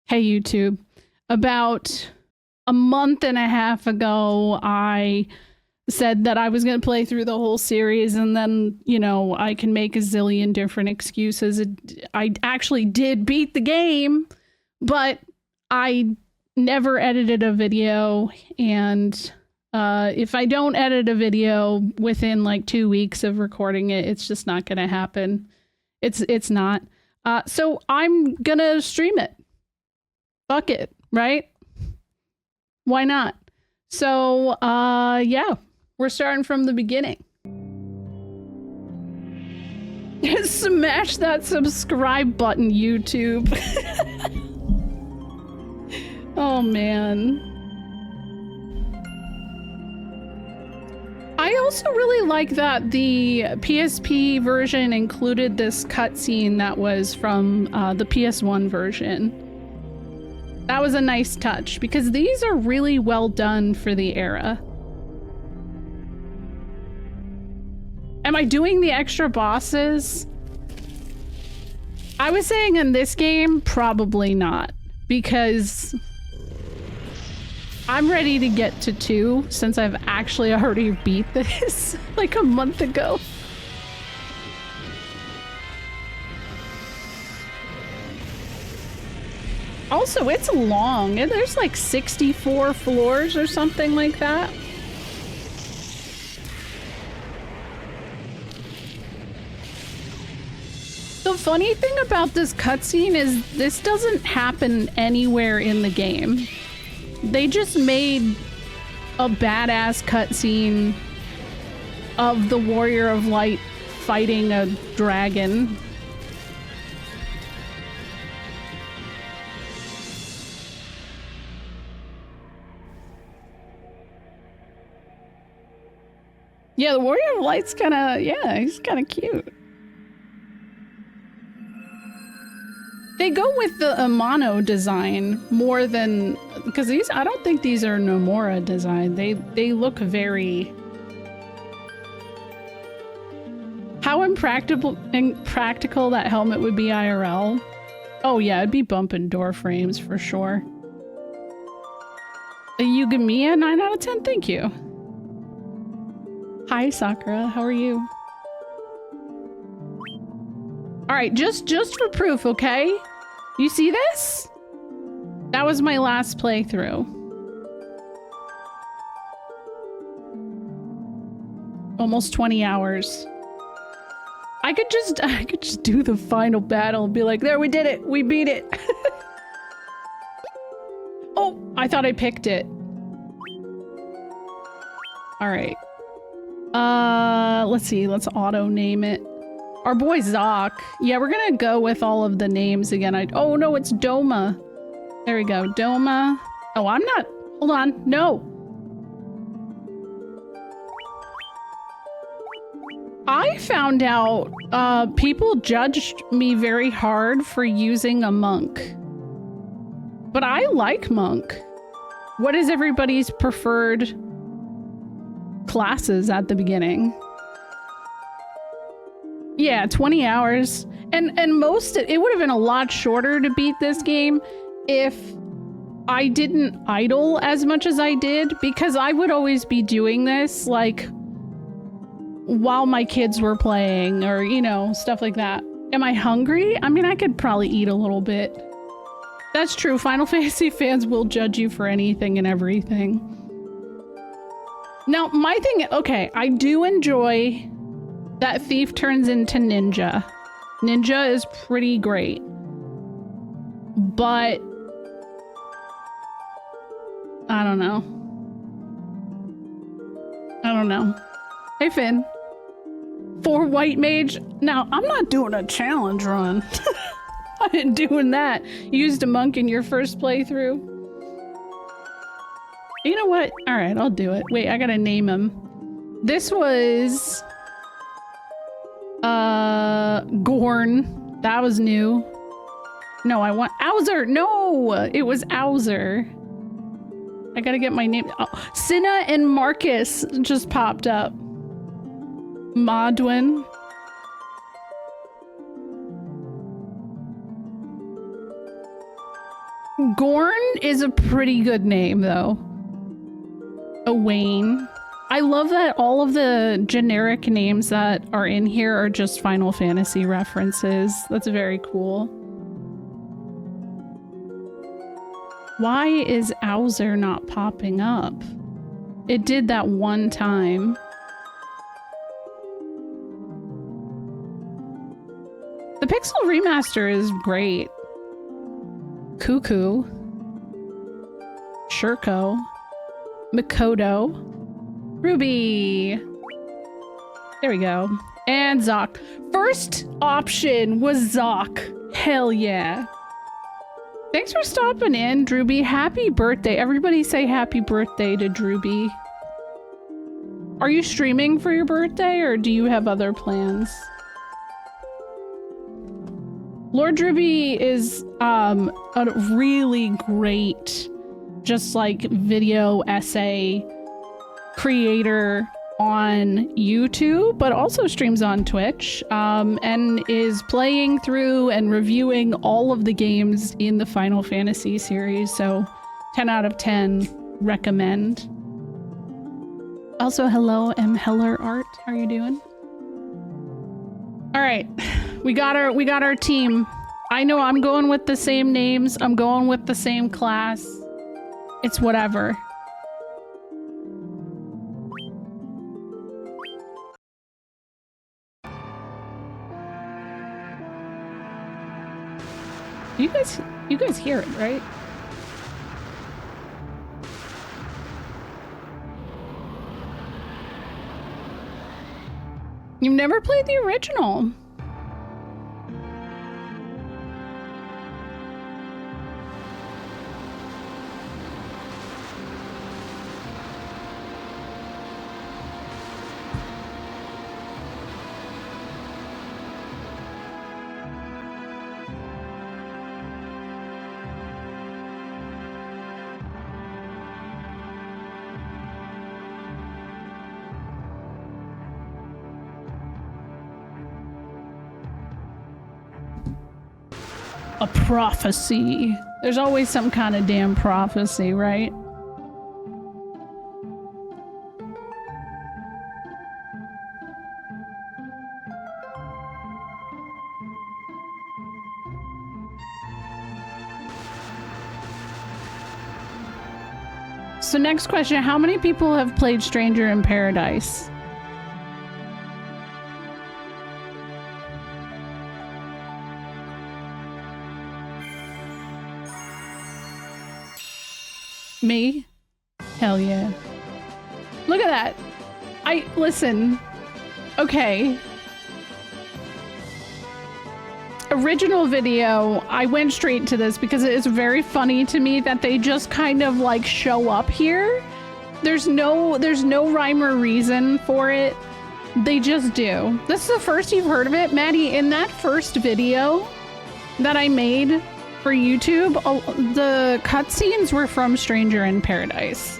Hey YouTube, about a month and a half ago, I said that I was going to play through the whole series, and then, you know, I can make a zillion different excuses. I actually did beat the game, but I never edited a video, and if I don't edit a video within like 2 weeks of recording it, it's just not going to happen. It's not. So I'm gonna stream it. Fuck it, right? Why not? So, yeah, we're starting from the beginning. Smash that subscribe button, YouTube. Oh, man. I also really like that the PSP version included this cutscene that was from the PS1 version. That was a nice touch, because these are really well done for the era. Am I doing the extra bosses? I was saying in this game, probably not, because I'm ready to get to 2 since I've actually already beat this like a month ago. Also, it's long. There's like 64 floors or something like that. The funny thing about this cutscene is this doesn't happen anywhere in the game. They just made a badass cutscene of the Warrior of Light fighting a dragon. Yeah, the Warrior of Light's kinda, yeah, he's kinda cute. They go with the Amano design more than, because these, I don't think these are Nomura design. They look very... How impractical that helmet would be IRL. Oh yeah, it'd be bumping door frames for sure. A Yugamiya 9 out of 10, thank you. Hi Sakura, how are you? All right, just for proof, okay? You see this? That was my last playthrough. Almost 20 hours. I could just do the final battle and be like, there, we did it. We beat it. Oh, I thought I picked it. All right. Let's see. Let's auto name it. Our boy Zoc. Yeah, we're gonna go with all of the names again. Oh no, it's Doma. There we go. Doma. Oh, I'm not. Hold on. No. I found out people judged me very hard for using a monk. But I like monk. What is everybody's preferred classes at the beginning? Yeah, 20 hours. And most, it would have been a lot shorter to beat this game if I didn't idle as much as I did, because I would always be doing this like while my kids were playing, or, you know, stuff like that. Am I hungry? I mean, I could probably eat a little bit. That's true. Final Fantasy fans will judge you for anything and everything. Now, my thing, okay, I do enjoy that Thief turns into Ninja. Ninja is pretty great. But I don't know. I don't know. Hey, Finn. For White Mage. Now, I'm not doing a challenge run. I ain't doing that. You used a monk in your first playthrough. You know what? All right, I'll do it. Wait, I gotta name him. This was... Gorn. That was new. No, I want Owzer. No, it was Owzer. I gotta get my name. Oh, Cinna and Marcus just popped up. Modwin. Gorn is a pretty good name, though. Wayne. I love that all of the generic names that are in here are just Final Fantasy references. That's very cool. Why is Owser not popping up? It did that one time. The Pixel remaster is great. Cuckoo. Shurko. Mikoto. Ruby. There we go. And Zoc. First option was Zoc. Hell yeah. Thanks for stopping in, Drewby. Happy birthday. Everybody say happy birthday to Drewby. Are you streaming for your birthday or do you have other plans? Lord Drewby is a really great just like video essay creator on YouTube, but also streams on Twitch, and is playing through and reviewing all of the games in the Final Fantasy series, so 10 out of 10 recommend. Also, hello, M. Heller Art. How are you doing? All right, we got our team. I know I'm going with the same names. I'm going with the same class. It's whatever. You guys hear it, right? You've never played the original. A prophecy. There's always some kind of damn prophecy, right? So next question, how many people have played Stranger in Paradise? Me? Hell yeah. Look at that. Listen. Okay. Original video, I went straight to this because it is very funny to me that they just kind of like show up here. There's no rhyme or reason for it. They just do. This is the first you've heard of it. Maddie, in that first video that I made for YouTube, the cutscenes were from Stranger in Paradise.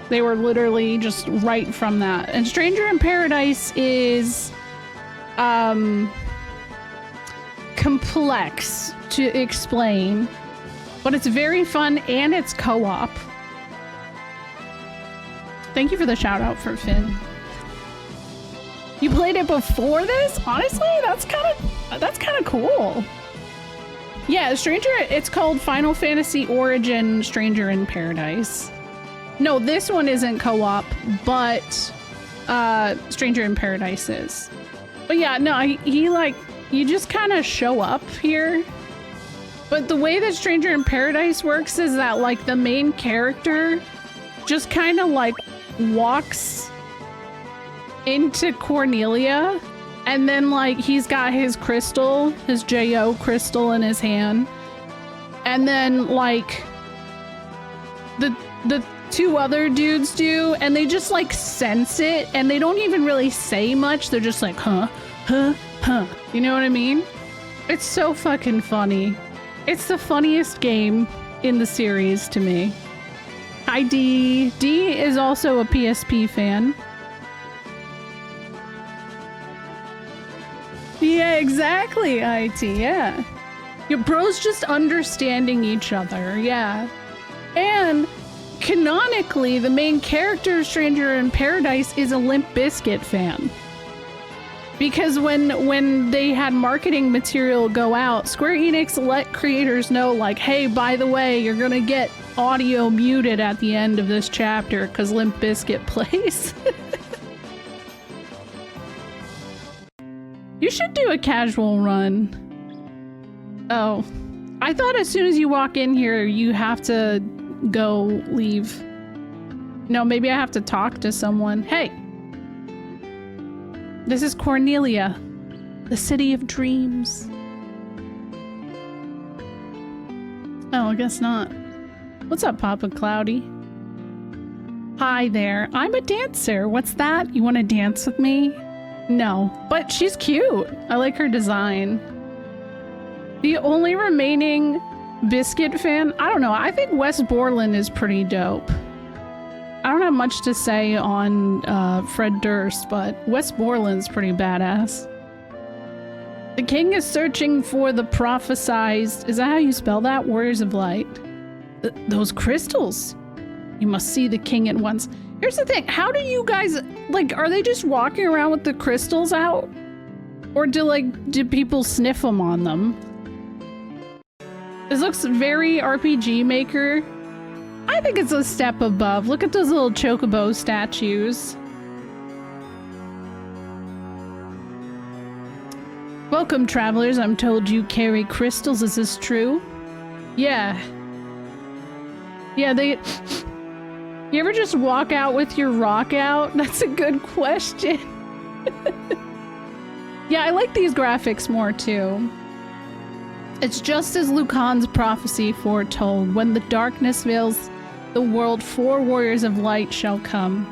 They were literally just right from that. And Stranger in Paradise is complex to explain, but it's very fun and it's co-op. Thank you for the shout out for Finn. You played it before this? Honestly, that's kind of cool. Yeah, it's called Final Fantasy Origin Stranger in Paradise. No, this one isn't co-op, but Stranger in Paradise is. But yeah, no, you just kind of show up here. But the way that Stranger in Paradise works is that like the main character just kind of like walks into Cornelia, and then like he's got his crystal, his J.O. crystal in his hand, and then like the two other dudes do, and they just like sense it, and they don't even really say much. They're just like, huh, huh, huh. You know what I mean? It's so fucking funny. It's the funniest game in the series to me. Hi, D. D is also a PSP fan. Yeah, exactly, IT, yeah. Your bros just understanding each other, yeah. And canonically, the main character of Stranger in Paradise is a Limp Bizkit fan. Because when they had marketing material go out, Square Enix let creators know, like, hey, by the way, you're gonna get audio muted at the end of this chapter because Limp Bizkit plays. You should do a casual run. Oh, I thought as soon as you walk in here, you have to go leave. No, maybe I have to talk to someone. Hey! This is Cornelia, the city of dreams. Oh, I guess not. What's up, Papa Cloudy? Hi there. I'm a dancer. What's that? You want to dance with me? No, but she's cute. I like her design. The only remaining Biscuit fan? I don't know. I think West Borland is pretty dope. I don't have much to say on Fred Durst, but West Borland's pretty badass. The king is searching for the prophesized... Is that how you spell that? Warriors of Light. Those crystals. You must see the king at once. Here's the thing. How do you guys... Like, are they just walking around with the crystals out? Or do people sniff them on them? This looks very RPG Maker. I think it's a step above. Look at those little chocobo statues. Welcome, travelers. I'm told you carry crystals. Is this true? Yeah. Yeah, they... You ever just walk out with your rock out? That's a good question. Yeah, I like these graphics more too. It's just as Lucan's prophecy foretold. When the darkness veils the world, 4 warriors of light shall come.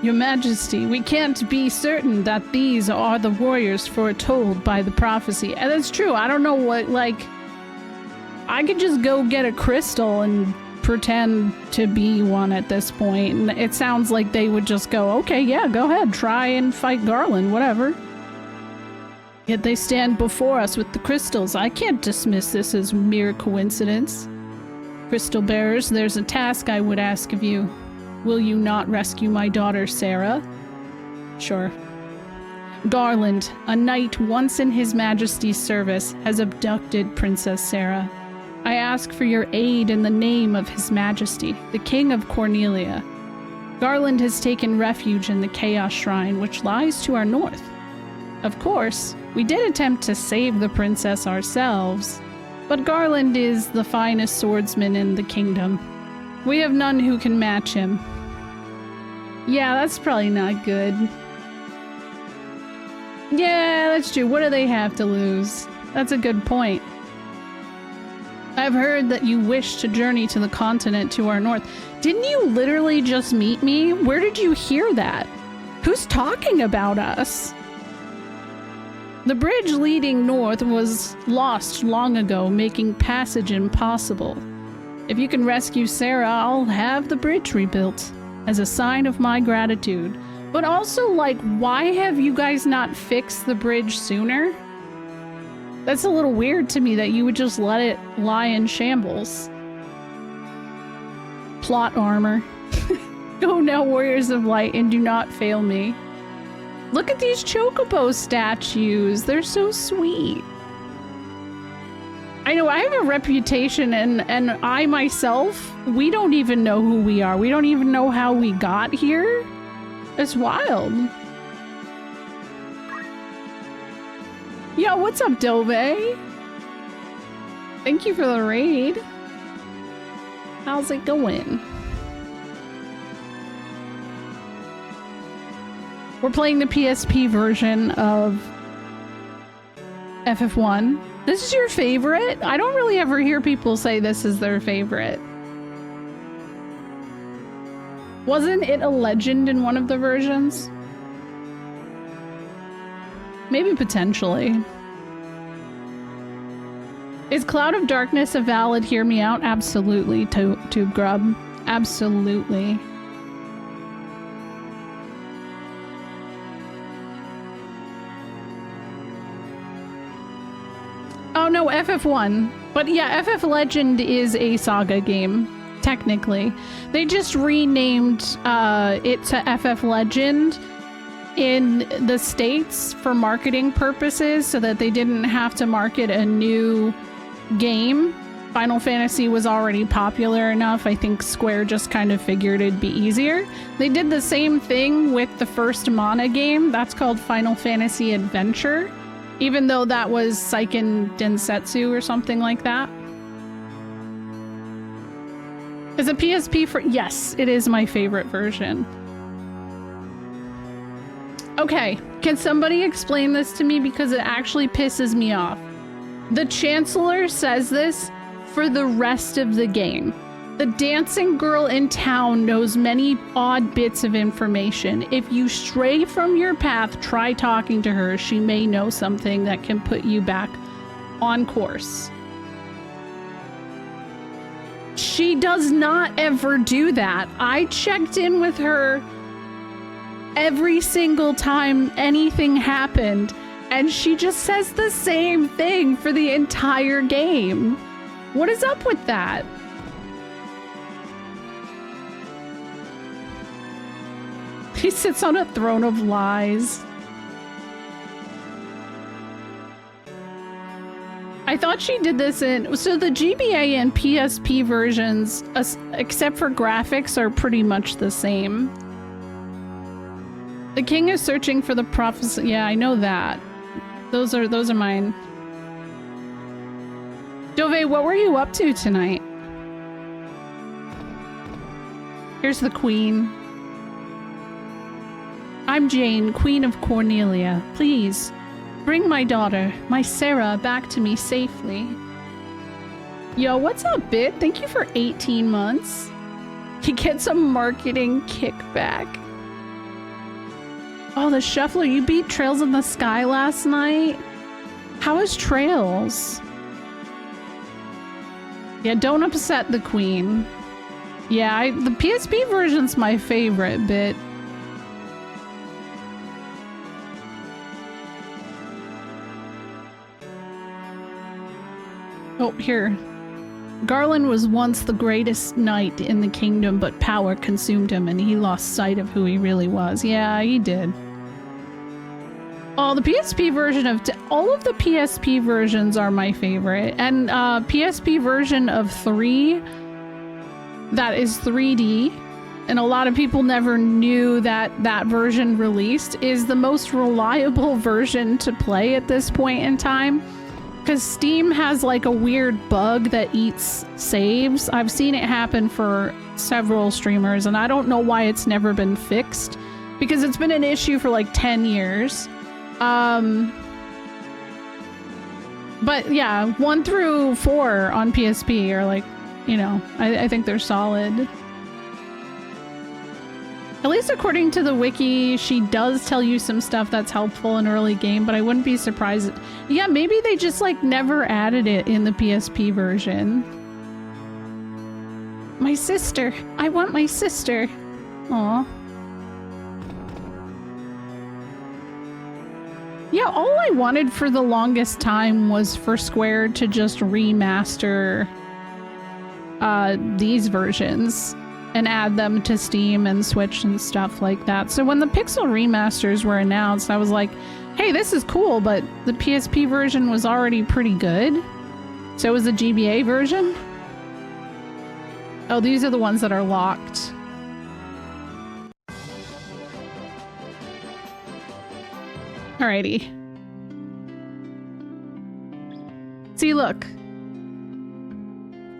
Your Majesty, we can't be certain that these are the warriors foretold by the prophecy. And that's true. I don't know what, like... I could just go get a crystal and pretend to be one at this point. And it sounds like they would just go, okay, yeah, go ahead, try and fight Garland, whatever. Yet they stand before us with the crystals. I can't dismiss this as mere coincidence. Crystal bearers, there's a task I would ask of you. Will you not rescue my daughter, Sarah? Sure. Garland, a knight once in His Majesty's service, has abducted Princess Sarah. I ask for your aid in the name of His Majesty, the King of Cornelia. Garland has taken refuge in the Chaos Shrine, which lies to our north. Of course, we did attempt to save the princess ourselves, but Garland is the finest swordsman in the kingdom. We have none who can match him. Yeah, that's probably not good. Yeah, that's true. What do they have to lose? That's a good point. I've heard that you wish to journey to the continent to our north. Didn't you literally just meet me? Where did you hear that? Who's talking about us? The bridge leading north was lost long ago, making passage impossible. If you can rescue Sarah, I'll have the bridge rebuilt as a sign of my gratitude. But also, like, why have you guys not fixed the bridge sooner? That's a little weird to me that you would just let it lie in shambles. Plot armor. Go now, Warriors of Light, and do not fail me. Look at these chocobo statues. They're so sweet. I know I have a reputation, and I myself, we don't even know who we are. We don't even know how we got here. It's wild. Yo, what's up, Dove? Thank you for the raid. How's it going? We're playing the PSP version of FF1. This is your favorite? I don't really ever hear people say this is their favorite. Wasn't it a legend in one of the versions? Maybe potentially. Is Cloud of Darkness a valid hear me out? Absolutely, Tube Grub. Absolutely. Oh no, FF1. But yeah, FF Legend is a Saga game, technically. They just renamed it to FF Legend in the States for marketing purposes so that they didn't have to market a new game. Final Fantasy was already popular enough. I think Square just kind of figured it'd be easier. They did the same thing with the first Mana game. That's called Final Fantasy Adventure, even though that was Seiken Densetsu or something like that. Is a PSP for... Yes, it is my favorite version. Okay, can somebody explain this to me because it actually pisses me off. The Chancellor says this for the rest of the game. The dancing girl in town knows many odd bits of information. If you stray from your path, try talking to her. She may know something that can put you back on course. She does not ever do that. I checked in with her every single time anything happened, and she just says the same thing for the entire game. What is up with that? He sits on a throne of lies. I thought she did this in... So the GBA and PSP versions, except for graphics, are pretty much the same. The king is searching for the prophecy. Yeah, I know that. Those are mine. Dove, what were you up to tonight? Here's the queen. I'm Jane, Queen of Cornelia. Please, bring my daughter, my Sarah, back to me safely. Yo, what's up, Bit? Thank you for 18 months. He gets a marketing kickback. Oh, the Shuffler, you beat Trails in the Sky last night? How is Trails? Yeah, don't upset the queen. Yeah, the PSP version's my favorite bit. Oh, here. Garland was once the greatest knight in the kingdom, but power consumed him and he lost sight of who he really was. Yeah, he did. Oh, the PSP version of... all of the PSP versions are my favorite. And PSP version of 3, that is 3D, and a lot of people never knew that that version released, is the most reliable version to play at this point in time. Because Steam has like a weird bug that eats saves. I've seen it happen for several streamers, and I don't know why it's never been fixed. Because it's been an issue for like 10 years. But yeah, 1 through 4 on PSP are like, you know, I think they're solid. At least according to the wiki, she does tell you some stuff that's helpful in early game, but I wouldn't be surprised. Yeah, maybe they just like never added it in the PSP version. My sister. I want my sister. Aw. Yeah, all I wanted for the longest time was for Square to just remaster these versions and add them to Steam and Switch and stuff like that. So when the Pixel remasters were announced, I was like, hey, this is cool, but the PSP version was already pretty good. So was the GBA version? Oh, these are the ones that are locked. Alrighty. See, look.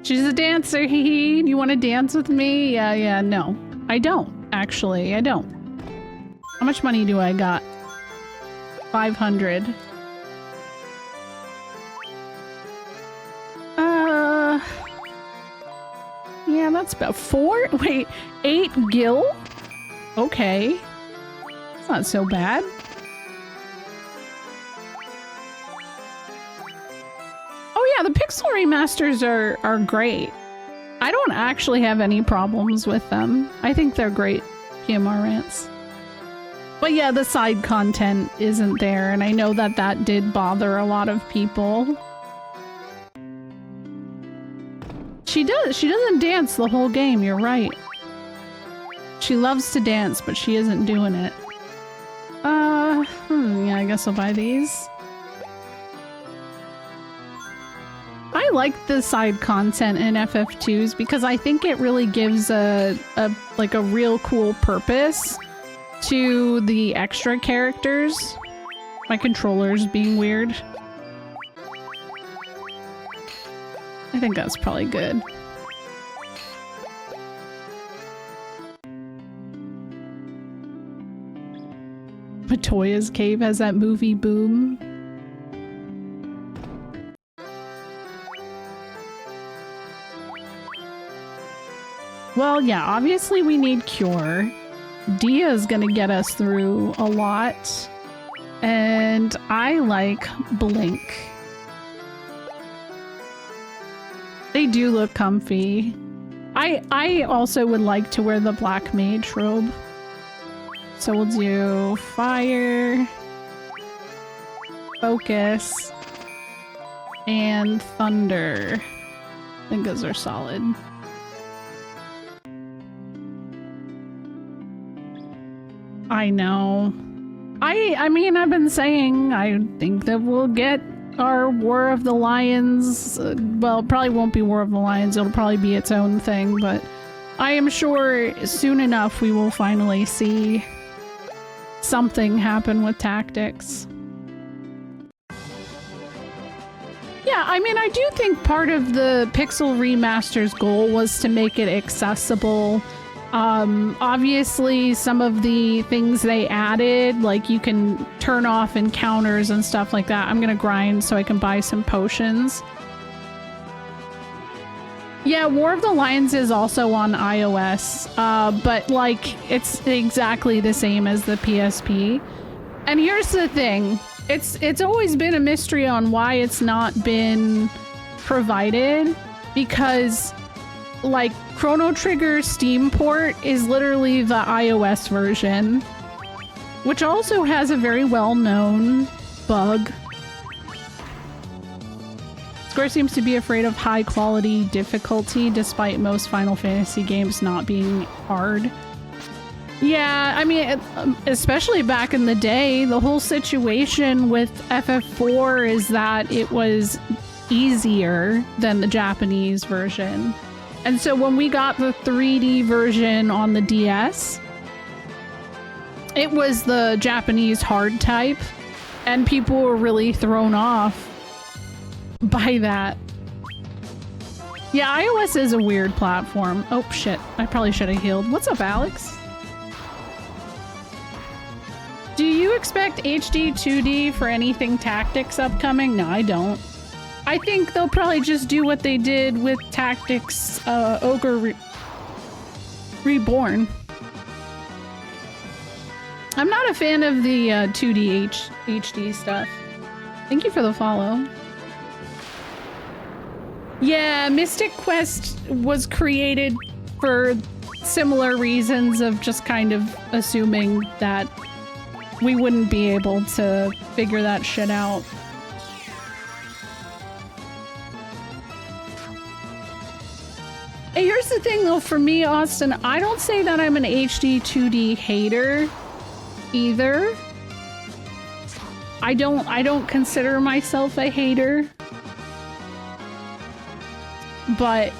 She's a dancer, hee hee. You want to dance with me? Yeah, no. I don't, actually. I don't. How much money do I got? 500. Yeah, that's about 4? Wait, 8 gil? Okay. It's not so bad. Oh yeah, the Pixel remasters are great. I don't actually have any problems with them. I think they're great PMR rants. But yeah, the side content isn't there, and I know that that did bother a lot of people. She does. She doesn't dance the whole game. You're right. She loves to dance, but she isn't doing it. Yeah, I guess I'll buy these. I like the side content in FF2s because I think it really gives a real cool purpose to the extra characters. My controller's being weird. I think that's probably good. Matoya's Cave has that movie boom. Well, yeah, obviously we need Cure. Dia's gonna get us through a lot. And I like Blink. They do look comfy. I also would like to wear the Black Mage robe. So we'll do Fire, Focus, and Thunder. I think those are solid. I know. I mean, I've been saying I think that we'll get our War of the Lions. Well, it probably won't be War of the Lions. It'll probably be its own thing, but I am sure soon enough we will finally see something happen with tactics. Yeah, I mean, I do think part of the Pixel Remaster's goal was to make it accessible. Obviously some of the things they added, like you can turn off encounters and stuff like that. I'm gonna grind so I can buy some potions. Yeah, War of the Lions is also on iOS, but like it's exactly the same as the PSP. And here's the thing, it's always been a mystery on why it's not been provided, because like Chrono Trigger Steam port is literally the iOS version, which also has a very well-known bug. Square seems to be afraid of high-quality difficulty despite most Final Fantasy games not being hard. Yeah, I mean, especially back in the day, the whole situation with FF4 is that it was easier than the Japanese version. And so when we got the 3D version on the DS, it was the Japanese hard type, and people were really thrown off by that. Yeah, iOS is a weird platform. Oh shit, I probably should have healed. What's up, Alex? Do you expect HD 2D for anything Tactics upcoming? No, I don't. I think they'll probably just do what they did with Tactics Ogre Reborn. I'm not a fan of the 2D HD stuff. Thank you for the follow. Yeah, Mystic Quest was created for similar reasons of just kind of assuming that we wouldn't be able to figure that shit out. Hey, here's the thing though, for me, Austin, I don't say that I'm an HD 2D hater either. I don't consider myself a hater. But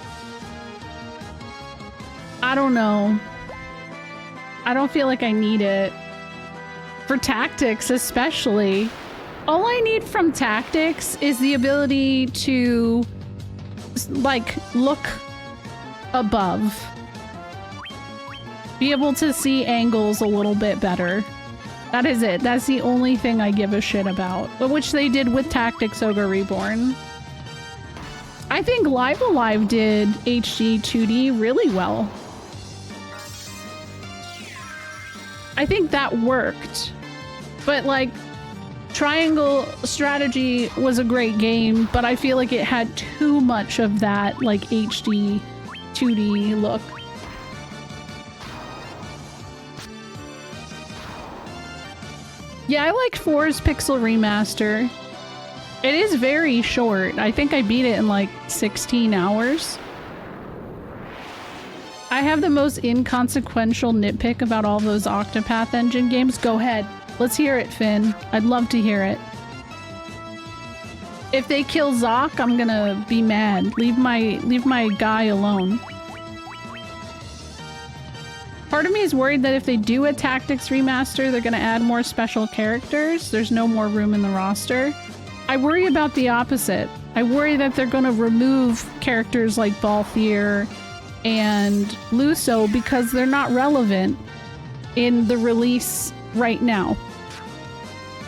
I don't know. I don't feel like I need it. For Tactics especially. All I need from Tactics is the ability to like look above. Be able to see angles a little bit better. That is it. That's the only thing I give a shit about. Which they did with Tactics Ogre Reborn. I think Live Alive did HD 2D really well. I think that worked. But like, Triangle Strategy was a great game, but I feel like it had too much of that like HD 2D look. Yeah, I liked 4's Pixel Remaster. It is very short. I think I beat it in like 16 hours. I have the most inconsequential nitpick about all those Octopath Engine games. Go ahead. Let's hear it, Finn. I'd love to hear it. If they kill Zoc, I'm gonna be mad. Leave my guy alone. Part of me is worried that if they do a Tactics remaster, they're gonna add more special characters. There's no more room in the roster. I worry about the opposite. I worry that they're gonna remove characters like Balthier and Luso because they're not relevant in the release right now.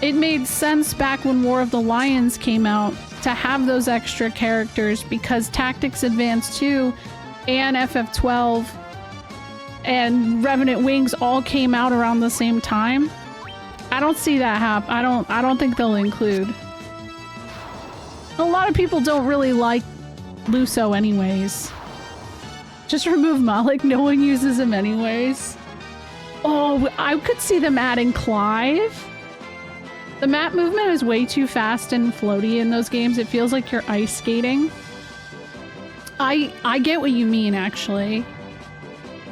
It made sense back when War of the Lions came out to have those extra characters because Tactics Advance 2 and FF12 and Revenant Wings all came out around the same time. I don't see that happen. I don't think they'll include. A lot of people don't really like Luso anyways. Just remove Malik. No one uses him anyways. Oh, I could see them adding Clive. The map movement is way too fast and floaty in those games. It feels like you're ice skating. I get what you mean, actually.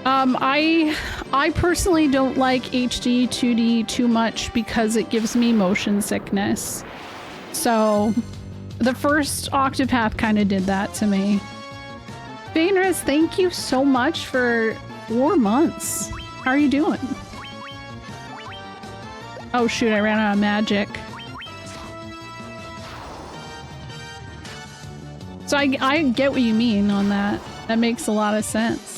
I personally don't like HD 2D too much because it gives me motion sickness. So the first Octopath kind of did that to me. Bainris, thank you so much for 4 months. How are you doing? Oh shoot, I ran out of magic. So I get what you mean on that. That makes a lot of sense.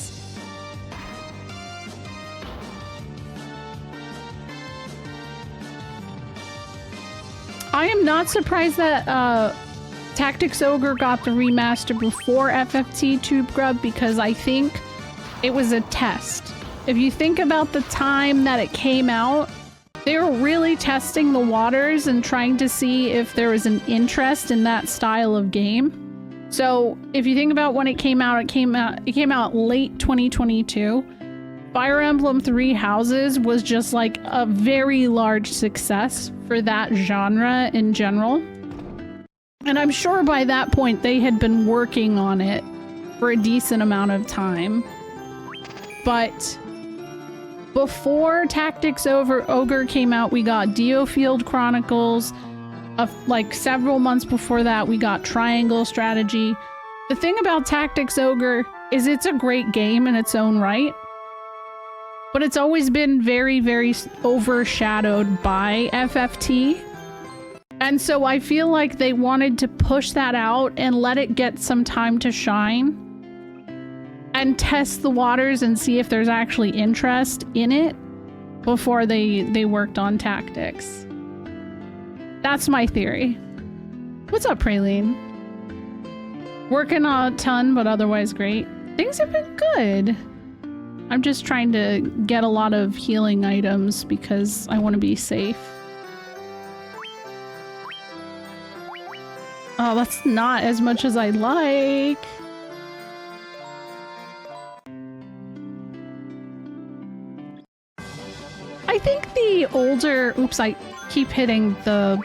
I am not surprised that Tactics Ogre got the remaster before FFT Tube Grub because I think it was a test. If you think about the time that it came out, they were really testing the waters and trying to see if there was an interest in that style of game. So if you think about when it came out late 2022. Fire Emblem Three Houses was just like a very large success for that genre in general. And I'm sure by that point they had been working on it for a decent amount of time. But before Tactics Ogre came out, we got Diofield Chronicles. Like several months before that, we got Triangle Strategy. The thing about Tactics Ogre is it's a great game in its own right. But it's always been very, very overshadowed by FFT. And so I feel like they wanted to push that out and let it get some time to shine. And test the waters and see if there's actually interest in it before they worked on Tactics. That's my theory. What's up, Praline? Working a ton, but otherwise great. Things have been good. I'm just trying to get a lot of healing items because I want to be safe. Oh, that's not as much as I'd like. I think the older... Oops, I keep hitting the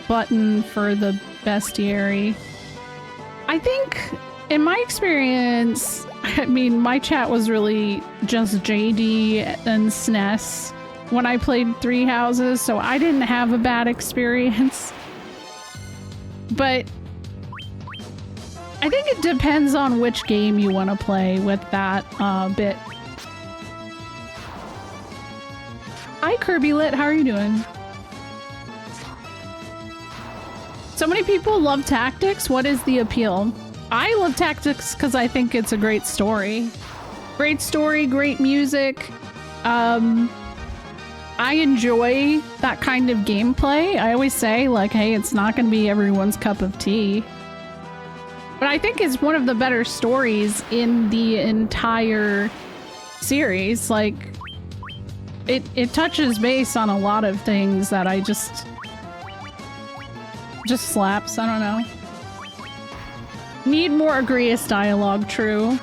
button for the bestiary. I think, in my experience, I mean, my chat was really just JD and SNES when I played Three Houses, so I didn't have a bad experience. But I think it depends on which game you want to play with that bit. Hi, Kirby Lit. How are you doing? So many people love Tactics. What is the appeal? I love Tactics because I think it's a great story. Great story, great music. I enjoy that kind of gameplay. I always say, like, hey, it's not going to be everyone's cup of tea. But I think it's one of the better stories in the entire series. Like, it touches base on a lot of things that I just slaps. I don't know. Need more Agrius dialogue, true.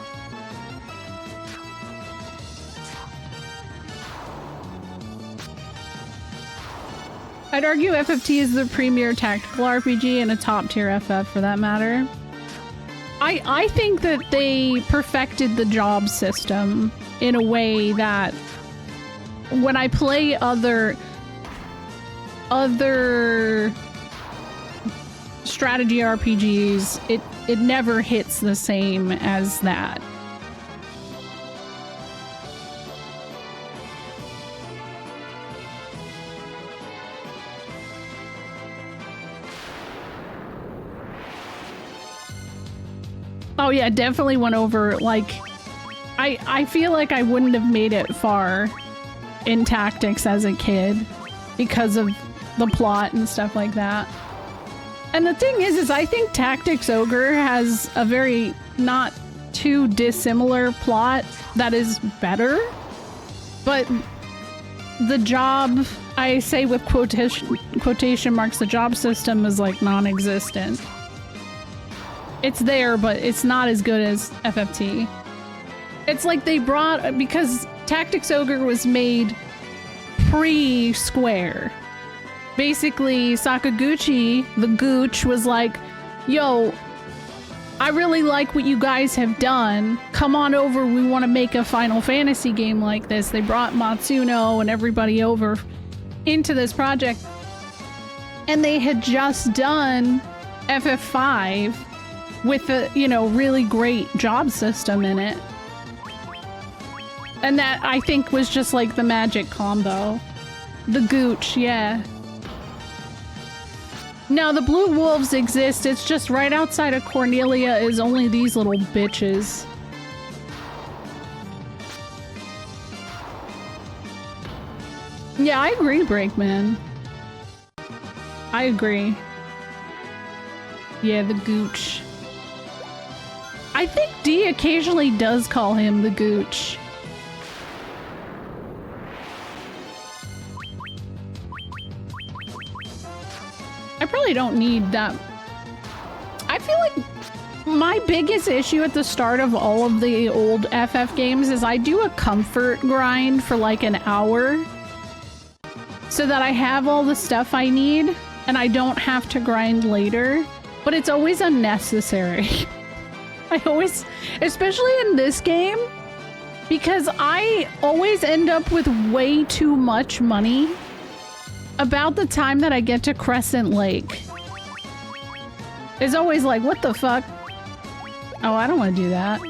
I'd argue FFT is the premier tactical RPG and a top tier FF for that matter. I think that they perfected the job system in a way that when I play other strategy RPGs, it never hits the same as that. Oh yeah, definitely went over, like, I feel like I wouldn't have made it far in Tactics as a kid because of the plot and stuff like that. And the thing is I think Tactics Ogre has a very not too dissimilar plot that is better, but the job, I say with quotation marks, the job system is like non-existent. It's there, but it's not as good as FFT. It's like they brought, because Tactics Ogre was made pre-Square. Basically, Sakaguchi, the Gooch, was like, yo, I really like what you guys have done. Come on over, we want to make a Final Fantasy game like this. They brought Matsuno and everybody over into this project. And they had just done FF5 with a, you know, really great job system in it. And that, I think, was just like the magic combo. The Gooch, yeah. Now, the Blue Wolves exist. It's just right outside of Cornelia is only these little bitches. Yeah, I agree, Breakman. I agree. Yeah, the Gooch. I think D occasionally does call him the Gooch. I probably don't need that. I feel like my biggest issue at the start of all of the old FF games is I do a comfort grind for like an hour so that I have all the stuff I need and I don't have to grind later, but it's always unnecessary. I always, especially in this game, because I always end up with way too much money about the time that I get to Crescent Lake. It's always like, what the fuck? Oh, I don't want to do that.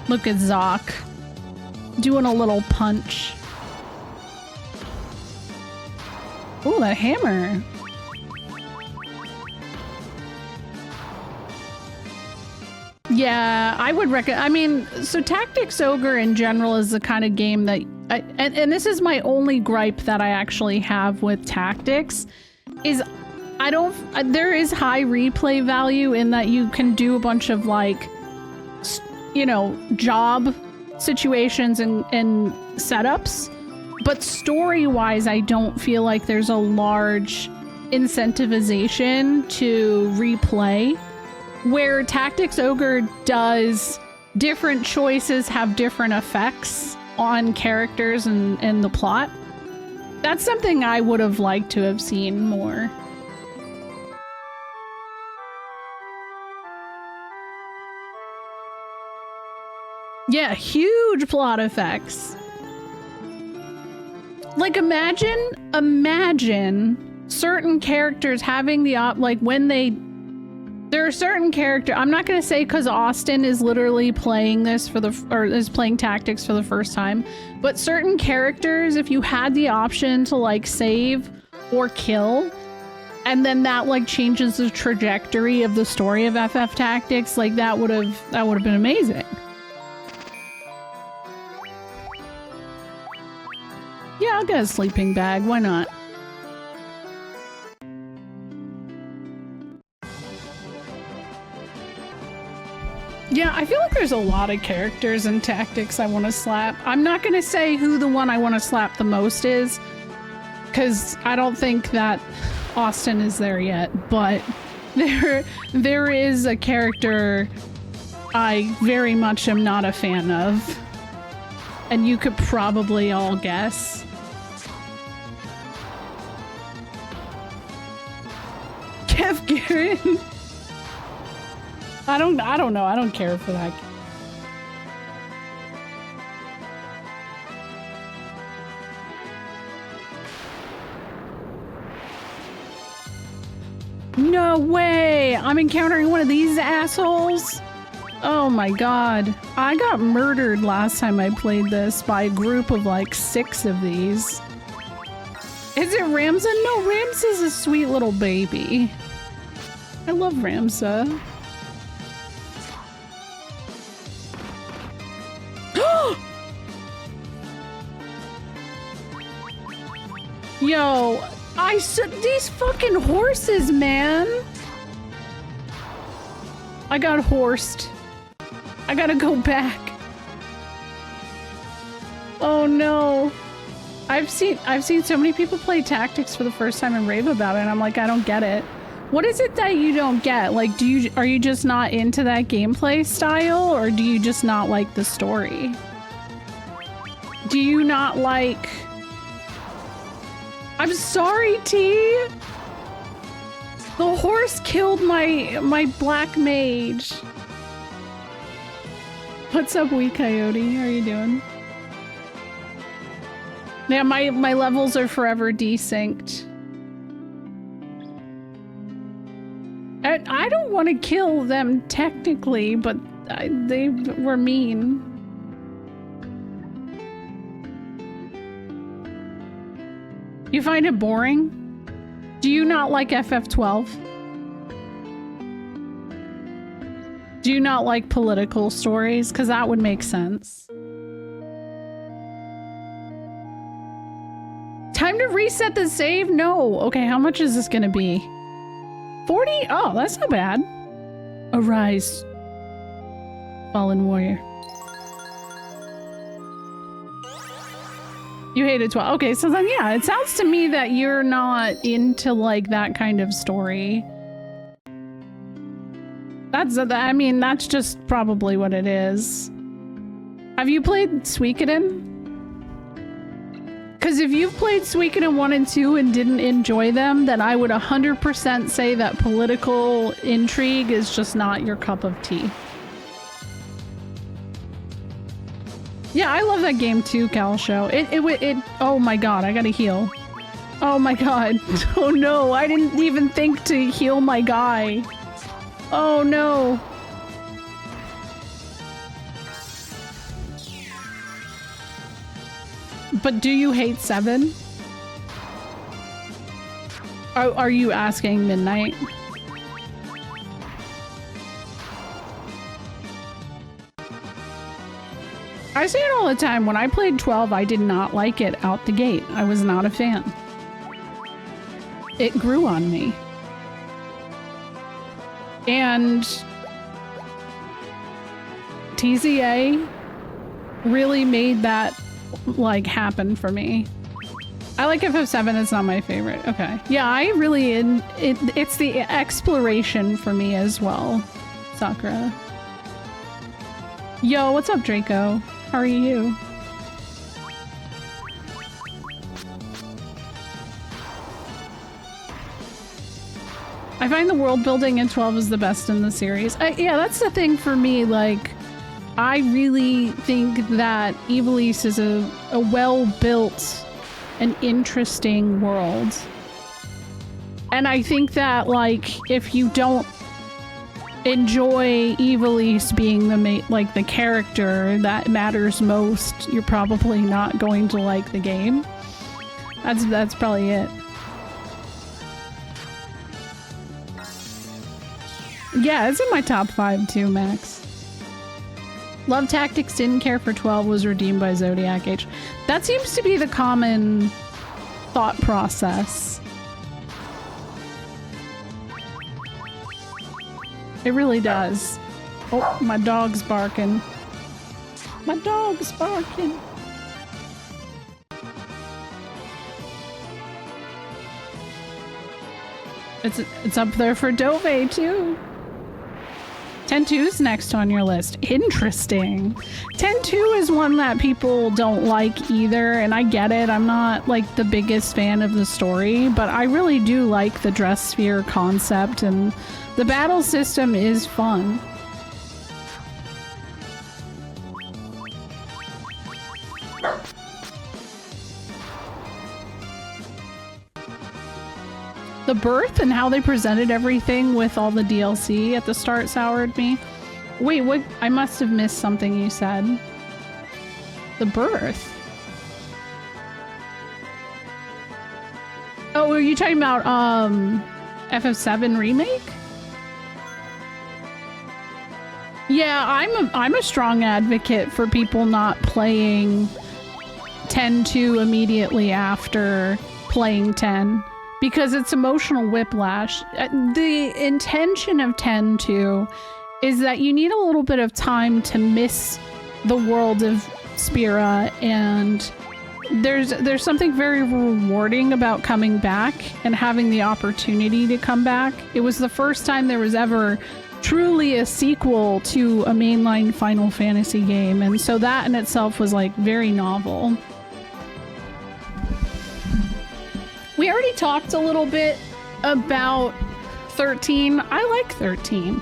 Look at Zoc doing a little punch. Ooh, that hammer. Yeah, I would recommend. I mean, so Tactics Ogre in general is the kind of game that, and this is my only gripe that I actually have with Tactics, is I don't. There is high replay value in that you can do a bunch of like, you know, job situations and setups, but story-wise, I don't feel like there's a large incentivization to replay. Where Tactics Ogre does, different choices have different effects on characters and the plot. That's something I would have liked to have seen more. Yeah, huge plot effects. Like imagine certain characters having the like when there are certain characters, I'm not going to say because Austin is literally playing this is playing Tactics for the first time, but certain characters, if you had the option to like save or kill, and then that like changes the trajectory of the story of FF Tactics, like that would have been amazing. Yeah, I'll get a sleeping bag, why not? Yeah, I feel like there's a lot of characters in Tactics I want to slap. I'm not going to say who the one I want to slap the most is, because I don't think that Austin is there yet, but there is a character I very much am not a fan of, and you could probably all guess. Jeff Garrett. I don't know. I don't care for that. No way! I'm encountering one of these assholes? Oh my god. I got murdered last time I played this by a group of like 6 of these. Is it Ramza? No, Ramza's a sweet little baby. I love Ramza. Yo, these fucking horses, man. I got horsed. I gotta go back. Oh no. I've seen so many people play Tactics for the first time and rave about it, and I'm like, I don't get it. What is it that you don't get? Like, are you just not into that gameplay style, or do you just not like the story? Do you not like... I'm sorry, T. The horse killed my black mage. What's up, Wee Coyote? How are you doing? Yeah, my levels are forever desynced. I don't want to kill them technically, but they were mean. You find it boring? Do you not like FF12? Do you not like political stories? Because that would make sense. Time to reset the save? No. Okay, how much is this gonna be? 40? Oh, that's not bad. Arise, fallen warrior. You hated 12. Okay, so then yeah, it sounds to me that you're not into like that kind of story. I mean, that's just probably what it is. Have you played Suikoden? Because if you've played Suikoden 1 and 2 and didn't enjoy them, then I would 100% say that political intrigue is just not your cup of tea. Yeah, I love that game too, Calshow. It oh my god, I gotta heal. Oh my god. Oh no, I didn't even think to heal my guy. Oh no. But do you hate 7? Are you asking Midnight? I say it all the time. When I played 12, I did not like it out the gate. I was not a fan. It grew on me. And TZA really made that like happen for me. I like FF7, it's not my favorite. Okay. Yeah, I really, it's the exploration for me as well, Sakura. Yo, what's up, Draco? How are you? I find the world building in 12 is the best in the series. Yeah, that's the thing for me, like, I really think that Ivalice is a well-built and interesting world. And I think that, like, if you don't enjoy Ivalice being the character that matters most, you're probably not going to like the game. That's probably it. Yeah, it's in my top 5 too, Max. Love Tactics, didn't care for 12, was redeemed by Zodiac Age. That seems to be the common thought process. It really does. Oh, my dog's barking. My dog's barking. It's up there for Dove too. 10-2 is next on your list. Interesting. 10-2 is one that people don't like either, and I get it. I'm not like the biggest fan of the story, but I really do like the dress sphere concept, and the battle system is fun. The birth and how they presented everything with all the DLC at the start soured me. Wait, what? I must have missed something you said. The birth. Oh, are you talking about FF7 remake? Yeah, I'm a strong advocate for people not playing 10-2 immediately after playing 10. Because it's emotional whiplash. The intention of 10-2 is that you need a little bit of time to miss the world of Spira, and there's something very rewarding about coming back and having the opportunity to come back. It was the first time there was ever truly a sequel to a mainline Final Fantasy game, and so that in itself was like very novel. We already talked a little bit about 13. I like 13.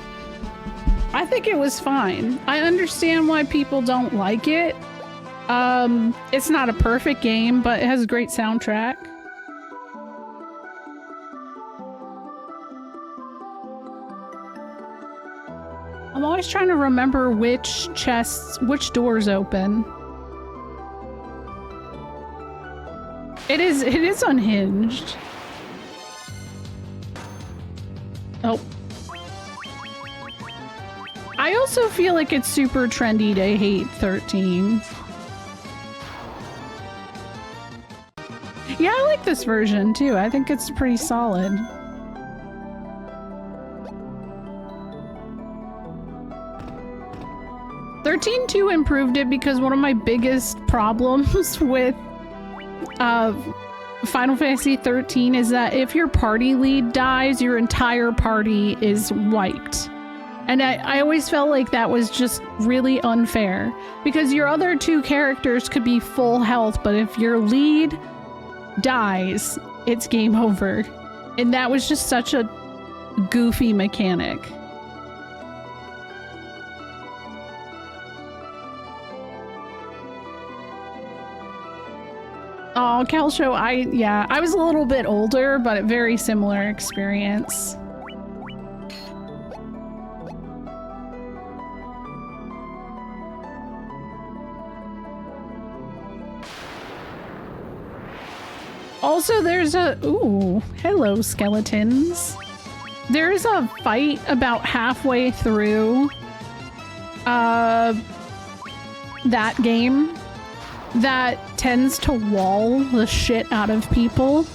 I think it was fine. I understand why people don't like it. It's not a perfect game, but it has a great soundtrack. I'm always trying to remember which doors open. It is unhinged. Oh. I also feel like it's super trendy to hate 13. Yeah, I like this version too. I think it's pretty solid. Thirteen 2 improved it because one of my biggest problems with Final Fantasy 13 is that if your party lead dies, your entire party is wiped. And I always felt like that was just really unfair, because your other two characters could be full health, but if your lead dies, it's game over. And that was just such a goofy mechanic. Oh, Calsho, I was a little bit older, but a very similar experience. Also, there's a... Ooh, hello, skeletons. There's a fight about halfway through that game that tends to wall the shit out of people.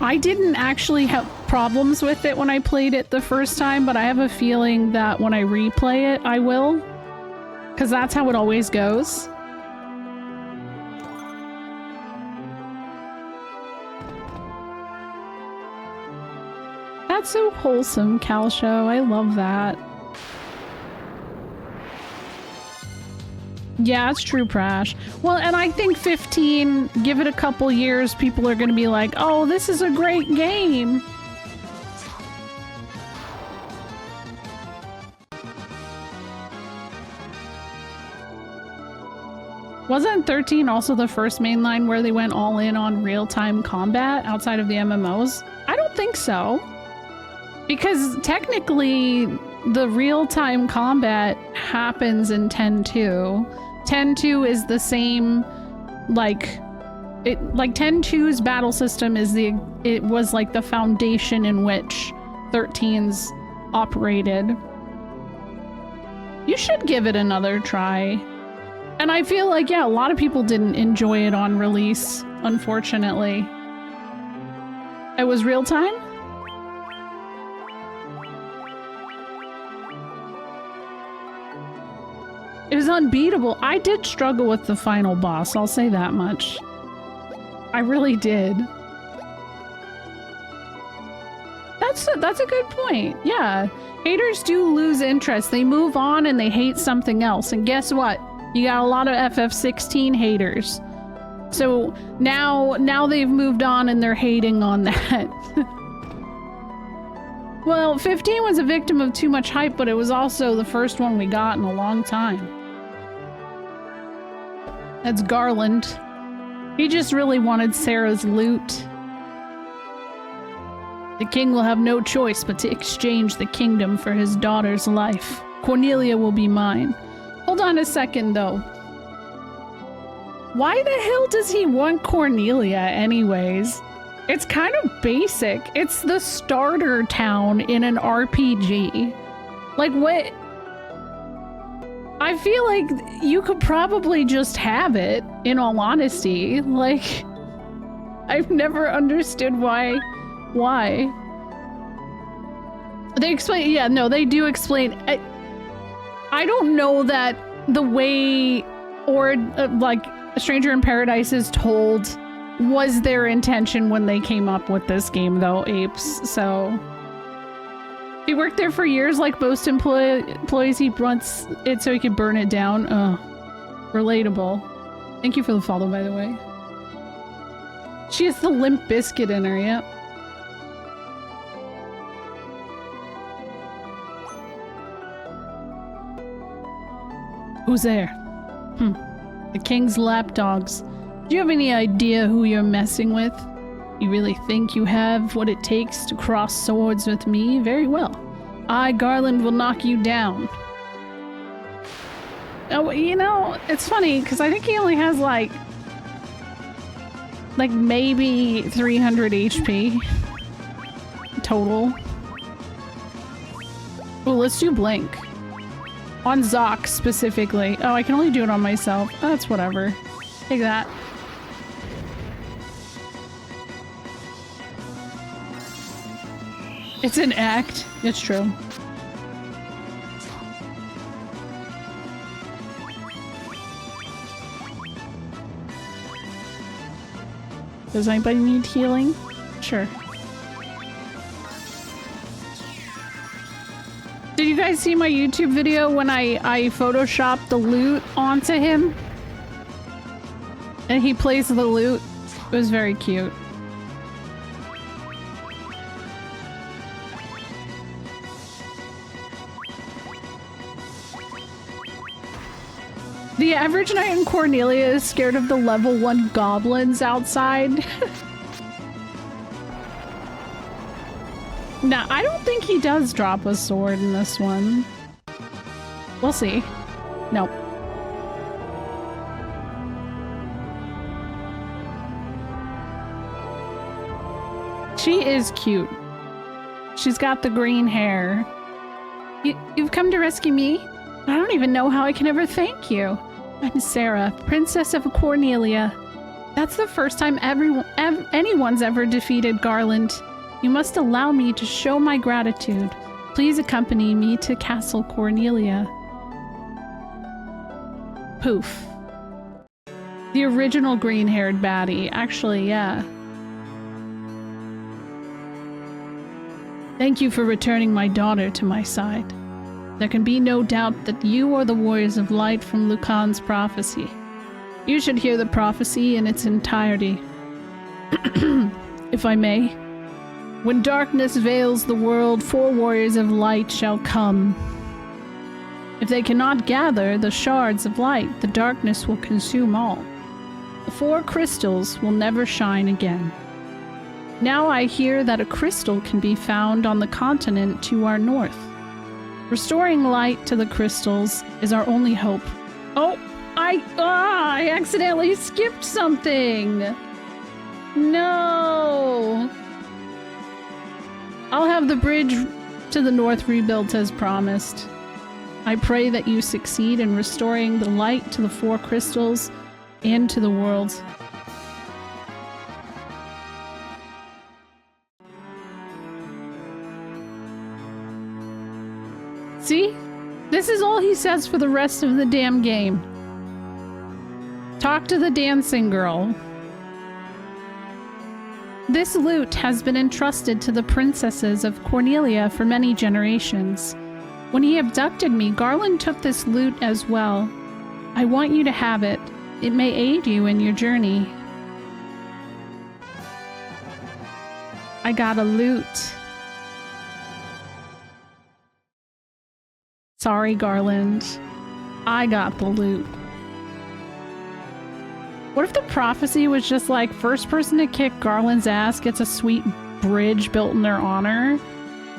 I didn't actually have problems with it when I played it the first time, but I have a feeling that when I replay it, I will. Because that's how it always goes. That's so wholesome, Calsho. I love that. Yeah, it's true, Prash. Well, and I think 15, give it a couple years, people are going to be like, oh, this is a great game. Wasn't 13 also the first mainline where they went all in on real-time combat outside of the MMOs? I don't think so. Because technically, the real-time combat happens in 10-2. 10-2 is the same, like 10-2's battle system is it was like the foundation in which 13's operated. You should give it another try. And I feel like, yeah, a lot of people didn't enjoy it on release, unfortunately. It was real time? It was unbeatable. I did struggle with the final boss, I'll say that much. I really did. That's that's a good point. Yeah. Haters do lose interest. They move on and they hate something else. And guess what? You got a lot of FF16 haters. So now they've moved on and they're hating on that. Well, 15 was a victim of too much hype, but it was also the first one we got in a long time. That's Garland. He just really wanted Sarah's loot. The king will have no choice but to exchange the kingdom for his daughter's life. Cornelia will be mine. Hold on a second, though. Why the hell does he want Cornelia anyways? It's kind of basic. It's the starter town in an RPG. Like, what? I feel like you could probably just have it, in all honesty. Like, I've never understood why. They explain, yeah, no, they do explain. I don't know that the way, or like, A Stranger in Paradise is told was their intention when they came up with this game, though, apes. So he worked there for years like most employees. He wants it so he could burn it down. Relatable. Thank you for the follow, by the way. She has the Limp Biscuit in her, yep. Who's there? The king's lapdogs. Do you have any idea who you're messing with? You really think you have what it takes to cross swords with me? Very well. I, Garland, will knock you down. Oh, you know, it's funny, because I think he only has, like maybe 300 HP total. Oh, let's do Blink. On Zoc, specifically. Oh, I can only do it on myself. Oh, that's whatever. Take that. It's an act. It's true. Does anybody need healing? Sure. Did you guys see my YouTube video when I photoshopped the loot onto him? And he plays the loot? It was very cute. The average knight in Cornelia is scared of the level 1 goblins outside. Nah, I don't think he does drop a sword in this one. We'll see. Nope. She is cute. She's got the green hair. You've come to rescue me? I don't even know how I can ever thank you. I'm Sarah, Princess of Cornelia. That's the first time anyone's ever defeated Garland. You must allow me to show my gratitude. Please accompany me to Castle Cornelia. Poof. The original green-haired baddie. Actually, yeah. Thank you for returning my daughter to my side. There can be no doubt that you are the warriors of light from Lucan's prophecy. You should hear the prophecy in its entirety. If I may. When darkness veils the world, 4 warriors of light shall come. If they cannot gather the shards of light, the darkness will consume all. The 4 crystals will never shine again. Now I hear that a crystal can be found on the continent to our north. Restoring light to the crystals is our only hope. Oh, I accidentally skipped something. No. I'll have the bridge to the north rebuilt as promised. I pray that you succeed in restoring the light to the 4 crystals and to the world. See? This is all he says for the rest of the damn game. Talk to the dancing girl. This loot has been entrusted to the princesses of Cornelia for many generations. When he abducted me, Garland took this loot as well. I want you to have it. It may aid you in your journey. I got a loot. Sorry, Garland. I got the loot. What if the prophecy was just like, first person to kick Garland's ass gets a sweet bridge built in their honor?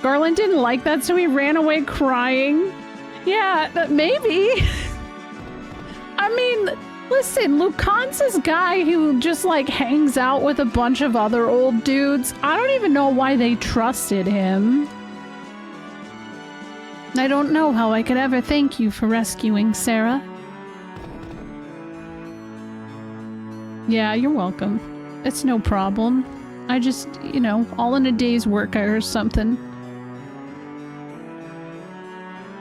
Garland didn't like that, so he ran away crying. Yeah, maybe. I mean, listen, Lucan's this guy who just like hangs out with a bunch of other old dudes. I don't even know why they trusted him. I don't know how I could ever thank you for rescuing Sarah. Yeah, you're welcome. It's no problem. I just, you know, all in a day's work or something.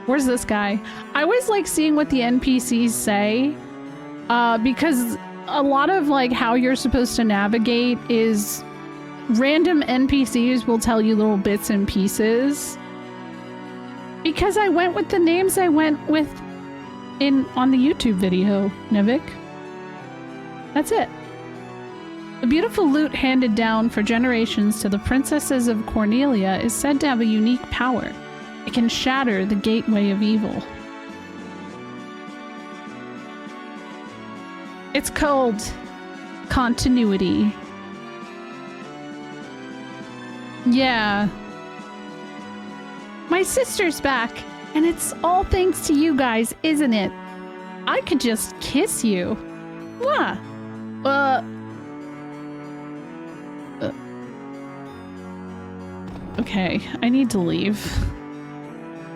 Where's this guy? I always like seeing what the NPCs say, because a lot of like how you're supposed to navigate is random NPCs will tell you little bits and pieces. Because I went with the names I went with on the YouTube video, Nivik. That's it. The beautiful loot handed down for generations to the princesses of Cornelia is said to have a unique power. It can shatter the gateway of evil. It's called continuity. Yeah. My sister's back, and it's all thanks to you guys, isn't it? I could just kiss you. Mwah. Okay, I need to leave.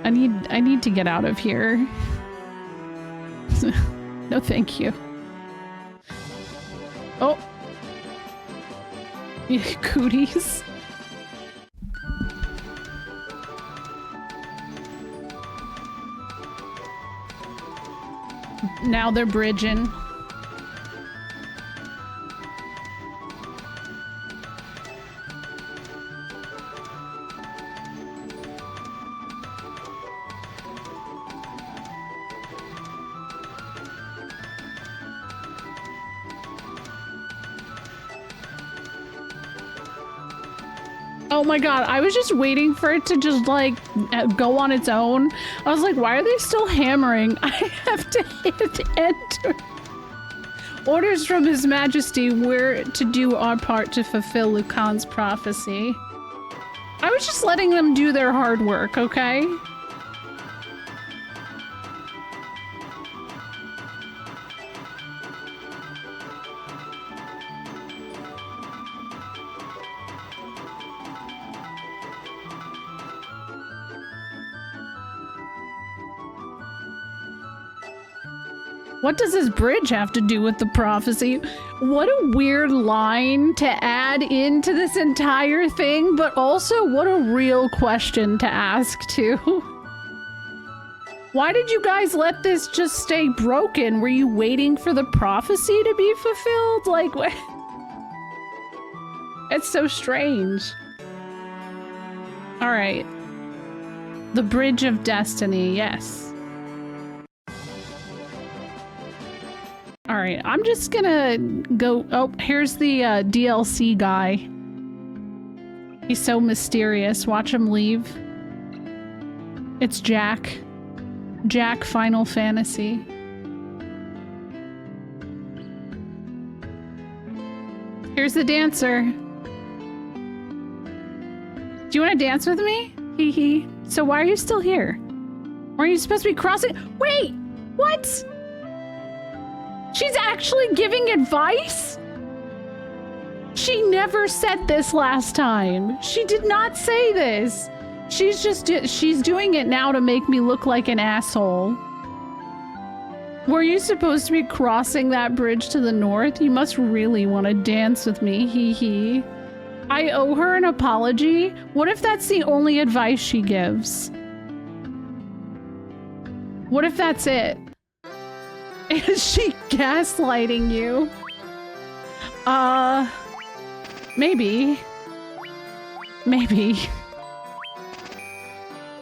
I need to get out of here. No, thank you. Oh. Cooties. Now they're bridging. Oh my god, I was just waiting for it to just like go on its own. I was like, why are they still hammering? I have to hit enter. Orders from His Majesty, we're to do our part to fulfill Lucan's prophecy. I was just letting them do their hard work, okay? What does this bridge have to do with the prophecy? What a weird line to add into this entire thing, but also what a real question to ask too. Why did you guys let this just stay broken? Were you waiting for the prophecy to be fulfilled? Like, what? It's so strange. All right. The Bridge of Destiny, yes. All right, I'm just gonna go. Oh, here's the DLC guy. He's so mysterious. Watch him leave. It's Jack. Jack Final Fantasy. Here's the dancer. Do you want to dance with me? Hee hee. So why are you still here? Are you supposed to be crossing? Wait! What? She's actually giving advice? She never said this last time. She did not say this. She's doing it now to make me look like an asshole. Were you supposed to be crossing that bridge to the north? You must really want to dance with me, hee hee. I owe her an apology? What if that's the only advice she gives? What if that's it? Is she gaslighting you? Maybe. Maybe.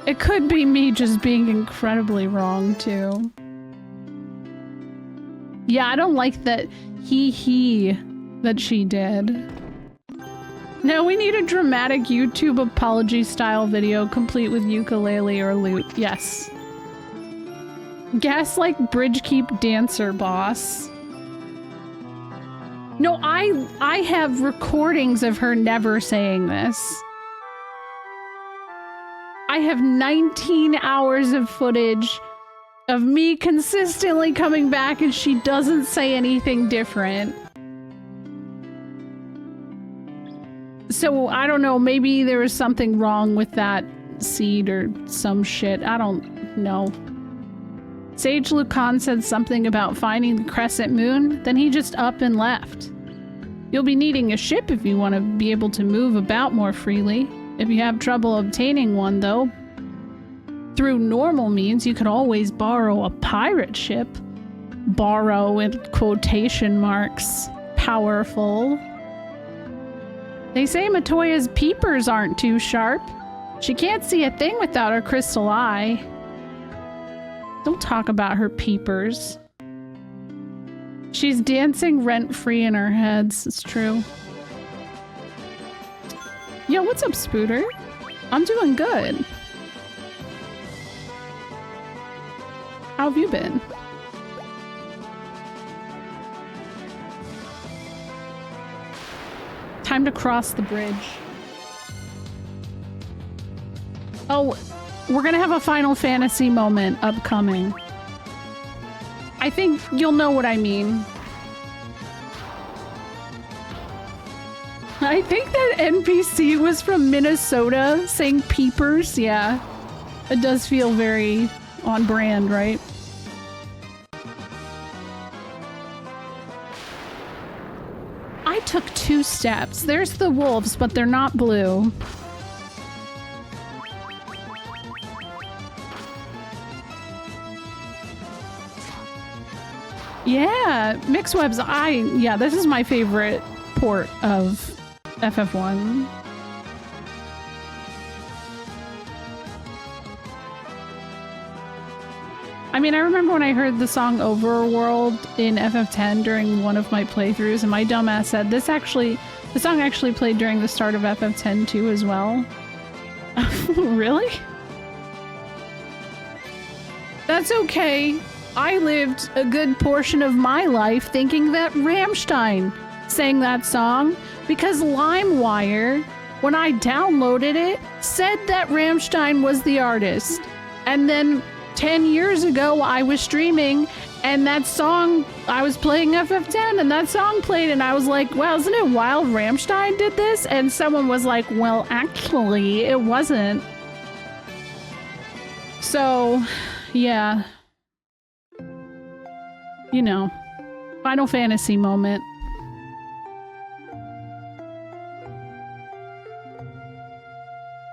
It could be me just being incredibly wrong, too. Yeah, I don't like that he that she did. No, we need a dramatic YouTube apology style video complete with ukulele or lute. Yes. Gaslight Bridge Keep Dancer Boss. No, I have recordings of her never saying this. I have 19 hours of footage of me consistently coming back and she doesn't say anything different. So, I don't know, maybe there was something wrong with that seed or some shit. I don't know. Sage Lucan said something about finding the crescent moon, then he just up and left. You'll be needing a ship if you want to be able to move about more freely. If you have trouble obtaining one, though, through normal means, you could always borrow a pirate ship. Borrow in quotation marks. Powerful. They say Matoya's peepers aren't too sharp. She can't see a thing without her crystal eye. Don't talk about her peepers. She's dancing rent-free in our heads. It's true. Yo, what's up, Spooter? I'm doing good. How have you been? Time to cross the bridge. Oh, we're gonna have a Final Fantasy moment upcoming. I think you'll know what I mean. I think that NPC was from Minnesota saying peepers. Yeah, it does feel very on brand, right? I took 2 steps. There's the wolves, but they're not blue. Yeah, Mixwebs, yeah, this is my favorite port of FF1. I mean, I remember when I heard the song Overworld in FF10 during one of my playthroughs, and my dumbass said the song actually played during the start of FF10 too as well. Really? That's okay. I lived a good portion of my life thinking that Rammstein sang that song because LimeWire, when I downloaded it, said that Rammstein was the artist. And then 10 years ago, I was streaming and that song, I was playing FF10 and that song played and I was like, well, isn't it wild Rammstein did this? And someone was like, well, actually, it wasn't. So, yeah. You know, Final Fantasy moment.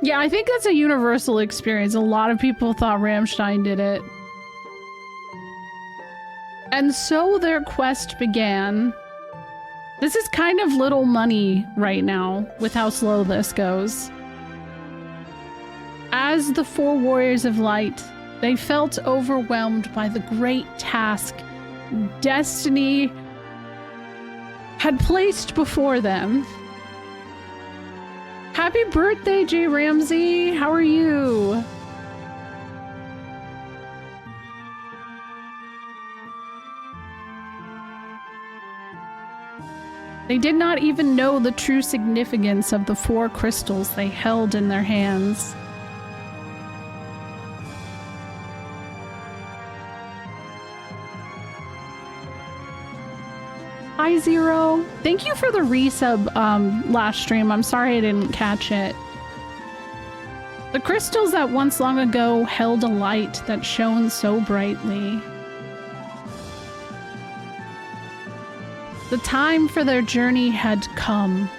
Yeah, I think that's a universal experience. A lot of people thought Rammstein did it. And so their quest began. This is kind of little money right now with how slow this goes. As the 4 warriors of light, they felt overwhelmed by the great task Destiny had placed before them. Happy birthday, J. Ramsey! How are you? They did not even know the true significance of the 4 crystals they held in their hands. Hi, Zero. Thank you for the resub last stream. I'm sorry I didn't catch it. The crystals that once long ago held a light that shone so brightly. The time for their journey had come.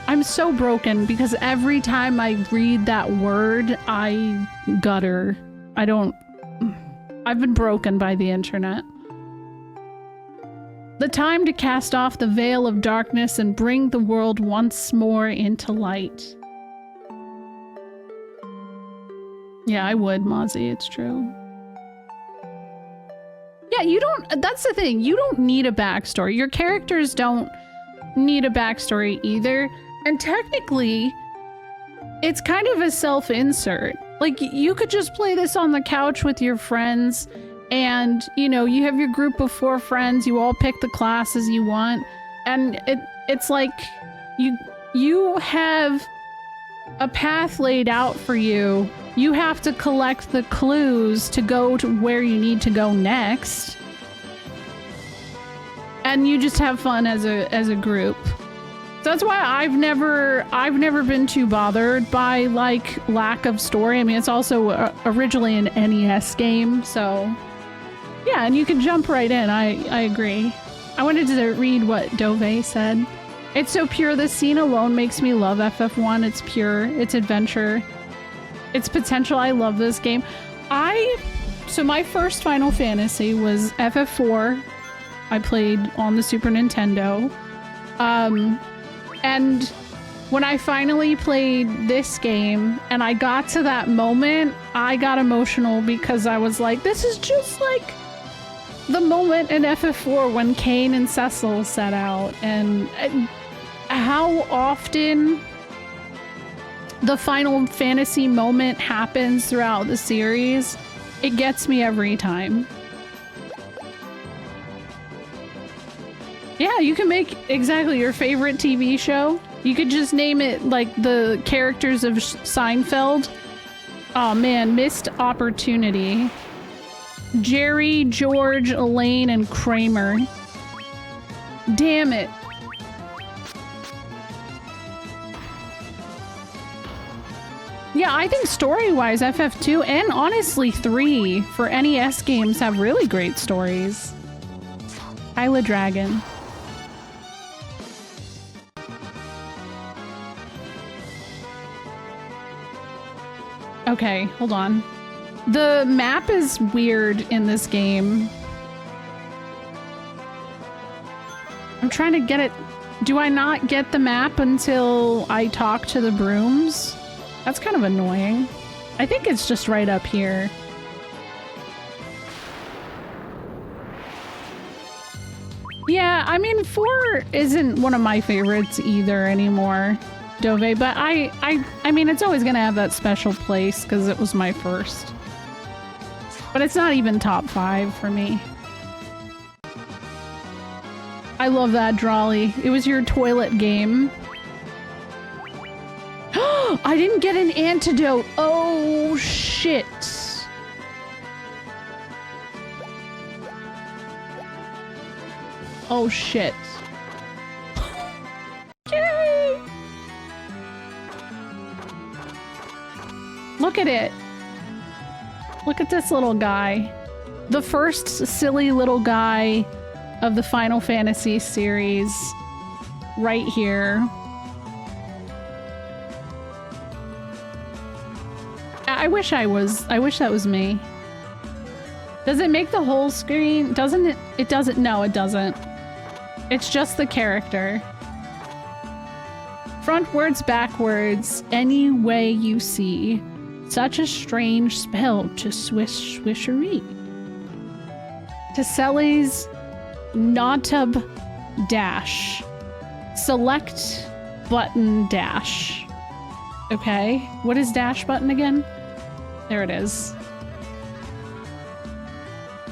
I'm so broken because every time I read that word, I gutter. I've been broken by the internet. The time to cast off the veil of darkness and bring the world once more into light. Yeah, I would, Mozzie, it's true. Yeah, you don't, that's the thing, you don't need a backstory. Your characters don't need a backstory either. And technically, it's kind of a self-insert. Like, you could just play this on the couch with your friends, and, you know, you have your group of 4 friends, you all pick the classes you want, and it's like, you have a path laid out for you. You have to collect the clues to go to where you need to go next. And you just have fun as a group. So that's why I've never been too bothered by like lack of story. I mean, it's also originally an NES game, so yeah, and you can jump right in. I agree. I wanted to read what Dove said. It's so pure. This scene alone makes me love FF1. It's pure. It's adventure. It's potential. I love this game. So my first Final Fantasy was FF4. I played on the Super Nintendo. And when I finally played this game and I got to that moment, I got emotional because I was like, this is just like the moment in FF4 when Kain and Cecil set out, and how often the Final Fantasy moment happens throughout the series. It gets me every time. Yeah, you can make exactly your favorite TV show. You could just name it like the characters of Seinfeld. Oh man, missed opportunity. Jerry, George, Elaine, and Kramer. Damn it. Yeah, I think story-wise, FF2 and honestly 3 for NES games have really great stories. Kyla Dragon. Okay, hold on. The map is weird in this game. I'm trying to get it. Do I not get the map until I talk to the brooms? That's kind of annoying. I think it's just right up here. Yeah, I mean, 4 isn't one of my favorites either anymore, Dove, but I mean, it's always gonna have that special place because it was my first. But it's not even top 5 for me. I love that, Drawley. It was your toilet game. I didn't get an antidote. Oh, shit. Oh, shit. Yay! Look at it. Look at this little guy. The first silly little guy of the Final Fantasy series. Right here. I wish that was me. Does it make the whole screen? Doesn't it? It doesn't. No, it doesn't. It's just the character. Frontwards, backwards, any way you see. Such a strange spell to swish swishery. To Selly's Nautab dash. Select button dash. Okay, what is dash button again? There it is.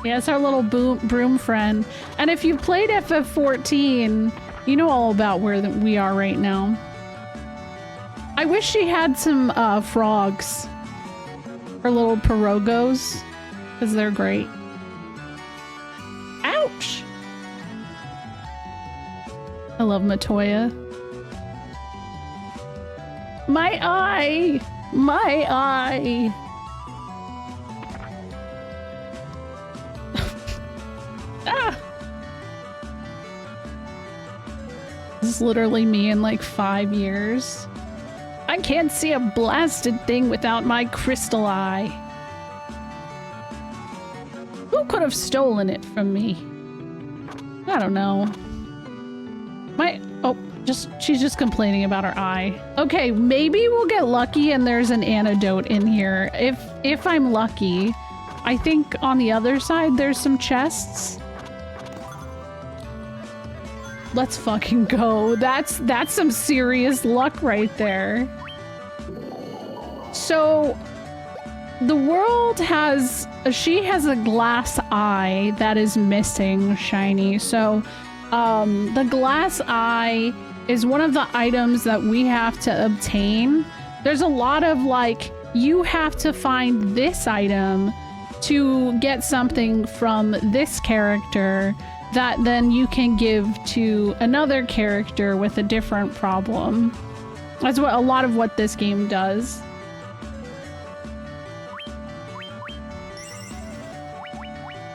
Yeah, it's our little broom friend. And if you've played FF14, you know all about where we are right now. I wish she had some frogs. Her little pirogos, because they're great. Ouch! I love Matoya. My eye! My eye! Ah! This is literally me in like 5 years. I can't see a blasted thing without my crystal eye. Who could have stolen it from me? I don't know. She's just complaining about her eye. Okay, maybe we'll get lucky and there's an antidote in here. If I'm lucky. I think on the other side there's some chests. Let's fucking go. That's some serious luck right there. So the world she has a glass eye that is missing, Shiny. So the glass eye is one of the items that we have to obtain. There's a lot of like, you have to find this item to get something from this character that then you can give to another character with a different problem. That's what a lot of what this game does.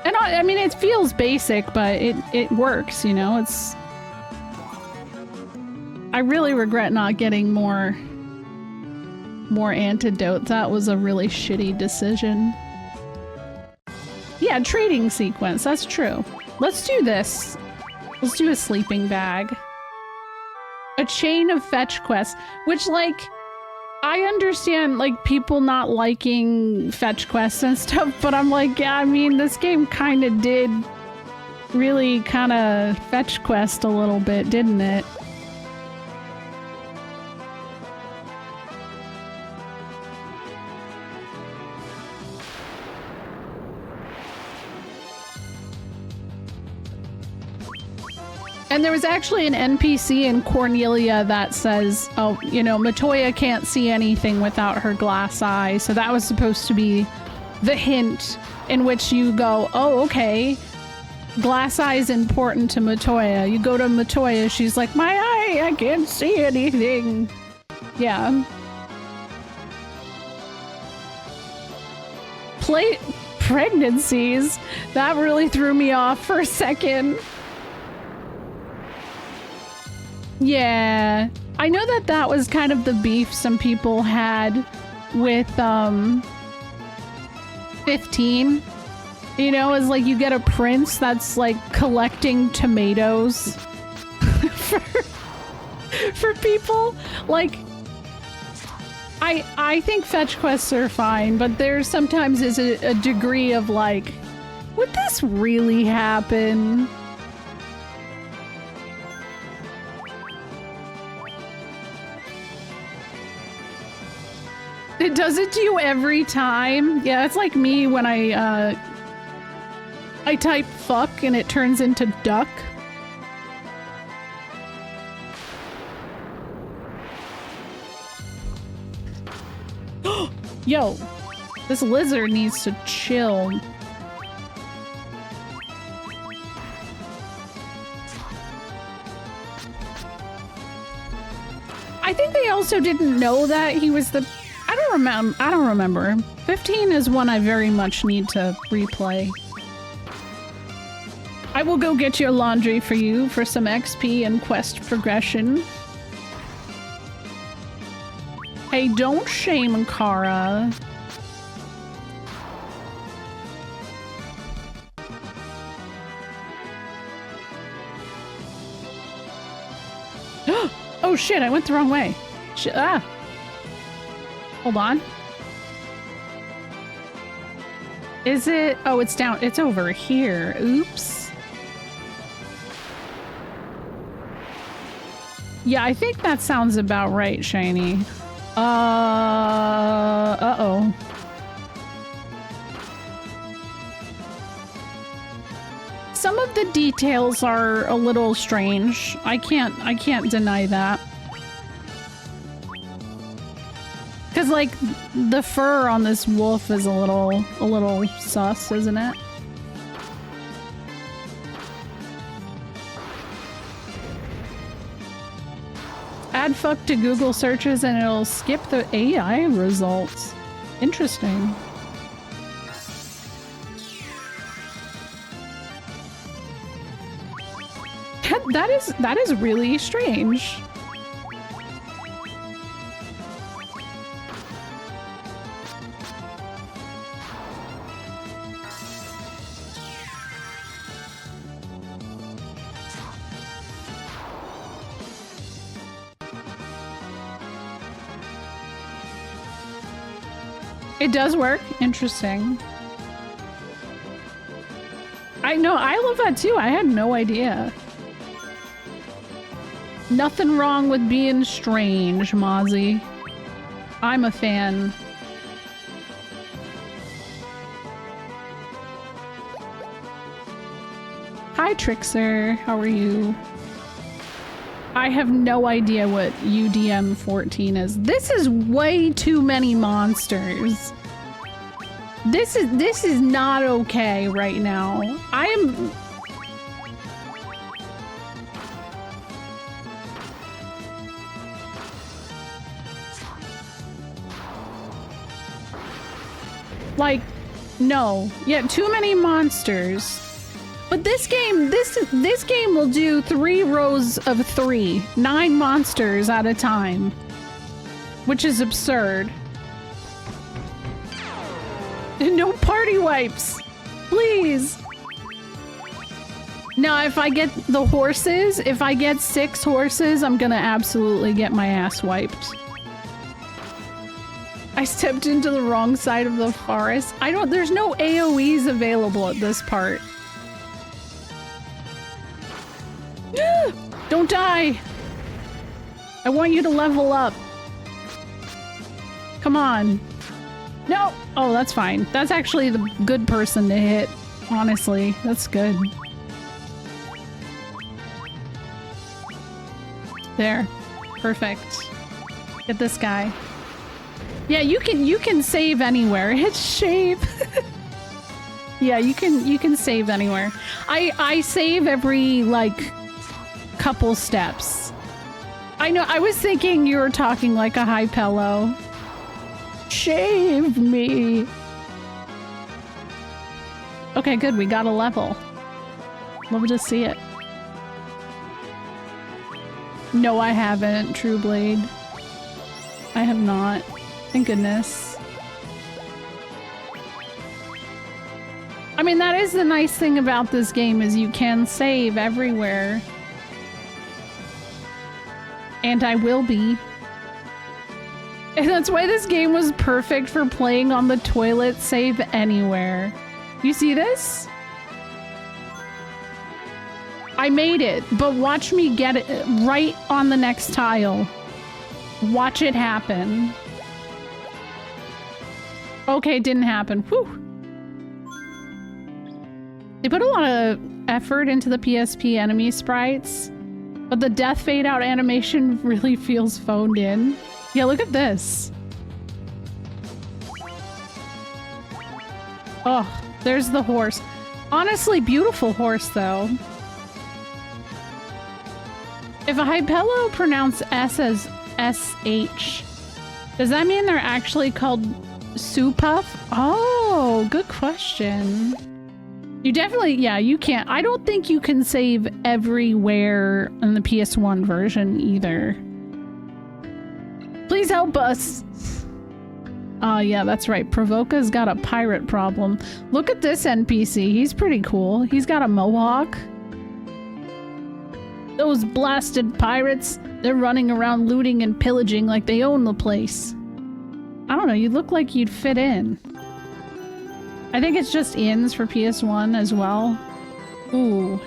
And I mean, it feels basic, but it works, you know? I really regret not getting more antidotes. That was a really shitty decision. Yeah, trading sequence, that's true. Let's do this. Let's do a sleeping bag. A chain of fetch quests, which, like, I understand, like, people not liking fetch quests and stuff, but I'm like, yeah, I mean, this game kind of did really kind of fetch quest a little bit, didn't it? And there was actually an NPC in Cornelia that says, oh, you know, Matoya can't see anything without her glass eye. So that was supposed to be the hint in which you go, oh, okay, glass eye is important to Matoya. You go to Matoya, she's like, my eye, I can't see anything. Yeah. Pregnancies? That really threw me off for a second. Yeah, I know that was kind of the beef some people had with 15. You know, is like you get a prince that's like collecting tomatoes for people. Like, I think fetch quests are fine, but there sometimes is a degree of like, would this really happen? It does it to you every time. Yeah, it's like me when I type fuck and it turns into duck. Yo, this lizard needs to chill. I think they also didn't know that he was the... I don't remember. 15 is one I very much need to replay. I will go get your laundry for you for some XP and quest progression. Hey, don't shame Kara. Oh shit, I went the wrong way. Ah. Hold on. Is it? Oh, it's down. It's over here. Oops. Yeah, I think that sounds about right, Shiny. Uh-oh. Some of the details are a little strange. I can't deny that. Cause like the fur on this wolf is a little sus, isn't it? Add fuck to Google searches and it'll skip the AI results. Interesting. That is really strange. It does work? Interesting. I know, I love that too. I had no idea. Nothing wrong with being strange, Mozzie. I'm a fan. Hi, Trixer. How are you? I have no idea what UDM 14 is. This is way too many monsters. This is not okay right now. I am... Like, no. Yeah, too many monsters. But this game, this game will do 3 rows of 3. 9 monsters at a time. Which is absurd. No party wipes! Please! Now, if I get the horses, if I get 6 horses, I'm gonna absolutely get my ass wiped. I stepped into the wrong side of the forest. There's no AoEs available at this part. Don't die! I want you to level up. Come on. No! Oh, that's fine. That's actually the good person to hit. Honestly, that's good. There. Perfect. Get this guy. Yeah, you can save anywhere. Hit shape. Yeah, you can save anywhere. I save every like couple steps. I know, I was thinking you were talking like a high pillow. Shave me. Okay, good. We got a level. Love to see it. No, I haven't, True Blade. I have not. Thank goodness. I mean, that is the nice thing about this game is you can save everywhere. And I will be. And that's why this game was perfect for playing on the toilet, save anywhere. You see this? I made it, but watch me get it right on the next tile. Watch it happen. Okay, it didn't happen. Whew. They put a lot of effort into the PSP enemy sprites, but the death fade out animation really feels phoned in. Yeah, look at this. Oh, there's the horse. Honestly, beautiful horse, though. If a Hypello pronounce S as SH, does that mean they're actually called Supuff? Oh, good question. You definitely, yeah, you can't. I don't think you can save everywhere in the PS1 version either. Please help us. Yeah, that's right. Provoca's got a pirate problem. Look at this NPC. He's pretty cool. He's got a mohawk. Those blasted pirates, they're running around looting and pillaging like they own the place. I don't know, you look like you'd fit in. I think it's just inns for PS1 as well. Ooh.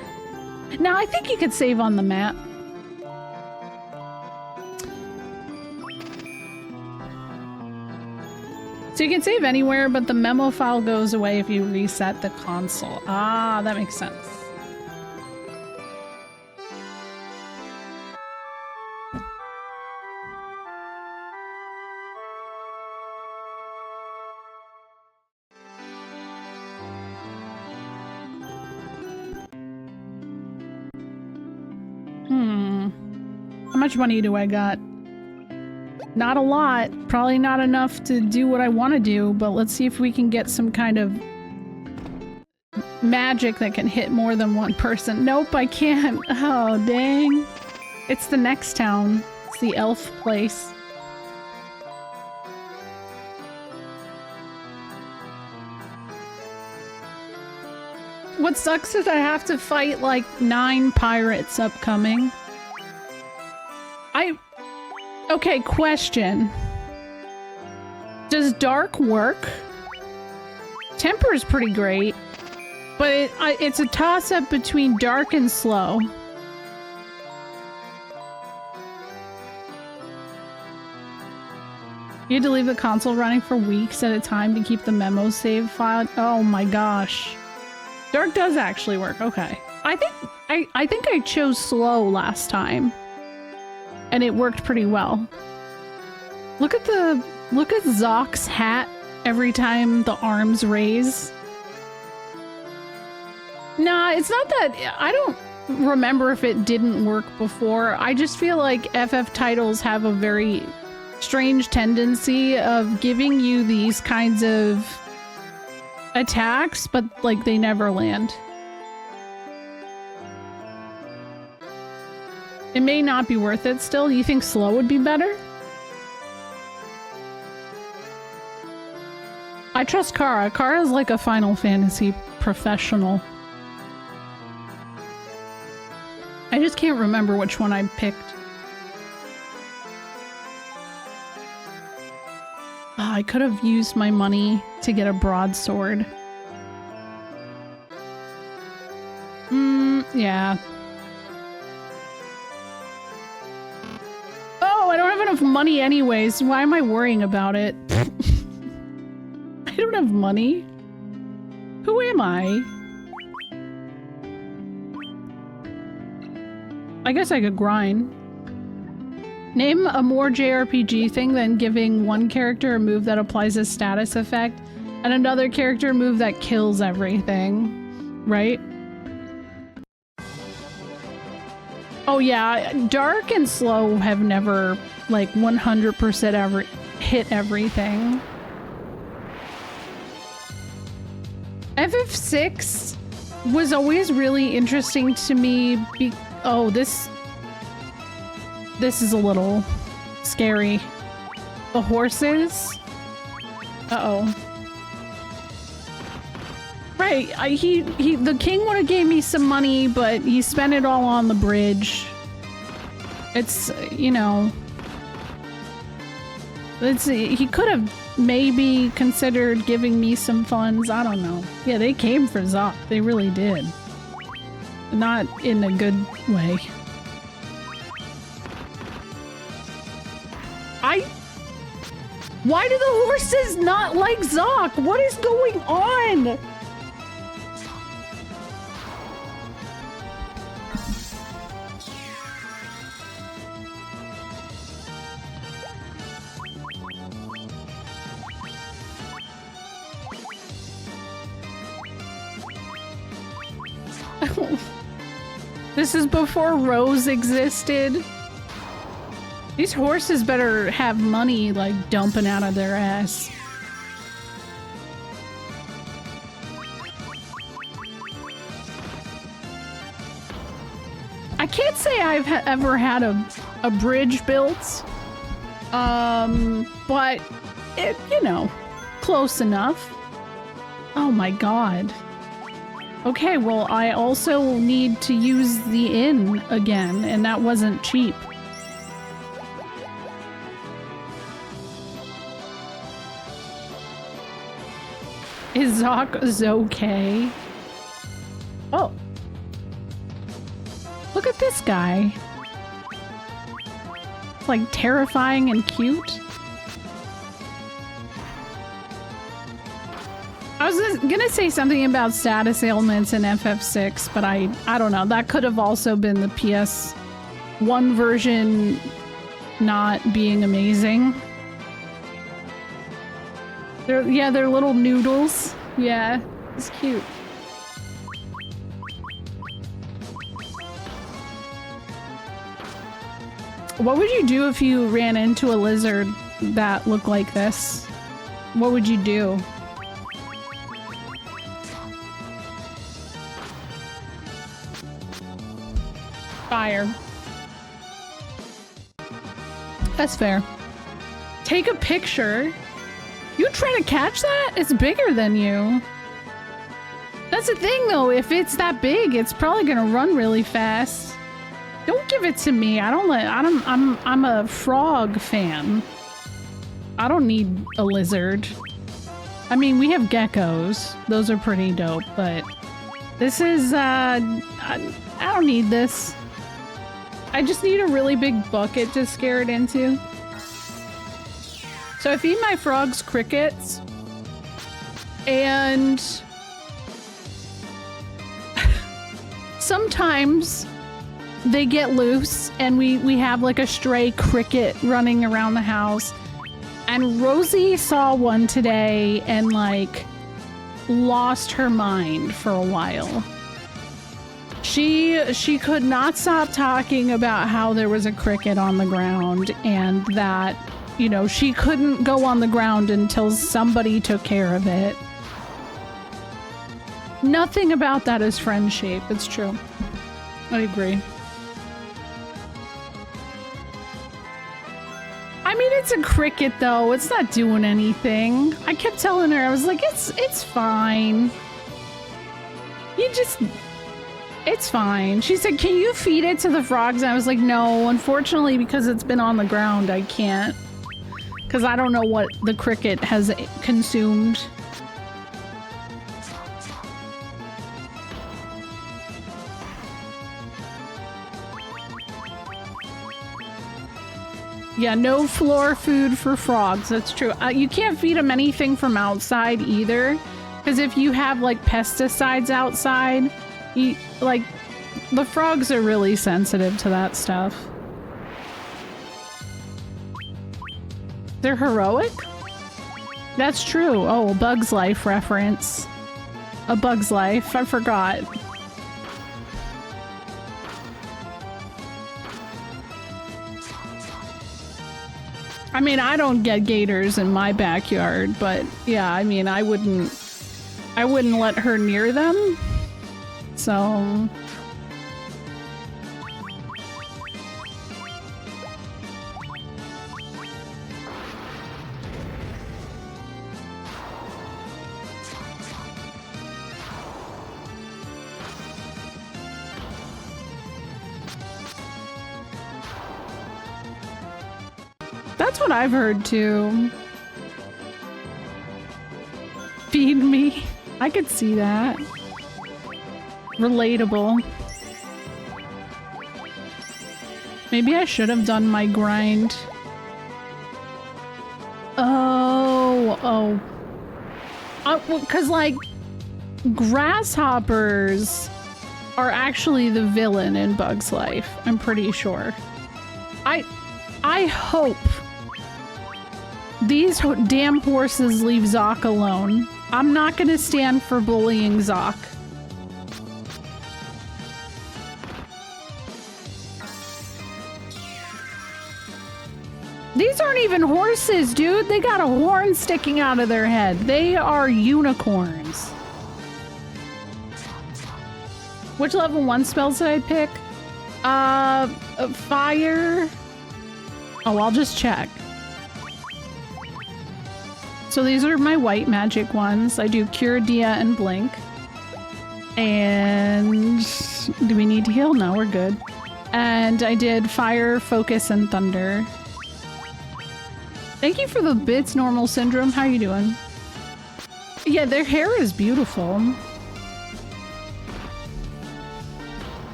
Now, I think you could save on the map. So you can save anywhere, but the memo file goes away if you reset the console. Ah, that makes sense. How much money do I got? Not a lot. Probably not enough to do what I want to do, but let's see if we can get some kind of magic that can hit more than one person. Nope, I can't. Oh, dang. It's the next town. It's the elf place. What sucks is I have to fight like 9 pirates upcoming. Okay, question. Does dark work? Temper is pretty great, but it's a toss-up between dark and slow. You had to leave the console running for weeks at a time to keep the memo save file. Oh my gosh. Dark does actually work. Okay. I think I chose slow last time. And it worked pretty well. Look at Zock's hat every time the arms raise. Nah, it's not that I don't remember if it didn't work before. I just feel like FF titles have a very strange tendency of giving you these kinds of attacks, but like they never land. It may not be worth it still. You think slow would be better? I trust Kara. Kara's like a Final Fantasy professional. I just can't remember which one I picked. Oh, I could have used my money to get a broadsword. Yeah. Oh, I don't have enough money anyways. Why am I worrying about it? I don't have money. Who am I? I guess I could grind. Name a more JRPG thing than giving one character a move that applies a status effect and another character a move that kills everything, right? Oh yeah, dark and slow have never like 100% ever hit everything. FF6 was always really interesting to me. Oh, this is a little scary. The horses? Uh-oh. Right, the king would have gave me some money, but he spent it all on the bridge. It's, you know... he could have maybe considered giving me some funds. I don't know. Yeah, they came for Zoc. They really did. Not in a good way. Why do the horses not like Zoc? What is going on? This is before Rose existed. These horses better have money, like, dumping out of their ass. I can't say I've ever had a bridge built. But it, you know, close enough. Oh my god. Okay, well, I also need to use the inn again, and that wasn't cheap. Is Zoc okay? Oh. Look at this guy. It's like terrifying and cute. I was gonna say something about status ailments in FF6, but I don't know. That could have also been the PS1 version not being amazing. They're little noodles. Yeah, it's cute. What would you do if you ran into a lizard that looked like this? What would you do? Fire. That's fair. Take a picture. You trying to catch that? It's bigger than you. That's the thing though, if it's that big, it's probably gonna run really fast. Don't give it to me. I'm a frog fan. I don't need a lizard. I mean, we have geckos. Those are pretty dope, but this is, I don't need this. I just need a really big bucket to scare it into. So I feed my frogs crickets, and sometimes they get loose and we have like a stray cricket running around the house. And Rosie saw one today and like lost her mind for a while. She could not stop talking about how there was a cricket on the ground and that, you know, she couldn't go on the ground until somebody took care of it. Nothing about that is friendship. It's true. I agree. I mean, it's a cricket though. It's not doing anything. I kept telling her, I was like, it's fine. It's fine. She said, can you feed it to the frogs? And I was like, no, unfortunately, because it's been on the ground, I can't. Because I don't know what the cricket has consumed. Yeah, no floor food for frogs. That's true. You can't feed them anything from outside either. Because if you have like pesticides outside, like the frogs are really sensitive to that stuff. They're heroic? That's true. Oh, a Bug's Life reference. A Bug's Life. I forgot. I mean, I don't get gators in my backyard, but yeah, I mean, I wouldn't let her near them. So that's what I've heard too. Feed me. I could see that. Relatable. Maybe I should have done my grind. Oh. Because like grasshoppers are actually the villain in Bug's Life. I'm pretty sure. I hope these damn horses leave Zoc alone. I'm not gonna stand for bullying Zoc. These aren't even horses, dude. They got a horn sticking out of their head. They are unicorns. Which level 1 spells did I pick? Fire. Oh, I'll just check. So these are my white magic ones. I do Cure, Dia, and Blink. And do we need to heal? No, we're good. And I did Fire, Focus, and Thunder. Thank you for the bits, Normal Syndrome. How you doing? Yeah, their hair is beautiful.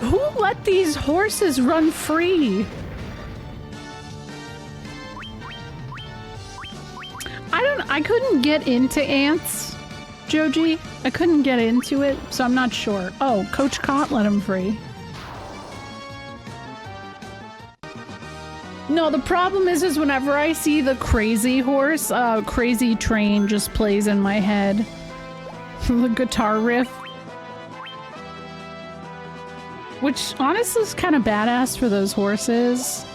Who let these horses run free? I couldn't get into ants, Joji. I couldn't get into it, so I'm not sure. Oh, Coach Cott let him free. No, the problem is whenever I see the crazy horse, Crazy Train just plays in my head. The guitar riff. Which, honestly, is kind of badass for those horses.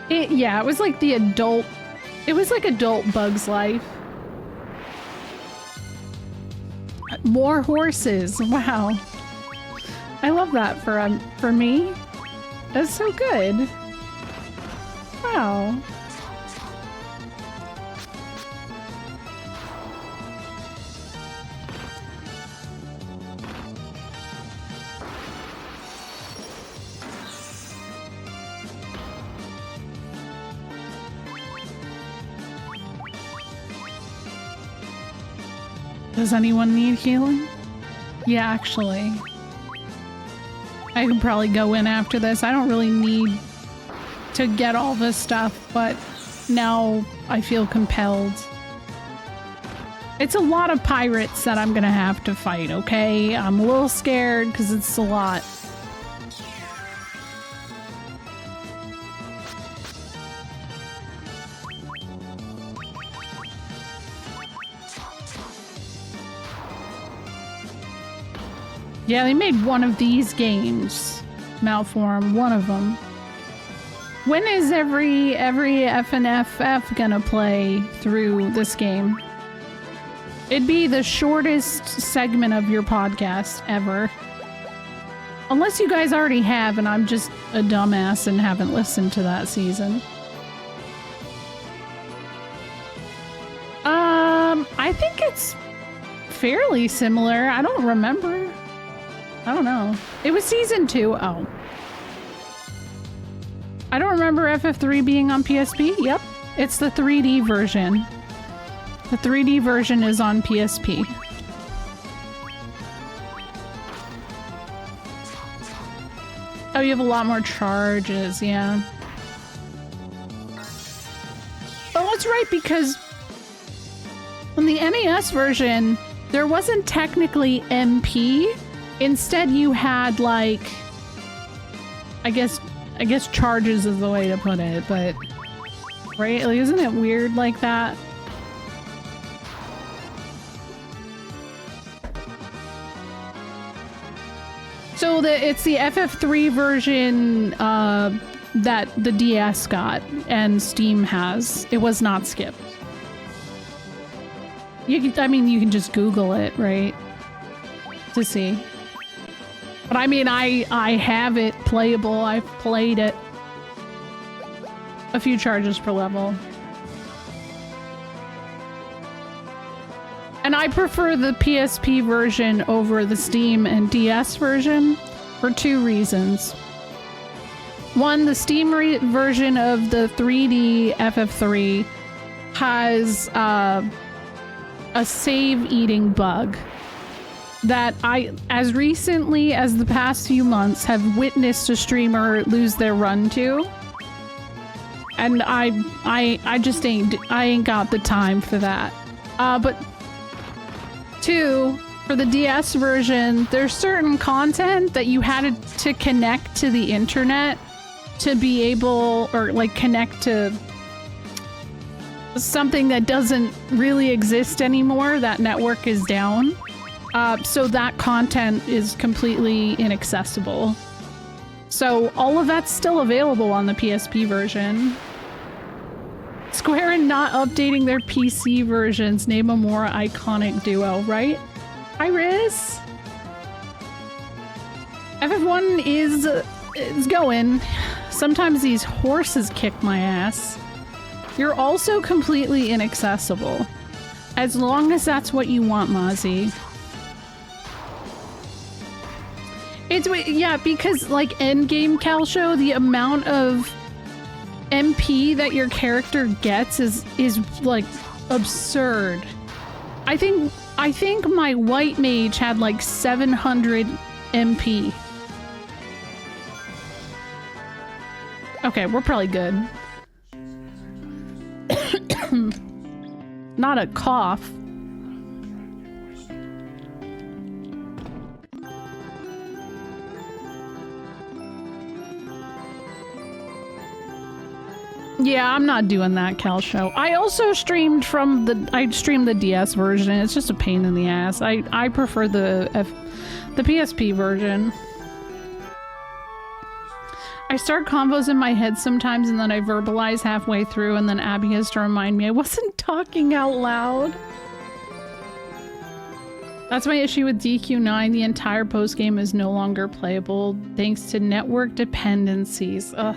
Yeah, it was like the adult... It was like adult Bug's Life. More horses. Wow. I love that for me. That's so good. Wow. Does anyone need healing? Yeah, actually. I could probably go in after this. I don't really need to get all this stuff, but now I feel compelled. It's a lot of pirates that I'm gonna have to fight, okay? I'm a little scared because it's a lot. Yeah, they made one of these games. Malform, one of them. When is every FNFF gonna play through this game? It'd be the shortest segment of your podcast ever. Unless you guys already have and I'm just a dumbass and haven't listened to that season. I think it's fairly similar. I don't remember. I don't know. It was season 2. Oh. I don't remember FF3 being on PSP. Yep. It's the 3D version. The 3D version is on PSP. Oh, you have a lot more charges, yeah. Oh, that's right, because on the NES version, there wasn't technically MP. Instead, you had, like, I guess charges is the way to put it, but, right? Like, isn't it weird like that? So it's the FF3 version that the DS got and Steam has. It was not skipped. I mean, you can just Google it, right? To see. But I mean, I have it playable. I've played it. A few charges per level. And I prefer the PSP version over the Steam and DS version for 2 reasons. One, the Steam version of the 3D FF3 has a save-eating bug that I, as recently as the past few months, have witnessed a streamer lose their run to. And I just ain't got the time for that. But 2, for the DS version, there's certain content that you had to connect to the internet to be able, or like connect to something that doesn't really exist anymore. That network is down. So that content is completely inaccessible. So all of that's still available on the PSP version. Square and not updating their PC versions. Name a more iconic duo, right? Iris? FF1 is going. Sometimes these horses kick my ass. You're also completely inaccessible. As long as that's what you want, Mozzie. It's, yeah, because like endgame Calsho, the amount of MP that your character gets is like absurd. I think my white mage had like 700 MP. Okay, we're probably good. Not a cough. Yeah, I'm not doing that Cal show. I also streamed I streamed the DS version. It's just a pain in the ass. I prefer the PSP version. I start combos in my head sometimes and then I verbalize halfway through and then Abby has to remind me I wasn't talking out loud. That's my issue with DQ9. The entire postgame is no longer playable thanks to network dependencies. Ugh.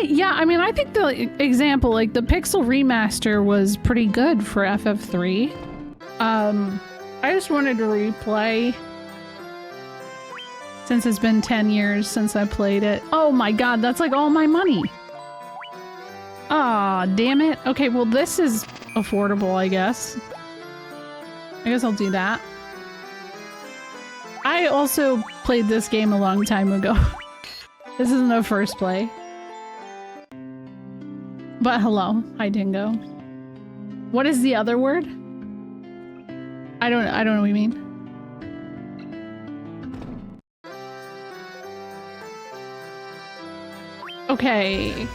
Yeah, I mean, I think the example, like the Pixel remaster was pretty good for FF3. I just wanted to replay since it's been 10 years since I played it. Oh my god, that's like all my money. Aw, damn it. Okay, well this is affordable, I guess. I guess I'll do that. I also played this game a long time ago. This isn't a first play. But hello. Hi, Dingo. What is the other word? I don't know what you mean. Okay.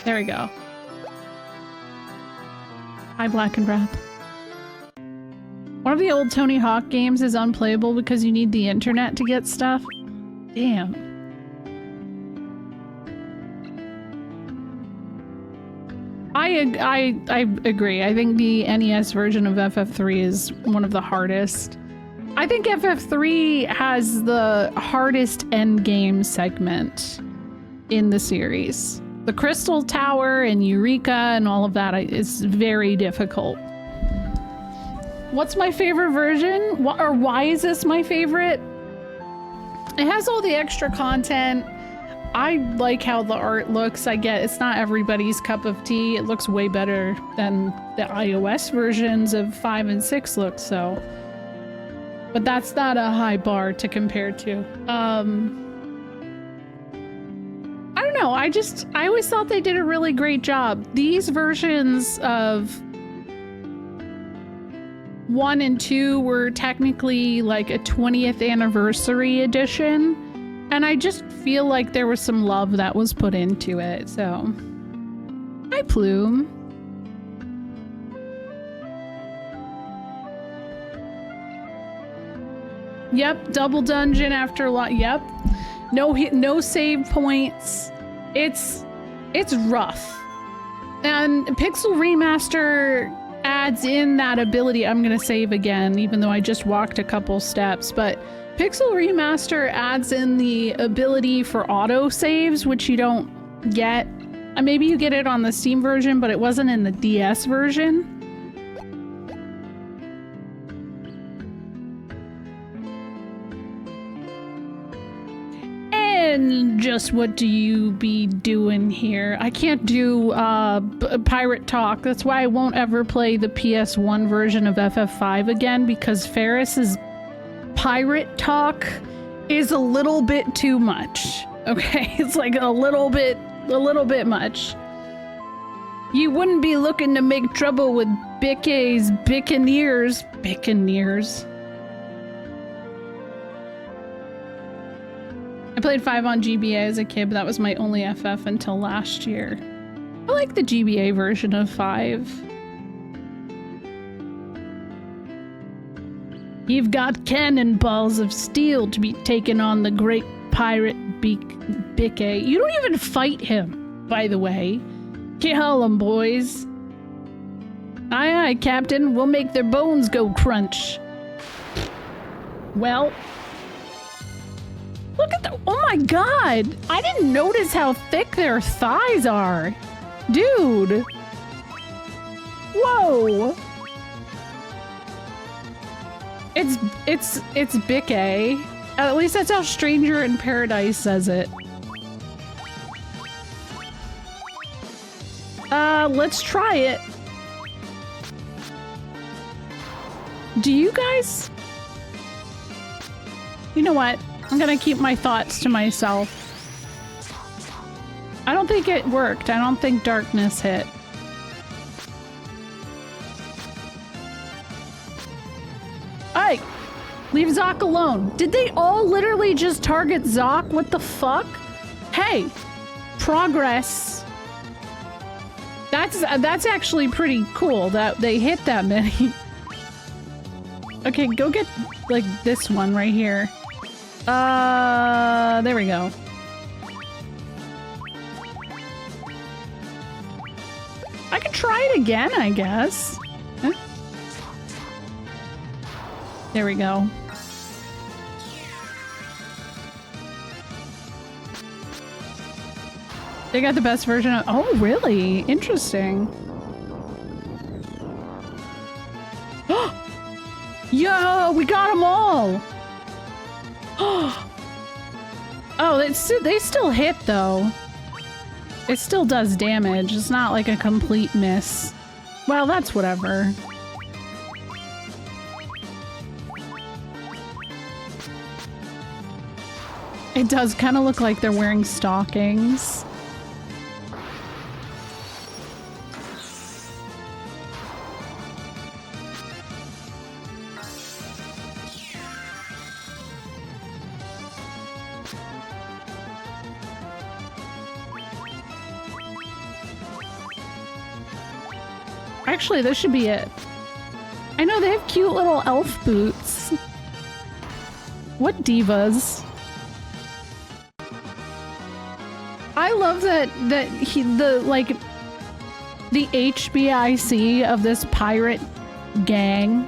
There we go. Hi, Black and Wrath. One of the old Tony Hawk games is unplayable because you need the internet to get stuff. Damn. I agree. I think the NES version of FF3 is one of the hardest. I think FF3 has the hardest endgame segment in the series. The Crystal Tower and Eureka and all of that is very difficult. What's my favorite version? Or why is this my favorite? It has all the extra content. I like how the art looks. I get it's not everybody's cup of tea. It looks way better than the iOS versions of 5 and 6 look, so. But that's not a high bar to compare to. I don't know. I always thought they did a really great job. These versions of 1 and 2 were technically like a 20th anniversary edition. And I just feel like there was some love that was put into it, so. Hi, Plume. Yep, double dungeon after a lot. Yep. No save points. It's rough. And Pixel Remaster adds in that ability. I'm gonna save again, even though I just walked a couple steps, but Pixel Remaster adds in the ability for auto saves, which you don't get. Maybe you get it on the Steam version, but it wasn't in the DS version. And just what do you be doing here? I can't do pirate talk. That's why I won't ever play the PS1 version of FF5 again, because Ferris's pirate talk is a little bit too much. Okay, it's like a little bit much. You wouldn't be looking to make trouble with Bickay's Biccaneers. I played 5 on GBA as a kid, but that was my only FF until last year. I like the GBA version of 5. You've got cannonballs of steel to be taken on the great pirate Bickay. You don't even fight him, by the way. Kill him, boys. Aye, aye, Captain. We'll make their bones go crunch. Well, look at the— oh my god! I didn't notice how thick their thighs are. Dude. Whoa. It's Bickay. At least that's how Stranger in Paradise says it. Let's try it. Do you guys? You know what? I'm gonna keep my thoughts to myself. I don't think it worked. I don't think darkness hit. Hey! Leave Zoc alone. Did they all literally just target Zoc? What the fuck? Hey! Progress. That's actually pretty cool that they hit that many. Okay, go get, like, this one right here. There we go. I could try it again, I guess. Huh? There we go. They got the best version of— oh, really? Interesting. Yo, we got them all! Oh, they still hit though. It still does damage. It's not like a complete miss. Well, that's whatever. It does kind of look like they're wearing stockings. Actually, this should be it. I know they have cute little elf boots. What divas. I love that the HBIC of this pirate gang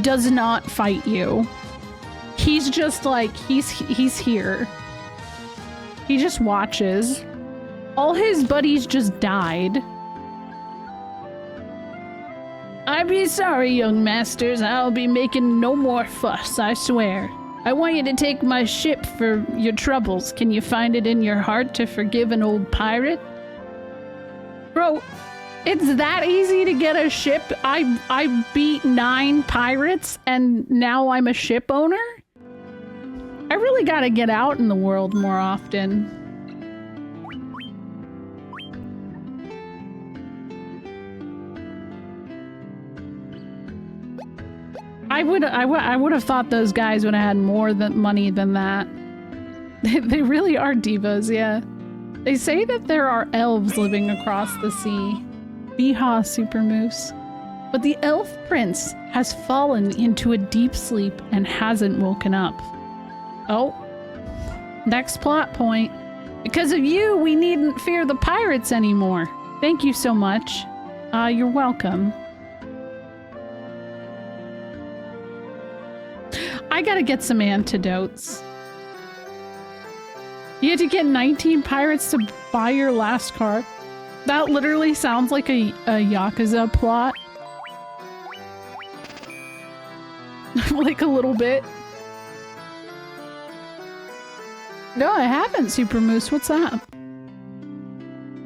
does not fight you. He's just like he's here. He just watches. All his buddies just died. I'd be sorry, young masters. I'll be making no more fuss, I swear. I want you to take my ship for your troubles. Can you find it in your heart to forgive an old pirate? Bro, it's that easy to get a ship? I beat 9 pirates and now I'm a ship owner? I really gotta get out in the world more often. I would have thought those guys would have had more money than that. They really are divas, yeah. They say that there are elves living across the sea. Beha, Super Moose. But the elf prince has fallen into a deep sleep and hasn't woken up. Oh. Next plot point. Because of you, we needn't fear the pirates anymore. Thank you so much. You're welcome. I gotta get some antidotes. You had to get 19 pirates to buy your last card. That literally sounds like a Yakuza plot. Like a little bit. No, I haven't, Super Moose. What's up?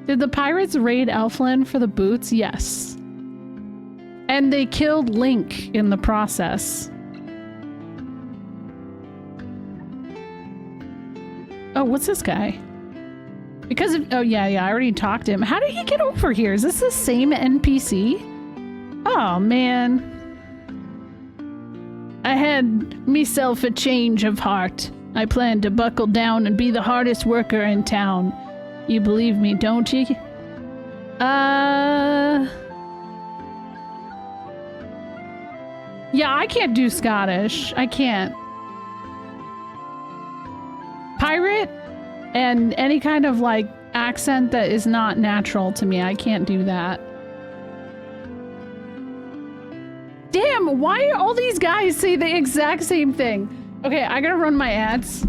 Did the pirates raid Elfland for the boots? Yes. And they killed Link in the process. Oh, what's this guy? Because of- oh yeah, I already talked to him. How did he get over here? Is this the same NPC? Oh, man. I had myself a change of heart. I plan to buckle down and be the hardest worker in town. You believe me, don't you? Yeah, I can't do Scottish. I can't. Pirate and any kind of like accent that is not natural to me. I can't do that. Damn, why all these guys say the exact same thing? Okay, I gotta run my ads.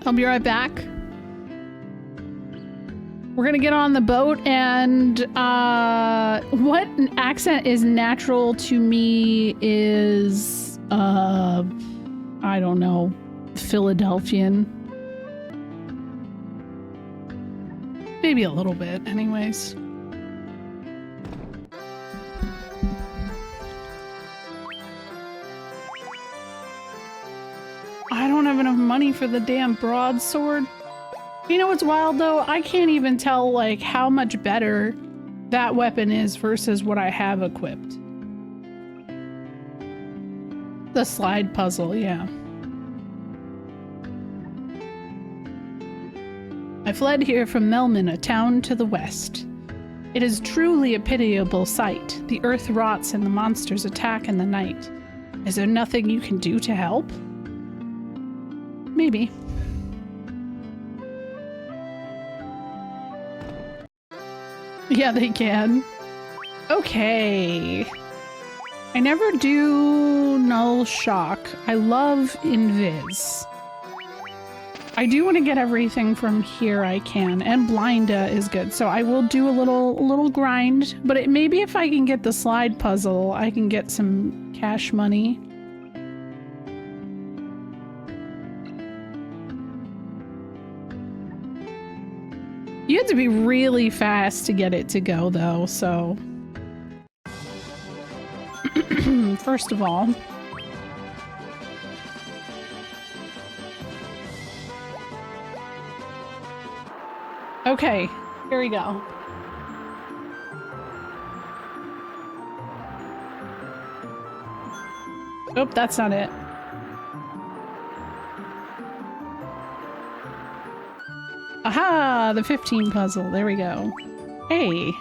I'll be right back. We're gonna get on the boat and what accent is natural to me is I don't know. Philadelphian. Maybe a little bit, anyways. I don't have enough money for the damn broadsword. You know what's wild though? I can't even tell like how much better that weapon is versus what I have equipped. The slide puzzle, yeah. I fled here from Melman, a town to the west. It is truly a pitiable sight. The earth rots and the monsters attack in the night. Is there nothing you can do to help? Maybe. Yeah, they can. Okay. I never do Null Shock. I love Invis. I do want to get everything from here I can, and Blinda is good, so I will do a little grind, but maybe if I can get the slide puzzle, I can get some cash money. You have to be really fast to get it to go, though, so... First of all... Okay, here we go. Oh, that's not it. Aha! The 15 puzzle. There we go. Hey.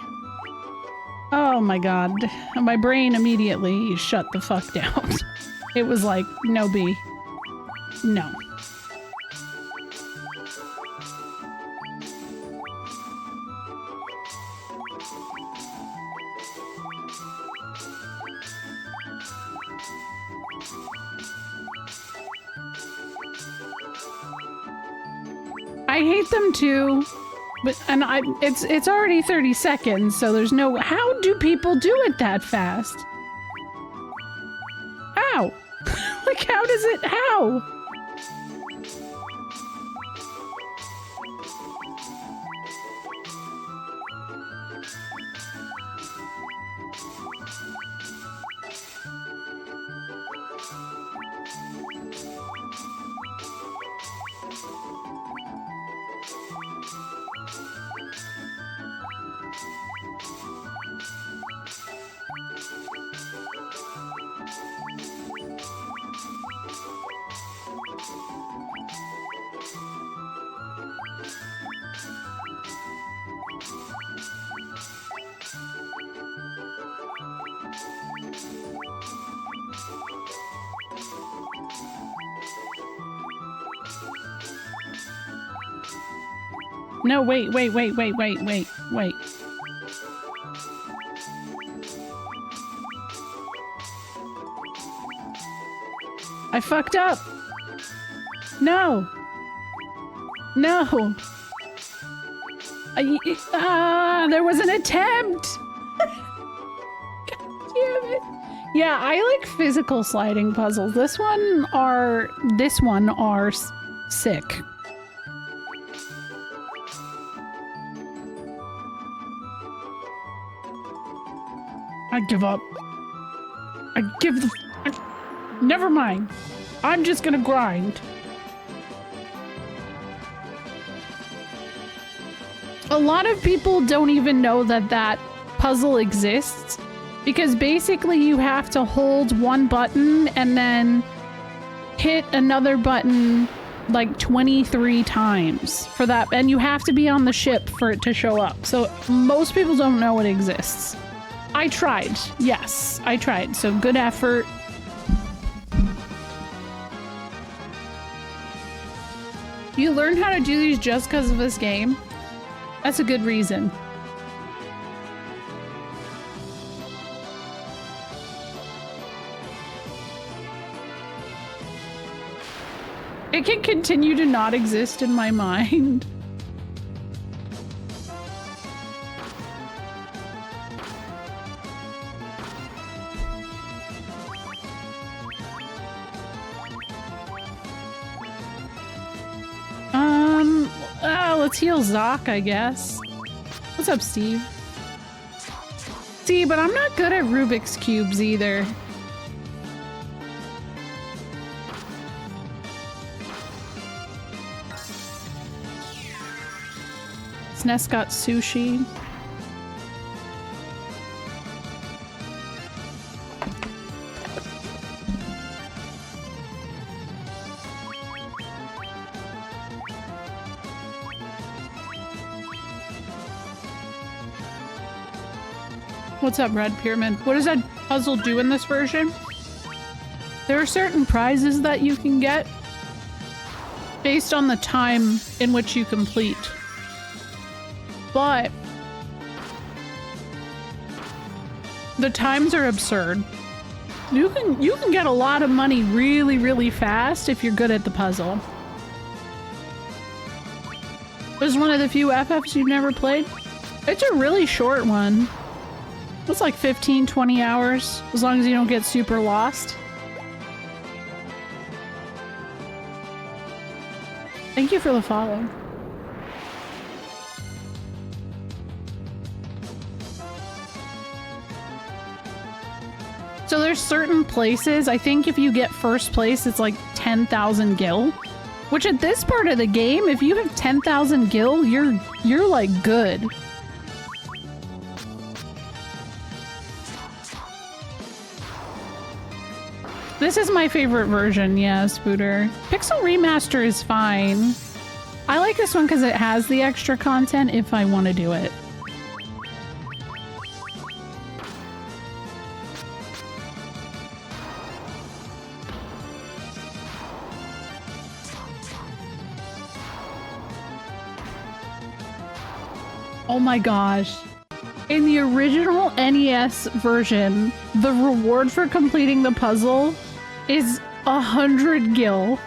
Oh my god. My brain immediately shut the fuck down. It was like, no B. No. I hate them too, but it's already 30 seconds, so there's no. How do people do it that fast? How? Like, how does it? How? No, wait. I fucked up. No. No. There was an attempt. God damn it. Yeah, I like physical sliding puzzles. This one are sick. I give up. Never mind. I'm just gonna grind. A lot of people don't even know that that puzzle exists, because basically you have to hold one button and then hit another button like 23 times for that, and you have to be on the ship for it to show up. So most people don't know it exists. I tried. Yes, I tried. So good effort. You learn how to do these just because of this game? That's a good reason. It can continue to not exist in my mind. Let's heal Zoc, I guess. What's up, Steve? See, but I'm not good at Rubik's Cubes either. Sness got sushi. What's up, Red Pyramid? What does that puzzle do in this version? There are certain prizes that you can get based on the time in which you complete. But the times are absurd. You can get a lot of money really, really fast if you're good at the puzzle. This is one of the few FFs you've never played. It's a really short one. It's like 15, 20 hours, as long as you don't get super lost. Thank you for the follow. there's certain places, I think if you get first place, it's like 10,000 gil. Which at this part of the game, if you have 10,000 gil, you're like good. This is my favorite version, yeah, Spooter. Pixel Remaster is fine. I like this one because it has the extra content if I want to do it. Oh my gosh. In the original NES version, the reward for completing the puzzle is 100 gil.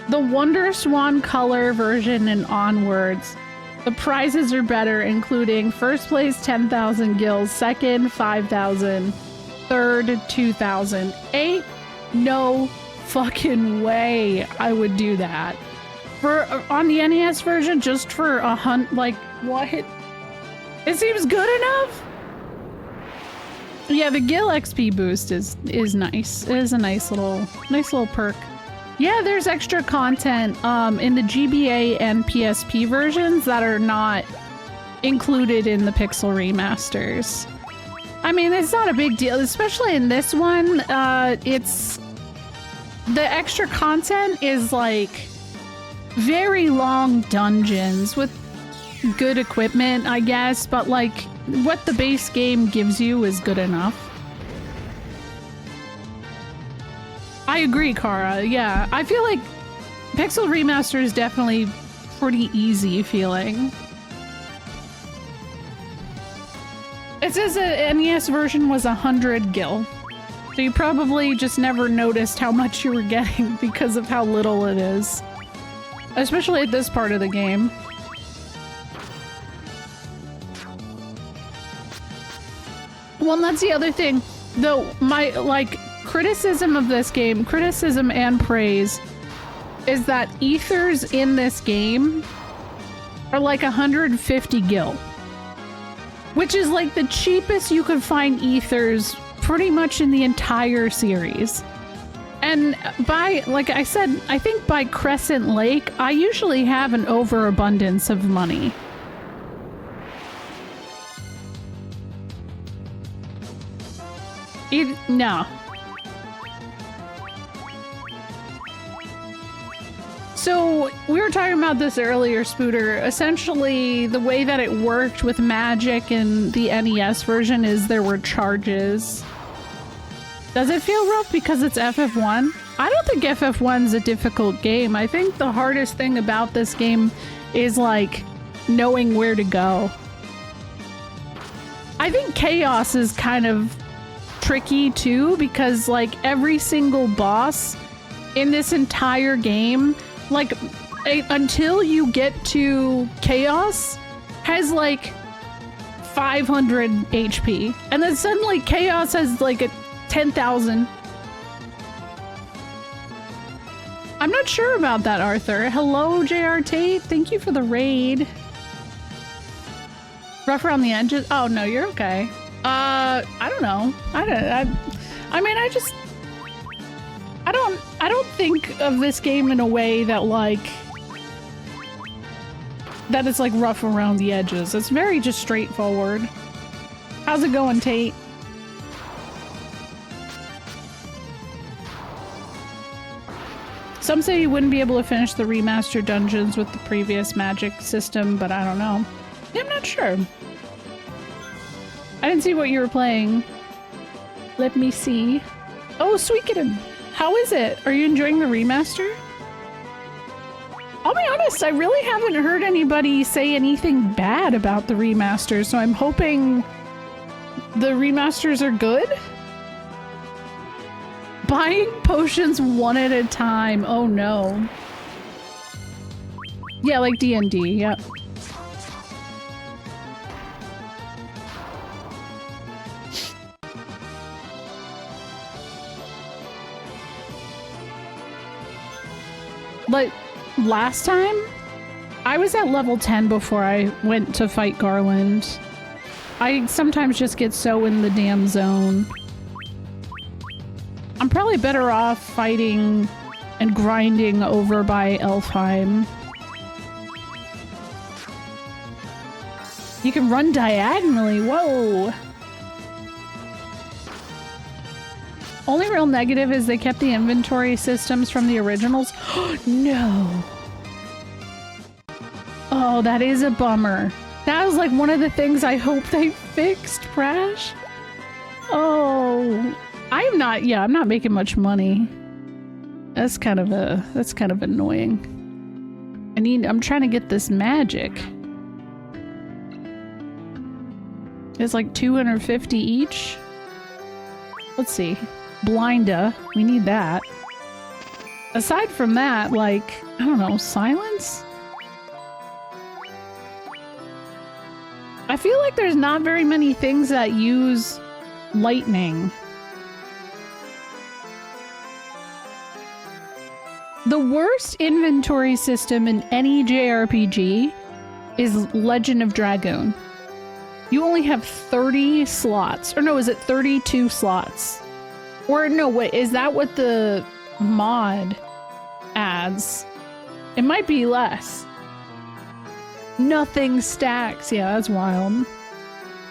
The Wonder Swan Color version and onwards, the prizes are better, including first place 10,000 gil, second 5,000, third 2,000. Ain't no fucking way I would do that. For on the NES version, just for a hunt, like what? It seems good enough. Yeah, the Gil XP boost is nice. It is a nice little perk. Yeah, there's extra content in the GBA and PSP versions that are not included in the Pixel remasters. I mean, it's not a big deal, especially in this one. It's the extra content is like very long dungeons with good equipment, I guess, but like what the base game gives you is good enough. I agree, Kara. Yeah, I feel like Pixel Remaster is definitely pretty easy feeling. It says the NES version was 100 gil. So you probably just never noticed how much you were getting because of how little it is. Especially at this part of the game. Well, and that's the other thing. Though, my, like, criticism of this game, criticism and praise, is that ethers in this game are like 150 gil. Which is like the cheapest you could find ethers pretty much in the entire series. And by, like I said, I think by Crescent Lake, I usually have an overabundance of money. No. So, we were talking about this earlier, Spooter. Essentially, the way that it worked with Magic in the NES version is there were charges. Does it feel rough because it's FF1? I don't think FF1's a difficult game. I think the hardest thing about this game is, like, knowing where to go. I think Chaos is kind of tricky, too, because, like, every single boss in this entire game, like, until you get to Chaos, has, like, 500 HP. And then suddenly Chaos has, like, a 10,000. I'm not sure about that, Arthur. Hello, JR Tate. Thank you for the raid. Rough around the edges? Oh, no, you're okay. I don't know. I mean, I don't think of this game in a way that, like, that it's, like, rough around the edges. It's very just straightforward. How's it going, Tate? Some say you wouldn't be able to finish the remastered dungeons with the previous Magic system, but I don't know. I'm not sure. I didn't see what you were playing. Let me see. Oh, Suikoden! How is it? Are you enjoying the remaster? I'll be honest, I really haven't heard anybody say anything bad about the remaster, so I'm hoping the remasters are good? Buying potions one at a time. Oh no. Yeah, like D&D, yep. Like, last time, I was at level 10 before I went to fight Garland. I sometimes just get so in the damn zone. I'm probably better off fighting and grinding over by Elfheim. You can run diagonally, whoa! Only real negative is they kept the inventory systems from the originals. No! Oh, that is a bummer. That was like one of the things I hope they fixed, Prash. Oh, I'm not making much money. That's kind of annoying. I'm trying to get this magic. It's like 250 each. Let's see. Blinda, we need that. Aside from that, like, I don't know, silence? I feel like there's not very many things that use lightning. The worst inventory system in any JRPG is Legend of Dragoon. You only have 30 slots. Or no, is it 32 slots? Or no, wait, is that what the mod adds? It might be less. Nothing stacks. Yeah, that's wild.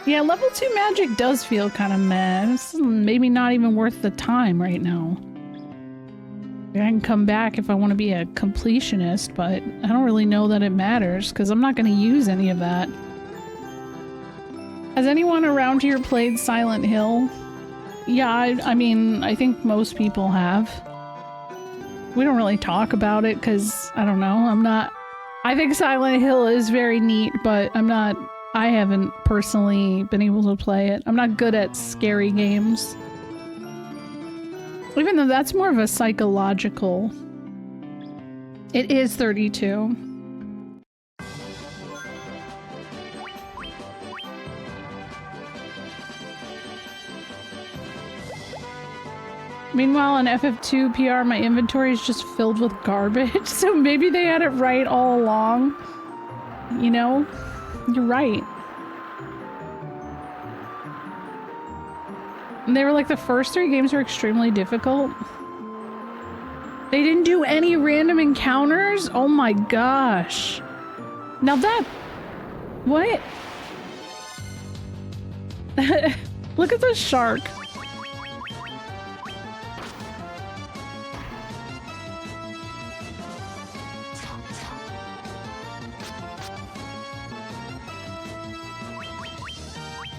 Yeah, level 2 magic does feel kind of meh. This is maybe not even worth the time right now. I can come back if I want to be a completionist, but I don't really know that it matters because I'm not going to use any of that. Has anyone around here played Silent Hill? Yeah, I mean, I think most people have. We don't really talk about it because, I don't know, I think Silent Hill is very neat, but I haven't personally been able to play it. I'm not good at scary games. Even though that's more of a psychological. It is 32. Meanwhile, in FF2 PR, my inventory is just filled with garbage, so maybe they had it right all along. You know? You're right. And they were like, the first 3 games were extremely difficult. They didn't do any random encounters? Oh my gosh. Now that... What? Look at this shark.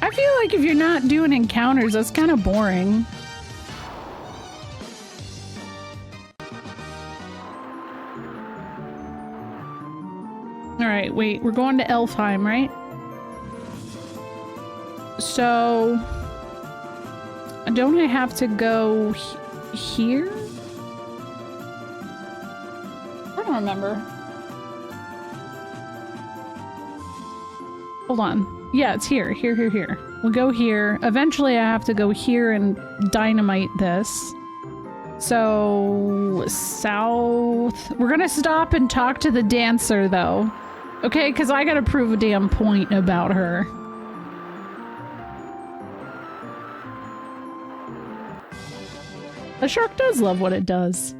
I feel like if you're not doing encounters, that's kind of boring. Alright, wait, we're going to Elfheim, right? So... Don't I have to go here? I don't remember. Hold on. Yeah, it's here. Here. We'll go here. Eventually I have to go here and dynamite this. So... south... We're gonna stop and talk to the dancer, though. Okay? Because I gotta prove a damn point about her. The shark does love what it does.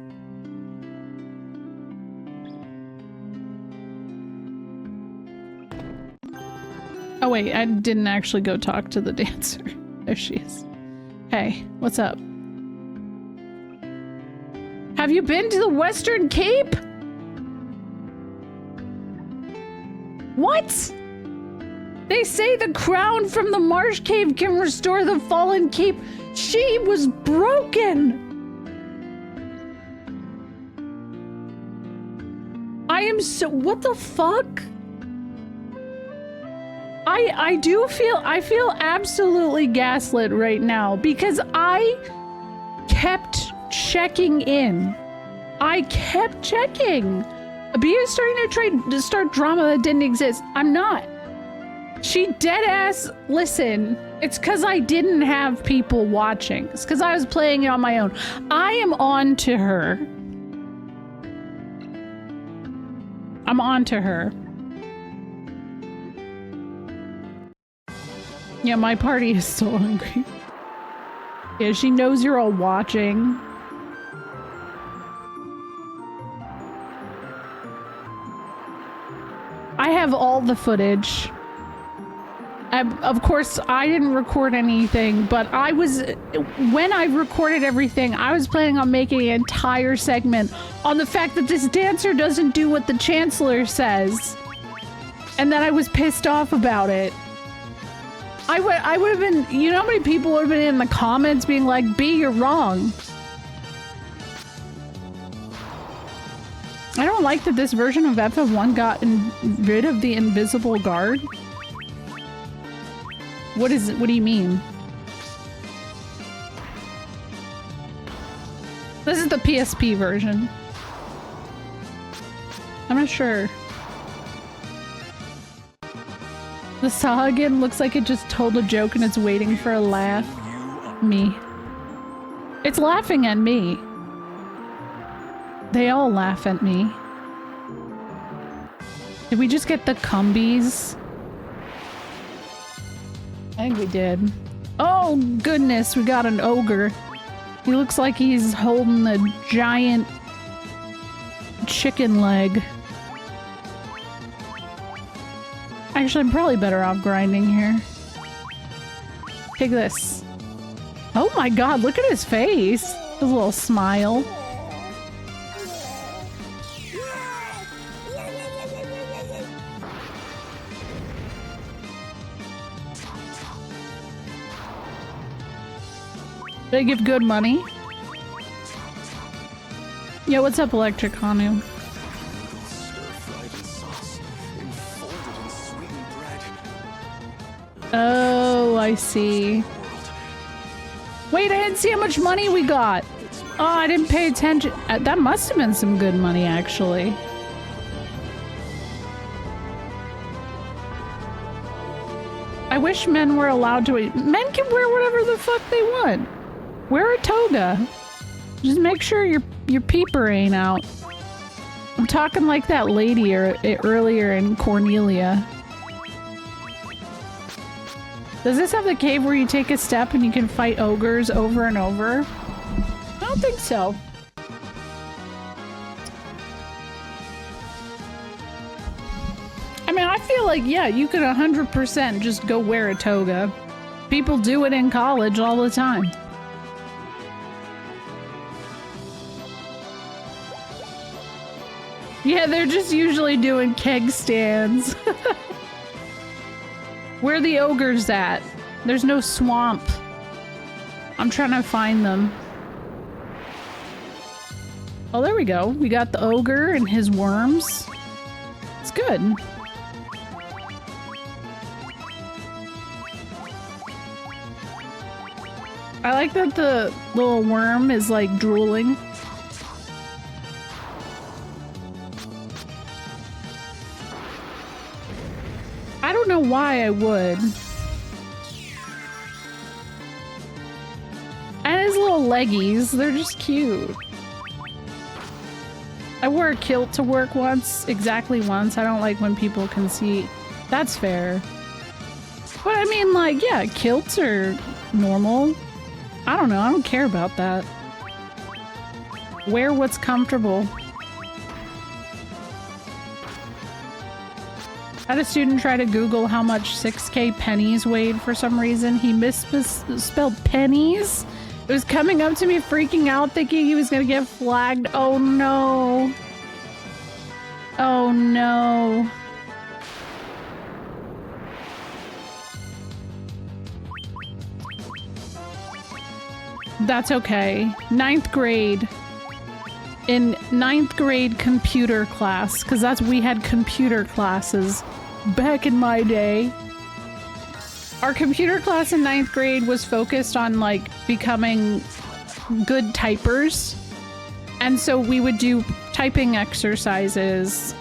Oh wait, I didn't actually go talk to the dancer. There she is. Hey, what's up? Have you been to the Western Cape? What? They say the crown from the Marsh Cave can restore the fallen cape. She was broken. I am so... What the fuck? I feel absolutely gaslit right now because I kept checking in. I kept checking. Bia's starting to start drama that didn't exist. I'm not. She dead ass, listen, it's because I didn't have people watching. It's because I was playing it on my own. I am on to her. I'm on to her. Yeah, my party is still hungry. Yeah, she knows you're all watching. I have all the footage. Of course, I didn't record anything, but when I recorded everything, I was planning on making an entire segment on the fact that this dancer doesn't do what the Chancellor says. And then I was pissed off about it. I would have been, you know how many people would have been in the comments being like, B, you're wrong. I don't like that this version of FF1 got rid of the invisible guard. What is it? What do you mean? This is the PSP version. I'm not sure. The Sahagin looks like it just told a joke and it's waiting for a laugh. Me. It's laughing at me. They all laugh at me. Did we just get the Cumbies? I think we did. Oh goodness, we got an ogre. He looks like he's holding a giant chicken leg. Actually, I'm probably better off grinding here. Take this. Oh my god, look at his face. His little smile. They give good money. Yeah, what's up, Electric Hanu? Oh, I see. Wait, I didn't see how much money we got. Oh, I didn't pay attention. That must have been some good money, actually. I wish men were allowed to. Men can wear whatever the fuck they want. Wear a toga. Just make sure your peeper ain't out. I'm talking like that lady earlier in Cornelia. Does this have the cave where you take a step and you can fight ogres over and over? I don't think so. I mean, I feel like, yeah, you could 100% just go wear a toga. People do it in college all the time. Yeah, they're just usually doing keg stands. Where are the ogres at? There's no swamp. I'm trying to find them. Oh, there we go. We got the ogre and his worms. It's good. I like that the little worm is like drooling. I don't know why I would. And his little leggies, they're just cute. I wore a kilt to work once, exactly once. I don't like when people can see. That's fair. But I mean, like, yeah, kilts are normal. I don't know, I don't care about that. Wear what's comfortable. I had a student try to Google how much 6K pennies weighed for some reason. He misspelled pennies. It was coming up to me freaking out thinking he was gonna get flagged. Oh no. Oh no. That's okay. 9th grade. In 9th grade computer class, because we had computer classes back in my day. Our computer class in 9th grade was focused on like becoming good typers. And so we would do typing exercises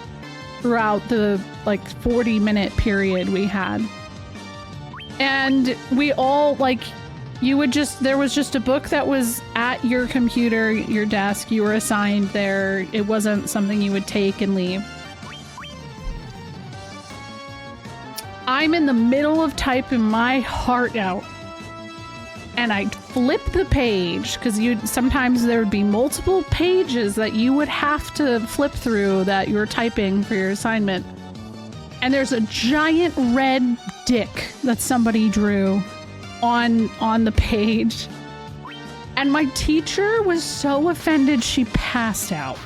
throughout the like 40-minute period we had. And we all like, there was just a book that was at your computer, your desk, you were assigned there. It wasn't something you would take and leave. I'm in the middle of typing my heart out, and I'd flip the page, because sometimes there would be multiple pages that you would have to flip through that you were typing for your assignment. And there's a giant red dick that somebody drew on the page. And my teacher was so offended she passed out.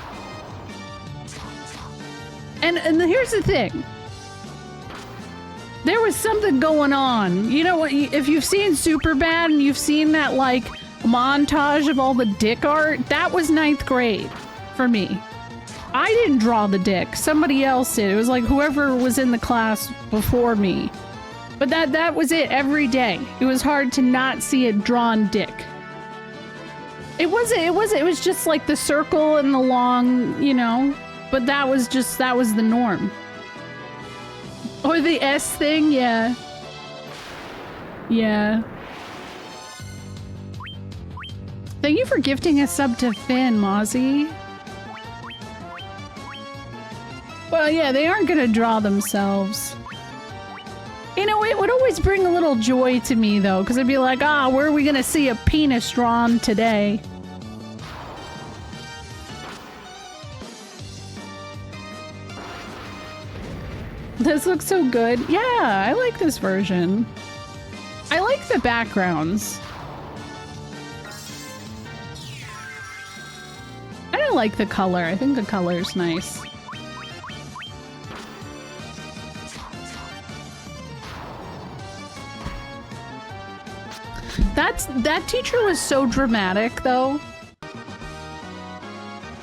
And here's the thing. There was something going on. You know what? If you've seen Superbad and you've seen that like montage of all the dick art, that was 9th grade for me. I didn't draw the dick. Somebody else did. It was like whoever was in the class before me. But that was it every day. It was hard to not see a drawn dick. It was just like the circle and the long, you know, but that was the norm. Or the S thing, yeah. Yeah. Thank you for gifting a sub to Finn, Mozzie. Well, yeah, they aren't gonna draw themselves. You know, it would always bring a little joy to me, though, because I'd be like, where are we gonna see a penis drawn today? This looks so good. Yeah, I like this version. I like the backgrounds. I don't like the color. I think the color is nice. That teacher was so dramatic, though.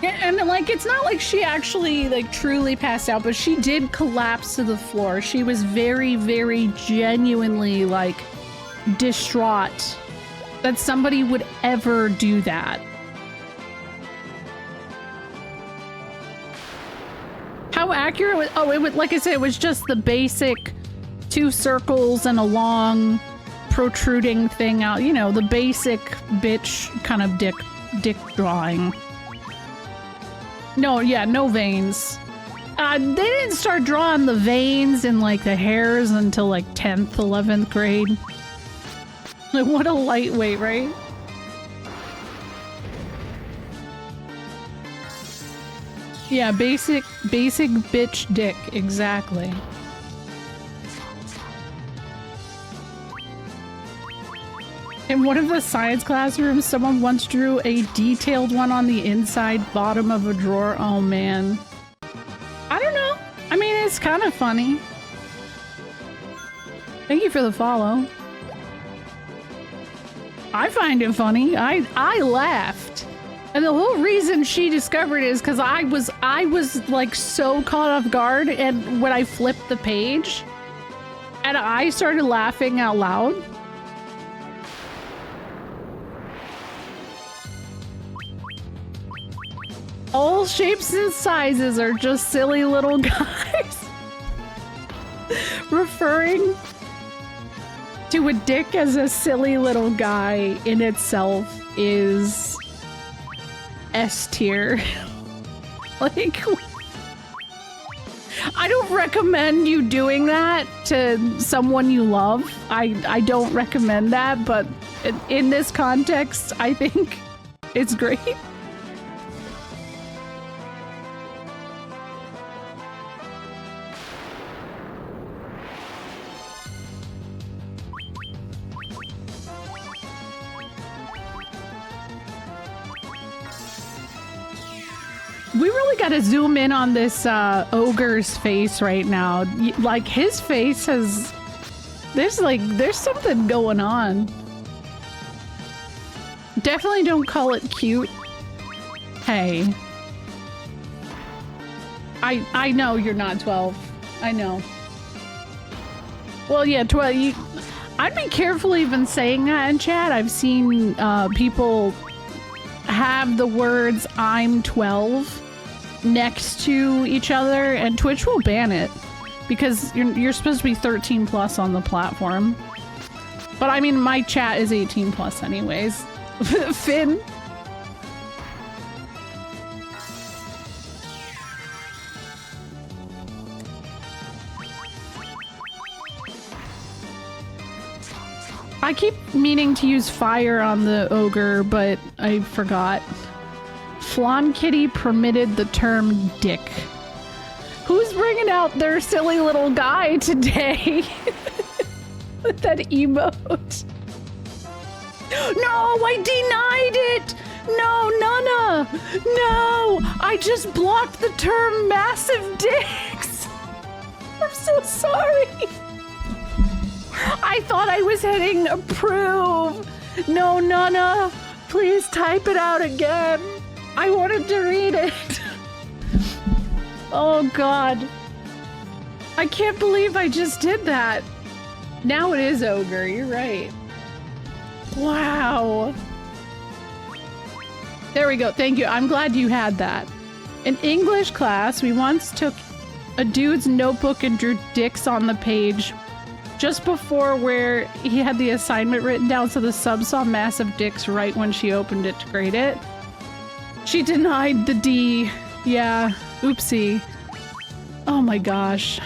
And like, it's not like she actually like truly passed out, but she did collapse to the floor. She was very, very genuinely like distraught that somebody would ever do that. How accurate was, it was, like I said, it was just the basic 2 circles and a long protruding thing out, you know, the basic bitch kind of dick drawing. No, yeah, no veins. They didn't start drawing the veins and like the hairs until like 10th, 11th grade. Like, what a lightweight, right? Yeah, basic bitch dick, exactly. In one of the science classrooms, someone once drew a detailed one on the inside bottom of a drawer. Oh man. I don't know. I mean, it's kind of funny. Thank you for the follow. I find it funny. I laughed. And the whole reason she discovered it is because I was like so caught off guard, and when I flipped the page and I started laughing out loud. All shapes and sizes are just silly little guys. Referring to a dick as a silly little guy in itself is S tier. Like, I don't recommend you doing that to someone you love. I don't recommend that, but in this context, I think it's great. We really got to zoom in on this ogre's face right now. Like, his face has... There's something going on. Definitely don't call it cute. Hey. I know you're not 12. I know. Well, yeah, 12. I'd be careful even saying that in chat. I've seen people have the words "I'm 12" next to each other, and Twitch will ban it because you're supposed to be 13 plus on the platform. But I mean, my chat is 18 plus anyways. Finn. I keep meaning to use fire on the ogre, but I forgot. Flan Kitty permitted the term dick. Who's bringing out their silly little guy today? With that emote. No, I denied it! No, Nana! No! I just blocked the term massive dicks! I'm so sorry! I thought I was hitting approve! No, Nana! Please type it out again! I wanted to read it! Oh god. I can't believe I just did that! Now it is ogre, you're right. Wow. There we go. Thank you. I'm glad you had that. In English class, we once took a dude's notebook and drew dicks on the page just before where he had the assignment written down, so the sub saw massive dicks right when she opened it to grade it. She denied the D. Yeah. Oopsie. Oh my gosh.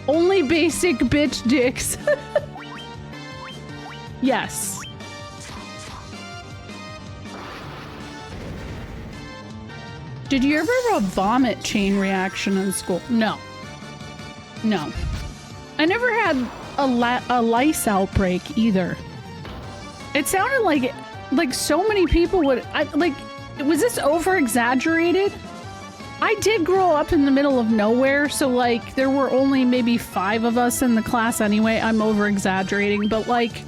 Only basic bitch dicks. Yes. Did you ever have a vomit chain reaction in school? No. No. I never had a lice outbreak either. It sounded like so many people would... was this over-exaggerated? I did grow up in the middle of nowhere, so like there were only maybe 5 of us in the class anyway. I'm over-exaggerating, but like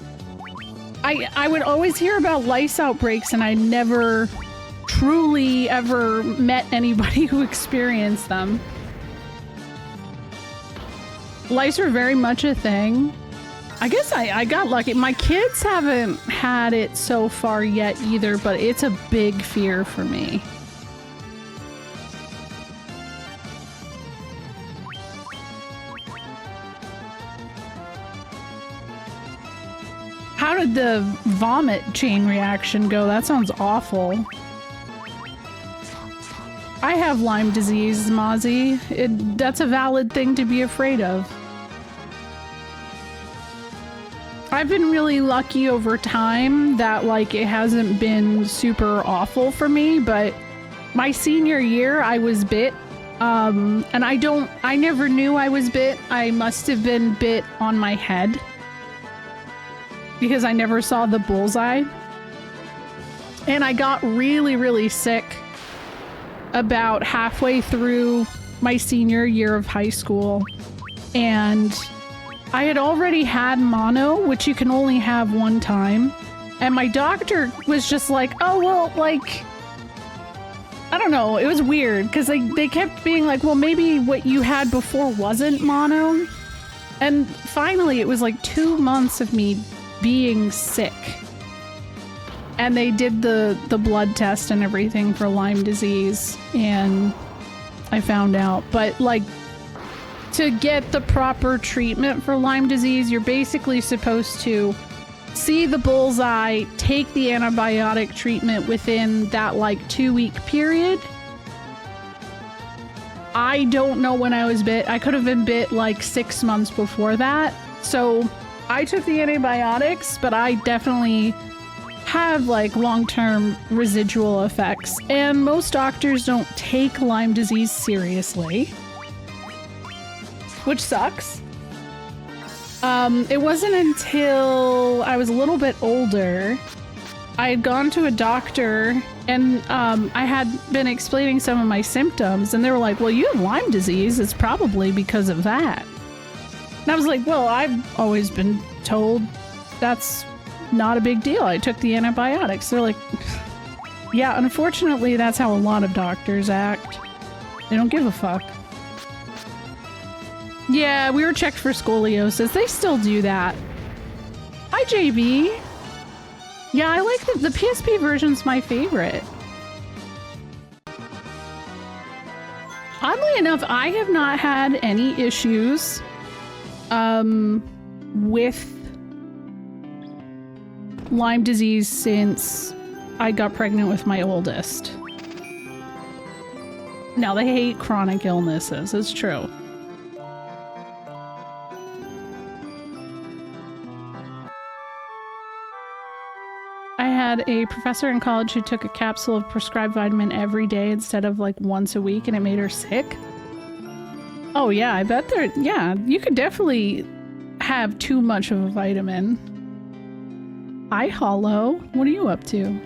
I would always hear about lice outbreaks and I never truly ever met anybody who experienced them. Lice are very much a thing. I guess I got lucky. My kids haven't had it so far yet either, but it's a big fear for me. How did the vomit chain reaction go? That sounds awful. I have Lyme disease, Mozzie. That's a valid thing to be afraid of. I've been really lucky over time that like it hasn't been super awful for me, but my senior year I was bit. And I never knew I was bit. I must have been bit on my head because I never saw the bullseye. And I got really, really sick about halfway through my senior year of high school. And I had already had mono, which you can only have one time. And my doctor was just like, oh, well, like, I don't know. It was weird because they kept being like, well, maybe what you had before wasn't mono. And finally, it was like 2 months of me being sick. And they did the blood test and everything for Lyme disease. And I found out. But like, to get the proper treatment for Lyme disease, you're basically supposed to see the bullseye, take the antibiotic treatment within that like 2-week period. I don't know when I was bit. I could have been bit like 6 months before that. So I took the antibiotics, but I definitely have like long-term residual effects. And most doctors don't take Lyme disease seriously, which sucks. It wasn't until I was a little bit older, I had gone to a doctor and I had been explaining some of my symptoms and they were like, well, you have Lyme disease. It's probably because of that. And I was like, well, I've always been told that's not a big deal. I took the antibiotics. They're like, yeah, unfortunately, that's how a lot of doctors act. They don't give a fuck. Yeah, we were checked for scoliosis. They still do that. Hi, JB. Yeah, I like the PSP version's my favorite. Oddly enough, I have not had any issues with Lyme disease since I got pregnant with my oldest. Now, they hate chronic illnesses. It's true. had a professor in college who took a capsule of prescribed vitamin every day instead of like once a week, and it made her sick. Oh yeah, I bet there, yeah, you could definitely have too much of a vitamin. Hi, Hollow. What are you up to?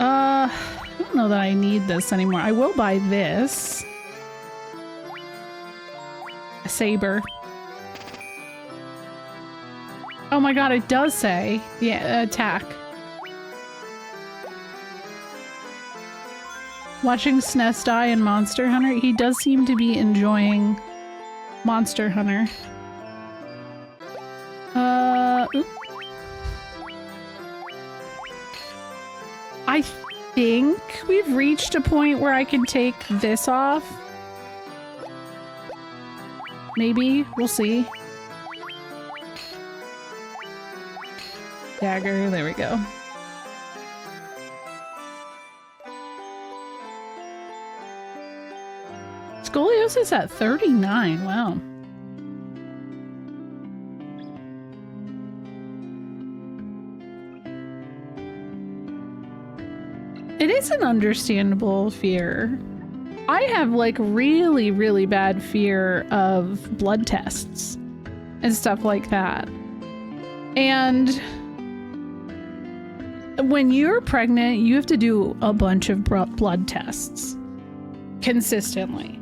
I don't know that I need this anymore. I will buy this. A saber. Oh my god, it does say the attack. Watching SNES die in Monster Hunter, he does seem to be enjoying Monster Hunter. Oop. I think we've reached a point where I can take this off. Maybe, we'll see. Dagger, there we go. Scoliosis at 39, wow. It is an understandable fear. I have like really, really bad fear of blood tests and stuff like that. And when you're pregnant, you have to do a bunch of blood tests consistently.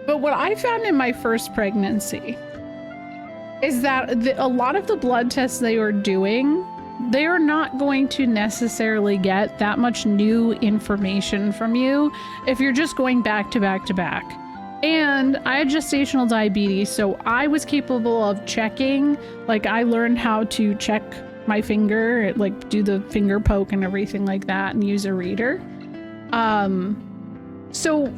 But what I found in my first pregnancy is that a lot of the blood tests they were doing, they are not going to necessarily get that much new information from you if you're just going back to back to back. And I had gestational diabetes, so I was capable of checking. Like, I learned how to check my finger, like do the finger poke and everything like that, and use a reader. So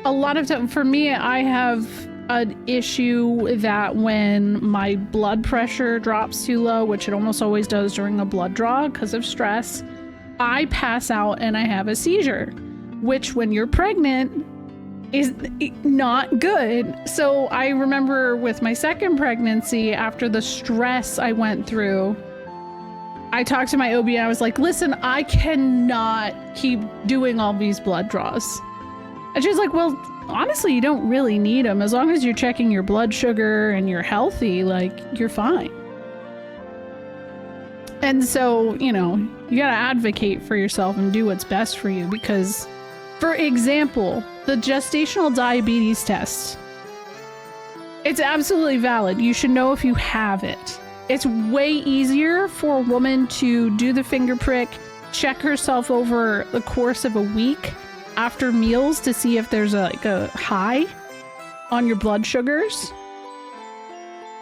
a lot of time for me, I have an issue that when my blood pressure drops too low, which it almost always does during a blood draw because of stress, I pass out and I have a seizure, which when you're pregnant is not good. So I remember with my second pregnancy, after the stress I went through, I talked to my OB and I was like, listen, I cannot keep doing all these blood draws. And she's like, well, honestly, you don't really need them. As long as you're checking your blood sugar and you're healthy, like, you're fine. And so, you know, you gotta advocate for yourself and do what's best for you because, for example, the gestational diabetes test, it's absolutely valid. You should know if you have it. It's way easier for a woman to do the finger prick, check herself over the course of a week after meals to see if there's like a high on your blood sugars,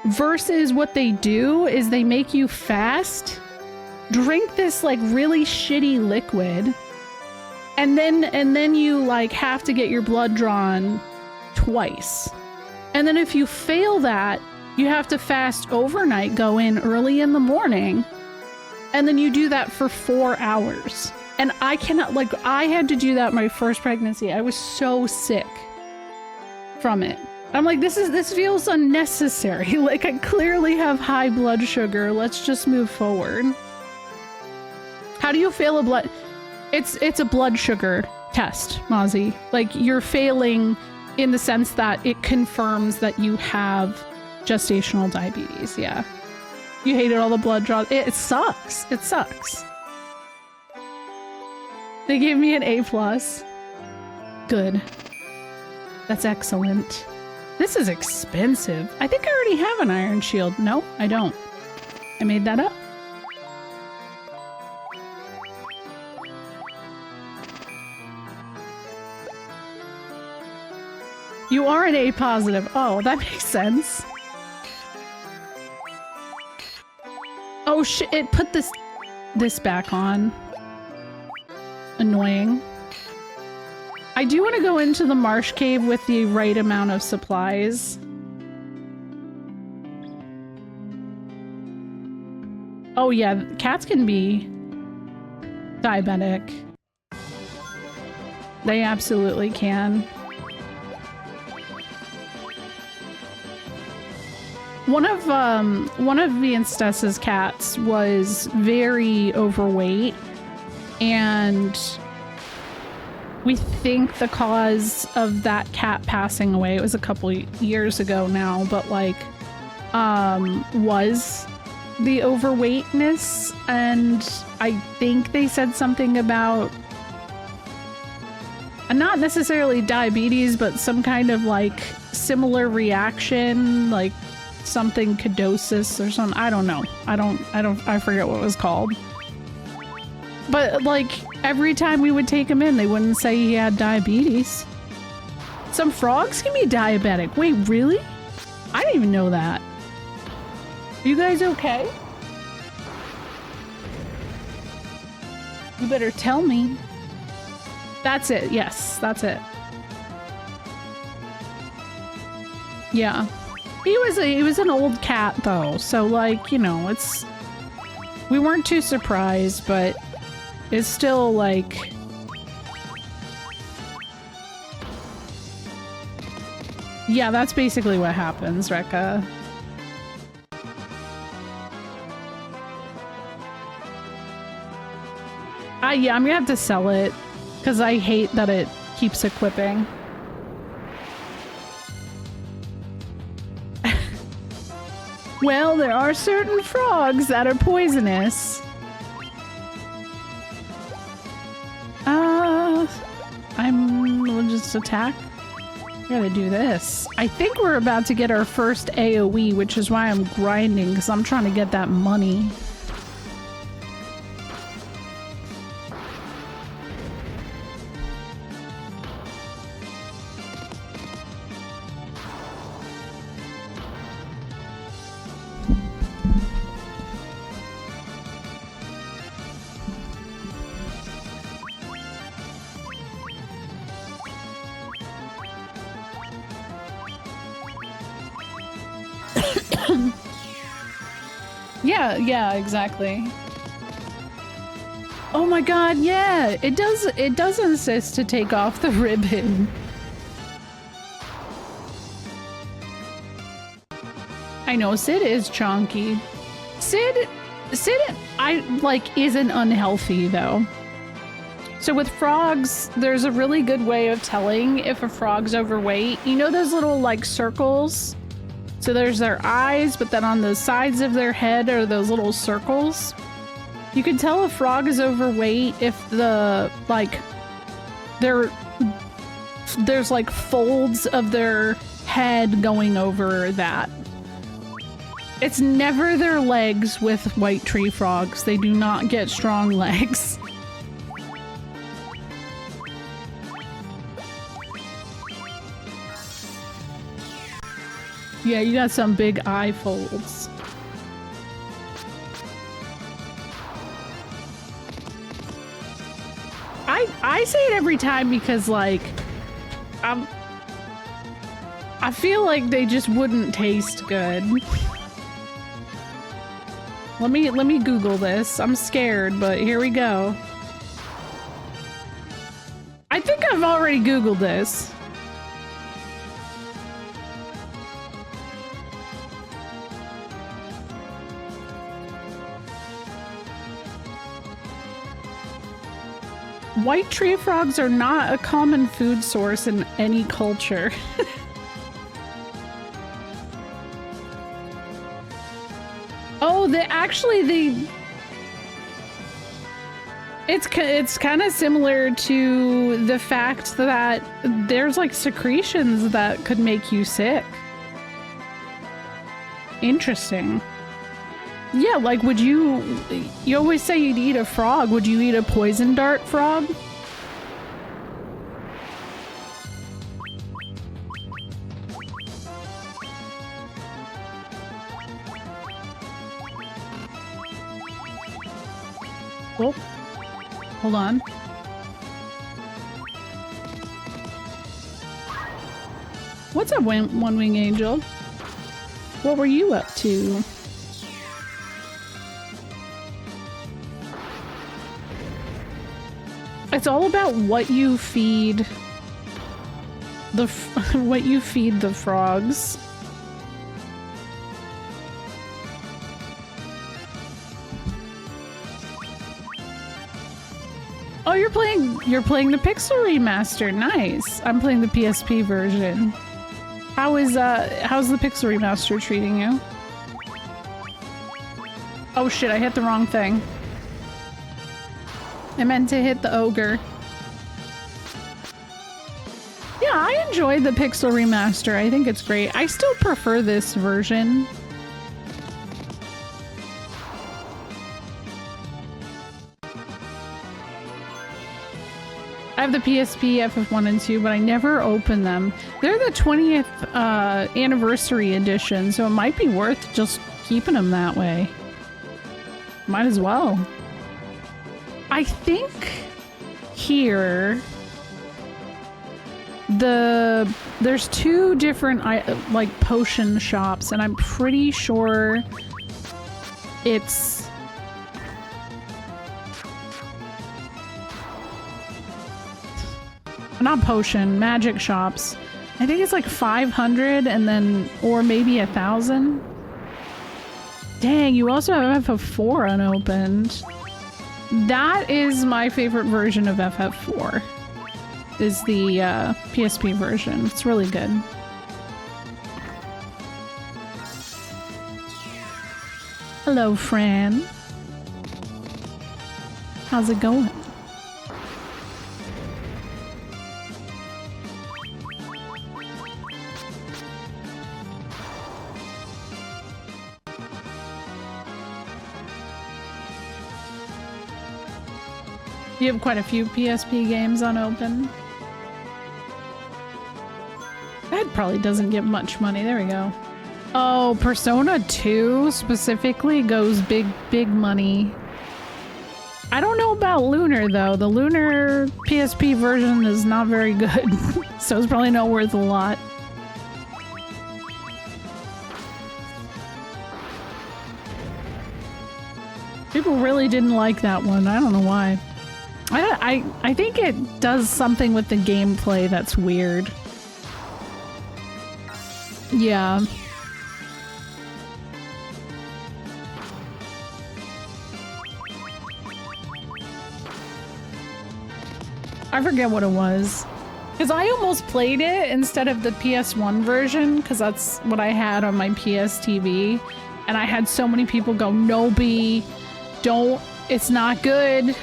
versus what they do is they make you fast, drink this like really shitty liquid, and then you like have to get your blood drawn twice. And then if you fail that, you have to fast overnight, go in early in the morning, and then you do that for 4 hours. And I cannot, like, I had to do that my first pregnancy. I was so sick from it. I'm like, this feels unnecessary. Like, I clearly have high blood sugar. Let's just move forward. How do you fail a blood? It's a blood sugar test, Mozzie. Like, you're failing in the sense that it confirms that you have gestational diabetes. Yeah. You hated all the blood draws. It sucks. It sucks. They gave me an A+. Good. That's excellent. This is expensive. I think I already have an iron shield. No, I don't. I made that up. You are an A+. Oh, that makes sense. Oh shit, it put this back on. Annoying. I do want to go into the marsh cave with the right amount of supplies. Oh yeah, cats can be diabetic. They absolutely can. One of me and Stessa's cats was very overweight, and we think the cause of that cat passing away, it was a couple years ago now, but like, was the overweightness, and I think they said something about not necessarily diabetes, but some kind of like similar reaction, like something ketosis or something. I don't know. I forget what it was called. But like every time we would take him in, they wouldn't say he had diabetes. Some frogs can be diabetic. Wait, really? I didn't even know that. Are you guys okay? You better tell me. That's it. Yes, that's it. Yeah. He was an old cat though, so like, you know, we weren't too surprised, but it's still like yeah, that's basically what happens, Rekka. Yeah, I'm gonna have to sell it because I hate that it keeps equipping. Well, there are certain frogs that are poisonous. We'll just attack. I gotta do this. I think we're about to get our first AoE, which is why I'm grinding, because I'm trying to get that money. Yeah, exactly. Oh my god, yeah! It does insist to take off the ribbon. I know, Sid is chonky. Sid, isn't unhealthy though. So with frogs, there's a really good way of telling if a frog's overweight. You know those little like circles? So there's their eyes, but then on the sides of their head are those little circles. You can tell a frog is overweight if there's like folds of their head going over that. It's never their legs with white tree frogs. They do not get strong legs. Yeah, you got some big eye folds. I say it every time because like I feel like they just wouldn't taste good. Let me Google this. I'm scared, but here we go. I think I've already Googled this. White tree frogs are not a common food source in any culture. Oh, it's kind of similar to the fact that there's like secretions that could make you sick. Interesting. Yeah, like would you always say you'd eat a frog. Would you eat a poison dart frog? Oh, hold on. What's up, One Wing Angel? What were you up to? It's all about what you feed the frogs. Oh, you're playing the Pixel Remaster. Nice. I'm playing the PSP version. How's the Pixel Remaster treating you? Oh shit, I hit the wrong thing. I meant to hit the ogre. Yeah, I enjoyed the Pixel Remaster. I think it's great. I still prefer this version. I have the PSP FF1 and 2, but I never open them. They're the 20th anniversary edition, so it might be worth just keeping them that way. Might as well. I think here there's two different like potion shops, and I'm pretty sure it's not potion, magic shops. I think it's like 500 and then, or maybe 1,000. Dang, you also have FF4 unopened. That is my favorite version of FF4. Is the PSP version. It's really good. Hello, Fran. How's it going? You have quite a few PSP games unopened. That probably doesn't get much money. There we go. Oh, Persona 2 specifically goes big money. I don't know about Lunar though. The Lunar PSP version is not very good. So it's probably not worth a lot. People really didn't like that one. I don't know why. I think it does something with the gameplay that's weird. Yeah. I forget what it was. Because I almost played it instead of the PS1 version, because that's what I had on my PS TV. And I had so many people go, no, B, don't, it's not good.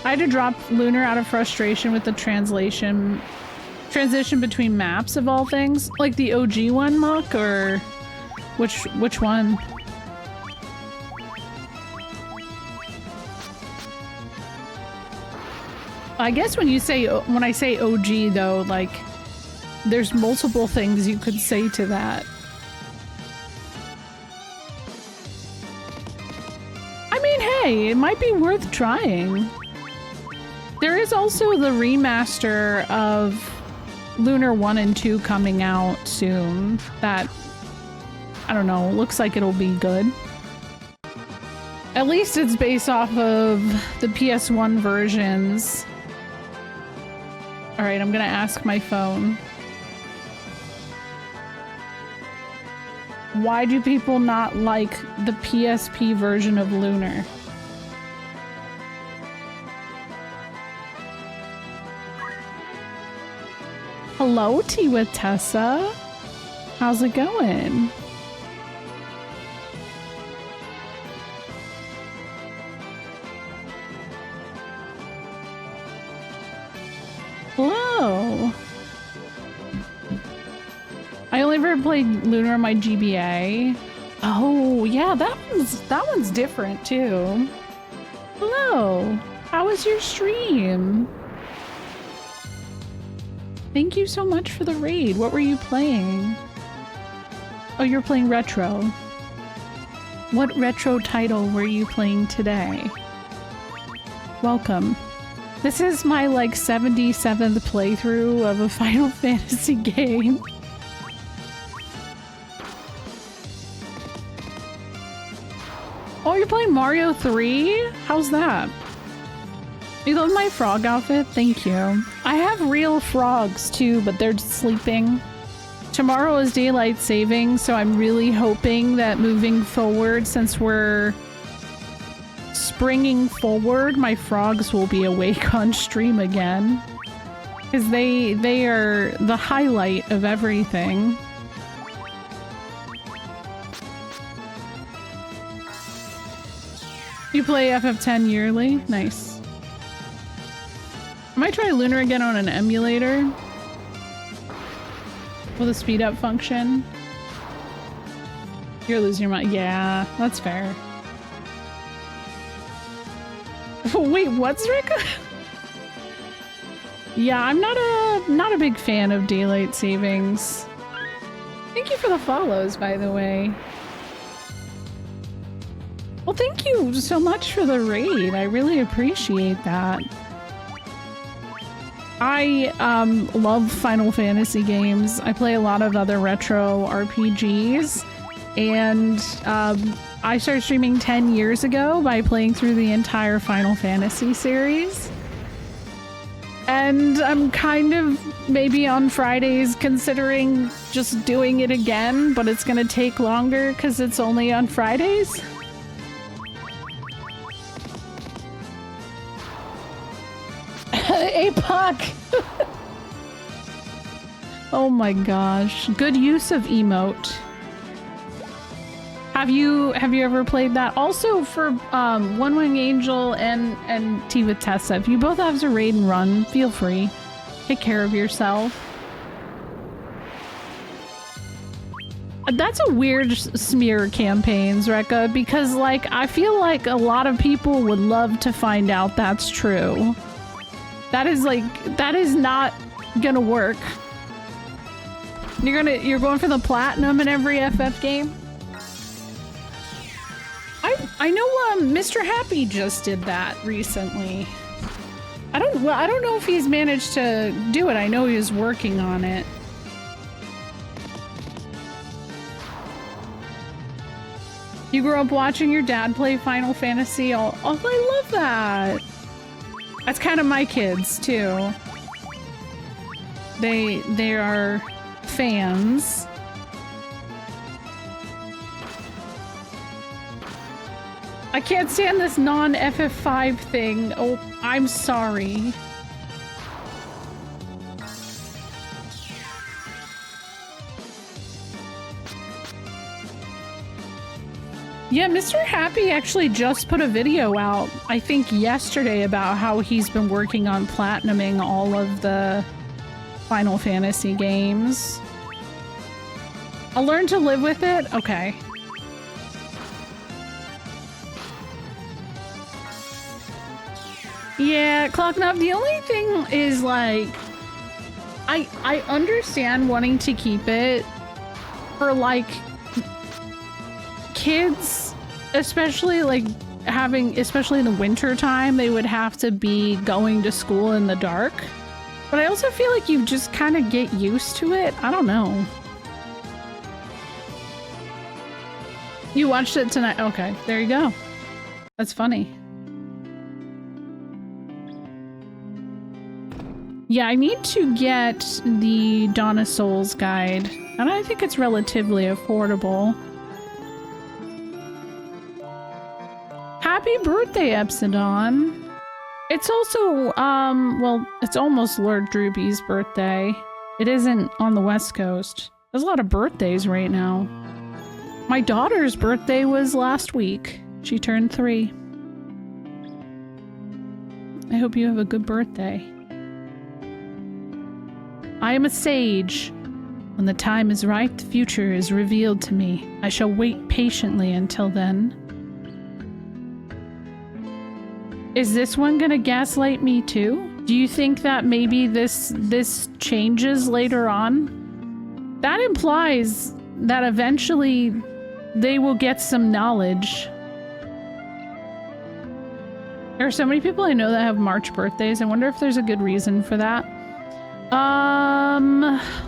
I had to drop Lunar out of frustration with the transition between maps of all things. Like the OG one, Muck, or which one? I guess when I say OG though, like there's multiple things you could say to that. I mean, hey, it might be worth trying. There is also the remaster of Lunar 1 and 2 coming out soon that, I don't know, looks like it'll be good. At least it's based off of the PS1 versions. Alright, I'm gonna ask my phone. Why do people not like the PSP version of Lunar? Hello, Tiwa Tessa. How's it going? Hello. I only ever played Lunar on my GBA. Oh, yeah, that one's different too. Hello. How was your stream? Thank you so much for the raid. What were you playing? Oh, you're playing retro. What retro title were you playing today? Welcome. This is my like 77th playthrough of a Final Fantasy game. Oh, you're playing Mario 3? How's that? You love my frog outfit? Thank you. I have real frogs too, but they're sleeping. Tomorrow is daylight saving, so I'm really hoping that moving forward, since we're bringing forward, my frogs will be awake on stream again. Because they are the highlight of everything. You play FF10 yearly? Nice. I might try Lunar again on an emulator. With a speed up function. You're losing your mind. Yeah, that's fair. Wait, what's Rika? Yeah, I'm not a big fan of daylight savings. Thank you for the follows, by the way. Well, thank you so much for the raid. I really appreciate that. I love Final Fantasy games. I play a lot of other retro RPGs, and I started streaming 10 years ago by playing through the entire Final Fantasy series. And I'm kind of maybe on Fridays considering just doing it again, but it's gonna take longer because it's only on Fridays. APOC! Oh my gosh. Good use of emote. Have you ever played that? Also for One Wing Angel and Tea with Tessa, if you both have to raid and run, feel free. Take care of yourself. That's a weird smear campaigns, Rekka, because like I feel like a lot of people would love to find out that's true. That is not gonna work. You're going for the platinum in every FF game? I know Mr. Happy just did that recently. I don't know if he's managed to do it. I know he was working on it. You grew up watching your dad play Final Fantasy. Oh, I love that. That's kind of my kids too. They are fans. I can't stand this non-FF5 thing. Oh, I'm sorry. Yeah, Mr. Happy actually just put a video out, I think yesterday, about how he's been working on platinuming all of the Final Fantasy games. I'll learn to live with it? Okay. Yeah, Clocknub, the only thing is, like, I understand wanting to keep it for, like, kids, especially, like, especially in the winter time, they would have to be going to school in the dark. But I also feel like you just kind of get used to it. I don't know. You watched it tonight? Okay, there you go. That's funny. Yeah, I need to get the Dawn of Souls guide, and I think it's relatively affordable. Happy birthday, Epsidon! It's also, well, it's almost Lord Droopy's birthday. It isn't on the West Coast. There's a lot of birthdays right now. My daughter's birthday was last week. She turned 3. I hope you have a good birthday. I am a sage. When the time is right, the future is revealed to me. I shall wait patiently until then. Is this one gonna gaslight me too? Do you think that maybe this changes later on? That implies that eventually they will get some knowledge. There are so many people I know that have March birthdays. I wonder if there's a good reason for that.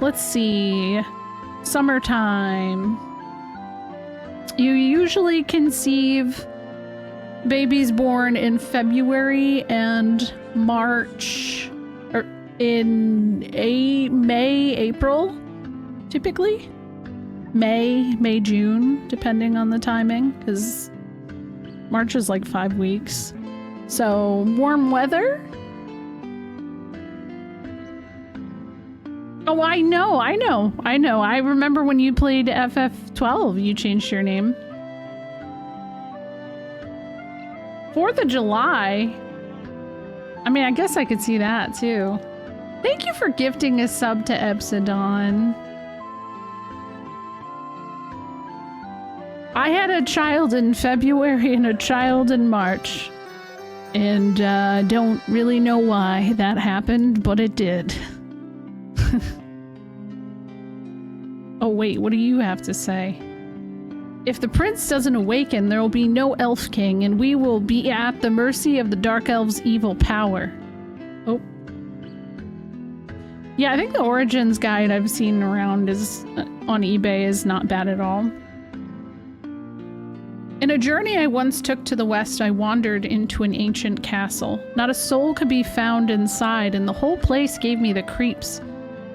Let's see. Summertime. You usually conceive babies born in February and March, or in May, April, typically. May, June, depending on the timing, because March is like 5 weeks. So, warm weather? Oh, I know. I remember when you played FF12, you changed your name. 4th of July? I mean, I guess I could see that, too. Thank you for gifting a sub to Epsidon. I had a child in February and a child in March. And don't really know why that happened, but it did. Oh wait, what do you have to say? If the prince doesn't awaken, there will be no elf king, and we will be at the mercy of the dark elves' evil power. Oh. Yeah, I think the Origins guide I've seen around is on eBay is not bad at all. In a journey I once took to the west, I wandered into an ancient castle. Not a soul could be found inside, and the whole place gave me the creeps.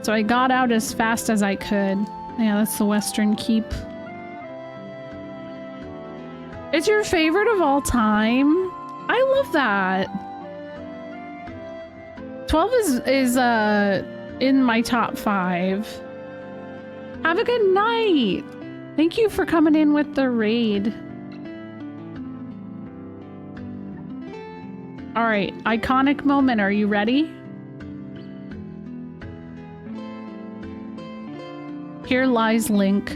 So I got out as fast as I could. Yeah, that's the Western Keep. It's your favorite of all time? I love that. 12 is in my top 5. Have a good night. Thank you for coming in with the raid. All right, iconic moment. Are you ready? Here lies Link.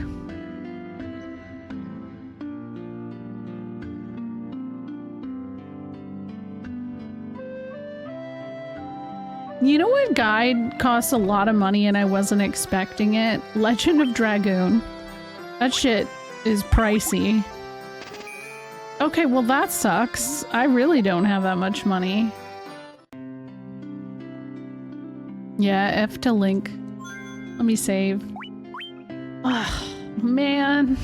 You know what guide costs a lot of money and I wasn't expecting it? Legend of Dragoon. That shit is pricey. Okay, well that sucks. I really don't have that much money. Yeah, F to Link. Let me save. Ugh, man.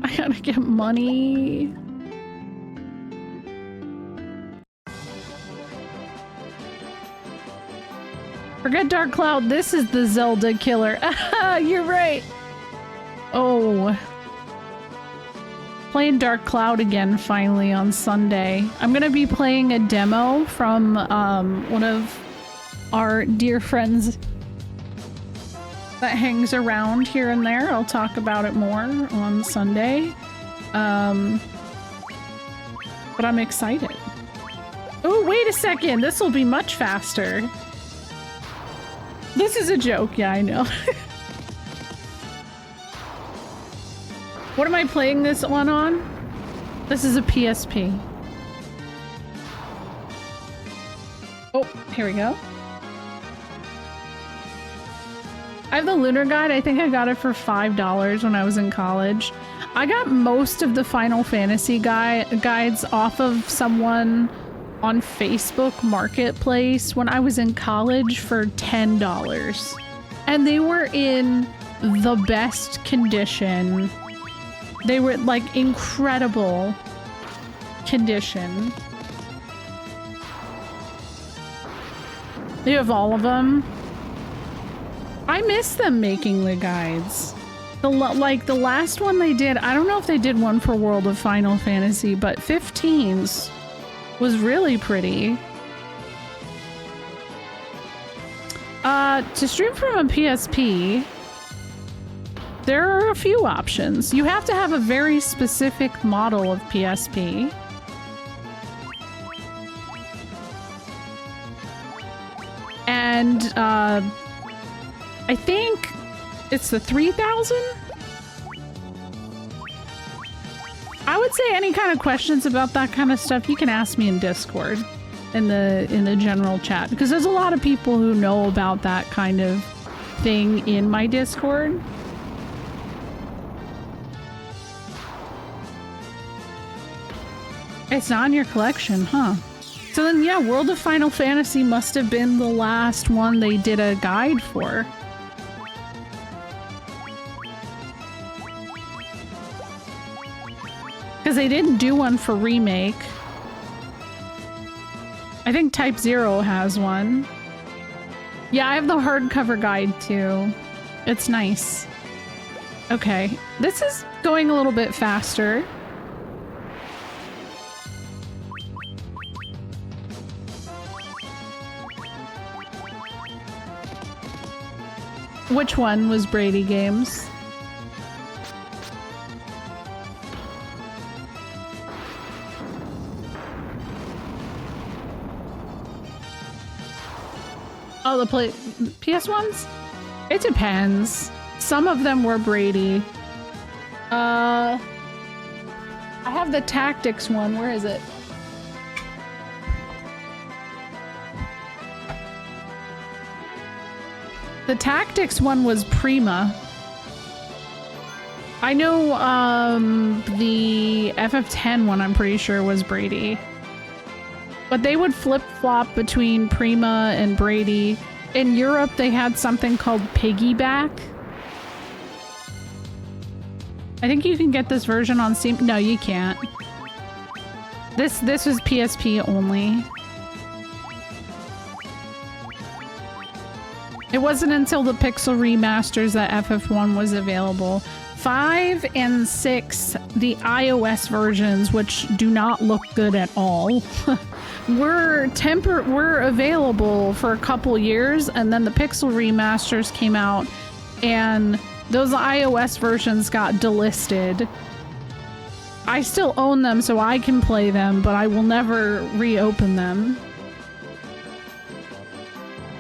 I gotta get money. Forget Dark Cloud, this is the Zelda killer. You're right. Oh. Playing Dark Cloud again finally on Sunday. I'm gonna be playing a demo from one of our dear friends that hangs around here and there. I'll talk about it more on Sunday. But I'm excited. Oh, wait a second. This will be much faster. This is a joke. Yeah, I know. What am I playing this one on? This is a PSP. Oh, here we go. I have the Lunar Guide. I think I got it for $5 when I was in college. I got most of the Final Fantasy guides off of someone on Facebook Marketplace when I was in college for $10. And they were in the best condition. They were like incredible condition. You have all of them? I miss them making the guides. The last one they did, I don't know if they did one for World of Final Fantasy, but 15's was really pretty. To stream from a PSP, there are a few options. You have to have a very specific model of PSP. And I think it's the 3000. I would say any kind of questions about that kind of stuff, you can ask me in Discord, in the general chat, because there's a lot of people who know about that kind of thing in my Discord. It's not in your collection, huh? So then, yeah, World of Final Fantasy must have been the last one they did a guide for. Because they didn't do one for Remake. I think Type 0 has one. Yeah, I have the hardcover guide too. It's nice. Okay, this is going a little bit faster. Which one was Brady Games? Oh, the PS ones? It depends. Some of them were Brady. I have the Tactics one. Where is it? The Tactics one was Prima. I know the FF10 one I'm pretty sure was Brady. But they would flip-flop between Prima and Brady. In Europe, they had something called Piggyback. I think you can get this version on Steam. No, you can't. This was PSP only. It wasn't until the Pixel remasters that FF1 was available. 5 and 6, the iOS versions, which do not look good at all, were available for a couple years, and then the Pixel remasters came out, and those iOS versions got delisted. I still own them, so I can play them, but I will never reopen them.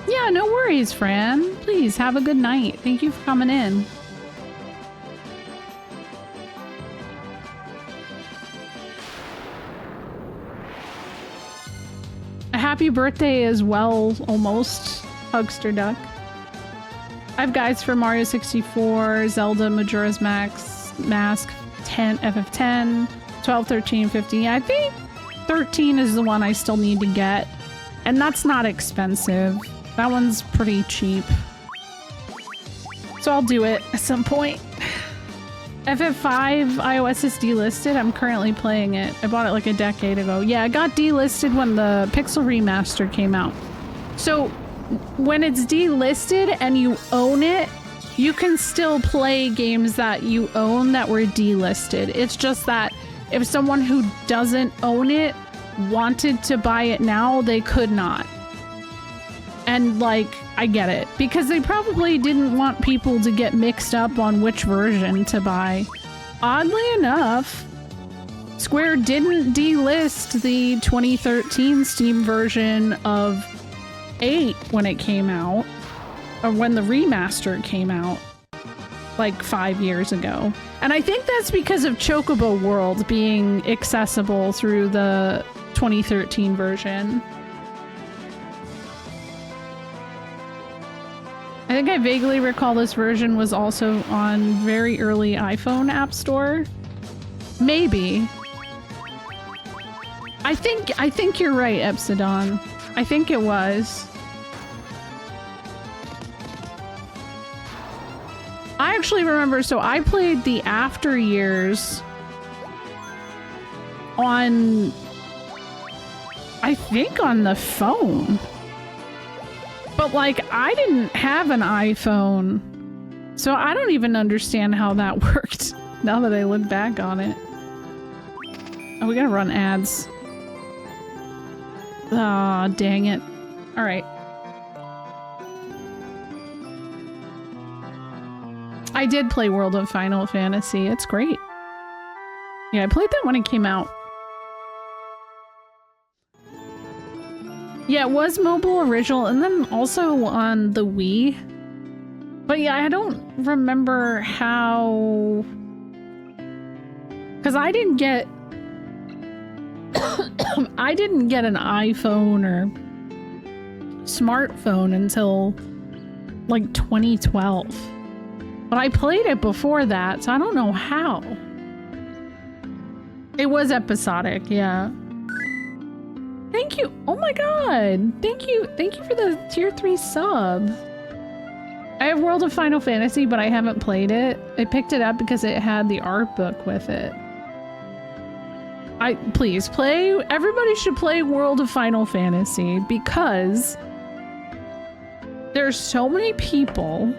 Yeah, no worries, Fran. Please, have a good night. Thank you for coming in. A happy birthday as well, almost, Hugster Duck. I have guides for Mario 64, Zelda, Majora's Mask, 10, FF10, 12, 13, 15. I think 13 is the one I still need to get. And that's not expensive. That one's pretty cheap. So I'll do it at some point. FF5 iOS is delisted. I'm currently playing it. I bought it like a decade ago. Yeah, it got delisted when the Pixel remaster came out. So when it's delisted and you own it, you can still play games that you own that were delisted. It's just that if someone who doesn't own it wanted to buy it now, they could not. And like, I get it, because they probably didn't want people to get mixed up on which version to buy. Oddly enough, Square didn't delist the 2013 Steam version of 8 when it came out, or when the remaster came out, like 5 years ago. And I think that's because of Chocobo World being accessible through the 2013 version. I think I vaguely recall this version was also on very early iPhone App Store. Maybe. I think you're right, Epsidon. I think it was. I actually remember, so I played the After Years on, I think on the phone. But like, I didn't have an iPhone, so I don't even understand how that worked now that I look back on it. Oh, we gotta run ads. Ah, dang it. All right. I did play World of Final Fantasy. It's great. Yeah, I played that when it came out. Yeah, it was mobile original, and then also on the Wii. But yeah, I don't remember how... Because I didn't get... I didn't get an iPhone or smartphone until like 2012. But I played it before that, so I don't know how. It was episodic, yeah. Thank you. Oh my god. Thank you. Thank you for the tier 3 sub. I have World of Final Fantasy, but I haven't played it. I picked it up because it had the art book with it. Please play. Everybody should play World of Final Fantasy because there's so many people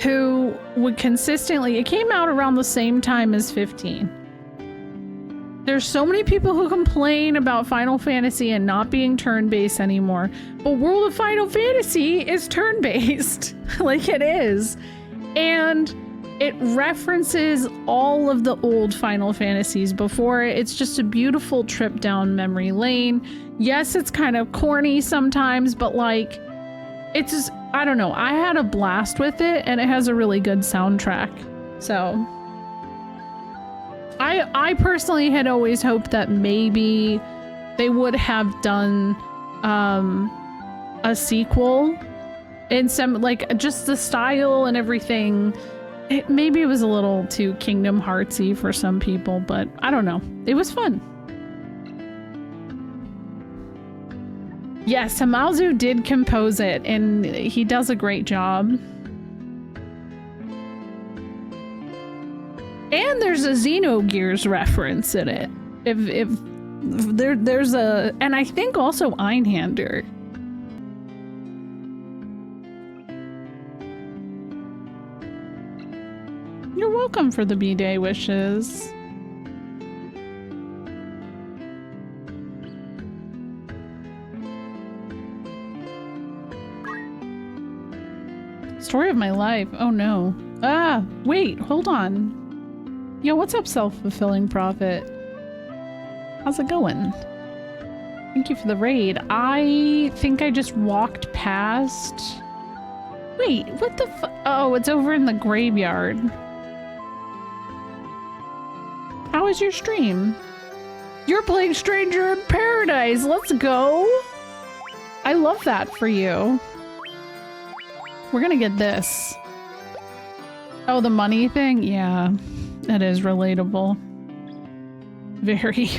who would consistently, it came out around the same time as 15. There's so many people who complain about Final Fantasy and not being turn-based anymore, but World of Final Fantasy is turn-based. Like it is. And it references all of the old Final Fantasies before it. It's just a beautiful trip down memory lane. Yes, it's kind of corny sometimes, but like, it's just, I don't know. I had a blast with it, and it has a really good soundtrack. So I personally had always hoped that maybe they would have done a sequel in some, like, just the style and everything. Maybe it was a little too Kingdom Heartsy for some people, but I don't know. It was fun. Yes, Hamazu did compose it, and he does a great job. And there's a Xenogears reference in it. If there's a, and I think also Einhander. You're welcome for the B-Day wishes. Story of my life. Oh no. Ah, wait, hold on. Yo, what's up, self-fulfilling prophet? How's it going? Thank you for the raid. I think I just walked past. Wait, what the oh, it's over in the graveyard. How was your stream? You're playing Stranger in Paradise. Let's go. I love that for you. We're gonna get this. Oh, the money thing? Yeah, that is relatable. Very.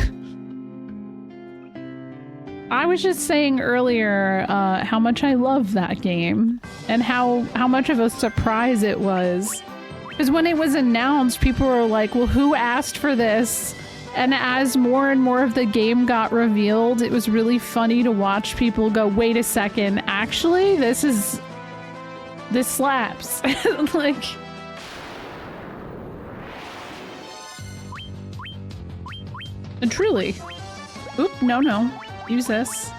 I was just saying earlier how much I love that game and how much of a surprise it was. Because when it was announced, people were like, well, who asked for this? And as more and more of the game got revealed, it was really funny to watch people go, wait a second, actually, this slaps. Like, and truly. Oop, no. Use this.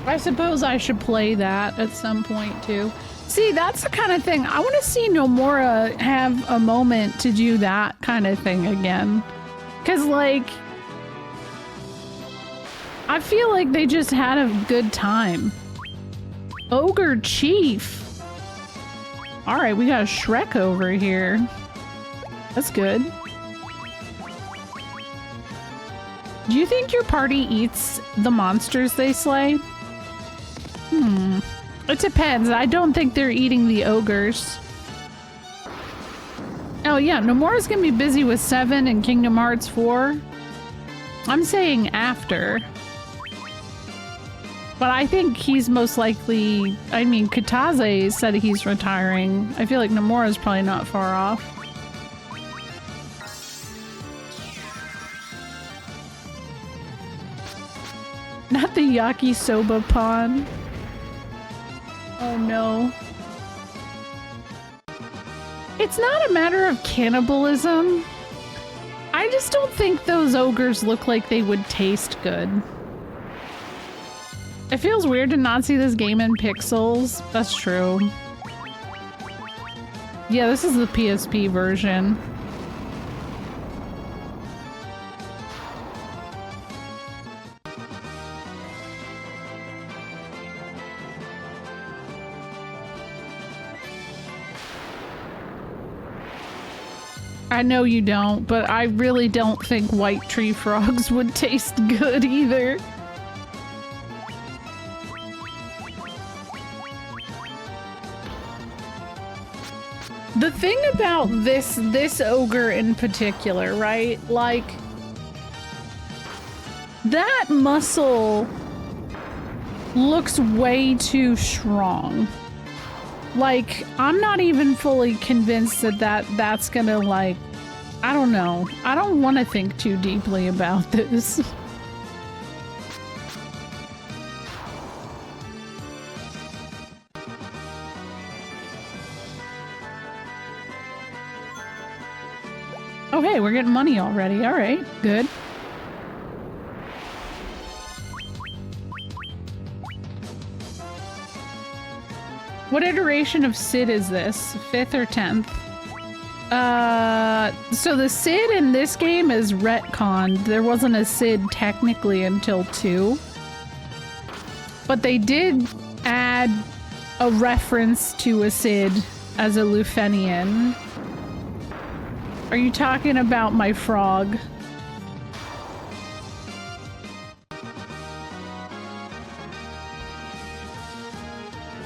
I suppose I should play that at some point too. See, that's the kind of thing. I want to see Nomura have a moment to do that kind of thing again. Because, like, I feel like they just had a good time. Ogre Chief. Alright, we got a Shrek over here. That's good. Do you think your party eats the monsters they slay? It depends. I don't think they're eating the ogres. Oh yeah, Nomura's gonna be busy with 7 and Kingdom Hearts 4. I'm saying after. But I think he's most likely... I mean, Kataze said he's retiring. I feel like Nomura's probably not far off. Not the yakisoba pond. Oh no. It's not a matter of cannibalism. I just don't think those ogres look like they would taste good. It feels weird to not see this game in pixels. That's true. Yeah, this is the PSP version. I know you don't, but I really don't think white tree frogs would taste good either. The thing about this ogre in particular, right? Like, that muscle looks way too strong. Like, I'm not even fully convinced that's gonna, like, I don't know. I don't want to think too deeply about this. Oh, hey, we're getting money already. All right, good. What iteration of Sid is this? 5th or 10th? So the Sid in this game is retconned. There wasn't a Sid technically until 2. But they did add a reference to a Sid as a Lufenian. Are you talking about my frog?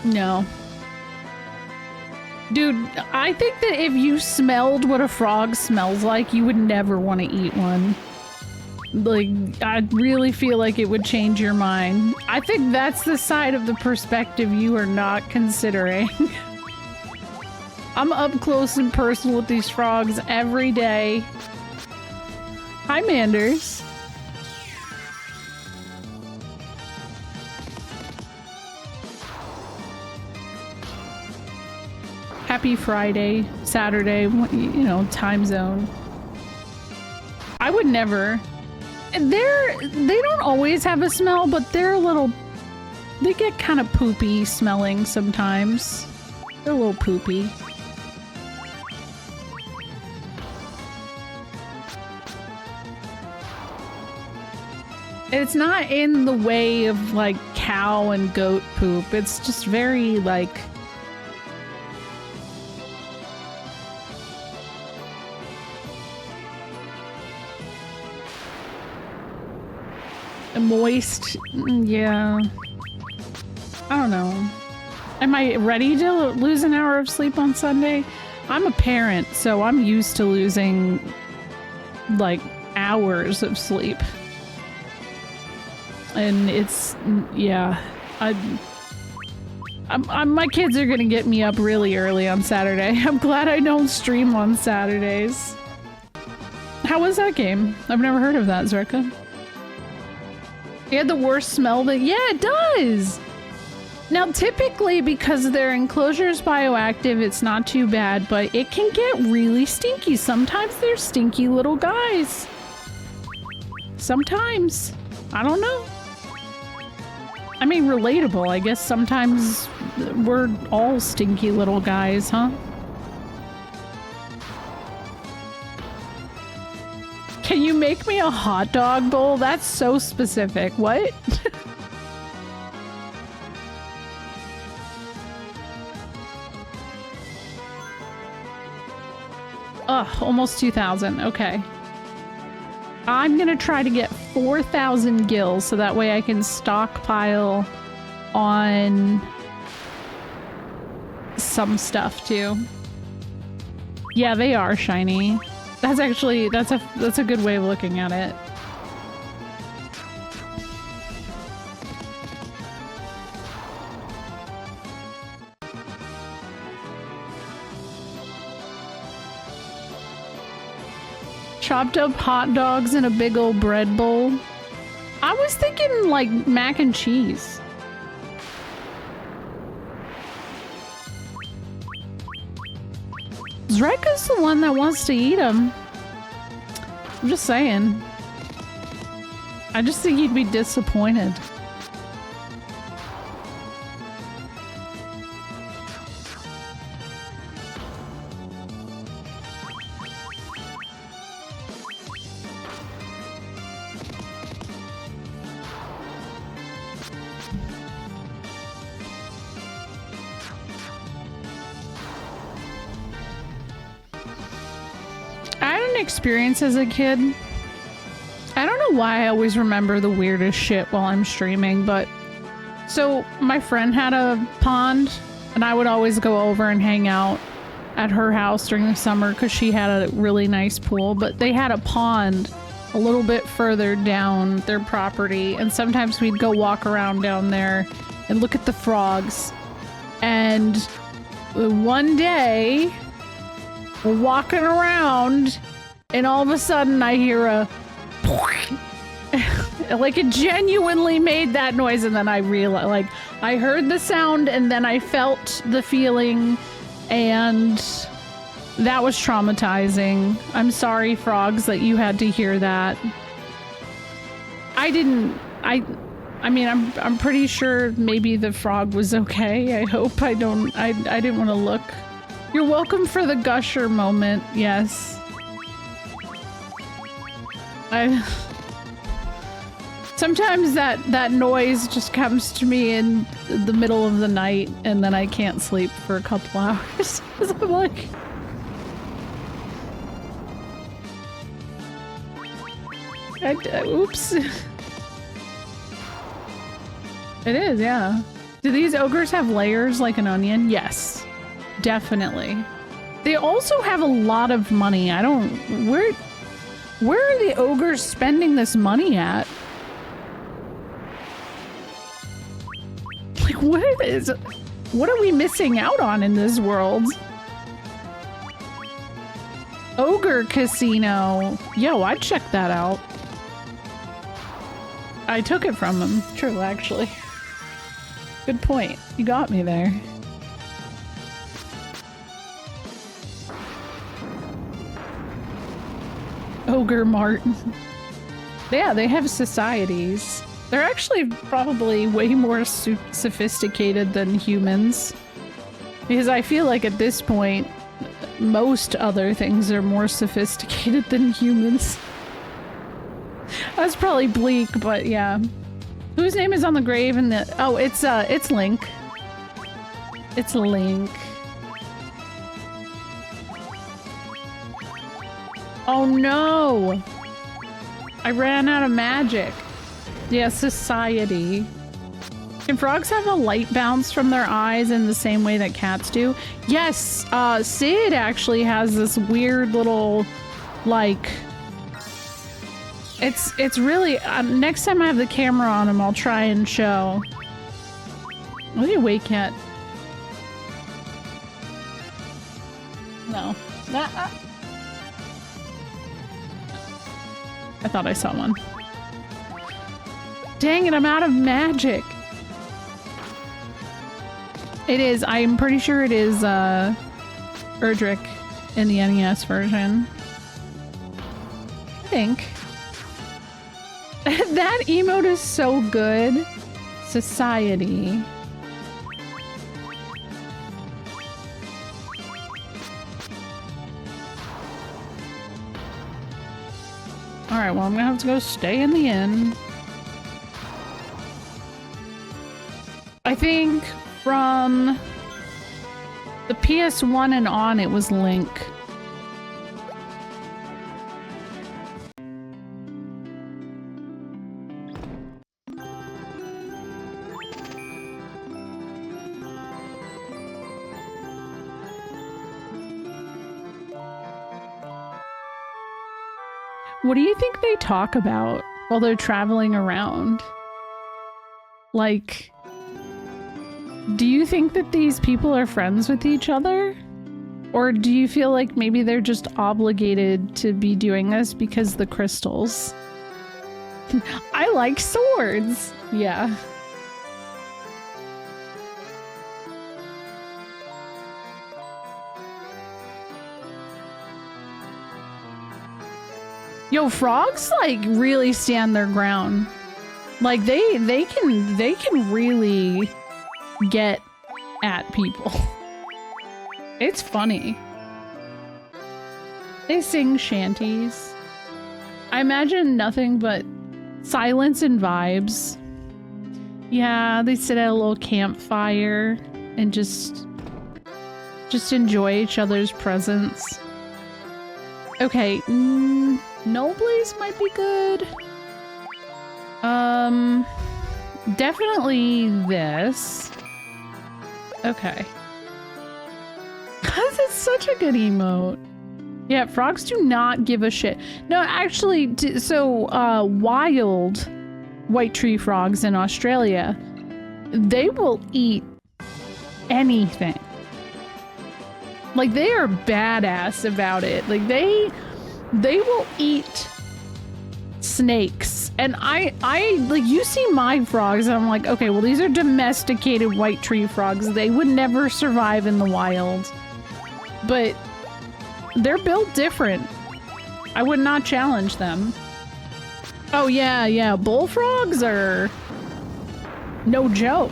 No. Dude, I think that if you smelled what a frog smells like, you would never want to eat one. Like, I really feel like it would change your mind. I think that's the side of the perspective you are not considering. I'm up close and personal with these frogs every day. Hi, Manders. Happy Friday, Saturday, you know, time zone. I would never. They don't always have a smell, but they're a little, they get kind of poopy smelling sometimes. They're a little poopy. It's not in the way of like cow and goat poop. It's just very like, moist. Yeah. I don't know. Am I ready to lose an hour of sleep on Sunday? I'm a parent, so I'm used to losing like hours of sleep. And it's, yeah, my kids are gonna get me up really early on Saturday. I'm glad I don't stream on Saturdays. How was that game? I've never heard of that, Zreka. It had the worst smell that, yeah, it does! Now, typically, because their enclosure's bioactive, it's not too bad, but it can get really stinky. Sometimes they're stinky little guys. Sometimes. I don't know. I mean, relatable. I guess sometimes we're all stinky little guys, huh? Can you make me a hot dog bowl? That's so specific. What? Ugh, almost 2,000. Okay. I'm gonna try to get 4,000 gills so that way I can stockpile on some stuff too. Yeah, they are shiny. That's actually, that's a good way of looking at it. Chopped up hot dogs in a big old bread bowl. I was thinking like mac and cheese. Zreka's the one that wants to eat them. I'm just saying. I just think he'd be disappointed. Experience as a kid. I don't know why I always remember the weirdest shit while I'm streaming, but so my friend had a pond and I would always go over and hang out at her house during the summer because she had a really nice pool, but they had a pond a little bit further down their property, and sometimes we'd go walk around down there and look at the frogs. And one day we're walking around and all of a sudden I hear a like it genuinely made that noise, and then I realized, like, I heard the sound and then I felt the feeling, and That was traumatizing. I'm sorry, frogs, that you had to hear that. I mean, I'm pretty sure maybe the frog was okay. I hope I didn't want to look. You're welcome for the gusher moment. Yes. Sometimes that noise just comes to me in the middle of the night, and then I can't sleep for a couple hours. I'm like, oops. It is, yeah. Do these ogres have layers like an onion? Yes, definitely. They also have a lot of money. I don't... Where are the ogres spending this money at? Like, what are we missing out on in this world? Ogre Casino. Yo, I'd check that out. I took it from him. True, actually. Good point. You got me there. Ogre Mart. Yeah, they have societies. They're actually probably way more sophisticated than humans. Because I feel like at this point, most other things are more sophisticated than humans. That's probably bleak, but yeah. Whose name is on the grave in the... Oh, it's Link. It's Link. Oh no! I ran out of magic. Yeah, society. Can frogs have a light bounce from their eyes in the same way that cats do? Yes, Sid actually has this weird little, like... It's really... next time I have the camera on him, I'll try and show. What do you wait, cat? No. I thought I saw one. Dang it, I'm out of magic. It is, I'm pretty sure it is, Erdrick in the NES version. I think. That emote is so good. Society. Alright, well, I'm gonna have to go stay in the inn. I think from the PS1 and on, it was Link. What do you think they talk about while they're traveling around? Like, do you think that these people are friends with each other? Or do you feel like maybe they're just obligated to be doing this because the crystals? I like swords! Yeah. Yo, frogs like really stand their ground. Like they can really get at people. It's funny. They sing shanties. I imagine nothing but silence and vibes. Yeah, they sit at a little campfire and just enjoy each other's presence. Okay, Noblaze might be good. Definitely this. Okay. Cause it's such a good emote. Yeah, frogs do not give a shit. No, actually, so wild white tree frogs in Australia, they will eat anything. Like, they are badass about it. Like, they will eat snakes. And I like, you see my frogs and I'm like, okay, well, these are domesticated white tree frogs. They would never survive in the wild. But they're built different. I would not challenge them. Oh yeah, bullfrogs are no joke.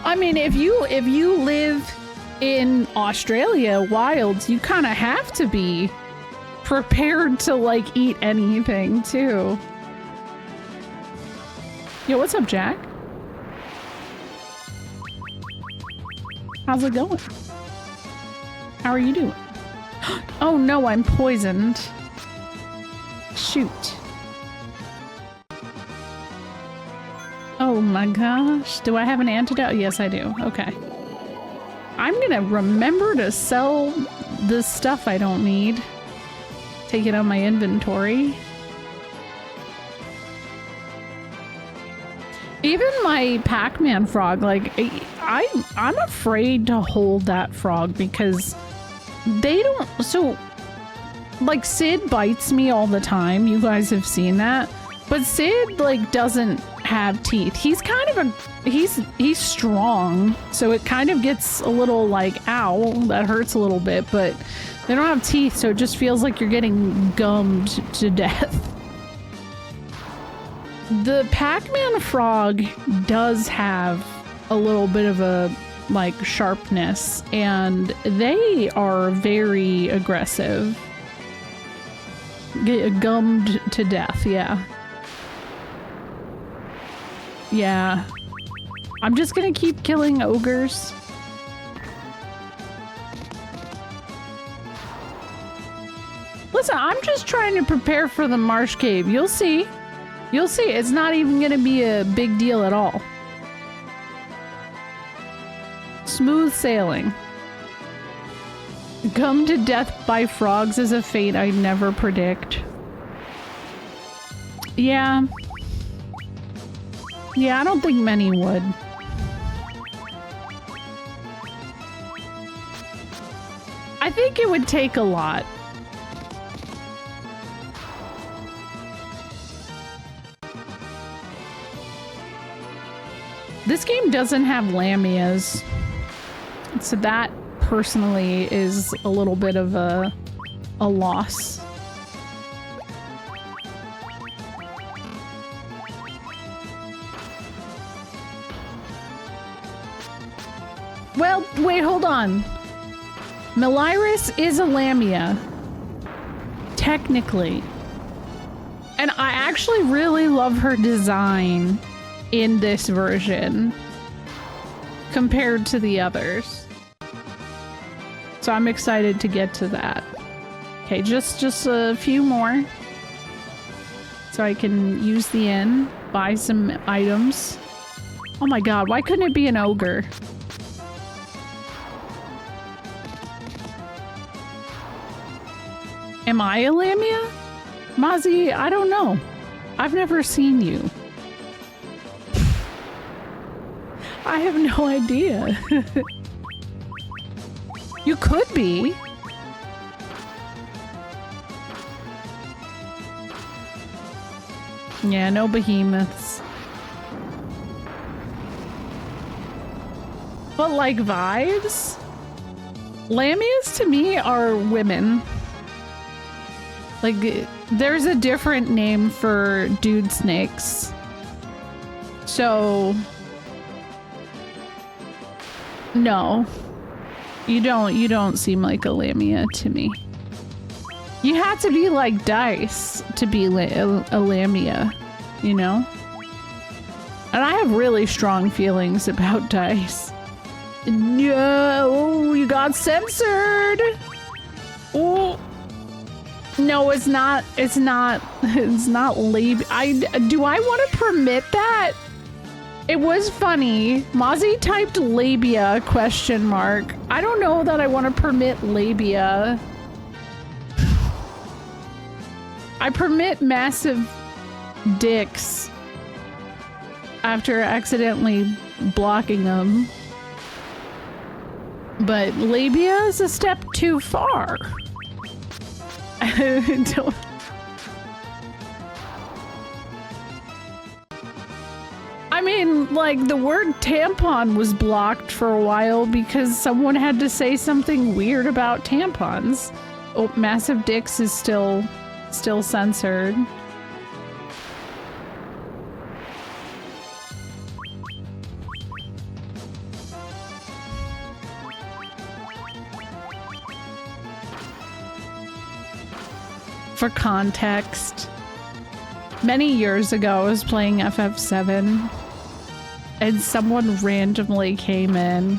I mean, if you live in Australia wilds, you kind of have to be prepared to like eat anything too. Yo, what's up, Jack? How's it going? How are you doing? Oh no, I'm poisoned. Shoot. Oh my gosh. Do I have an antidote? Yes, I do. Okay. I'm gonna remember to sell this stuff I don't need. Take it on my inventory. Even my Pac-Man frog, like, I'm afraid to hold that frog because they don't, so, like, Sid bites me all the time. You guys have seen that. But Sid, like, doesn't have teeth. He's kind of he's strong, so it kind of gets a little like, ow, that hurts a little bit, but they don't have teeth, so it just feels like you're getting gummed to death. The Pac-Man frog does have a little bit of a, like, sharpness, and they are very aggressive. Get gummed to death, yeah. Yeah. I'm just gonna keep killing ogres. Listen, I'm just trying to prepare for the marsh cave. You'll see. You'll see. It's not even gonna be a big deal at all. Smooth sailing. Gummed to death by frogs is a fate I never predict. Yeah. Yeah, I don't think many would. I think it would take a lot. This game doesn't have lamias, so that personally is a little bit of a loss. Well, wait, hold on. Meliris is a lamia. Technically. And I actually really love her design in this version compared to the others. So I'm excited to get to that. Okay, just a few more. So I can use the inn, buy some items. Oh my god, why couldn't it be an ogre? Am I a lamia? Mozzie, I don't know. I've never seen you. I have no idea. You could be. Yeah, no behemoths. But like vibes? Lamias to me are women. Like, there's a different name for dude snakes. So, no. You don't seem like a lamia to me. You have to be like Dice to be a lamia, you know? And I have really strong feelings about Dice. No, you got censored! Oh. No, it's not labia. Do I want to permit that? It was funny. Mozzie typed labia ? I don't know that I want to permit labia. I permit massive dicks after accidentally blocking them. But labia is a step too far. mean, like, the word tampon was blocked for a while because someone had to say something weird about tampons. Oh, massive dicks is still censored. For context, many years ago I was playing FF7 and someone randomly came in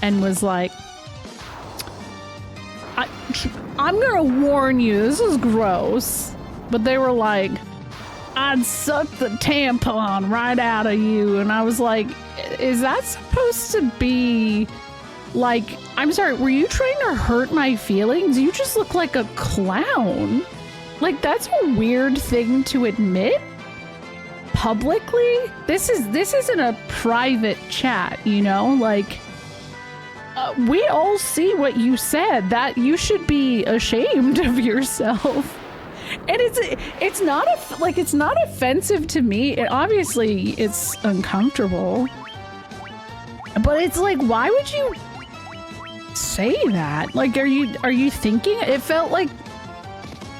and was like, I'm gonna warn you, this is gross. But they were like, I'd suck the tampon right out of you. And I was like, is that supposed to be like, I'm sorry, were you trying to hurt my feelings? You just look like a clown. Like, that's a weird thing to admit publicly. This isn't a private chat, you know? Like, we all see what you said. That you should be ashamed of yourself. And it's not it's not offensive to me. Obviously it's uncomfortable. But it's like, why would you say that? Like, are you thinking? It felt like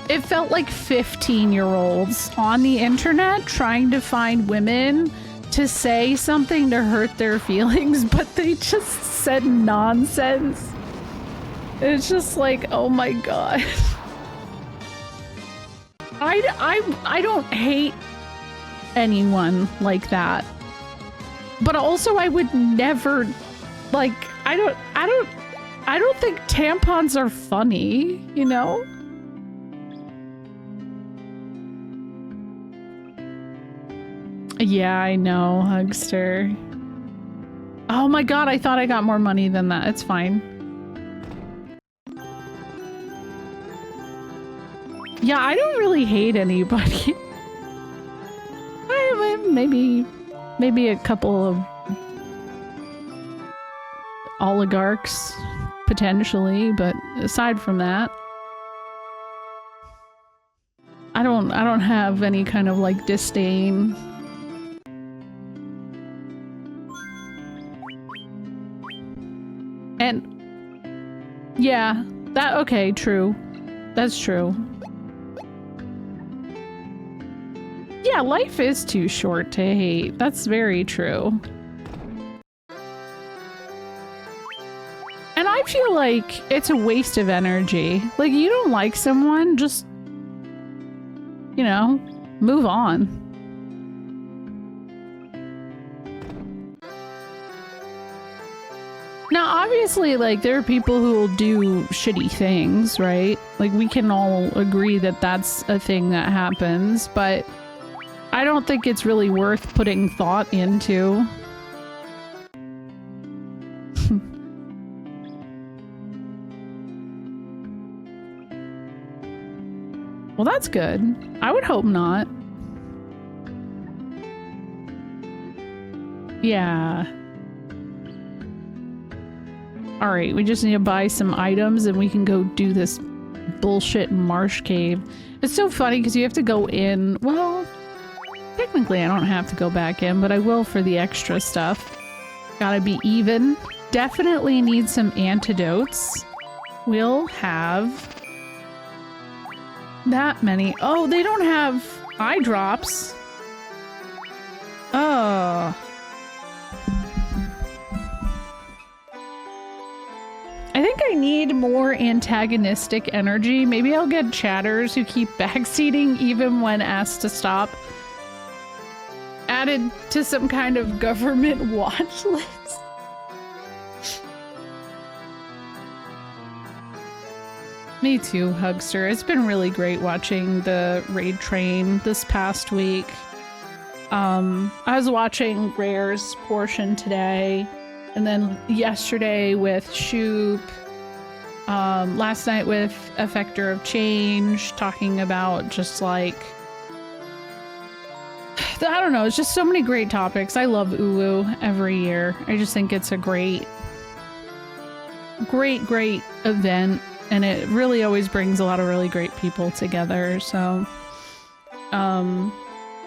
15-year-olds on the internet trying to find women to say something to hurt their feelings, but they just said nonsense. It's just like, oh my god. I don't hate anyone like that. But also I would never, like, I don't think tampons are funny, you know? Yeah, I know, Hugster. Oh my god, I thought I got more money than that. It's fine. Yeah, I don't really hate anybody. Maybe a couple of oligarchs, potentially, but aside from that, I don't have any kind of like disdain. And yeah, okay, true. That's true. Yeah, life is too short to hate. That's very true. And I feel like it's a waste of energy. Like, you don't like someone, just, you know, move on. Now, obviously, like, there are people who will do shitty things, right? Like, we can all agree that that's a thing that happens, but I don't think it's really worth putting thought into. Well, that's good. I would hope not. Yeah. Alright, we just need to buy some items and we can go do this bullshit marsh cave. It's so funny because you have to go in. Well, technically I don't have to go back in, but I will for the extra stuff. Gotta be even. Definitely need some antidotes. We'll have that many. Oh, they don't have eye drops. Oh. I think I need more antagonistic energy. Maybe I'll get chatters who keep backseating even when asked to stop. Added to some kind of government watch list. Me too, Hugster. It's been really great watching the raid train this past week. I was watching Rare's portion today, and then yesterday with Shoop, last night with Effector of Change, talking about just like, I don't know, it's just so many great topics. I love UWU every year. I just think it's a great event, and it really always brings a lot of really great people together. So, I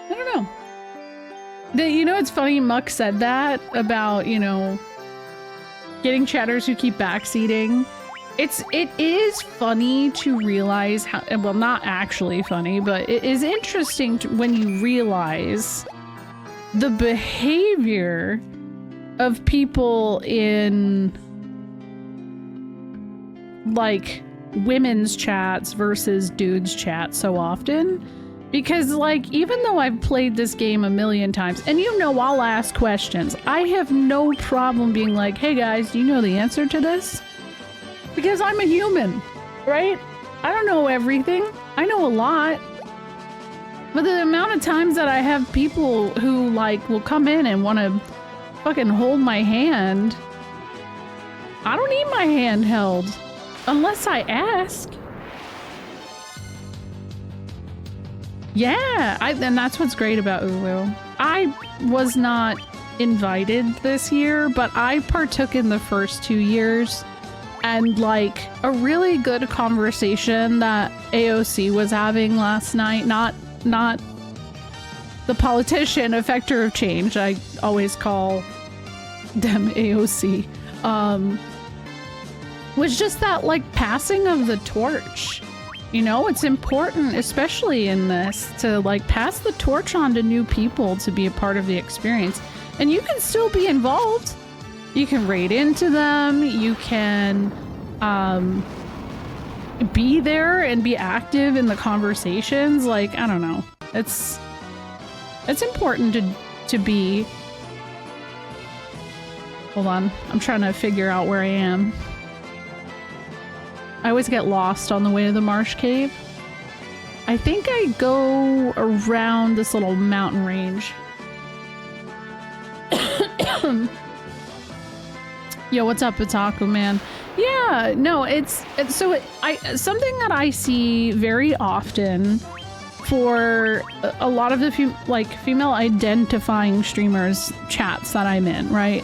don't know. You know, it's funny, Muck said that about, you know, getting chatters who keep backseating. It is funny to realize how, well, not actually funny, but it is interesting when you realize the behavior of people in like women's chats versus dudes chats so often. Because, like, even though I've played this game a million times, and you know I'll ask questions, I have no problem being like, hey guys, do you know the answer to this? Because I'm a human, right? I don't know everything. I know a lot. But the amount of times that I have people who, like, will come in and want to fucking hold my hand, I don't need my hand held unless I ask. Yeah, and that's what's great about Ulu. I was not invited this year, but I partook in the first 2 years, and like a really good conversation that AOC was having last night, not the politician, effector of change, I always call them AOC, was just that like passing of the torch. You know, it's important, especially in this, to like pass the torch on to new people to be a part of the experience. And you can still be involved. You can raid into them. You can be there and be active in the conversations. Like, I don't know. It's important to be. Hold on. I'm trying to figure out where I am. I always get lost on the way to the marsh cave. I think I go around this little mountain range. Yo, what's up, Otaku man? Yeah, no, it's something that I see very often for a lot of the female identifying streamers chats that I'm in, right?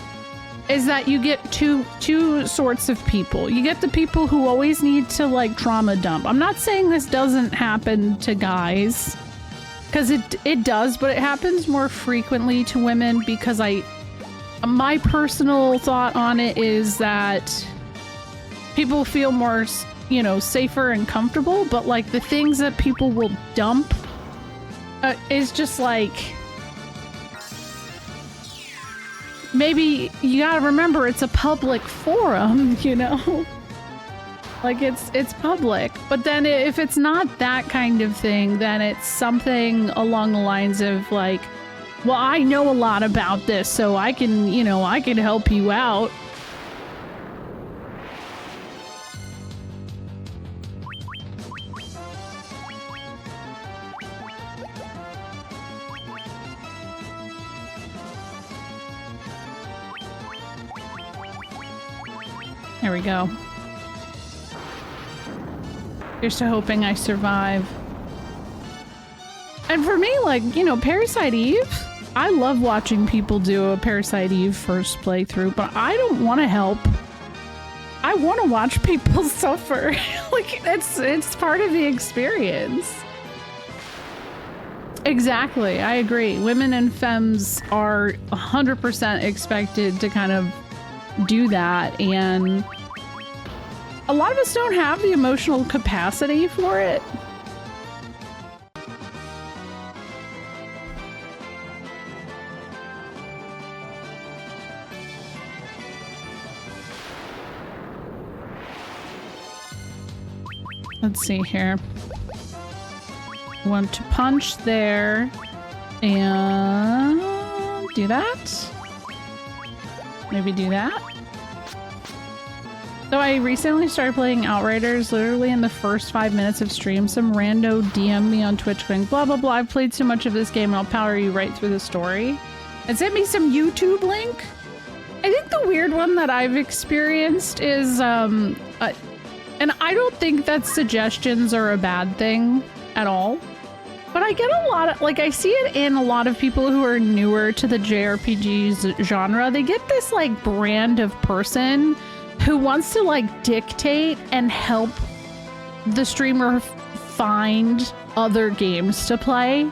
Is that you get two sorts of people. You get the people who always need to like trauma dump. I'm not saying this doesn't happen to guys, because it does, but it happens more frequently to women because my personal thought on it is that people feel more, you know, safer and comfortable, but like the things that people will dump is just like, maybe you gotta remember it's a public forum, you know? Like it's public. But then if it's not that kind of thing, then it's something along the lines of like, well, I know a lot about this, so I can, you know, I can help you out. There we go. Here's to hoping I survive. And for me, like, you know, Parasite Eve, I love watching people do a Parasite Eve first playthrough, but I don't want to help. I want to watch people suffer. Like, it's part of the experience. Exactly, I agree. Women and femmes are 100% expected to kind of do that, and a lot of us don't have the emotional capacity for it. Let's see here. Want to punch there and do that. Maybe do that. So I recently started playing Outriders. Literally in the first 5 minutes of stream, some rando DM me on Twitch going, blah, blah, blah. I've played so much of this game and I'll power you right through the story. And sent me some YouTube link. I think the weird one that I've experienced is, and I don't think that suggestions are a bad thing at all. But I get a lot of, like, I see it in a lot of people who are newer to the JRPG genre. They get this, like, brand of person who wants to, like, dictate and help the streamer find other games to play.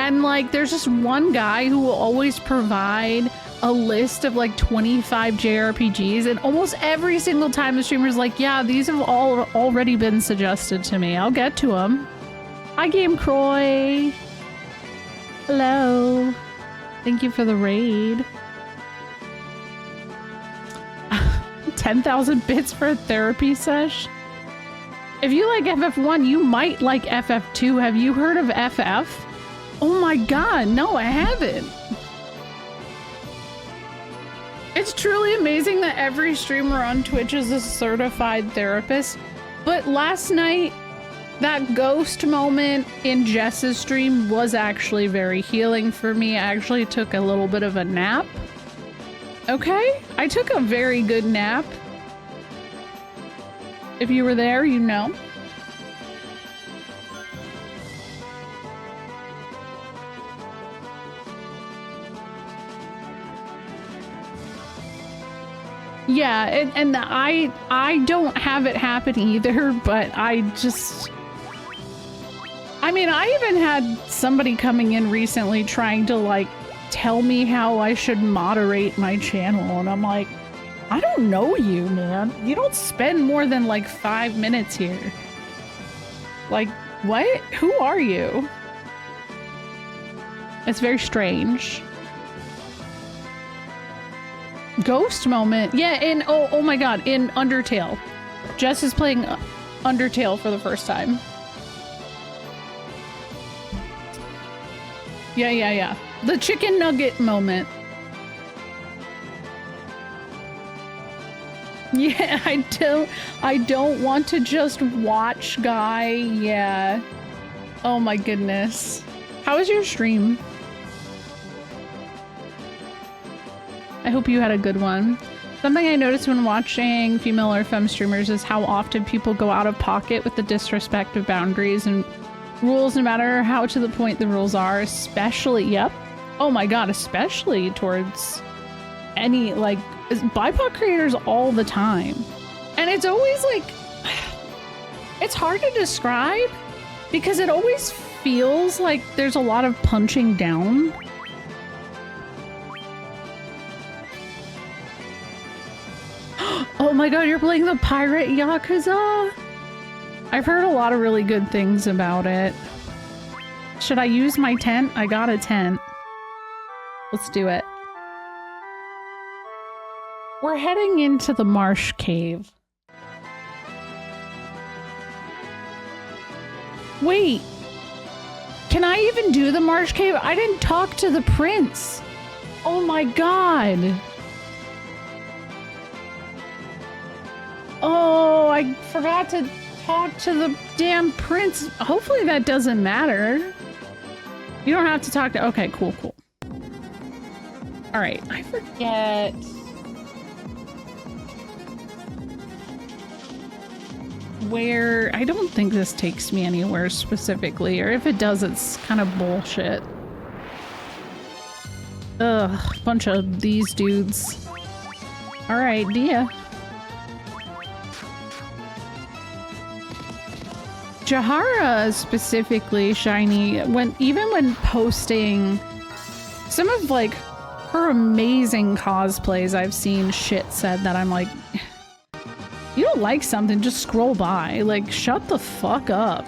And like, there's just one guy who will always provide a list of like 25 JRPGs, and almost every single time the streamer's like, yeah, these have all already been suggested to me. I'll get to them. Hi, Game Croy. Hello. Thank you for the raid. 10,000 bits for a therapy sesh. If you like FF1, you might like FF2. Have you heard of FF? Oh my god, no, I haven't. It's truly amazing that every streamer on Twitch is a certified therapist. But last night, that ghost moment in Jess's stream was actually very healing for me. I actually took a little bit of a nap. Okay, I took a very good nap. If you were there, you know. Yeah, and I don't have it happen either, but I mean, I even had somebody coming in recently trying to like tell me how I should moderate my channel, and I'm like, I don't know you, man. You don't spend more than like 5 minutes here. Like, what? Who are you? It's very strange. Ghost moment. Yeah, in oh my god, in Undertale. Jess is playing Undertale for the first time. Yeah. The chicken nugget moment. Yeah, I don't want to just watch, guy. Yeah. Oh my goodness. How was your stream? I hope you had a good one. Something I noticed when watching female or femme streamers is how often people go out of pocket with the disrespect of boundaries and rules, no matter how to the point the rules are, especially, yep. Oh my god, especially towards any, like, BIPOC creators all the time. And it's always like, it's hard to describe because it always feels like there's a lot of punching down. Oh my god, you're playing the Pirate Yakuza? I've heard a lot of really good things about it. Should I use my tent? I got a tent. Let's do it. We're heading into the marsh cave. Wait. Can I even do the marsh cave? I didn't talk to the prince. Oh my god. Oh, I forgot to talk to the damn prince. Hopefully that doesn't matter. You don't have to talk to... Okay, cool. All right, I forget... where... I don't think this takes me anywhere specifically, or if it does, it's kind of bullshit. Ugh, bunch of these dudes. All right, Dia. Jahara specifically, Shiny, even when posting some of like her amazing cosplays, I've seen shit said that I'm like, you don't like something, just scroll by. Like, shut the fuck up.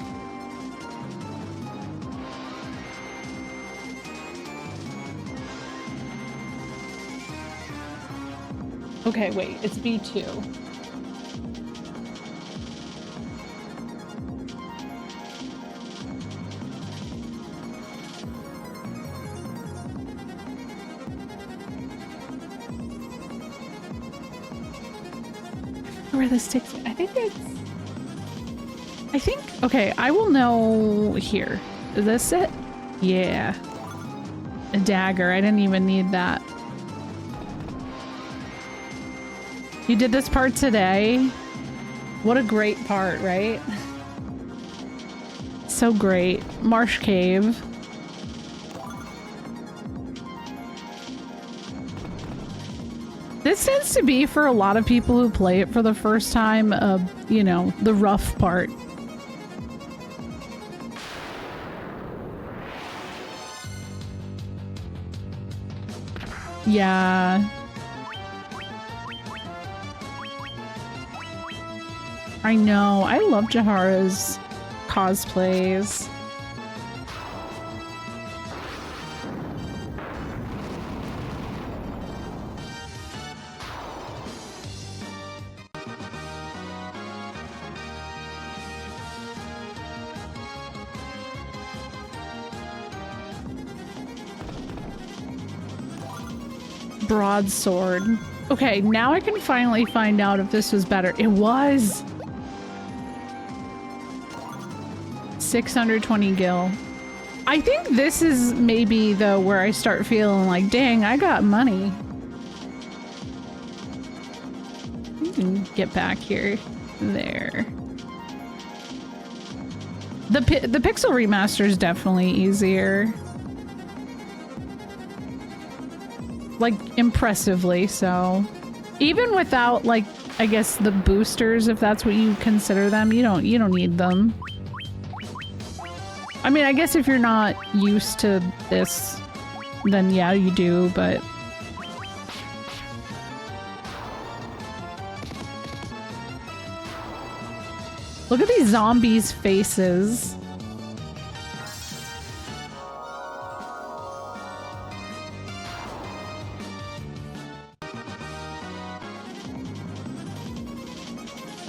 Okay, wait, it's B2. Where this takes me. I think, okay, I will know here. Is this it? Yeah. A dagger. I didn't even need that. You did this part today? What a great part, right? So great. Marsh Cave. This tends to be, for a lot of people who play it for the first time, you know, the rough part. Yeah. I know. I love Jahara's cosplays. Broadsword. Okay, now I can finally find out if this was better. It was! 620 gil. I think this is maybe, though, where I start feeling like, dang, I got money. You can get back here. There. The pixel remaster is definitely easier. Like, impressively so. Even without, like, I guess the boosters, if that's what you consider them, you don't need them. I mean, I guess if you're not used to this, then yeah, you do, but... Look at these zombies' faces.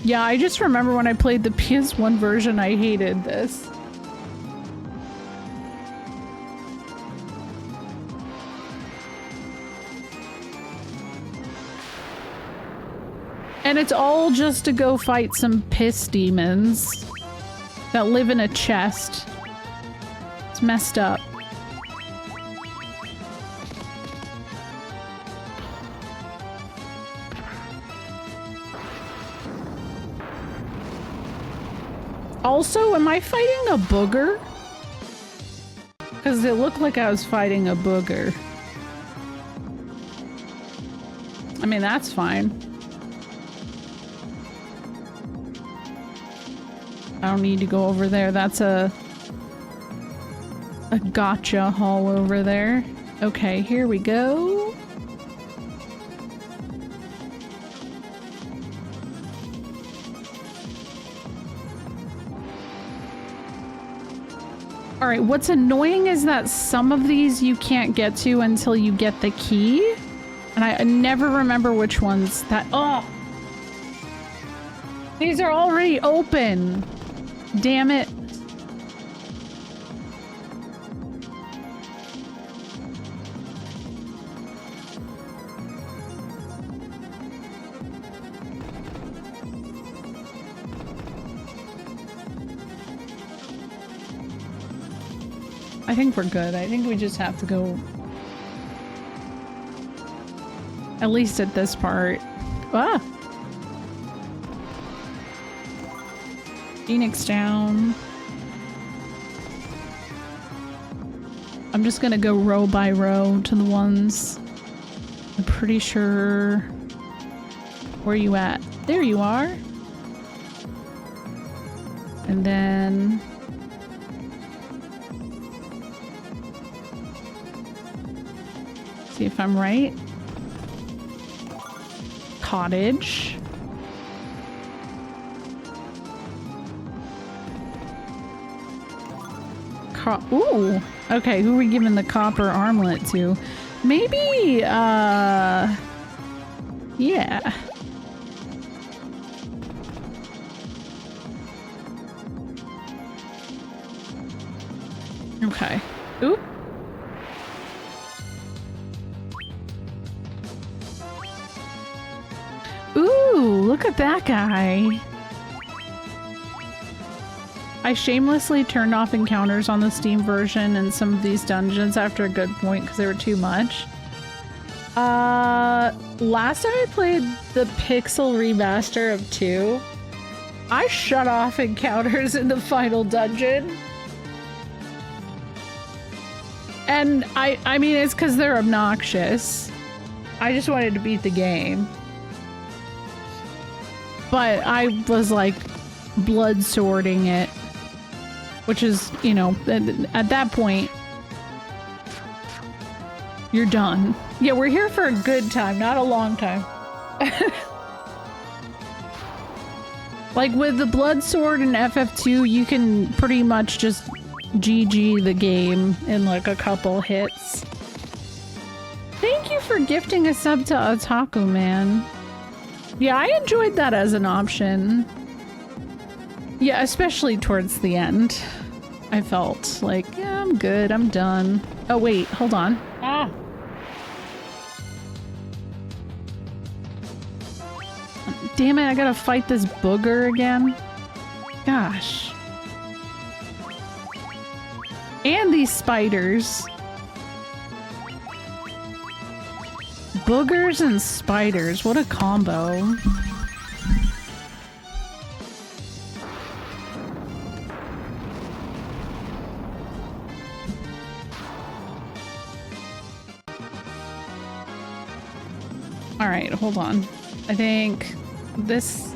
Yeah, I just remember when I played the PS1 version, I hated this. And it's all just to go fight some piss demons that live in a chest. It's messed up. Also, am I fighting a booger? Because it looked like I was fighting a booger. I mean, that's fine. I don't need to go over there. That's a gotcha hall over there. Okay, here we go. All right, what's annoying is that some of these you can't get to until you get the key. And I never remember which ones that... Oh! These are already open! Damn it. I think we're good. I think we just have to go... At least at this part. Ah! Phoenix down. I'm just gonna go row by row to the ones. I'm pretty sure... Where are you at? There you are! And then... See if I'm right. Cottage. Ooh! Okay, who are we giving the copper armlet to? Maybe, yeah. Okay. Oop. Ooh, look at that guy. I shamelessly turned off encounters on the Steam version and some of these dungeons after a good point because they were too much. Last time I played the Pixel remaster of 2, I shut off encounters in the final dungeon. And I mean, it's because they're obnoxious. I just wanted to beat the game. But I was like blood swording it. Which is, you know, at that point, You're done. Yeah, we're here for a good time, not a long time. Like with the Blood Sword and FF2, you can pretty much just GG the game in like a couple hits. Thank you for gifting a sub to Otaku Man. Yeah, I enjoyed that as an option. Yeah, especially towards the end. I felt like, yeah, I'm good, I'm done. Oh wait, hold on. Ah! Damn it, I gotta fight this booger again. Gosh. And these spiders. Boogers and spiders, what a combo. Alright, hold on. I think this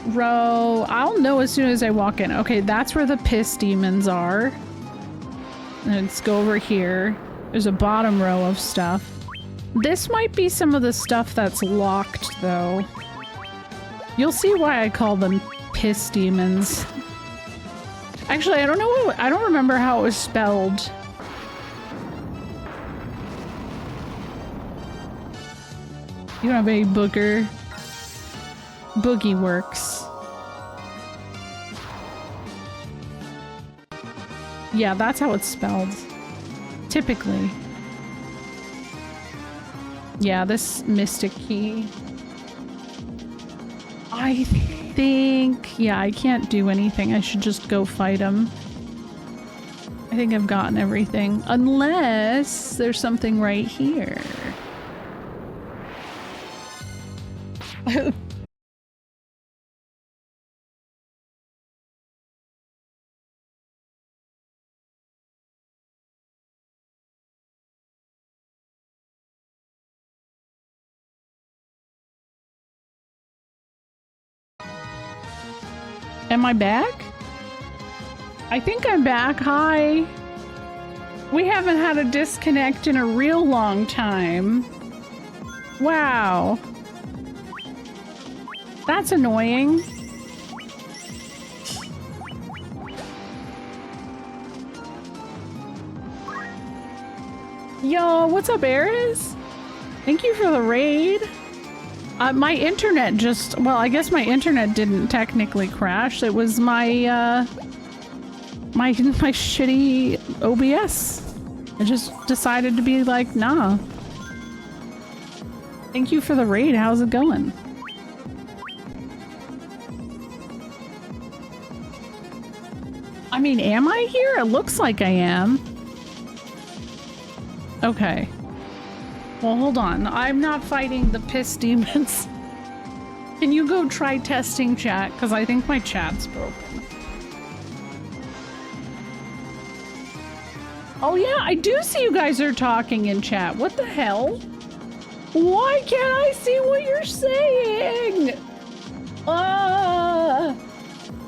row... I'll know as soon as I walk in. Okay, that's where the piss demons are. And let's go over here. There's a bottom row of stuff. This might be some of the stuff that's locked, though. You'll see why I call them piss demons. Actually, I don't know. I don't remember how it was spelled. You don't have any booger. Boogie works. Yeah, that's how it's spelled. Typically. Yeah, this mystic key. I think... Yeah, I can't do anything. I should just go fight him. I think I've gotten everything. Unless there's something right here. Am I back? I think I'm back. Hi. We haven't had a disconnect in a real long time. Wow. That's annoying. Yo, what's up, Ares? Thank you for the raid. My internet just... Well, I guess my internet didn't technically crash. It was my, my shitty OBS. I just decided to be like, nah. Thank you for the raid. How's it going? I mean, am I here? It looks like I am. Okay. Well, hold on. I'm not fighting the piss demons. Can you go try testing chat? Because I think my chat's broken. Oh yeah, I do see you guys are talking in chat. What the hell? Why can't I see what you're saying?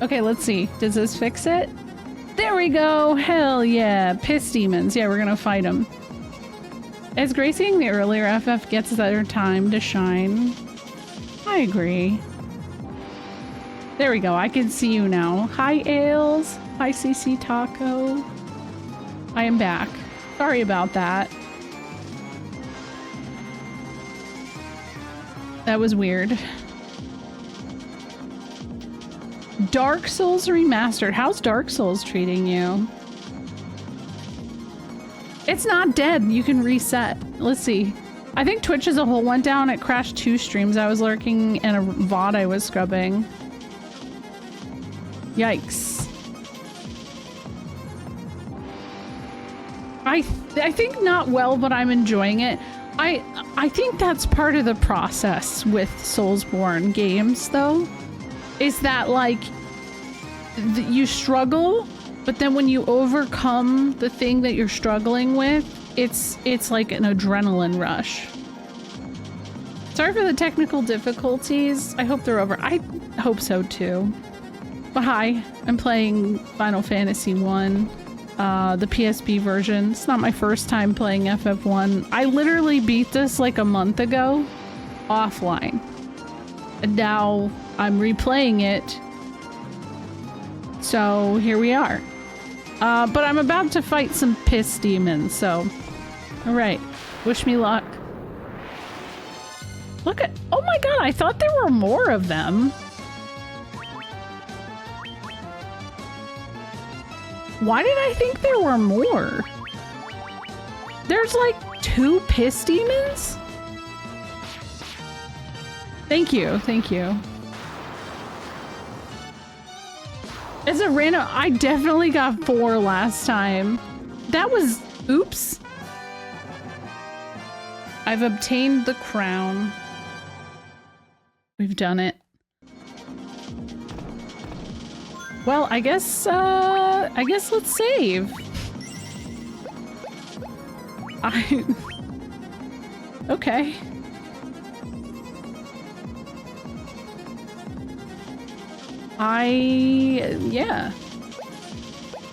Okay, let's see. Does this fix it? There we go. Hell yeah. Piss demons. Yeah, we're gonna fight them. As Gracie in the earlier FF gets their time to shine. I agree. There we go. I can see you now. Hi, Ailes. Hi, CC Taco. I am back. Sorry about that. That was weird. Dark Souls Remastered. How's Dark Souls treating you? It's not dead. You can reset. Let's see. I think Twitch as a whole went down. It crashed 2 streams I was lurking and a VOD I was scrubbing. Yikes. I think not well, but I'm enjoying it. I think that's part of the process with Soulsborne games, though. Is that, like, you struggle, but then when you overcome the thing that you're struggling with, it's like an adrenaline rush. Sorry for the technical difficulties. I hope they're over. I hope so too. But hi, I'm playing Final Fantasy 1. the PSP version. It's not my first time playing FF1. I literally beat this like a month ago, offline. And now I'm replaying it. So here we are. But I'm about to fight some piss demons, so... Alright, wish me luck. Look at- oh my god, I thought there were more of them. Why did I think there were more? There's like 2 piss demons? Thank you, thank you. It's a random- I definitely got 4 last time. That was- oops. I've obtained the crown. We've done it. Well, I guess let's save. Okay. Yeah.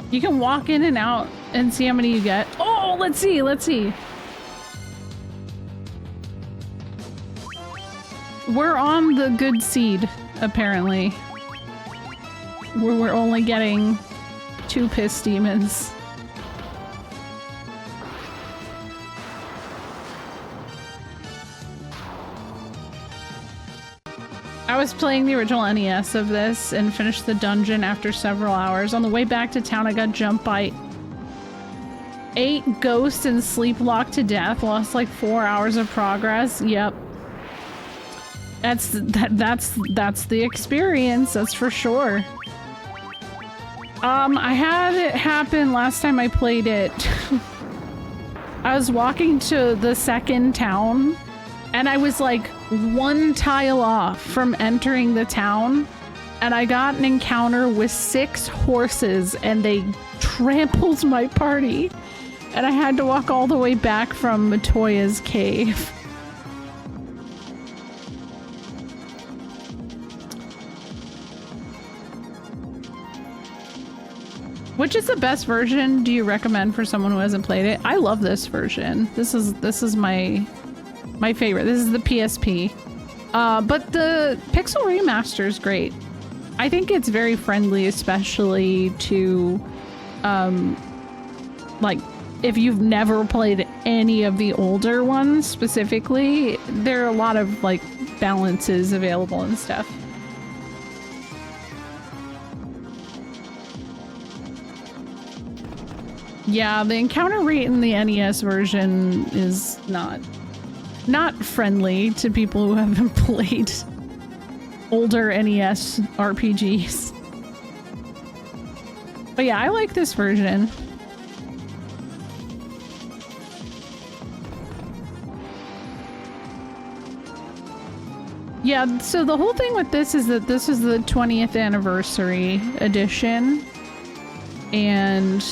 You can walk in and out and see how many you get. Oh, let's see, let's see. We're on the good seed, apparently. Where we're only getting 2 piss demons. I was playing the original NES of this and finished the dungeon after several hours. On the way back to town, I got jumped by 8 ghosts and sleep locked to death. Lost like 4 hours of progress. Yep. That's the experience, that's for sure. I had it happen last time I played it. I was walking to the second town and I was like 1 tile off from entering the town and I got an encounter with 6 horses and they trampled my party and I had to walk all the way back from Matoya's cave. Which is the best version do you recommend for someone who hasn't played it? I love this version. This is my favorite. This is the PSP. But the Pixel Remaster is great. I think it's very friendly, especially to like if you've never played any of the older ones specifically, there are a lot of like balances available and stuff. Yeah, the encounter rate in the NES version is not friendly to people who haven't played older NES RPGs. But yeah, I like this version. Yeah, so the whole thing with this is that this is the 20th anniversary edition. And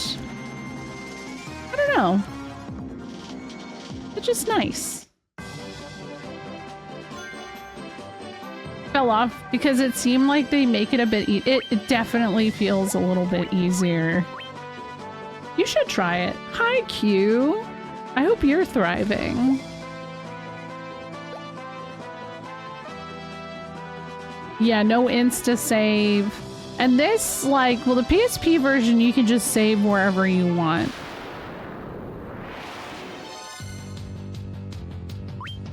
I don't know. It's just nice. Fell off because it seemed like they make it a bit it definitely feels a little bit easier. You should try it. Hi, Q. I hope you're thriving. Yeah, no insta save. And this, like, well, the PSP version, you can just save wherever you want.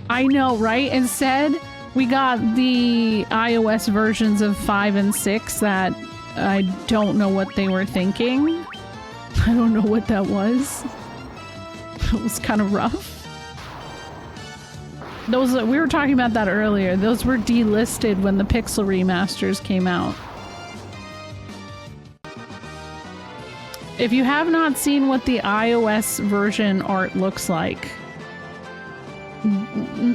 I know, right? Instead, we got the iOS versions of 5 and 6 that I don't know what they were thinking. I don't know what that was. It was kind of rough. Those, we were talking about that earlier. Those were delisted when the Pixel remasters came out. If you have not seen what the iOS version art looks like,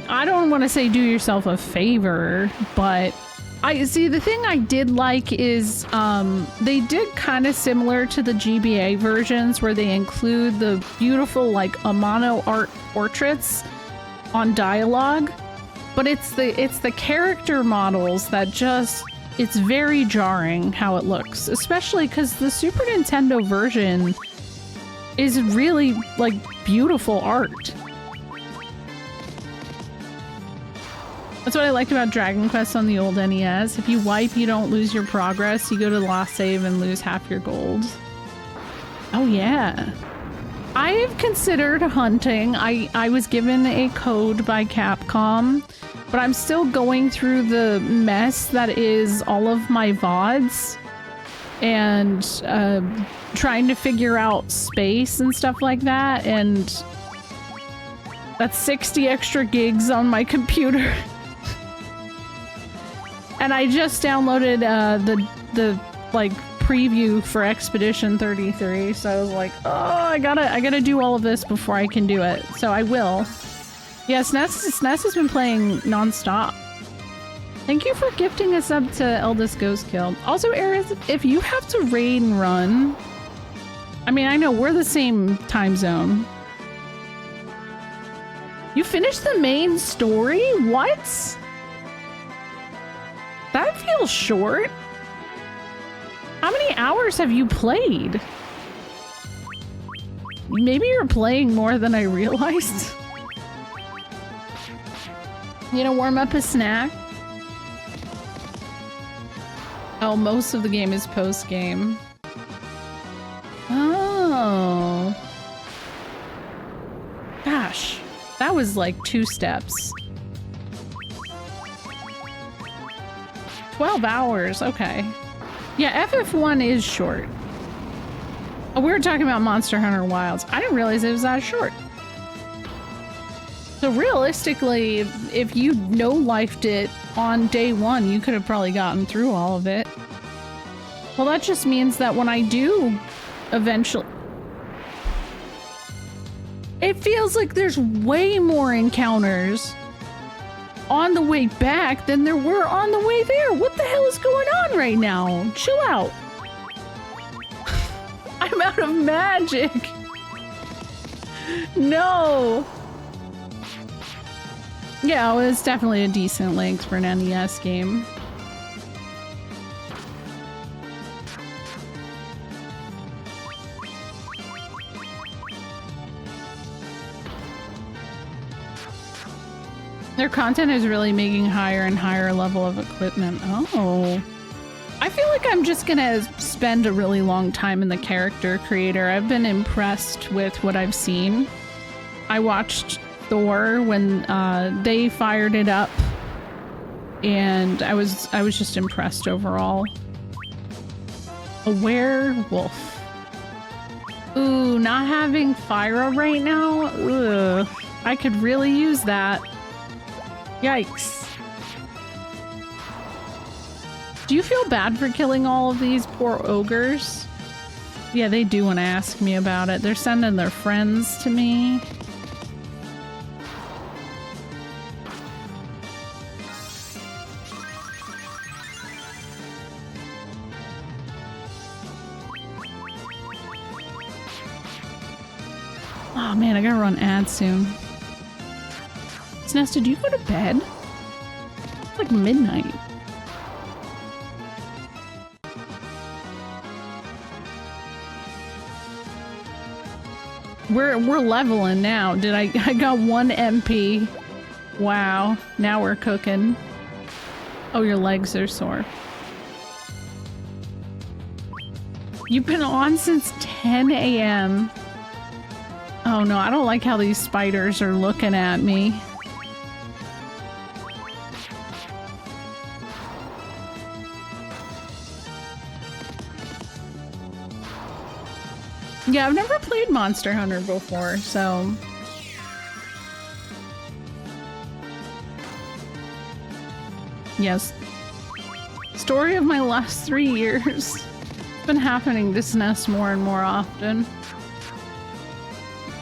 I don't want to say do yourself a favor, but I see the thing I did like is they did kind of similar to the GBA versions where they include the beautiful like Amano art portraits on dialogue, but it's the character models that just, it's very jarring how it looks, especially because the Super Nintendo version is really, like, beautiful art. That's what I liked about Dragon Quest on the old NES. If you wipe, you don't lose your progress. You go to the last save and lose half your gold. Oh, yeah. I've considered hunting. I was given a code by Capcom, but I'm still going through the mess that is all of my VODs and trying to figure out space and stuff like that, and that's 60 extra gigs on my computer. And I just downloaded the like preview for Expedition 33, so I was like, oh, I gotta do all of this before I can do it. So I will. Yeah, SNES has been playing non-stop. Thank you for gifting us up to Eldest Ghost Kill. Also, Aerith, if you have to raid and run, I mean, I know we're the same time zone. You finished the main story? What? That feels short. How many hours have you played? Maybe you're playing more than I realized. You know, warm up a snack? Oh, most of the game is post-game. Oh. Gosh, that was like 2 steps. 12 hours, okay. Yeah, FF1 is short. Oh, we were talking about Monster Hunter Wilds. I didn't realize it was that short. So realistically, if you no-lifed it on day 1, you could have probably gotten through all of it. Well, that just means that when I do eventually... It feels like there's way more encounters on the way back than there were on the way there. What the hell is going on right now? Chill out. I'm out of magic. No. Yeah, well, it's definitely a decent length for an NES game. Their content is really making higher and higher level of equipment. Oh. I feel like I'm just gonna spend a really long time in the character creator. I've been impressed with what I've seen. I watched Thor when they fired it up, and I was just impressed overall. A werewolf. Ooh, not having Fyra right now? Ugh. I could really use that. Yikes. Do you feel bad for killing all of these poor ogres? Yeah, they do want to ask me about it. They're sending their friends to me. Oh man, I gotta run ads soon. Nesta, do you go to bed? It's like midnight. We're leveling now. I got 1 MP. Wow. Now we're cooking. Oh, your legs are sore. You've been on since 10 a.m. Oh no, I don't like how these spiders are looking at me. Yeah, I've never played Monster Hunter before, so... Yes. Story of my last 3 years. It's been happening to SNES more and more often.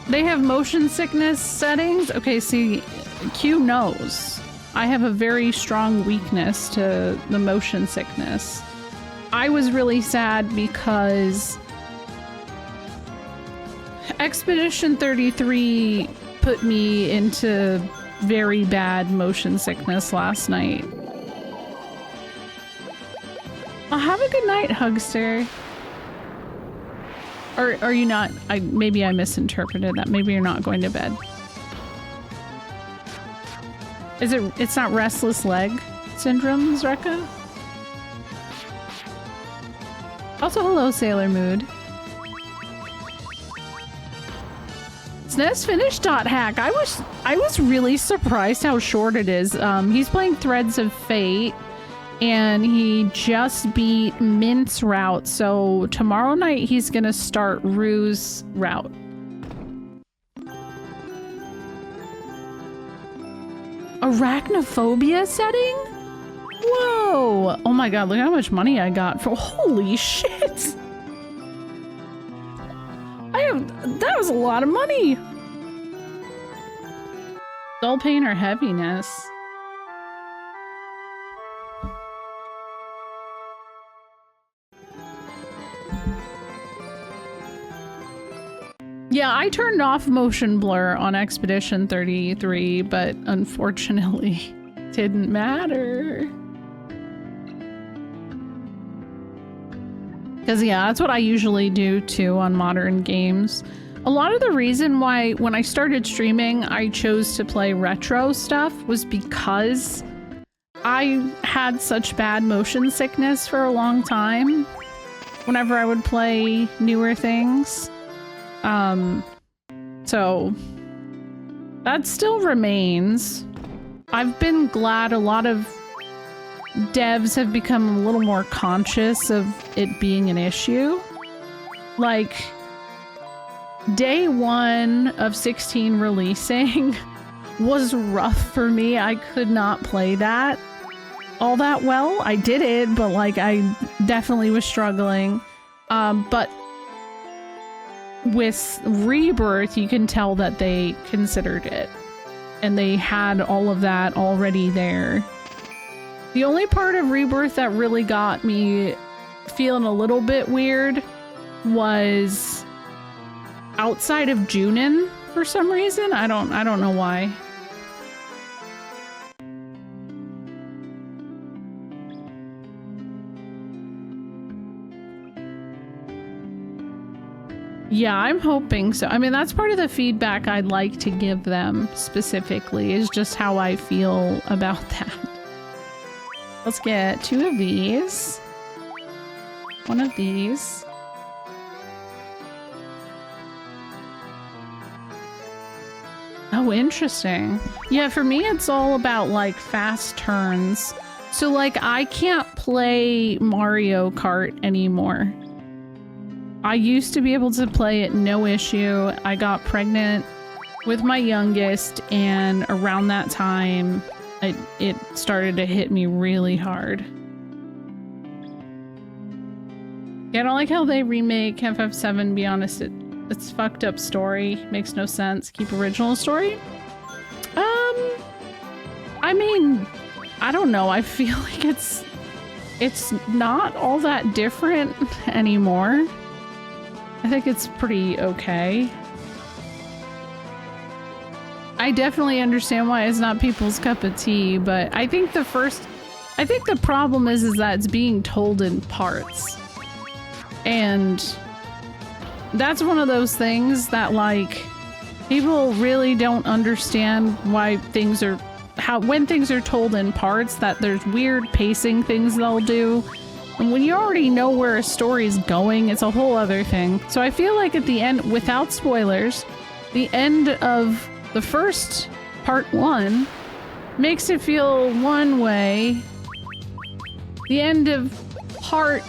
They have motion sickness settings? Okay, see, Q knows. I have a very strong weakness to the motion sickness. I was really sad because Expedition 33 put me into very bad motion sickness last night. Well, have a good night, Hugster. Or are you not? Maybe I misinterpreted that. Maybe you're not going to bed. Is it? It's not restless leg syndrome, Zreka? Also, hello, Sailor Mood. SNES finished .hack. I was really surprised how short it is. He's playing Threads of Fate, and he just beat Mint's route. So tomorrow night he's gonna start Rue's route. Arachnophobia setting? Whoa! Oh my god, look how much money I got for— holy shit! That was a lot of money! Dull pain or heaviness? Yeah, I turned off motion blur on Expedition 33, but unfortunately didn't matter. Because yeah, that's what I usually do too on modern games. A lot of the reason why when I started streaming I chose to play retro stuff was because I had such bad motion sickness for a long time whenever I would play newer things. So that still remains. I've been glad a lot of devs have become a little more conscious of it being an issue. Like, day 1 of 16 releasing was rough for me. I could not play that all that well. I did it, but like I definitely was struggling. But with Rebirth, you can tell that they considered it and they had all of that already there. The only part of Rebirth that really got me feeling a little bit weird was outside of Junin for some reason. I don't know why. Yeah, I'm hoping so. I mean, that's part of the feedback I'd like to give them specifically, is just how I feel about that. Let's get 2 of these. 1 of these. Oh, interesting. Yeah, for me, it's all about like fast turns. So like, I can't play Mario Kart anymore. I used to be able to play it no issue. I got pregnant with my youngest, and around that time, it started to hit me really hard. Yeah, I don't like how they remake FF7, be honest. It's fucked up story. Makes no sense. Keep original story? I mean, I don't know. I feel like it's not all that different anymore. I think it's pretty okay. I definitely understand why it's not people's cup of tea, but I think the problem is that it's being told in parts. And that's one of those things that like people really don't understand why things are when things are told in parts, that there's weird pacing things they'll do. And when you already know where a story's going, it's a whole other thing. So I feel like at the end, without spoilers, the end of the first part 1 makes it feel one way. The end of part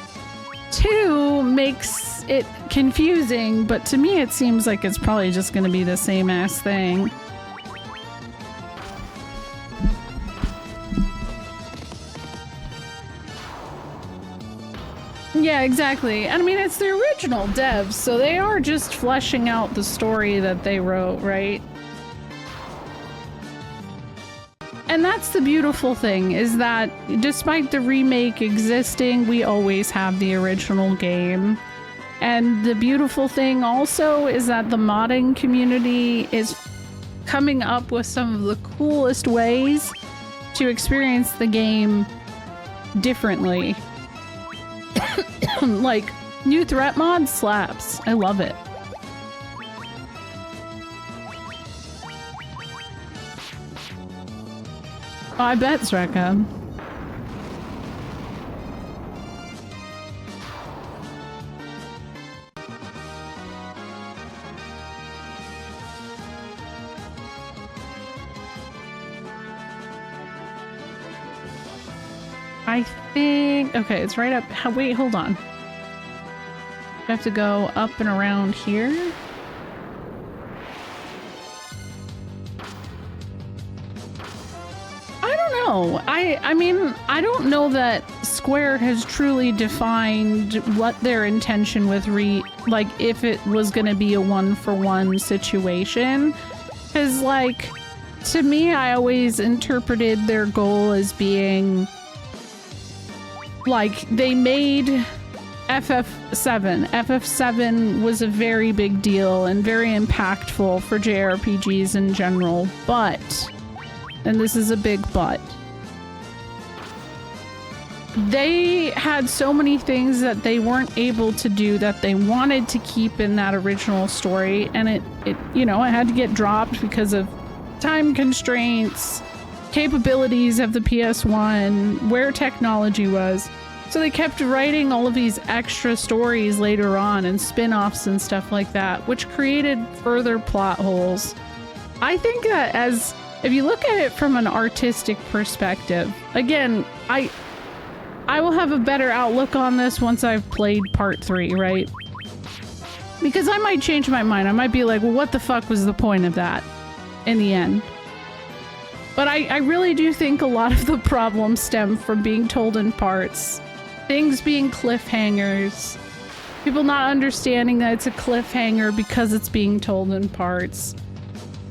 2 makes it confusing, but to me it seems like it's probably just going to be the same ass thing. Yeah, exactly. I mean, it's the original devs, so they are just fleshing out the story that they wrote, right? And that's the beautiful thing, is that despite the remake existing, we always have the original game. And the beautiful thing also is that the modding community is coming up with some of the coolest ways to experience the game differently. Like, New threat mod slaps. I love it. Oh, I bet, Zreka. I think... Okay, it's right up... Wait, hold on. I have to go up and around here. I don't know. I mean, I don't know that Square has truly defined what their intention with like, if it was gonna be a one-for-one situation. Because, like, to me, I always interpreted their goal as being... Like, they made FF7. FF7 was a very big deal and very impactful for JRPGs in general, but, and this is a big but, they had so many things that they weren't able to do that they wanted to keep in that original story, and it you know, it had to get dropped because of time constraints, capabilities of the PS1, where technology was. So they kept writing all of these extra stories later on and spin-offs and stuff like that, which created further plot holes. I think that if you look at it from an artistic perspective, again, I will have a better outlook on this once I've played part 3, right? Because I might change my mind. I might be like, well, what the fuck was the point of that in the end? But I really do think a lot of the problems stem from being told in parts, things being cliffhangers, people not understanding that it's a cliffhanger because it's being told in parts.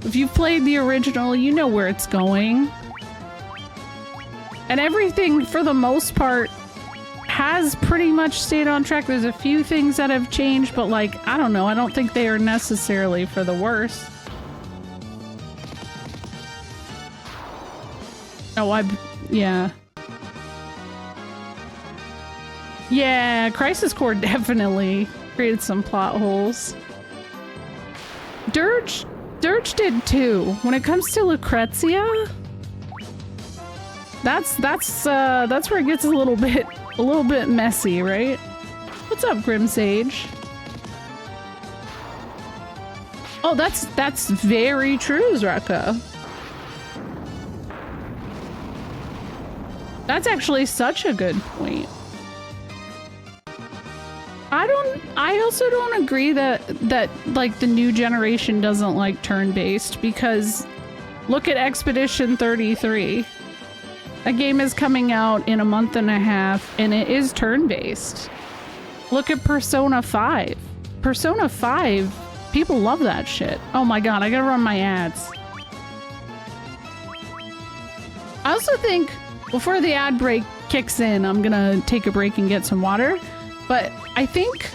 If you've played the original, you know where it's going. And everything, for the most part, has pretty much stayed on track. There's a few things that have changed, but, like, I don't know, I don't think they are necessarily for the worse. Oh, yeah. Yeah, Crisis Core definitely created some plot holes. Dirge did too. When it comes to Lucrezia, that's where it gets a little bit messy, right? What's up, Grim Sage? Oh, that's very true, Zreka. That's actually such a good point. I also don't agree that like the new generation doesn't like turn-based, because look at Expedition 33. A game is coming out in a month and a half and it is turn-based. Look at Persona 5. Persona 5, people love that shit. Oh my god, I gotta run my ads. I also think before the ad break kicks in, I'm gonna take a break and get some water. But I think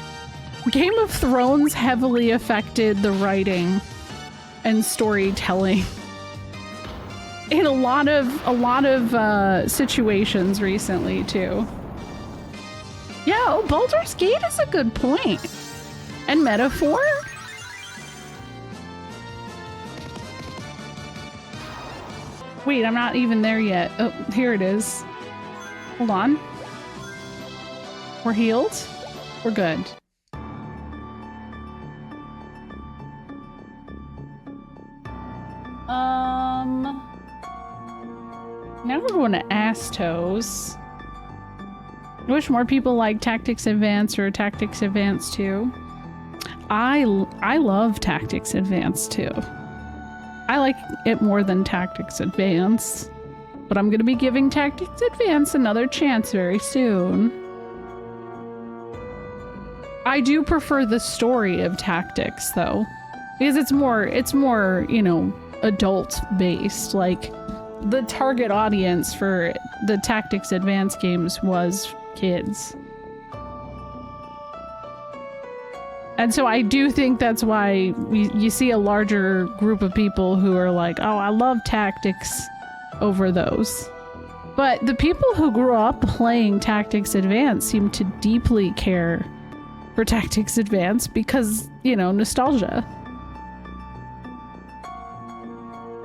Game of Thrones heavily affected the writing and storytelling in a lot of situations recently too. Yeah, oh, Baldur's Gate is a good point. And Metaphor? Wait, I'm not even there yet. Oh, here it is. Hold on. We're healed. We're good. Now we're going to Astos. I wish more people like Tactics Advance or Tactics Advance 2. I love Tactics Advance 2. I like it more than Tactics Advance, but I'm going to be giving Tactics Advance another chance very soon. I do prefer the story of Tactics though, because it's more, you know, adult based. Like, the target audience for the Tactics Advance games was kids. And so I do think that's why you see a larger group of people who are like, oh, I love Tactics over those. But the people who grew up playing Tactics Advance seem to deeply care for Tactics Advance because, you know, nostalgia.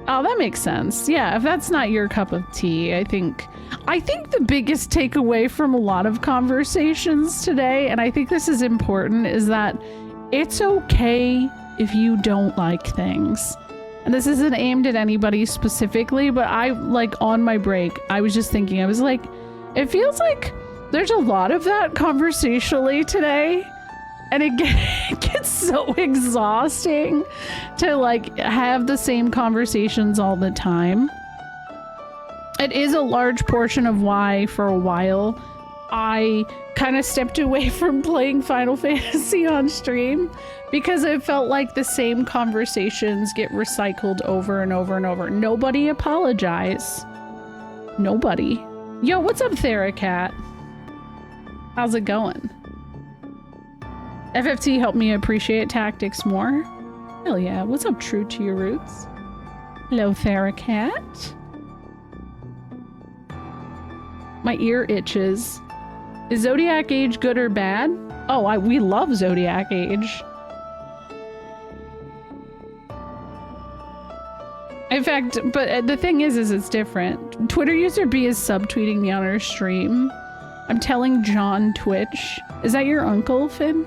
Oh, that makes sense. Yeah, if that's not your cup of tea, I think the biggest takeaway from a lot of conversations today, and I think this is important, is that it's okay if you don't like things. And this isn't aimed at anybody specifically, but I, like, on my break, I was just thinking, I was like, it feels like there's a lot of that conversationally today. And it gets so exhausting to, like, have the same conversations all the time. It is a large portion of why, for a while, I kind of stepped away from playing Final Fantasy on stream, because it felt like the same conversations get recycled over and over and over. Nobody apologize. Nobody. Yo, what's up, Theracat? How's it going? FFT helped me appreciate tactics more. Hell yeah. What's up, True to Your Roots? Hello, Theracat. My ear itches. Is Zodiac Age good or bad? Oh, we love Zodiac Age. In fact, but the thing is it's different. Twitter user B is subtweeting me on her stream. I'm telling John Twitch. Is that your uncle, Finn?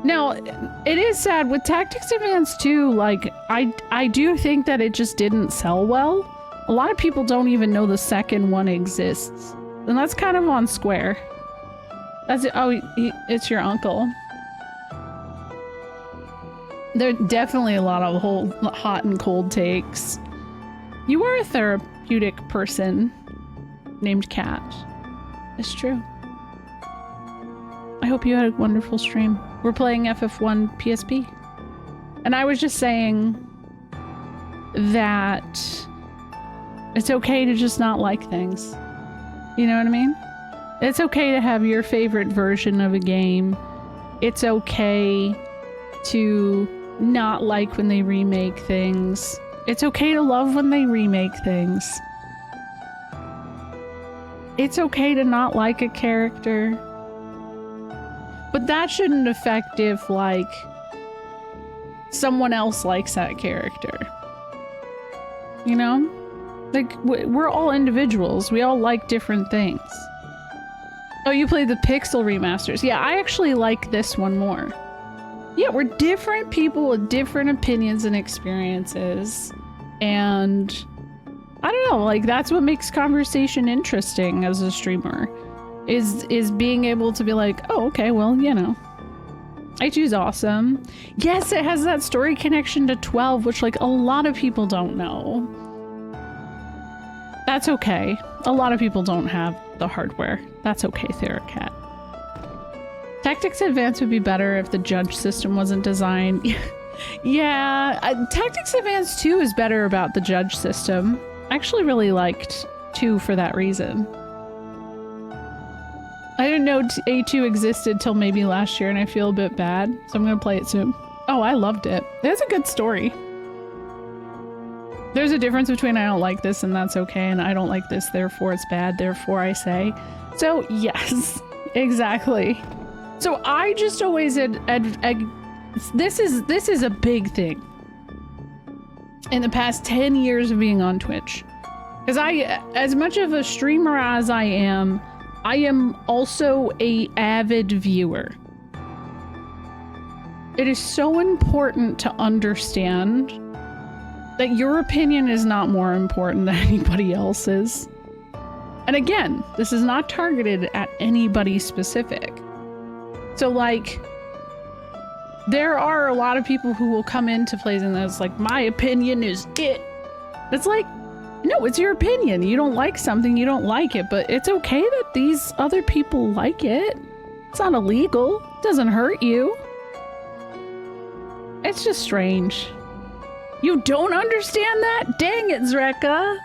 Now, it is sad with Tactics Advance 2, like, I do think that it just didn't sell well. A lot of people don't even know the second one exists. And that's kind of on Square. That's it. Oh, it's your uncle. There are definitely a lot of whole hot and cold takes. You are a therapeutic person named Kat. It's true. I hope you had a wonderful stream. We're playing FF1 PSP. And I was just saying that it's okay to just not like things. You know what I mean? It's okay to have your favorite version of a game. It's okay to not like when they remake things. It's okay to love when they remake things. It's okay to not like a character. But that shouldn't affect if, like, someone else likes that character. You know? Like, we're all individuals. We all like different things. Oh, you played the Pixel remasters. Yeah, I actually like this one more. Yeah, we're different people with different opinions and experiences. And I don't know, like, that's what makes conversation interesting as a streamer. Is being able to be like, oh, okay, well, you know. I2's awesome. Yes, it has that story connection to 12, which, like, a lot of people don't know. That's okay. A lot of people don't have the hardware. That's okay, Theracat. Tactics Advance would be better if the judge system wasn't designed. Yeah, Tactics Advance 2 is better about the judge system. I actually really liked 2 for that reason. I didn't know A2 existed till maybe last year, and I feel a bit bad, so I'm gonna play it soon. Oh, I loved it. It's a good story. There's a difference between I don't like this and that's okay, and I don't like this, therefore it's bad, therefore I say. So yes, exactly. So I just always this is a big thing in the past 10 years of being on Twitch. Because as much of a streamer as I am also a avid viewer. It is so important to understand that your opinion is not more important than anybody else's. And again, this is not targeted at anybody specific. So, like, there are a lot of people who will come into plays and it's like, my opinion is it. It's like, no, it's your opinion. You don't like something, you don't like it, but it's okay that these other people like it. It's not illegal. It doesn't hurt you. It's just strange. You don't understand that? Dang it, Zreka.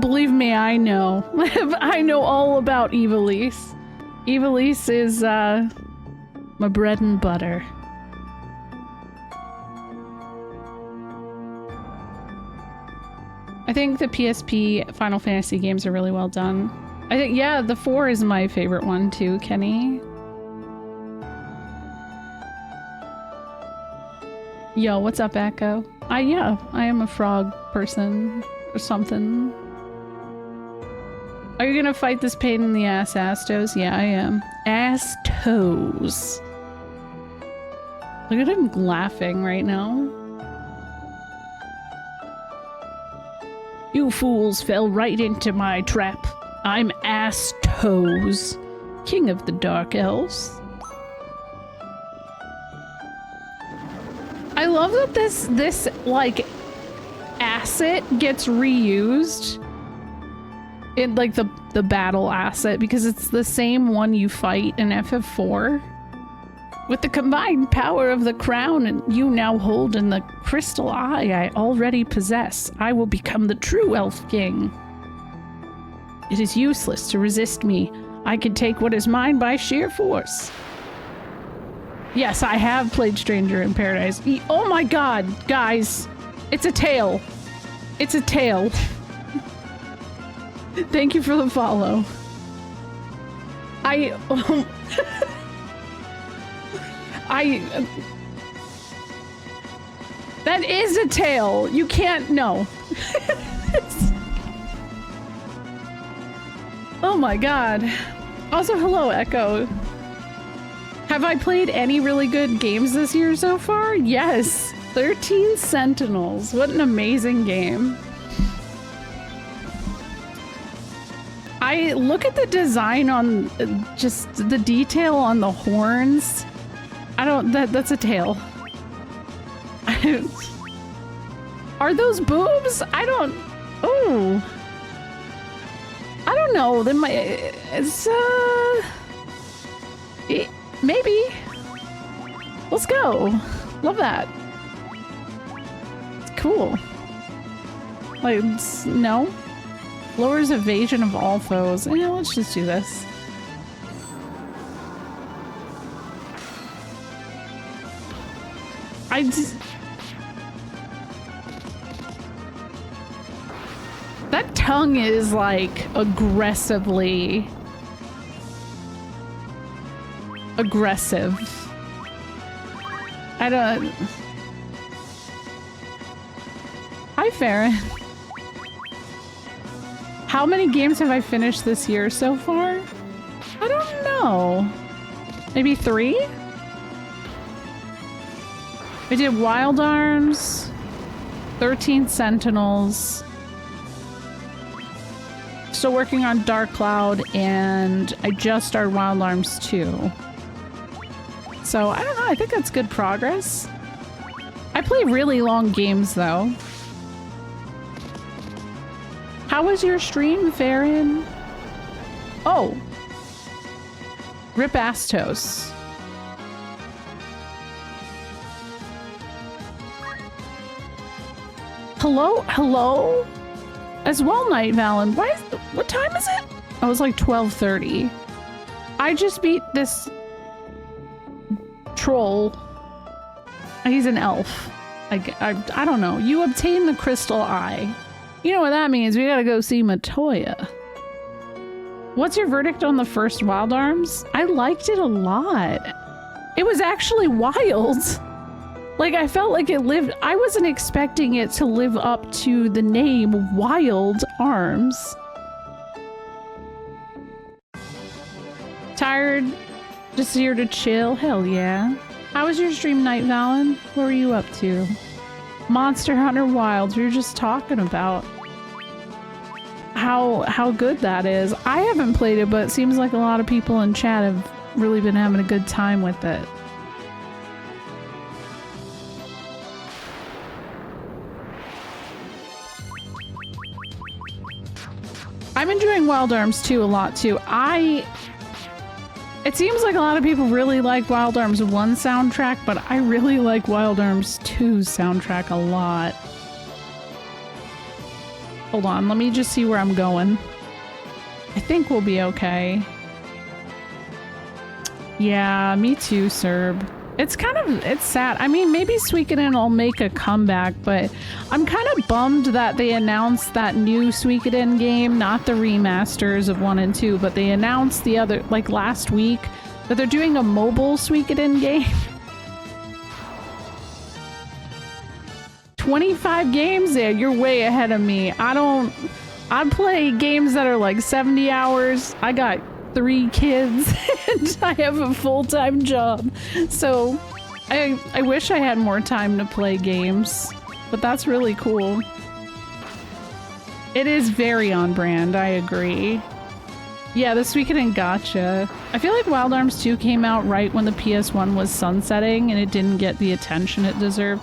Believe me, I know. I know all about Evilise. Evilise is, my bread and butter. I think the PSP Final Fantasy games are really well done. I think, yeah, the 4 is my favorite one too, Kenny. Yo, what's up, Echo? Yeah, I am a frog person or something. Are you gonna fight this pain in the ass, Astos? Yeah, I am. Astos. Look at him laughing right now. You fools fell right into my trap. I'm Astos, king of the Dark Elves. I love that this like asset gets reused in like the battle asset because it's the same one you fight in FF4. With the combined power of the crown and you now hold in the crystal eye I already possess, I will become the true elf king. It is useless to resist me. I can take what is mine by sheer force. Yes, I have played Stranger in Paradise. Oh my god, guys. It's a tail. It's a tail. Thank you for the follow. That is a tail. You can't, no. Oh my god. Also, hello, Echo. Have I played any really good games this year so far? Yes. 13 Sentinels. What an amazing game. I look at the design on just the detail on the horns. That's a tail. Are those boobs? I don't know. Then maybe. Let's go. Love that. It's cool. Like, no. Lowers evasion of all foes. Yeah, let's just do this. That tongue is like aggressively aggressive. I don't. Hi, Farron. How many games have I finished this year so far? I don't know. Maybe 3? I did Wild Arms, 13 Sentinels, still working on Dark Cloud, and I just started Wild Arms 2. So, I don't know, I think that's good progress. I play really long games, though. How was your stream, Farron? Oh. Rip Astos. Hello? As well, Night Valen. What time is it? Oh, it's like 12:30. I just beat this troll. He's an elf. I don't know. You obtain the crystal eye. You know what that means. We gotta go see Matoya. What's your verdict on the first Wild Arms? I liked it a lot. It was actually wild. Like, I felt like it lived... I wasn't expecting it to live up to the name Wild Arms. Tired? Just here to chill? Hell yeah. How was your stream, Night Valen? What were you up to? Monster Hunter Wilds. We were just talking about how good that is. I haven't played it, but it seems like a lot of people in chat have really been having a good time with it. I'm enjoying Wild Arms 2 a lot too. It seems like a lot of people really like Wild Arms 1 soundtrack, but I really like Wild Arms 2's soundtrack a lot. Hold on, let me just see where I'm going. I think we'll be okay. Yeah, me too, Serb. It's sad. I mean, maybe Suikoden will make a comeback, but I'm kind of bummed that they announced that new Suikoden game, not the remasters of 1 and 2, but they announced the other, like last week, that they're doing a mobile Suikoden game. 25 games there. You're way ahead of me. I play games that are like 70 hours. I got 3 kids and I have a full-time job. So I wish I had more time to play games, but that's really cool. It is very on brand, I agree. Yeah, this Suikoden gotcha. I feel like Wild Arms 2 came out right when the PS1 was sunsetting and it didn't get the attention it deserved.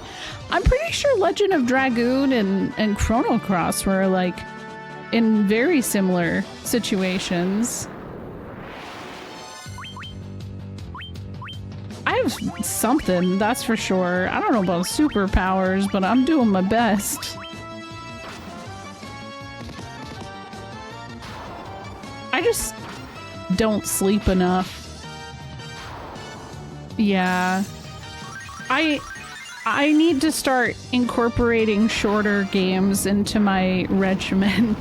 I'm pretty sure Legend of Dragoon and Chrono Cross were like in very similar situations. I have something, that's for sure. I don't know about superpowers, but I'm doing my best. I just don't sleep enough. Yeah. I need to start incorporating shorter games into my regimen.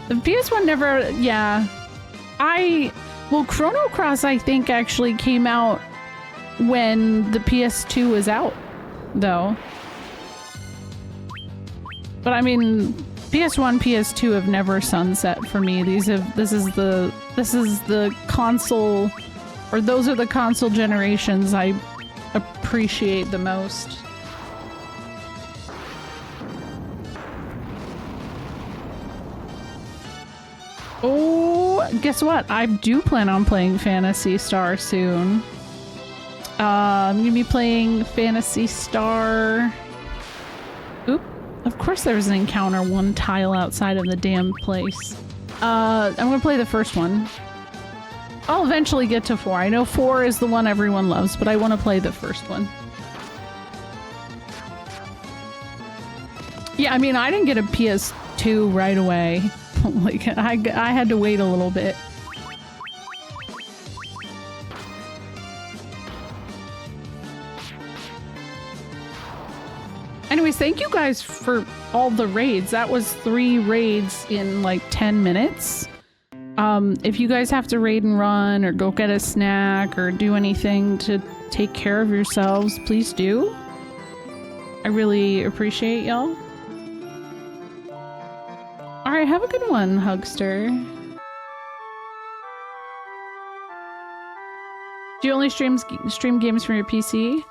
The PS1 never, yeah. Well, Chrono Cross, I think, actually came out when the PS2 was out, though. But I mean, PS1, PS2 have never sunset for me. This is the console, or those are the console generations I appreciate the most. Oh, guess what? I do plan on playing Phantasy Star soon. I'm gonna be playing Phantasy Star. Oop. Of course there's an encounter 1 tile outside of the damn place. I'm gonna play the first one. I'll eventually get to 4. I know 4 is the one everyone loves, but I want to play the first one. Yeah, I mean, I didn't get a PS2 right away. Like, I had to wait a little bit. Anyways, thank you guys for all the raids. That was 3 raids in like 10 minutes. If you guys have to raid and run or go get a snack or do anything to take care of yourselves, please do. I really appreciate y'all. Alright, have a good one, Hugster. Do you only stream games from your PC?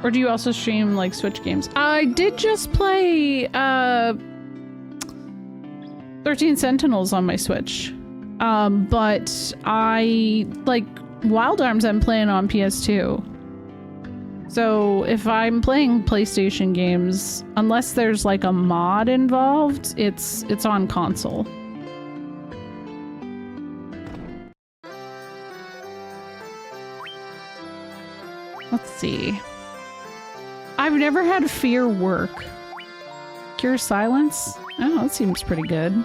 Or do you also stream, like, Switch games? I did just play, 13 Sentinels on my Switch. But like, Wild Arms I'm playing on PS2. So if I'm playing PlayStation games, unless there's like a mod involved, it's on console. Let's see. I've never had fear work. Cure silence? Oh, that seems pretty good.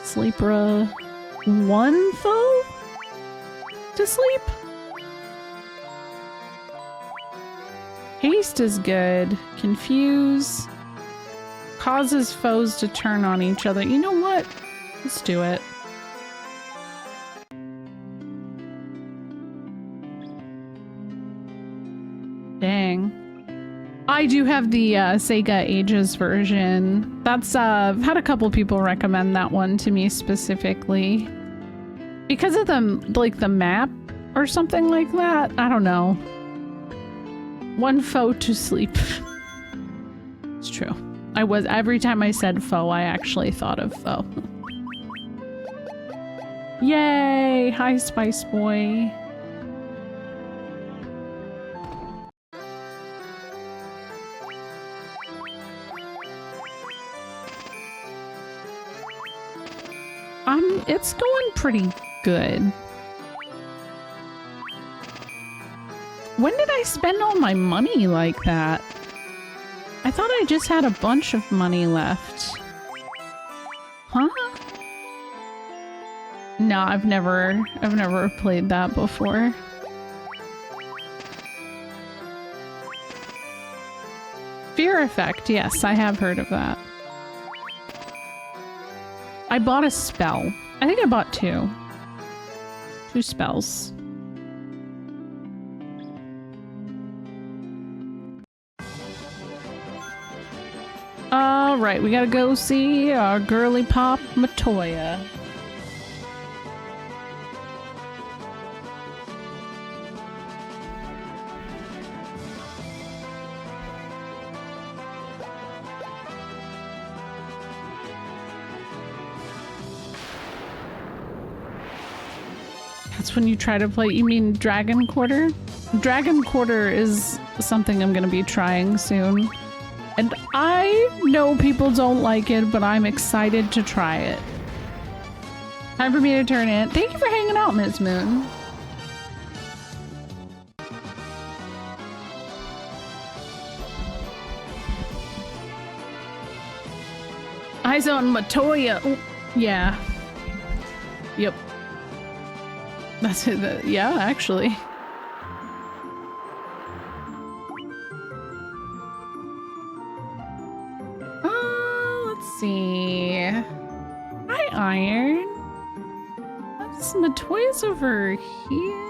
Sleepra 1 foe to sleep? Haste is good. Confuse. Causes foes to turn on each other. You know what? Let's do it. Dang. I do have the Sega Ages version. That's I've had a couple people recommend that one to me specifically. Because of the map or something like that. I don't know. 1 foe to sleep. It's true. Every time I said foe, I actually thought of foe. Yay! Hi, Spice Boy. It's going pretty good. When did I spend all my money like that? I thought I just had a bunch of money left. Huh? No, I've never played that before. Fear Effect, yes, I have heard of that. I bought a spell. I think I bought two. Two spells. Alright, we gotta go see our girly pop Matoya. That's when you try to play, you mean Dragon Quarter? Dragon Quarter is something I'm gonna be trying soon. And I know people don't like it, but I'm excited to try it. Time for me to turn in. Thank you for hanging out, Ms. Moon. Eyes on Matoya. Ooh, yeah. Yep. That's it. Yeah, actually. Let's see. Hi, Iron. That's Matoya's over here.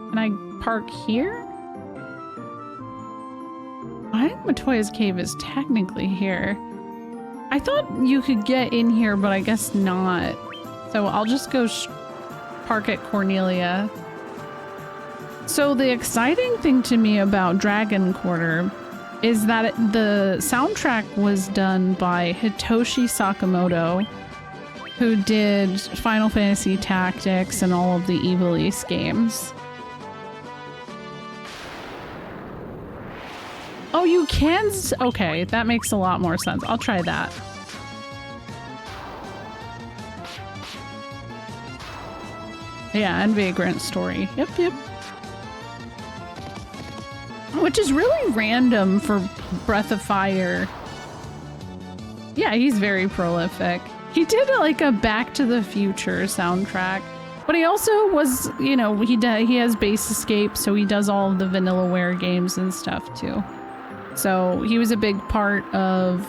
Can I park here? I think Matoya's cave is technically here. I thought you could get in here, but I guess not. So I'll just go park at Cornelia. So the exciting thing to me about Dragon Quarter is that the soundtrack was done by Hitoshi Sakamoto, who did Final Fantasy Tactics and all of the Evil East games. Oh, you can? Okay, that makes a lot more sense. I'll try that. Yeah, and Vagrant Story. Yep, yep. Which is really random for Breath of Fire. Yeah, he's very prolific. He did like a Back to the Future soundtrack, but he also was, you know, he has Base Escape, so he does all of the Vanillaware games and stuff too. So he was a big part of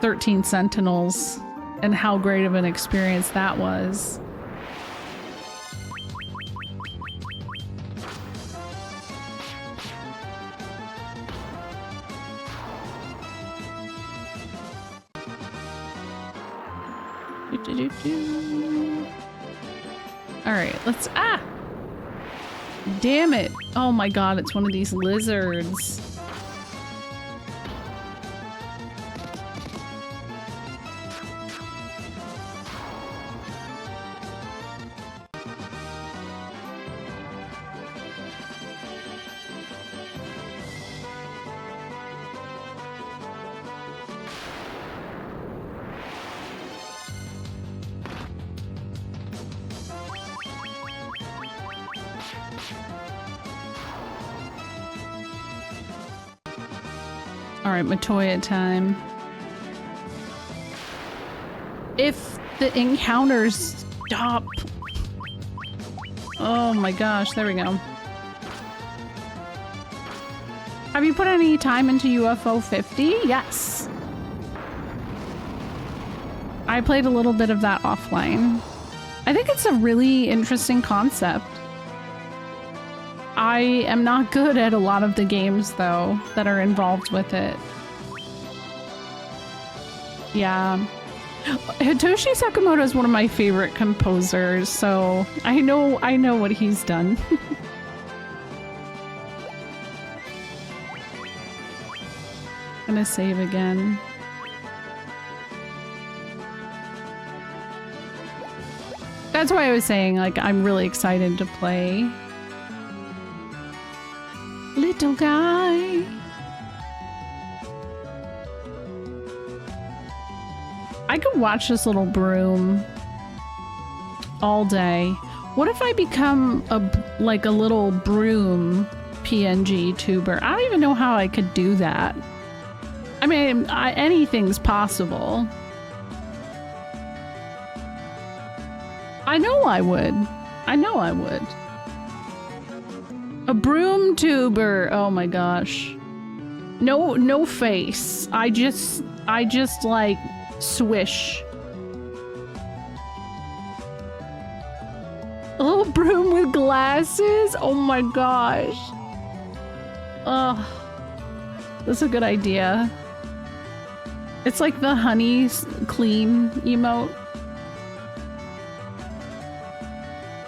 13 Sentinels and how great of an experience that was. Alright, let's... Ah! Damn it! Oh my god, it's one of these lizards. Alright, Matoya time. If the encounters stop... Oh my gosh, there we go. Have you put any time into UFO 50? Yes. I played a little bit of that offline. I think it's a really interesting concept. I am not good at a lot of the games, though, that are involved with it. Yeah. Hitoshi Sakamoto is one of my favorite composers, so I know what he's done. Gonna save again. That's why I was saying, like, I'm really excited to play. Little guy. I could watch this little broom all day. What if I become a little broom PNG tuber. I don't even know how I could do that. I mean, anything's possible. I know I would. I know I would. A broom tuber. Oh my gosh. No face. I just like swish. A little broom with glasses? Oh my gosh. Oh, that's a good idea. It's like the honey clean emote.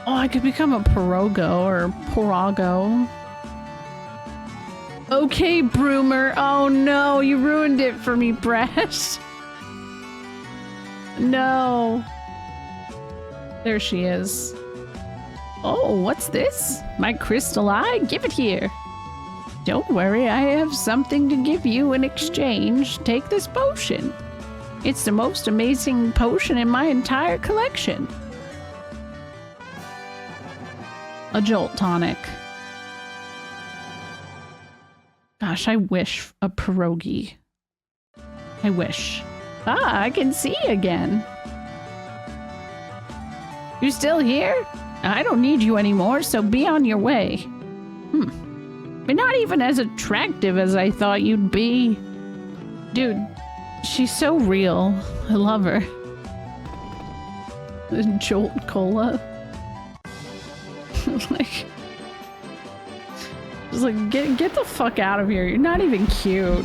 Oh, I could become a Porogo or Porago. Okay, Broomer. Oh no, you ruined it for me, Bresh. No. There she is. Oh, what's this? My crystal eye? Give it here. Don't worry, I have something to give you in exchange. Take this potion. It's the most amazing potion in my entire collection. A Jolt tonic. Gosh, I wish a pierogi. I wish. Ah, I can see again. You still here? I don't need you anymore, so be on your way. But not even as attractive as I thought you'd be. Dude, she's so real. I love her. Jolt Cola. Like, just like get the fuck out of here. You're not even cute.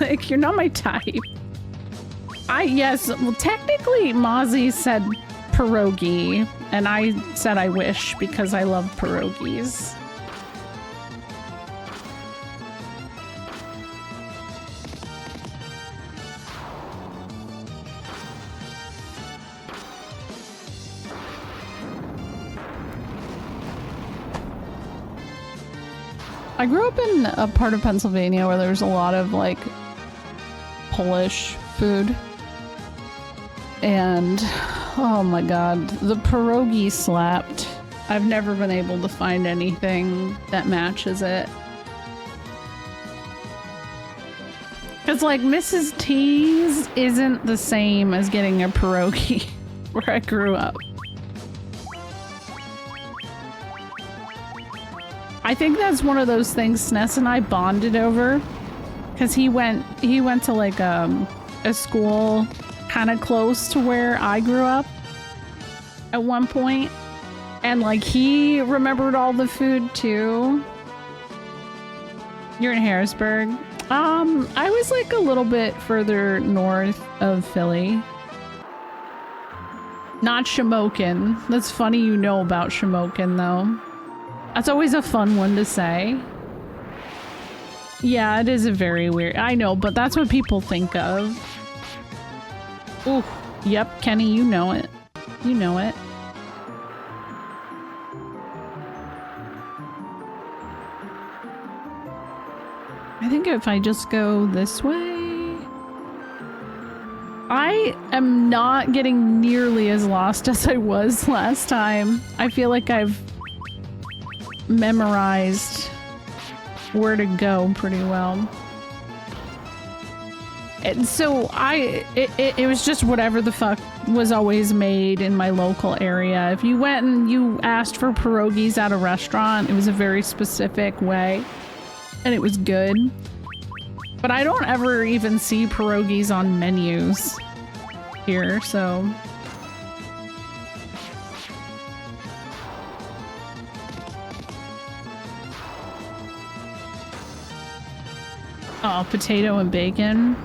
Like, you're not my type. Yes, well, technically Mozzie said pierogi, and I said I wish because I love pierogies. I grew up in a part of Pennsylvania where there's a lot of like Polish food. And oh my god, the pierogi slapped. I've never been able to find anything that matches it. Cause like Mrs. T's isn't the same as getting a pierogi where I grew up. I think that's one of those things Sness and I bonded over, because he went to like a school kind of close to where I grew up at one point, and like he remembered all the food too. You're in Harrisburg. I was like a little bit further north of Philly. Not Shamokin. That's funny you know about Shamokin though. That's always a fun one to say. Yeah, it is a very weird. I know, but that's what people think of. Ooh, yep, Kenny, you know it. You know it. I think if I just go this way... I am not getting nearly as lost as I was last time. I feel like I've memorized where to go pretty well. And so it was just whatever the fuck was always made in my local area. If you went and you asked for pierogies at a restaurant, it was a very specific way and it was good. But I don't ever even see pierogies on menus here, so... Oh, potato and bacon.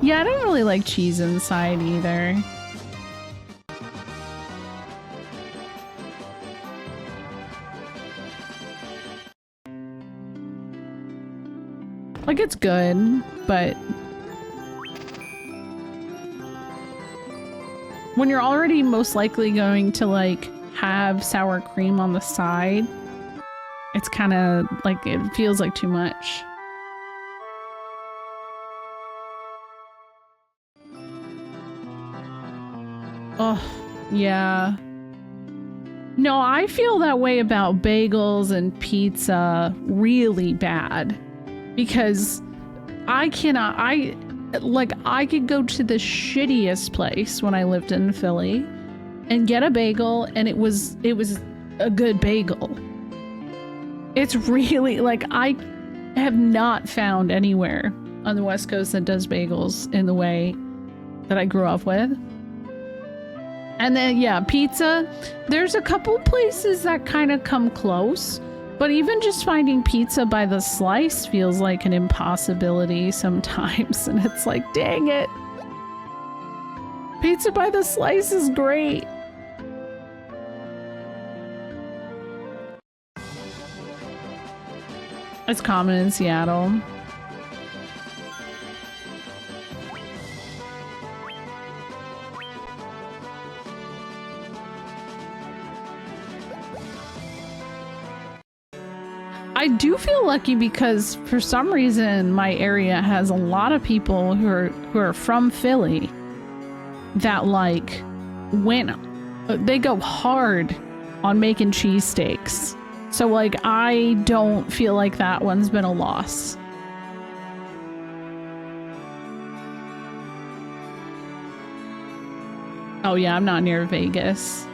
Yeah, I don't really like cheese inside either. Like, it's good, but when you're already most likely going to like have sour cream on the side, it's kind of like, it feels like too much. Oh, yeah. No, I feel that way about bagels and pizza really bad because I could go to the shittiest place when I lived in Philly and get a bagel and it was a good bagel. It's really like I have not found anywhere on the West Coast that does bagels in the way that I grew up with. And then, yeah, pizza. There's a couple places that kind of come close, but even just finding pizza by the slice feels like an impossibility sometimes. And it's like, dang it. Pizza by the slice is great. It's common in Seattle. I do feel lucky because for some reason my area has a lot of people who are from Philly that like they go hard on making cheesesteaks. So like I don't feel like that one's been a loss. Oh yeah, I'm not near Vegas.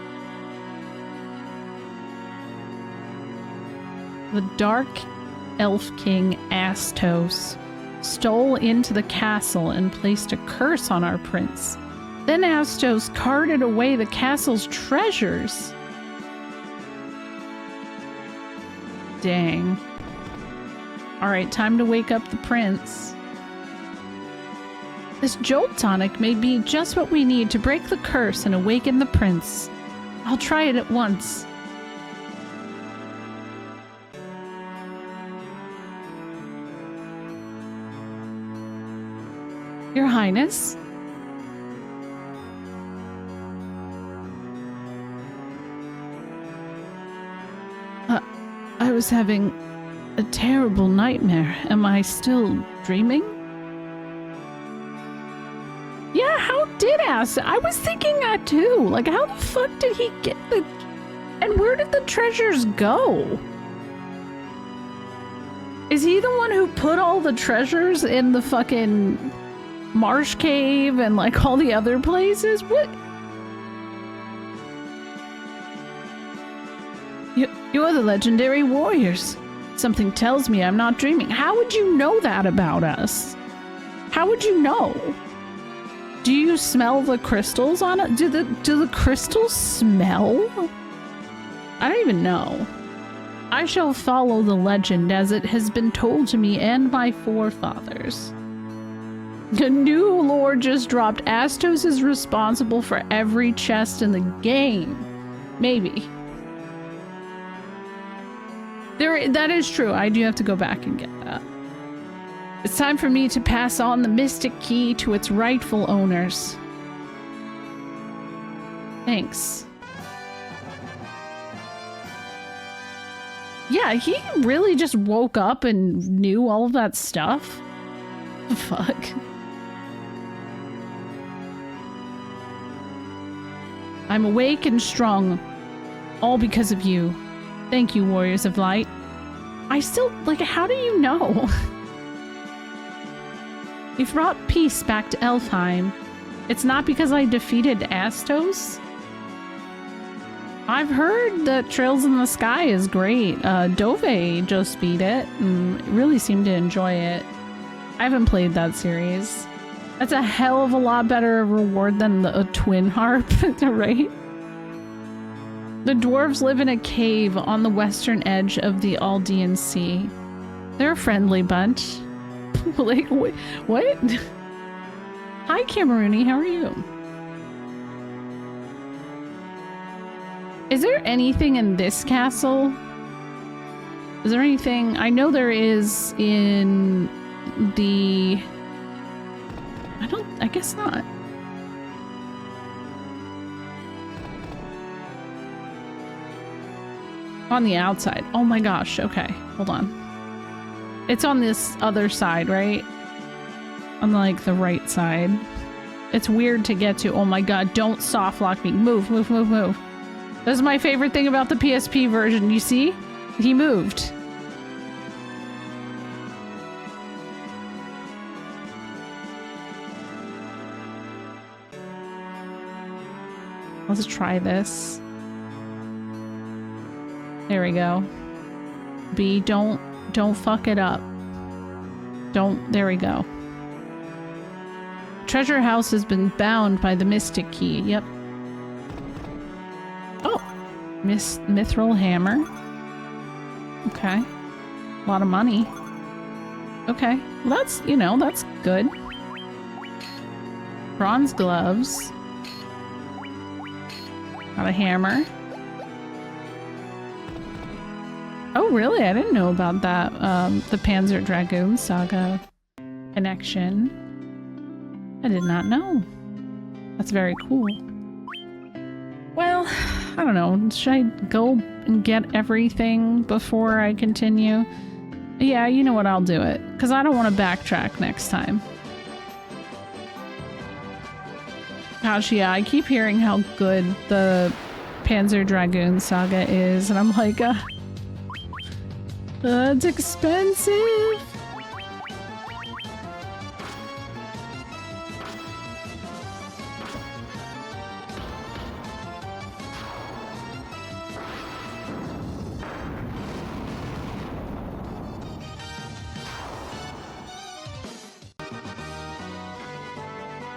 The Dark Elf King Astos stole into the castle and placed a curse on our prince. Then Astos carted away the castle's treasures. Dang. Alright, time to wake up the prince. This Jolt tonic may be just what we need to break the curse and awaken the prince. I'll try it at once. Your Highness? I was having a terrible nightmare. Am I still dreaming? Yeah, how did I was thinking that too. Like, how the fuck did he get the... And where did the treasures go? Is he the one who put all the treasures in the fucking Marsh Cave and like all the other places? What? You are the legendary warriors. Something tells me I'm not dreaming. How would you know that about us? How would you know? Do you smell the crystals on it? Do the crystals smell? I don't even know. I shall follow the legend as it has been told to me and my forefathers. The new lore just dropped. Astos is responsible for every chest in the game. Maybe. That is true. I do have to go back and get that. It's time for me to pass on the mystic key to its rightful owners. Thanks. Yeah, he really just woke up and knew all of that stuff. Fuck. I'm awake and strong, all because of you. Thank you, Warriors of Light. I still, like, how do you know? You've brought peace back to Elfheim. It's not because I defeated Astos? I've heard that Trails in the Sky is great. Dove just beat it and really seemed to enjoy it. I haven't played that series. That's a hell of a lot better reward than a twin harp, right? The dwarves live in a cave on the western edge of the Aldean Sea. They're a friendly bunch. Like, what? Hi, Camerooni, how are you? Is there anything in this castle? Is there anything? I know there is in the... I guess not. On the outside. Oh my gosh. Okay. Hold on. It's on this other side, right? On like the right side. It's weird to get to. Oh my god. Don't soft lock me. Move, move, move, move. That's my favorite thing about the PSP version. You see? He moved. Let's try this. There we go. B, don't fuck it up. There we go. Treasure house has been bound by the mystic key. Yep. Oh, mithril hammer. Okay. A lot of money. Okay. Well, that's, you know, that's good. Bronze gloves. Got a hammer. Oh, really? I didn't know about that. The Panzer Dragoon Saga connection. I did not know. That's very cool. Well, I don't know. Should I go and get everything before I continue? Yeah, you know what? I'll do it. Because I don't want to backtrack next time. Gosh, yeah, I keep hearing how good the Panzer Dragoon Saga is, and I'm like, it's expensive.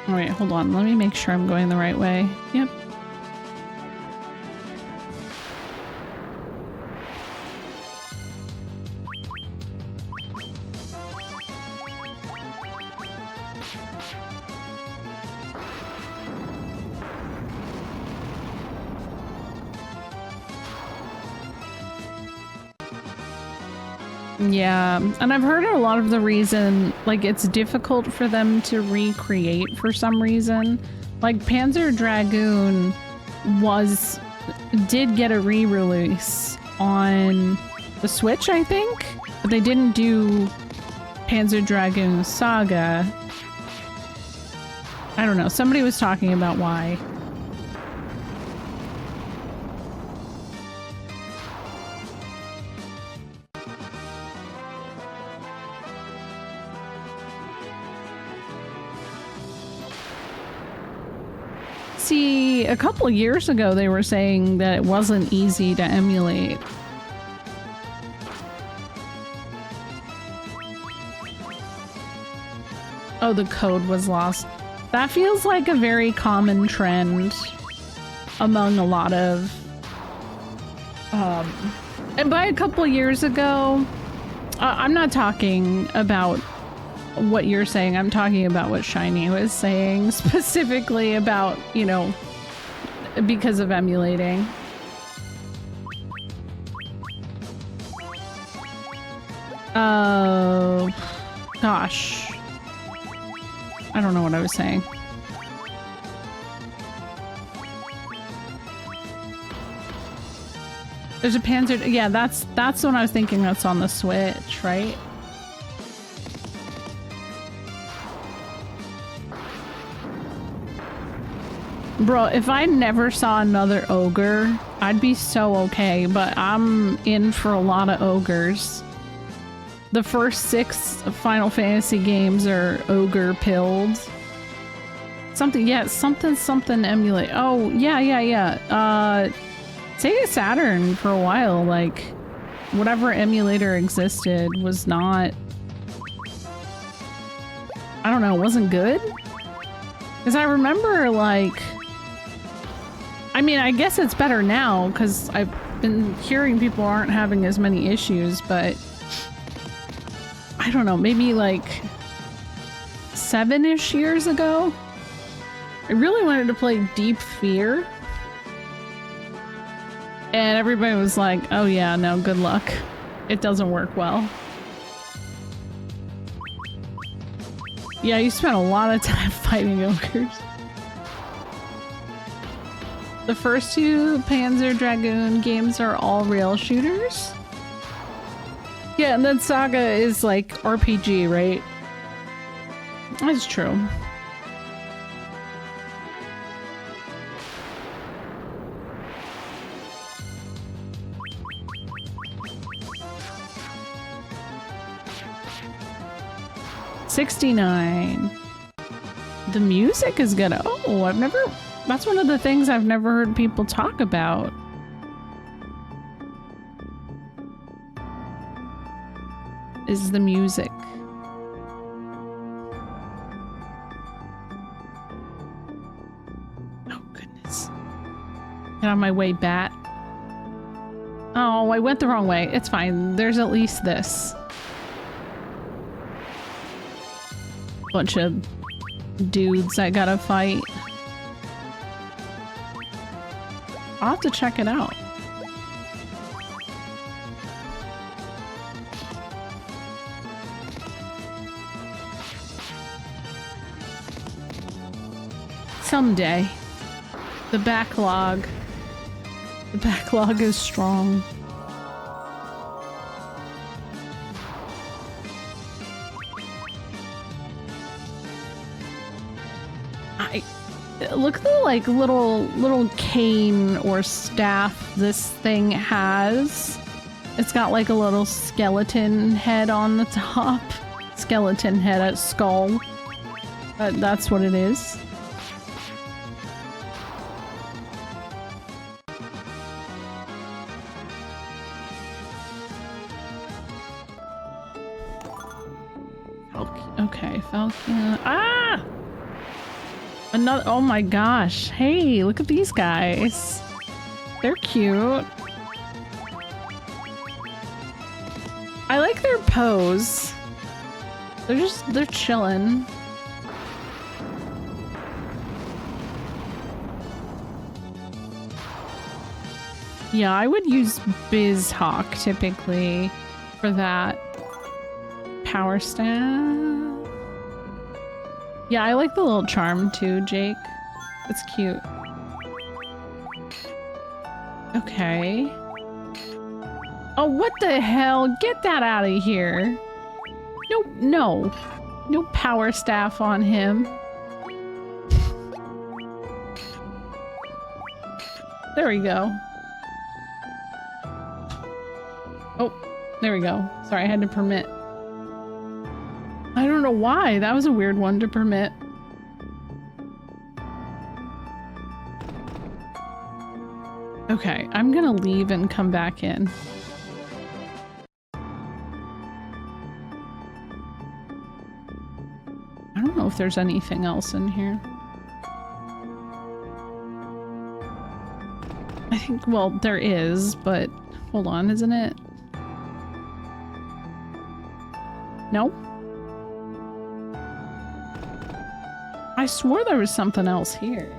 All right, hold on. Let me make sure I'm going the right way. Yep. Yeah, and I've heard a lot of the reason, like, it's difficult for them to recreate for some reason. Like, Panzer Dragoon did get a re-release on the Switch, I think, but they didn't do Panzer Dragoon Saga. I don't know, somebody was talking about why. See, a couple of years ago they were saying that it wasn't easy to emulate. Oh, the code was lost. That feels like a very common trend among a lot of... and by a couple of years ago, I'm not talking about what you're saying, I'm talking about what Shiny was saying, specifically about, you know, because of emulating. Oh, gosh. I don't know what I was saying. There's a Panzer... Yeah, that's the one I was thinking that's on the Switch, right? Bro, if I never saw another ogre, I'd be so okay, but I'm in for a lot of ogres. The first 6 Final Fantasy games are ogre-pilled. Something, yeah, something emulate. Oh, yeah. Sega Saturn for a while, like, whatever emulator existed was not... I don't know, wasn't good? Because I remember, like... I mean, I guess it's better now, because I've been hearing people aren't having as many issues, but... I don't know, maybe like 7-ish years ago? I really wanted to play Deep Fear. And everybody was like, oh yeah, no, good luck. It doesn't work well. Yeah, you spent a lot of time fighting ogres. The first 2 Panzer Dragoon games are all rail shooters. Yeah, and then Saga is like RPG, right? That's true. 69. The music is good. Oh, I've never... That's one of the things I've never heard people talk about. Is the music. Oh, goodness. Get on my way, bat. Oh, I went the wrong way. It's fine. There's at least this. Bunch of dudes I gotta fight. I'll have to check it out. Someday. The backlog. The backlog is strong. Look at the like little cane or staff this thing has. It's got like a little skeleton head on the top. Skeleton head, a skull. That's what it is. Okay, Falcon. Ah! Another. Oh my gosh. Hey, look at these guys. They're cute. I like their pose. They're chilling. Yeah, I would use BizHawk typically for that. Power staff. Yeah, I like the little charm too, Jake. It's cute. Okay. Oh, what the hell? Get that out of here. No. No power staff on him. There we go. Oh, there we go. Sorry, I had to permit. I don't know why. That was a weird one to permit. Okay, I'm gonna leave and come back in. I don't know if there's anything else in here. I think, well, there is, but hold on, isn't it? No? I swore there was something else here.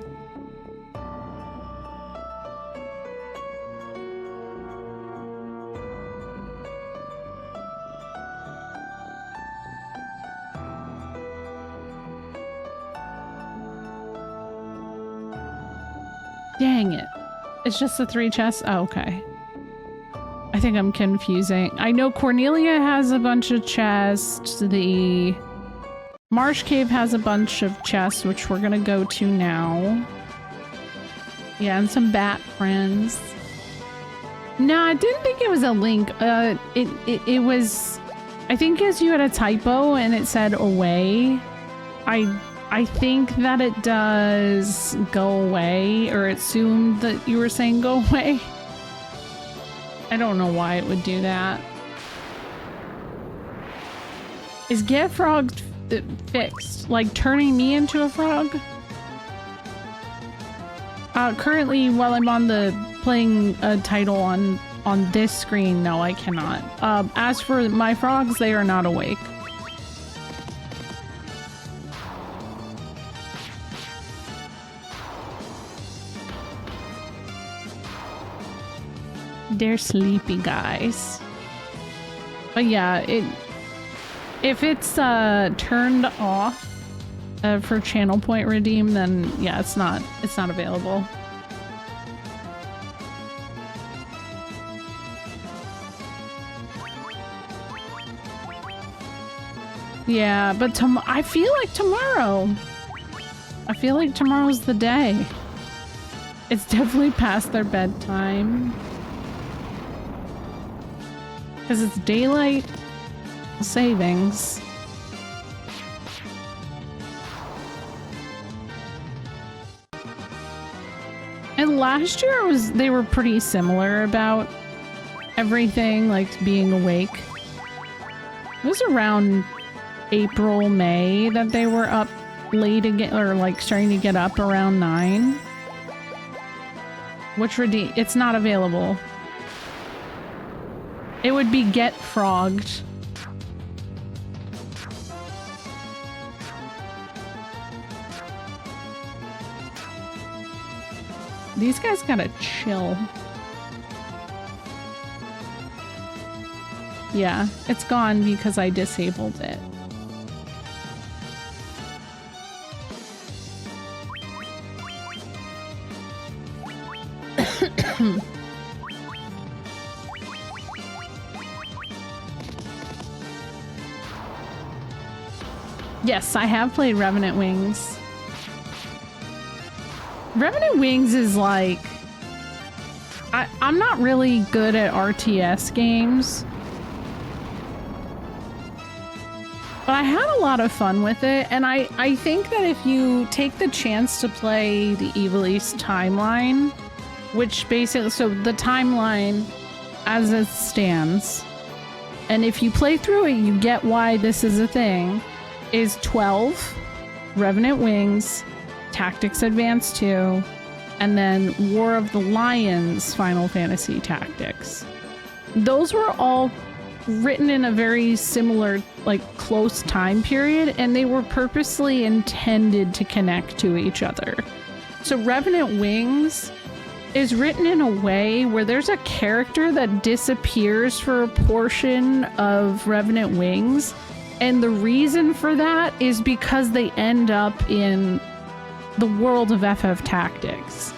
Dang it. It's just the 3 chests? Oh, okay. I think I'm confusing. I know Cornelia has a bunch of chests. The Marsh Cave has a bunch of chests, which we're gonna go to now. Yeah, and some bat friends. No, I didn't think it was a link. It was... I think as you had a typo and it said away. I think that it does go away, or it assumed that you were saying go away. I don't know why it would do that. Is Get Frog fixed? Like turning me into a frog? Currently, while I'm on the playing a title on this screen, no, I cannot. As for my frogs, they are not awake. They're sleepy guys. But yeah, if it's turned off for channel point redeem, then yeah, it's not available. Yeah, but I feel like tomorrow's the day. It's definitely past their bedtime. Because it's daylight savings. And last year they were pretty similar about everything, like being awake. It was around April, May that they were up late again, or like starting to get up around 9. Which it's not available. It would be Get Frogged. These guys gotta chill. Yeah, it's gone because I disabled it. Yes, I have played Revenant Wings. Revenant Wings is like... I'm not really good at RTS games. But I had a lot of fun with it, and I think that if you take the chance to play the Evil East timeline, which basically... So the timeline as it stands, and if you play through it, you get why this is a thing, is 12, Revenant Wings, Tactics Advance 2, and then War of the Lions Final Fantasy Tactics. Those were all written in a very similar, like, close time period, and they were purposely intended to connect to each other. So Revenant Wings is written in a way where there's a character that disappears for a portion of Revenant Wings, and the reason for that is because they end up in the world of FF Tactics.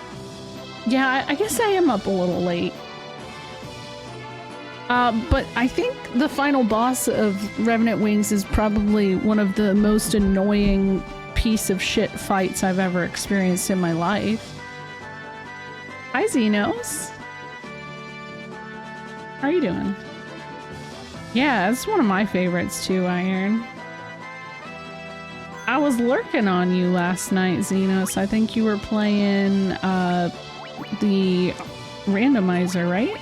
Yeah, I guess I am up a little late. But I think the final boss of Revenant Wings is probably one of the most annoying piece of shit fights I've ever experienced in my life. Hi, Xenos. How are you doing? Yeah, it's one of my favorites too, Iron. I was lurking on you last night, Xenos. I think you were playing the randomizer, right?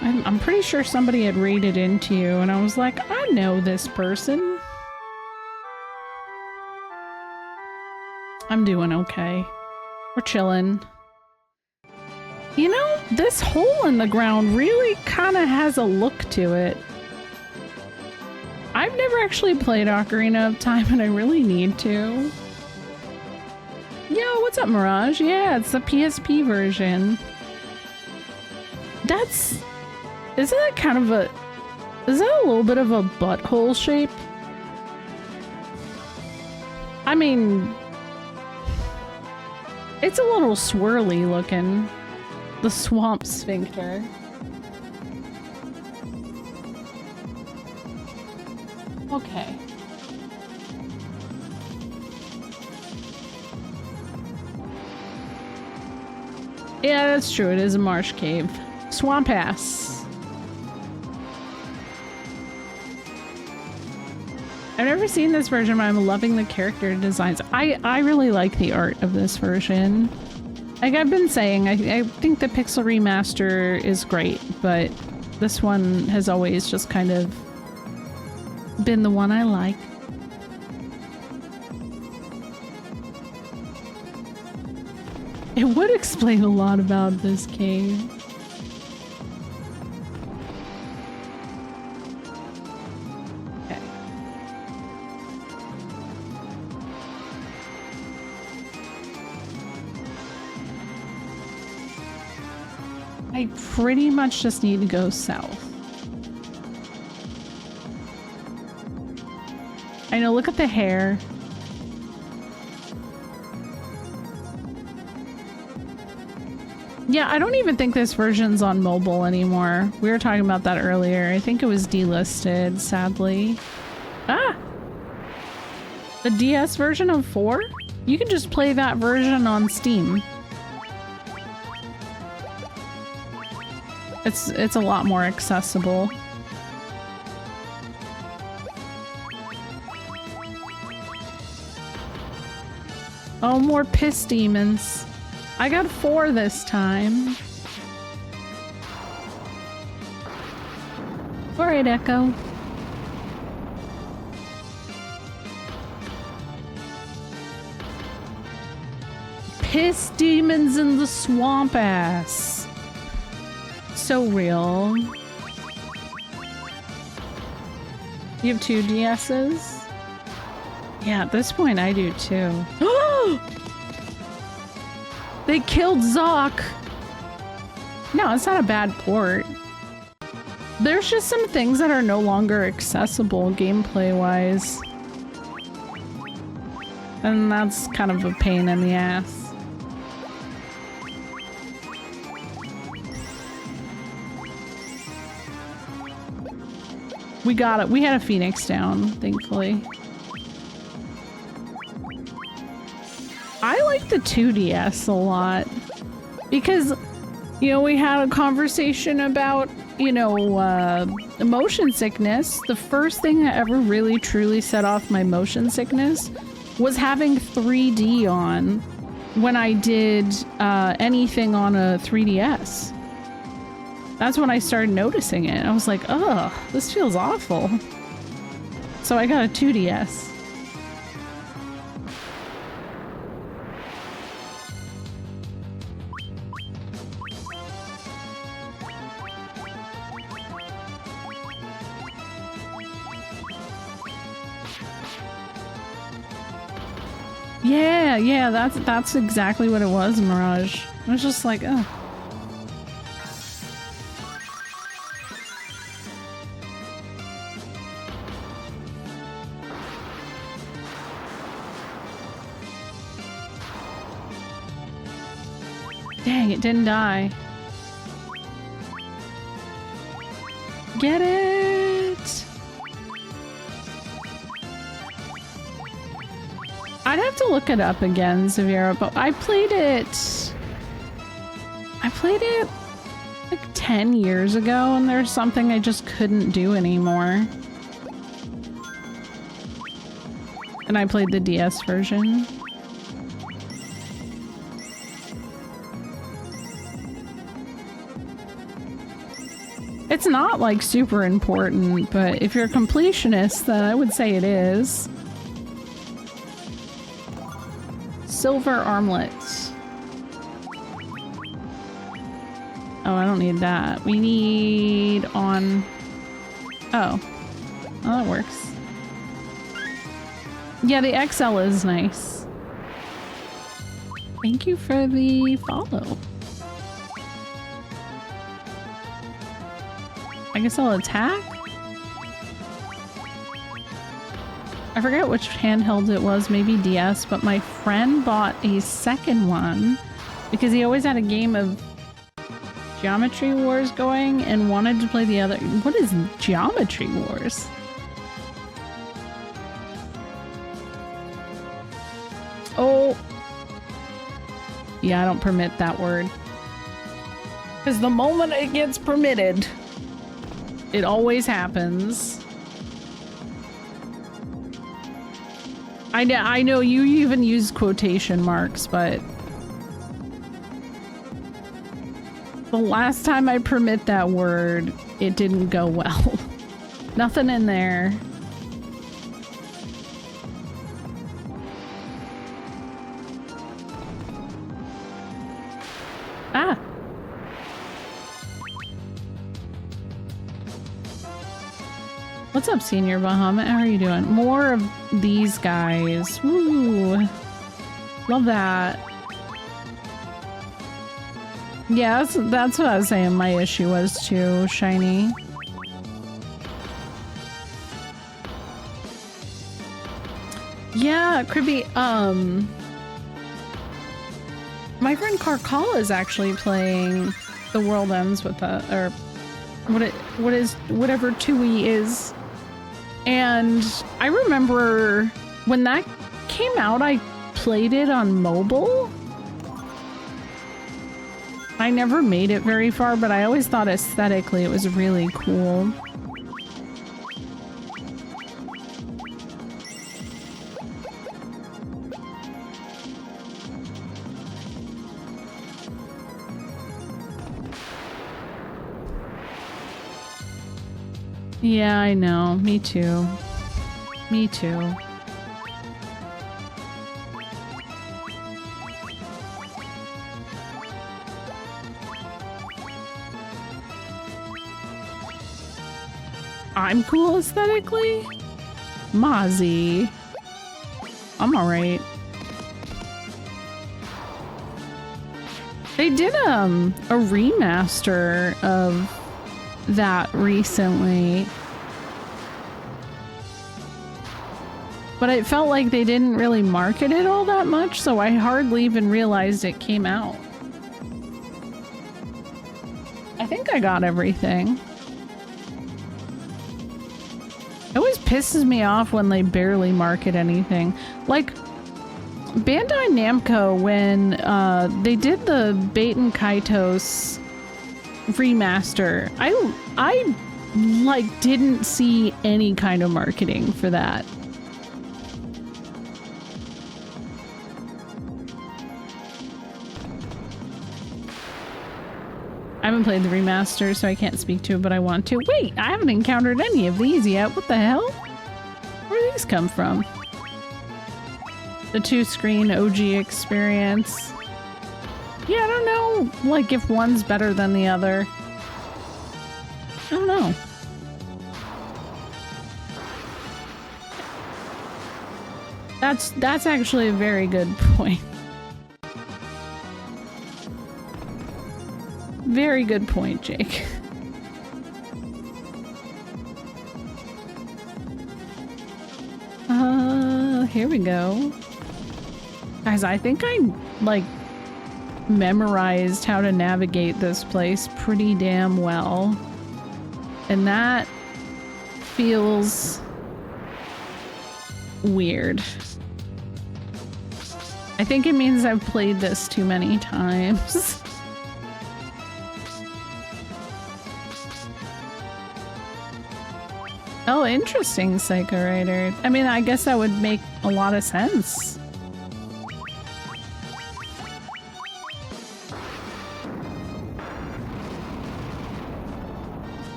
I'm pretty sure somebody had raided into you, and I was like, I know this person. I'm doing okay. We're chilling. You know, this hole in the ground really kind of has a look to it. I've never actually played Ocarina of Time, and I really need to. Yo, what's up, Mirage? Yeah, it's the PSP version. Isn't that kind of a... Is that a little bit of a butthole shape? I mean... It's a little swirly looking. The swamp sphincter. Okay. Yeah, that's true. It is a marsh cave. Swamp ass. I've never seen this version, but I'm loving the character designs. I really like the art of this version. Like I've been saying, I think the Pixel Remaster is great, but this one has always just kind of been the one I like. It would explain a lot about this cave. Okay. I pretty much just need to go south. I know, look at the hair. Yeah, I don't even think this version's on mobile anymore. We were talking about that earlier. I think it was delisted, sadly. Ah! The DS version of 4? You can just play that version on Steam. It's a lot more accessible. Oh, more piss demons. I got 4 this time. Alright, Echo. Piss demons in the swamp ass. So real. You have 2 DSs? Yeah, at this point I do too. They killed Zoc! No, it's not a bad port. There's just some things that are no longer accessible gameplay-wise. And that's kind of a pain in the ass. We got it. We had a Phoenix down, thankfully. I like the 2DS a lot. Because, you know, we had a conversation about, you know, motion sickness. The first thing that ever really truly set off my motion sickness was having 3D on when I did anything on a 3DS. That's when I started noticing it. I was like, ugh, this feels awful. So I got a 2DS. Yeah, that's exactly what it was, Mirage. I was just like, ugh. Dang, it didn't die. Get it! I'd have to look it up again, Zavira, but I played it like 10 years ago, and there's something I just couldn't do anymore. And I played the DS version. It's not like super important, but if you're a completionist, then I would say it is. Silver armlets. Oh, I don't need that. We need on... Oh. Oh, that works. Yeah, the XL is nice. Thank you for the follow. I guess I'll attack? I forget which handheld it was, maybe DS, but my friend bought a second one because he always had a game of Geometry Wars going and wanted to play the other. What is Geometry Wars? Oh. Yeah, I don't permit that word. Because the moment it gets permitted, it always happens. I know you even use quotation marks, but the last time I permit that word, it didn't go well. Nothing in there. Ah! What's up, Senior Bahamut? How are you doing? More of these guys. Woo! Love that. Yeah, that's what I was saying my issue was too, Shiny. Yeah, Cribby, my friend Carcala is actually playing The World Ends with or whatever 2E is. And I remember when that came out, I played it on mobile. I never made it very far, but I always thought aesthetically it was really cool. Yeah, I know. Me too. Me too. I'm cool aesthetically? Mozzie. I'm alright. They did a remaster of that recently. But it felt like they didn't really market it all that much, so I hardly even realized it came out. I think I got everything. It always pisses me off when they barely market anything. Like, Bandai Namco, when they did the Baten Kaitos remaster, I like didn't see any kind of marketing for that. I haven't played the remaster, so I can't speak to it, but I want to. Wait, I haven't encountered any of these yet. What the hell? Where do these come from? The 2-screen OG experience. Yeah, I don't know, like, if one's better than the other. I don't know. That's actually a very good point. Very good point, Jake. Here we go. Guys, I think I, like, memorized how to navigate this place pretty damn well. And that feels weird. I think it means I've played this too many times. Oh, interesting, Psycho Rider. I mean, I guess that would make a lot of sense.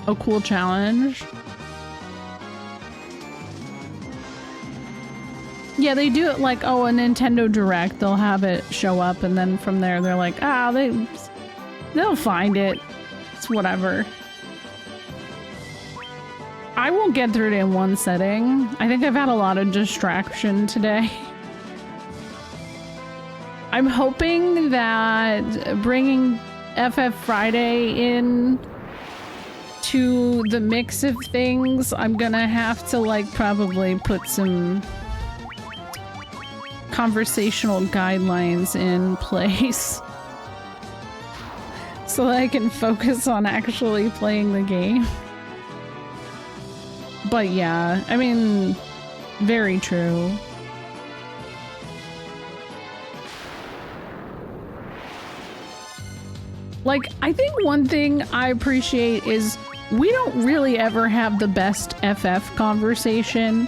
Oh, cool challenge. Yeah, they do it like, oh, a Nintendo Direct. They'll have it show up, and then from there they're like, ah, they'll find it. It's whatever. I won't get through it in one setting. I think I've had a lot of distraction today. I'm hoping that bringing FF Friday in to the mix of things, I'm gonna have to, like, probably put some conversational guidelines in place so that I can focus on actually playing the game. But yeah, I mean, very true. Like, I think one thing I appreciate is we don't really ever have the best FF conversation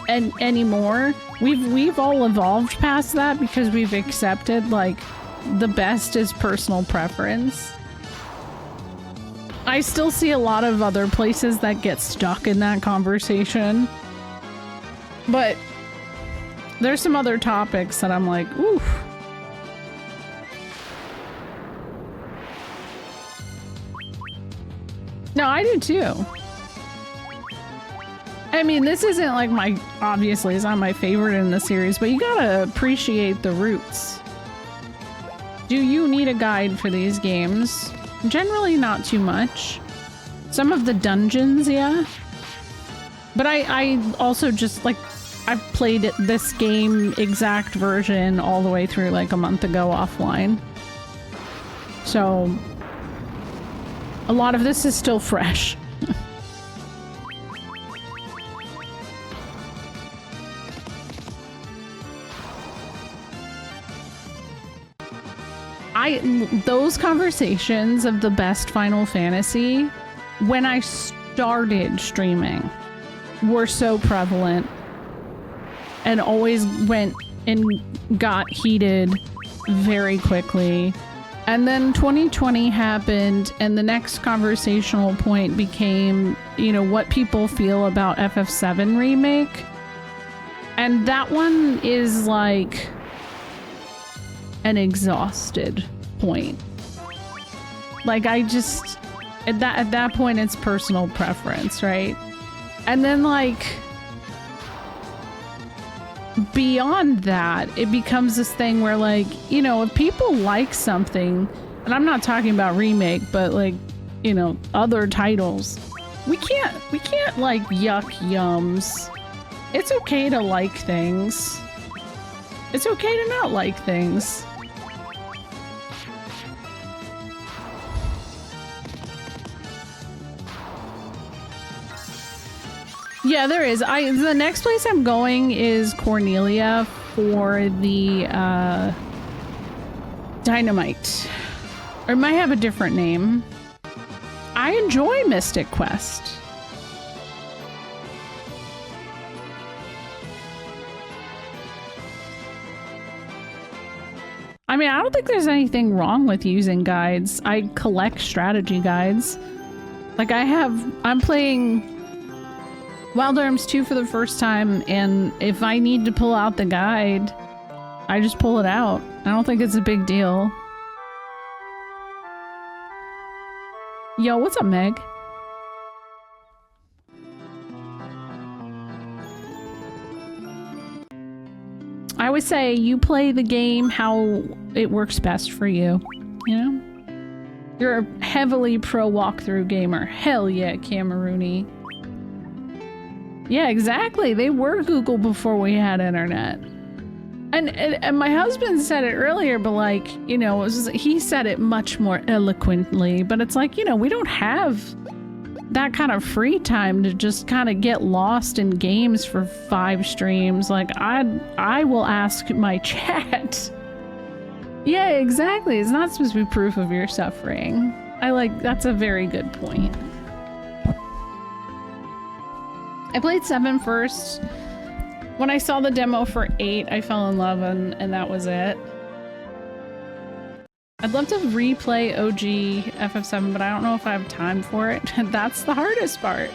anymore. We've all evolved past that because we've accepted, like, the best is personal preference. I still see a lot of other places that get stuck in that conversation. But there's some other topics that I'm like, oof. No, I do too. I mean, this isn't like my, obviously it's not my favorite in the series, but you gotta appreciate the roots. Do you need a guide for these games? Generally not too much. Some of the dungeons, yeah. But I also just, like, I've played this game exact version all the way through like a month ago offline. So a lot of this is still fresh. Those conversations of the best Final Fantasy, when I started streaming, were so prevalent and always went and got heated very quickly. And then 2020 happened, and the next conversational point became, you know, what people feel about FF7 remake. And that one is like an exhausted point. Like, I just, at that point, it's personal preference, right? And then, like, beyond that, it becomes this thing where, like, you know, if people like something, and I'm not talking about remake, but like, you know, other titles, we can't like yuck yums. It's okay to like things. It's okay to not like things. Yeah, there is. The next place I'm going is Cornelia for the Dynamite. Or it might have a different name. I enjoy Mystic Quest. I mean, I don't think there's anything wrong with using guides. I collect strategy guides. Like, I'm playing Wild Arms 2 for the first time, and if I need to pull out the guide, I just pull it out. I don't think it's a big deal. Yo, what's up, Meg? I always say you play the game how it works best for you, you know? You're a heavily pro walkthrough gamer. Hell yeah, Cameroony. Yeah, exactly. They were Google before we had internet. And my husband said it earlier, but like, you know, he said it much more eloquently, but it's like, you know, we don't have that kind of free time to just kind of get lost in games for 5 streams. Like, I will ask my chat. Yeah, exactly. It's not supposed to be proof of your suffering. That's a very good point. I played 7 first. When I saw the demo for 8, I fell in love and that was it. I'd love to replay OG FF7, but I don't know if I have time for it. That's the hardest part.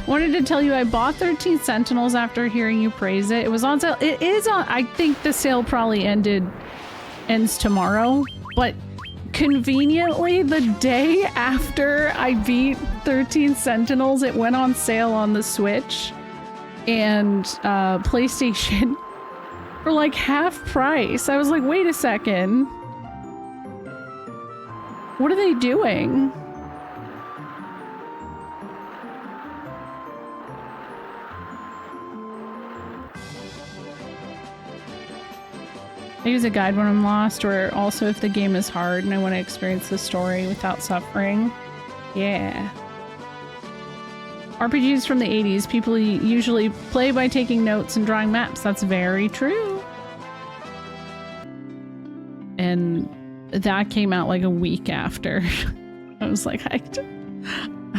Wanted to tell you I bought 13 Sentinels after hearing you praise it. It was on sale. It is on. I think the sale probably ends tomorrow, but conveniently the day after I beat 13 Sentinels, it went on sale on the Switch and PlayStation for like half price. I was like, wait a second. What are they doing? I use a guide when I'm lost, or also if the game is hard and I want to experience the story without suffering. Yeah. RPGs from the 80s, people usually play by taking notes and drawing maps. That's very true. And that came out like a week after. I was like, I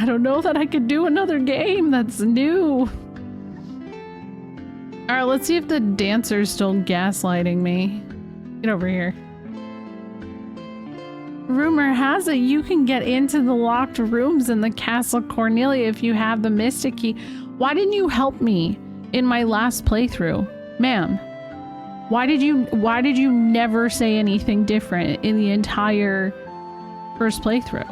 don't know that I could do another game that's new. All right, let's see if the dancer's still gaslighting me. Get over here. Rumor has it you can get into the locked rooms in the Castle Cornelia if you have the Mystic Key. Why didn't you help me in my last playthrough? Ma'am, why did you never say anything different in the entire first playthrough?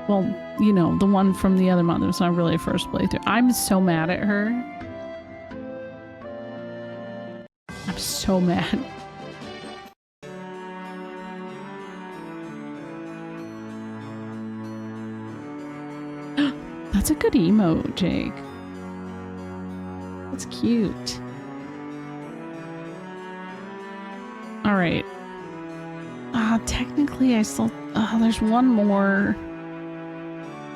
Well, you know, the one from the other month, it's not really a first playthrough. I'm so mad at her. I'm so mad. That's a good emote, Jake. That's cute. All right. Technically I still, there's one more,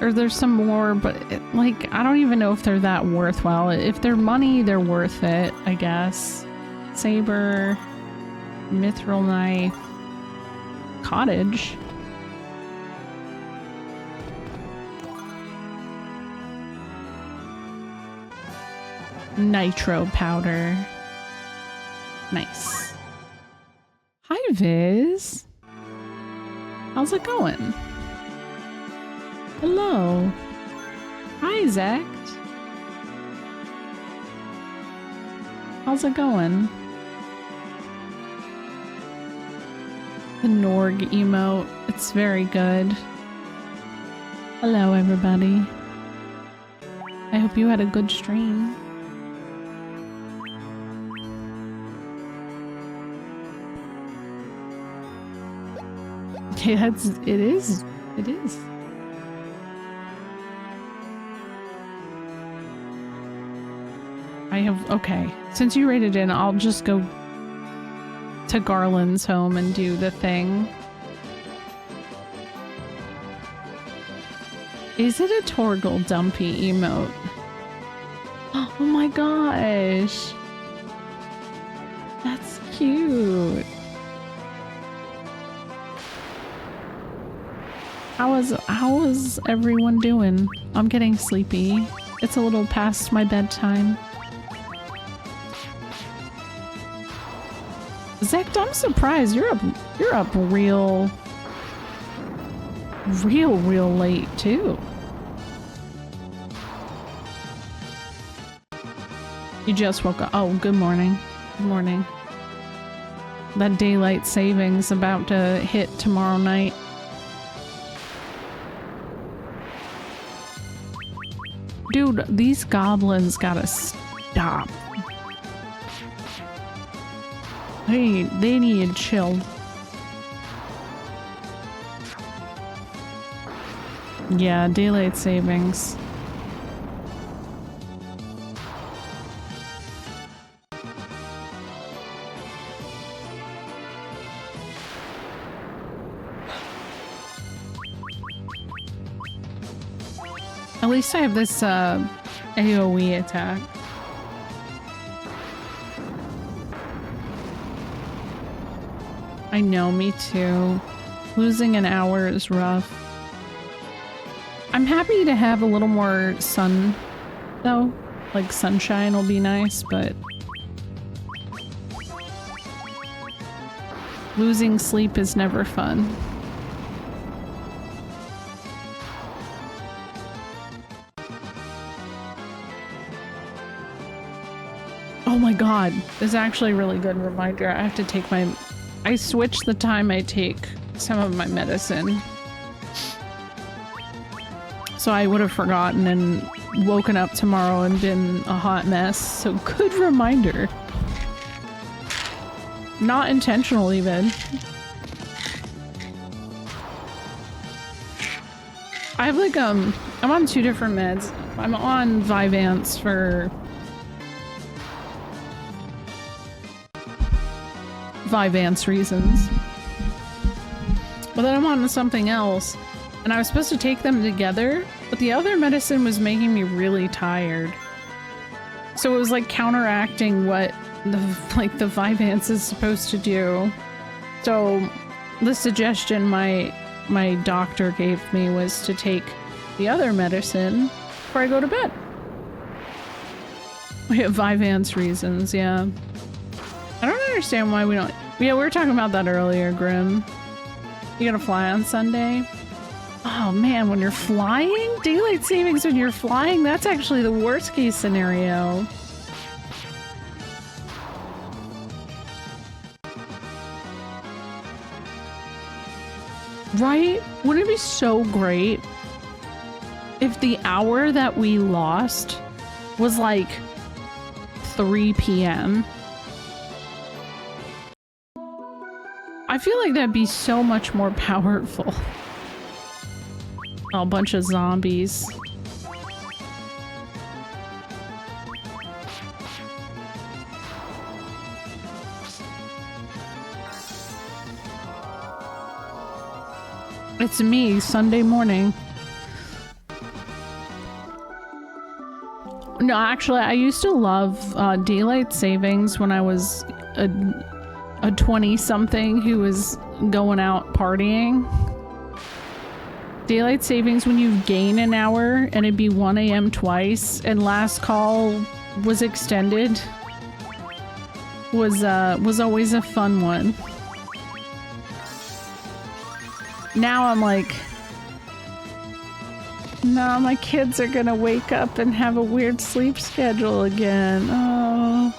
or there's some more, but like, I don't even know if they're that worthwhile. If they're money, they're worth it, I guess. Saber, mithril knife, cottage. Nitro powder. Nice. Hi, Viz. How's it going? Hello. Hi, Zach. How's it going? The Norg emote. It's very good. Hello, everybody. I hope you had a good stream. Yeah, it is. It is. I have, okay. Since you rated in, I'll just go to Garland's home and do the thing. Is it a Torgal Dumpy emote? Oh my gosh. That's cute. How is everyone doing? I'm getting sleepy. It's a little past my bedtime. Zect, I'm surprised you're up real late too. You just woke up. Oh, good morning. Good morning. That daylight savings about to hit tomorrow night. Dude, these goblins gotta stop. They need to chill. Yeah, daylight savings. At least I have this AoE attack. I know, me too. Losing an hour is rough. I'm happy to have a little more sun, though. Like, sunshine will be nice, but losing sleep is never fun. Oh my god, this is actually a really good reminder. I have to take my... I switched the time I take some of my medicine. So I would have forgotten and woken up tomorrow and been a hot mess. So good reminder. Not intentional even. I have like, I'm on 2 different meds. I'm on Vyvanse for... Vyvanse reasons. But then I'm on something else, and I was supposed to take them together, but the other medicine was making me really tired. So it was like counteracting what the Vyvanse is supposed to do. So the suggestion my doctor gave me was to take the other medicine before I go to bed. We have Vyvanse reasons, yeah. I don't understand why we don't... Yeah, we were talking about that earlier, Grim. You gonna fly on Sunday? Oh man, when you're flying? Daylight savings when you're flying? That's actually the worst case scenario. Right? Wouldn't it be so great if the hour that we lost was like 3 p.m.? I feel like that'd be so much more powerful. Oh, a bunch of zombies. It's me, Sunday morning. No, actually, I used to love daylight savings when I was a 20-something who was going out partying. Daylight savings when you gain an hour and it'd be 1 a.m. twice and last call was extended was always a fun one. now I'm like, no, my kids are gonna wake up and have a weird sleep schedule again. Oh.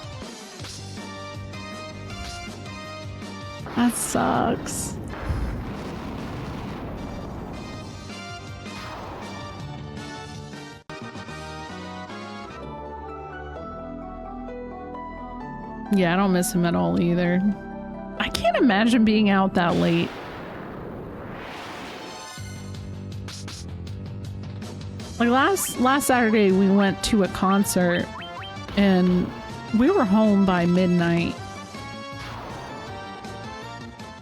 That sucks. Yeah, I don't miss him at all either. I can't imagine being out that late. Like last Saturday we went to a concert and we were home by midnight.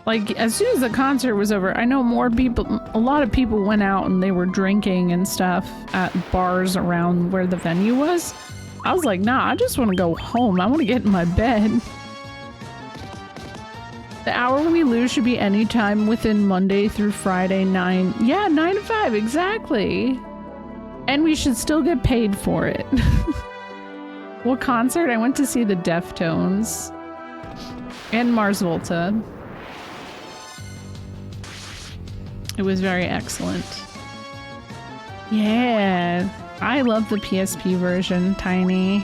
Like as soon as the concert was over, I know a lot of people went out and they were drinking and stuff at bars around where the venue was. I was like, nah, I just want to go home. I want to get in my bed. The hour we lose should be any time within Monday through Friday, 9 to 5, exactly. And we should still get paid for it. What concert? I went to see the Deftones and Mars Volta. It was very excellent. Yeah. I love the PSP version, Tiny.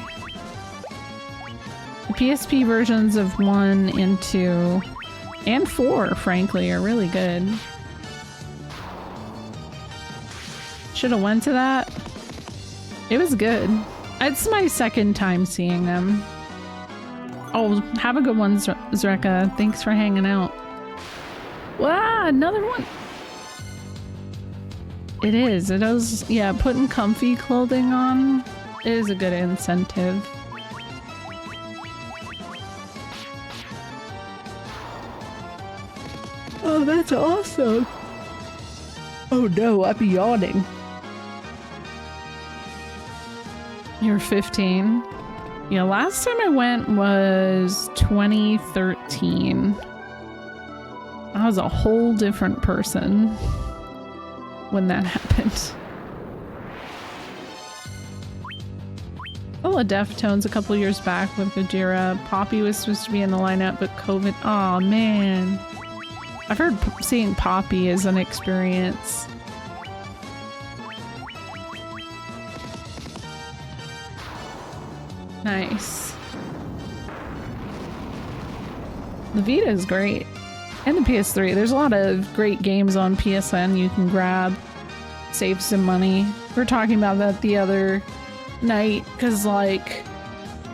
The PSP versions of 1 and 2 and 4, frankly, are really good. Should have went to that. It was good. It's my second time seeing them. Oh, have a good one, Zreka. Thanks for hanging out. Wow, another one. It is. It is. Yeah, putting comfy clothing on is a good incentive. Oh, that's awesome. Oh no, I'm yawning. You're 15. Yeah, last time I went was 2013. I was a whole different person when that happened. Oh, a Deftones a couple years back with Gojira. Poppy was supposed to be in the lineup, but COVID. Oh man. I've heard seeing Poppy is an experience. Nice. The Vita is great. And the PS3. There's a lot of great games on PSN you can grab. Save some money. We were talking about that the other night, because like,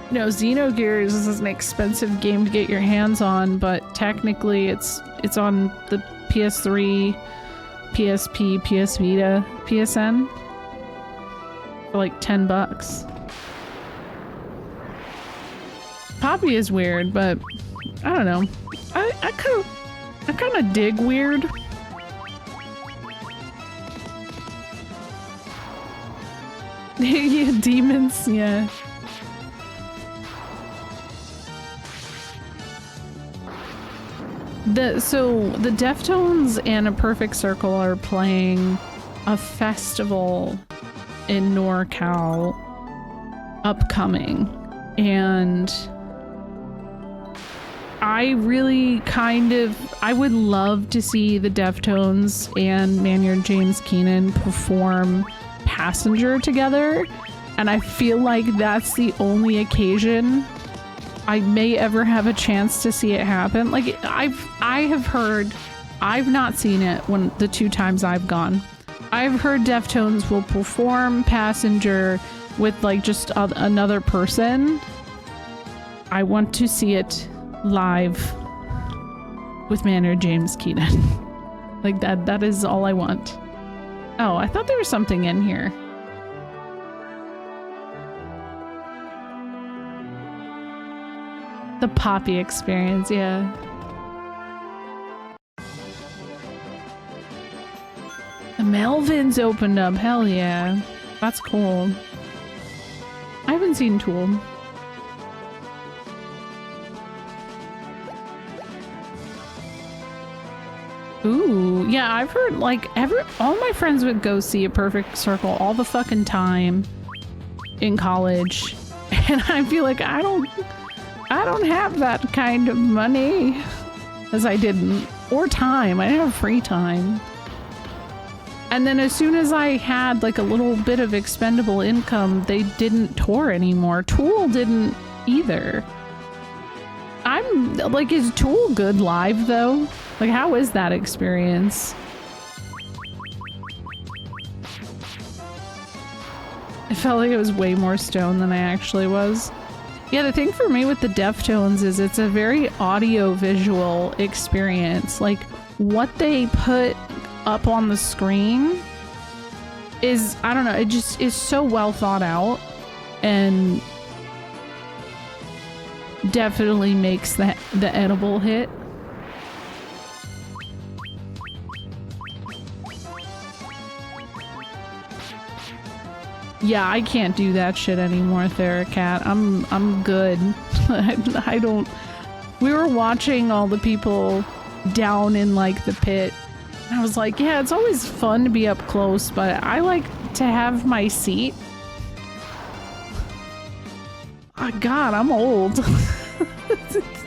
you know, Xenogears is an expensive game to get your hands on, but technically it's on the PS3, PSP, PS Vita, PSN for like $10. Poppy is weird, but I don't know. I kind of dig weird. Yeah, demons, yeah. So the Deftones and A Perfect Circle are playing a festival in NorCal upcoming, and I really I would love to see the Deftones and Maynard James Keenan perform Passenger together, and I feel like that's the only occasion I may ever have a chance to see it happen. Like I have heard, I've not seen it when the 2 times I've gone. I've heard Deftones will perform Passenger with like just another person. I want to see it live with Maynard James Keenan. Like that is all I want. Oh, I thought there was something in here. The Poppy experience, yeah. The Melvins opened up, hell yeah. That's cool. I haven't seen Tool. Ooh, yeah, I've heard like all my friends would go see A Perfect Circle all the fucking time in college. And I feel like I don't have that kind of money, as I didn't, or time. I didn't have free time. And then as soon as I had like a little bit of expendable income, they didn't tour anymore. Tool didn't either. I'm like, is Tool good live though? Like, how is that experience? I felt like it was way more stoned than I actually was. Yeah, the thing for me with the Deftones is it's a very audio-visual experience. Like, what they put up on the screen is, I don't know, it just is so well thought out and definitely makes the edible hit. Yeah, I can't do that shit anymore, Theracat. I'm good. I don't... We were watching all the people down in like the pit. I was like, yeah, it's always fun to be up close, but I like to have my seat. Oh God, I'm old.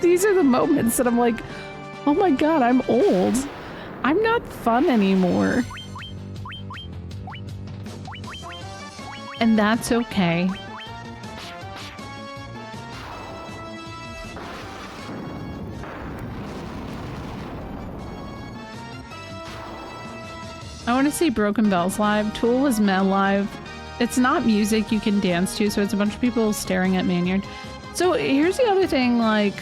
These are the moments that I'm like, oh my God, I'm old. I'm not fun anymore. And that's okay. I want to see Broken Bells live. Tool was Mel live. It's not music you can dance to, so it's a bunch of people staring at Maynard. So here's the other thing, like...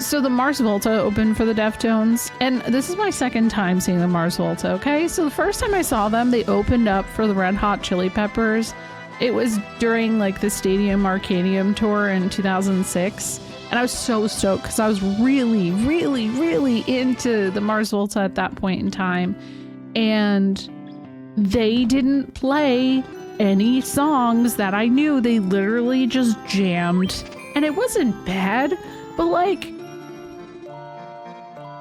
So the Mars Volta opened for the Deftones, and this is my second time seeing the Mars Volta, okay? So the first time I saw them, they opened up for the Red Hot Chili Peppers. It was during like the Stadium Arcadium tour in 2006, and I was so stoked because I was really, really, really into the Mars Volta at that point in time, and they didn't play any songs that I knew. They literally just jammed, and it wasn't bad, but like,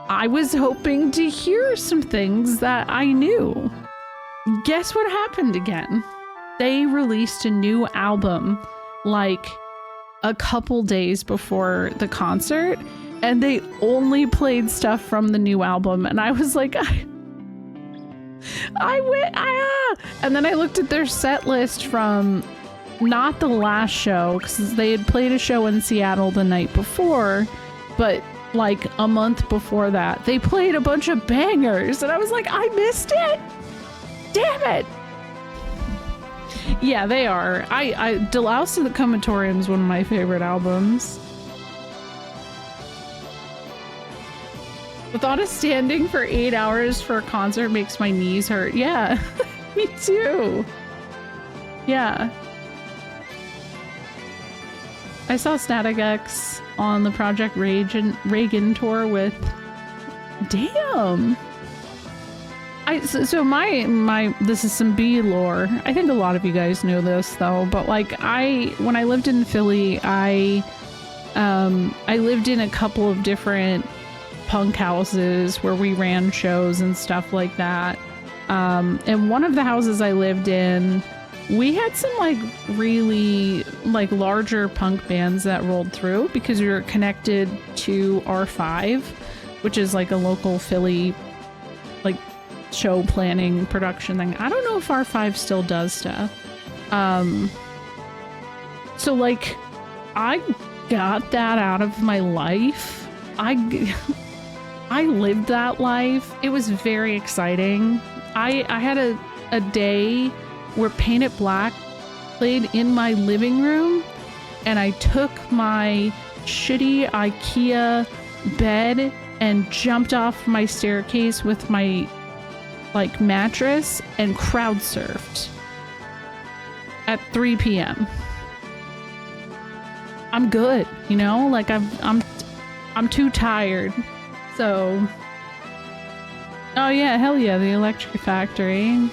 I was hoping to hear some things that I knew. Guess what happened again? They released a new album like a couple days before the concert, and they only played stuff from the new album, and I was like, I went, and then I looked at their set list from not the last show, because they had played a show in Seattle the night before, but like a month before that, they played a bunch of bangers, and I was like, I missed it! Damn it! Yeah, they are. Deloused to the Comatorium is one of my favorite albums. The thought of standing for 8 hours for a concert makes my knees hurt. Yeah, me too. Yeah. I saw Static X on the Project Reagan tour with... Damn! So my this is some B lore. I think a lot of you guys know this though, but like when I lived in Philly, I lived in a couple of different punk houses where we ran shows and stuff like that. And one of the houses I lived in, we had some like really like larger punk bands that rolled through because we were connected to R5, which is like a local Philly like show planning production thing. I don't know if R5 still does stuff. So like I got that out of my life. I lived that life. It was very exciting. I had a day where Paint It Black played in my living room, and I took my shitty IKEA bed and jumped off my staircase with my like mattress and crowd surfed at 3 p.m. I'm good, you know, like I'm too tired. So, oh yeah, hell yeah, the Electric Factory.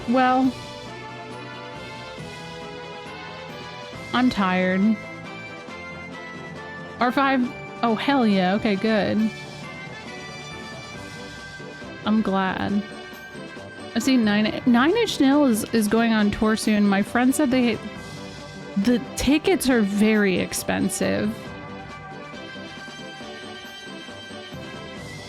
Well, I'm tired. R5, oh hell yeah, okay, good. I'm glad. I've seen Nine Inch Nails is going on tour soon. My friend said the tickets are very expensive.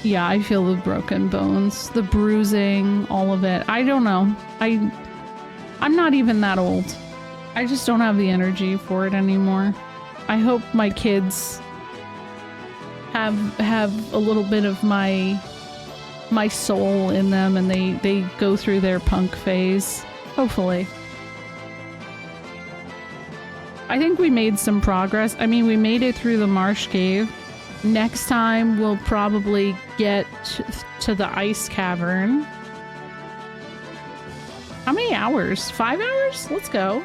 Yeah, I feel the broken bones, the bruising, all of it. I don't know. I'm not even that old. I just don't have the energy for it anymore. I hope my kids have a little bit of my soul in them and they go through their punk phase. Hopefully. I think we made some progress. I mean, we made it through the marsh cave. Next time we'll probably get to the ice cavern. How many hours? 5 hours? Let's go.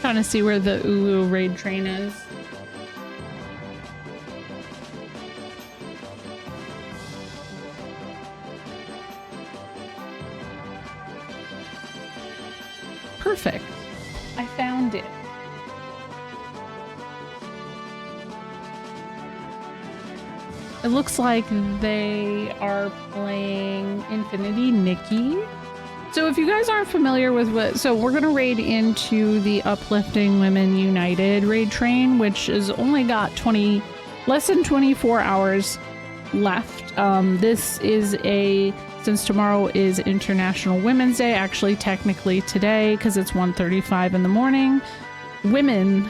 Trying to see where the Ulu raid train is. Perfect. I found it. It looks like they are playing Infinity Nikki. So if you guys aren't familiar with what, so we're gonna raid into the Uplifting Women United raid train, which has only got less than 24 hours left. This is since tomorrow is International Women's Day, actually technically today, because it's 1:35 in the morning. Women,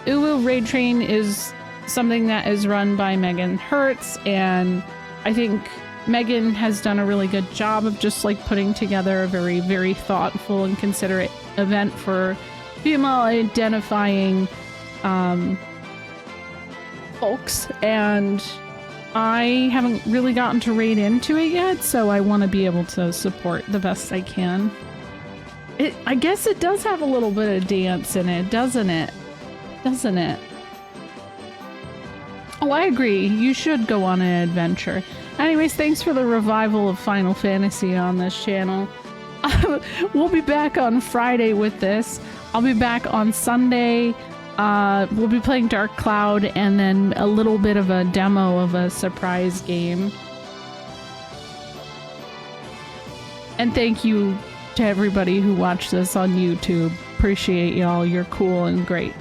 Ulu raid train is something that is run by Megan Hertz, and I think Megan has done a really good job of just like putting together a very, very thoughtful and considerate event for female identifying folks. And I haven't really gotten to raid into it yet, so I want to be able to support the best I can. I guess it does have a little bit of dance in it, doesn't it? Doesn't it? Oh, I agree. You should go on an adventure. Anyways, thanks for the revival of Final Fantasy on this channel. We'll be back on Friday with this. I'll be back on Sunday. We'll be playing Dark Cloud and then a little bit of a demo of a surprise game. And thank you to everybody who watched this on YouTube. Appreciate y'all. You're cool and great.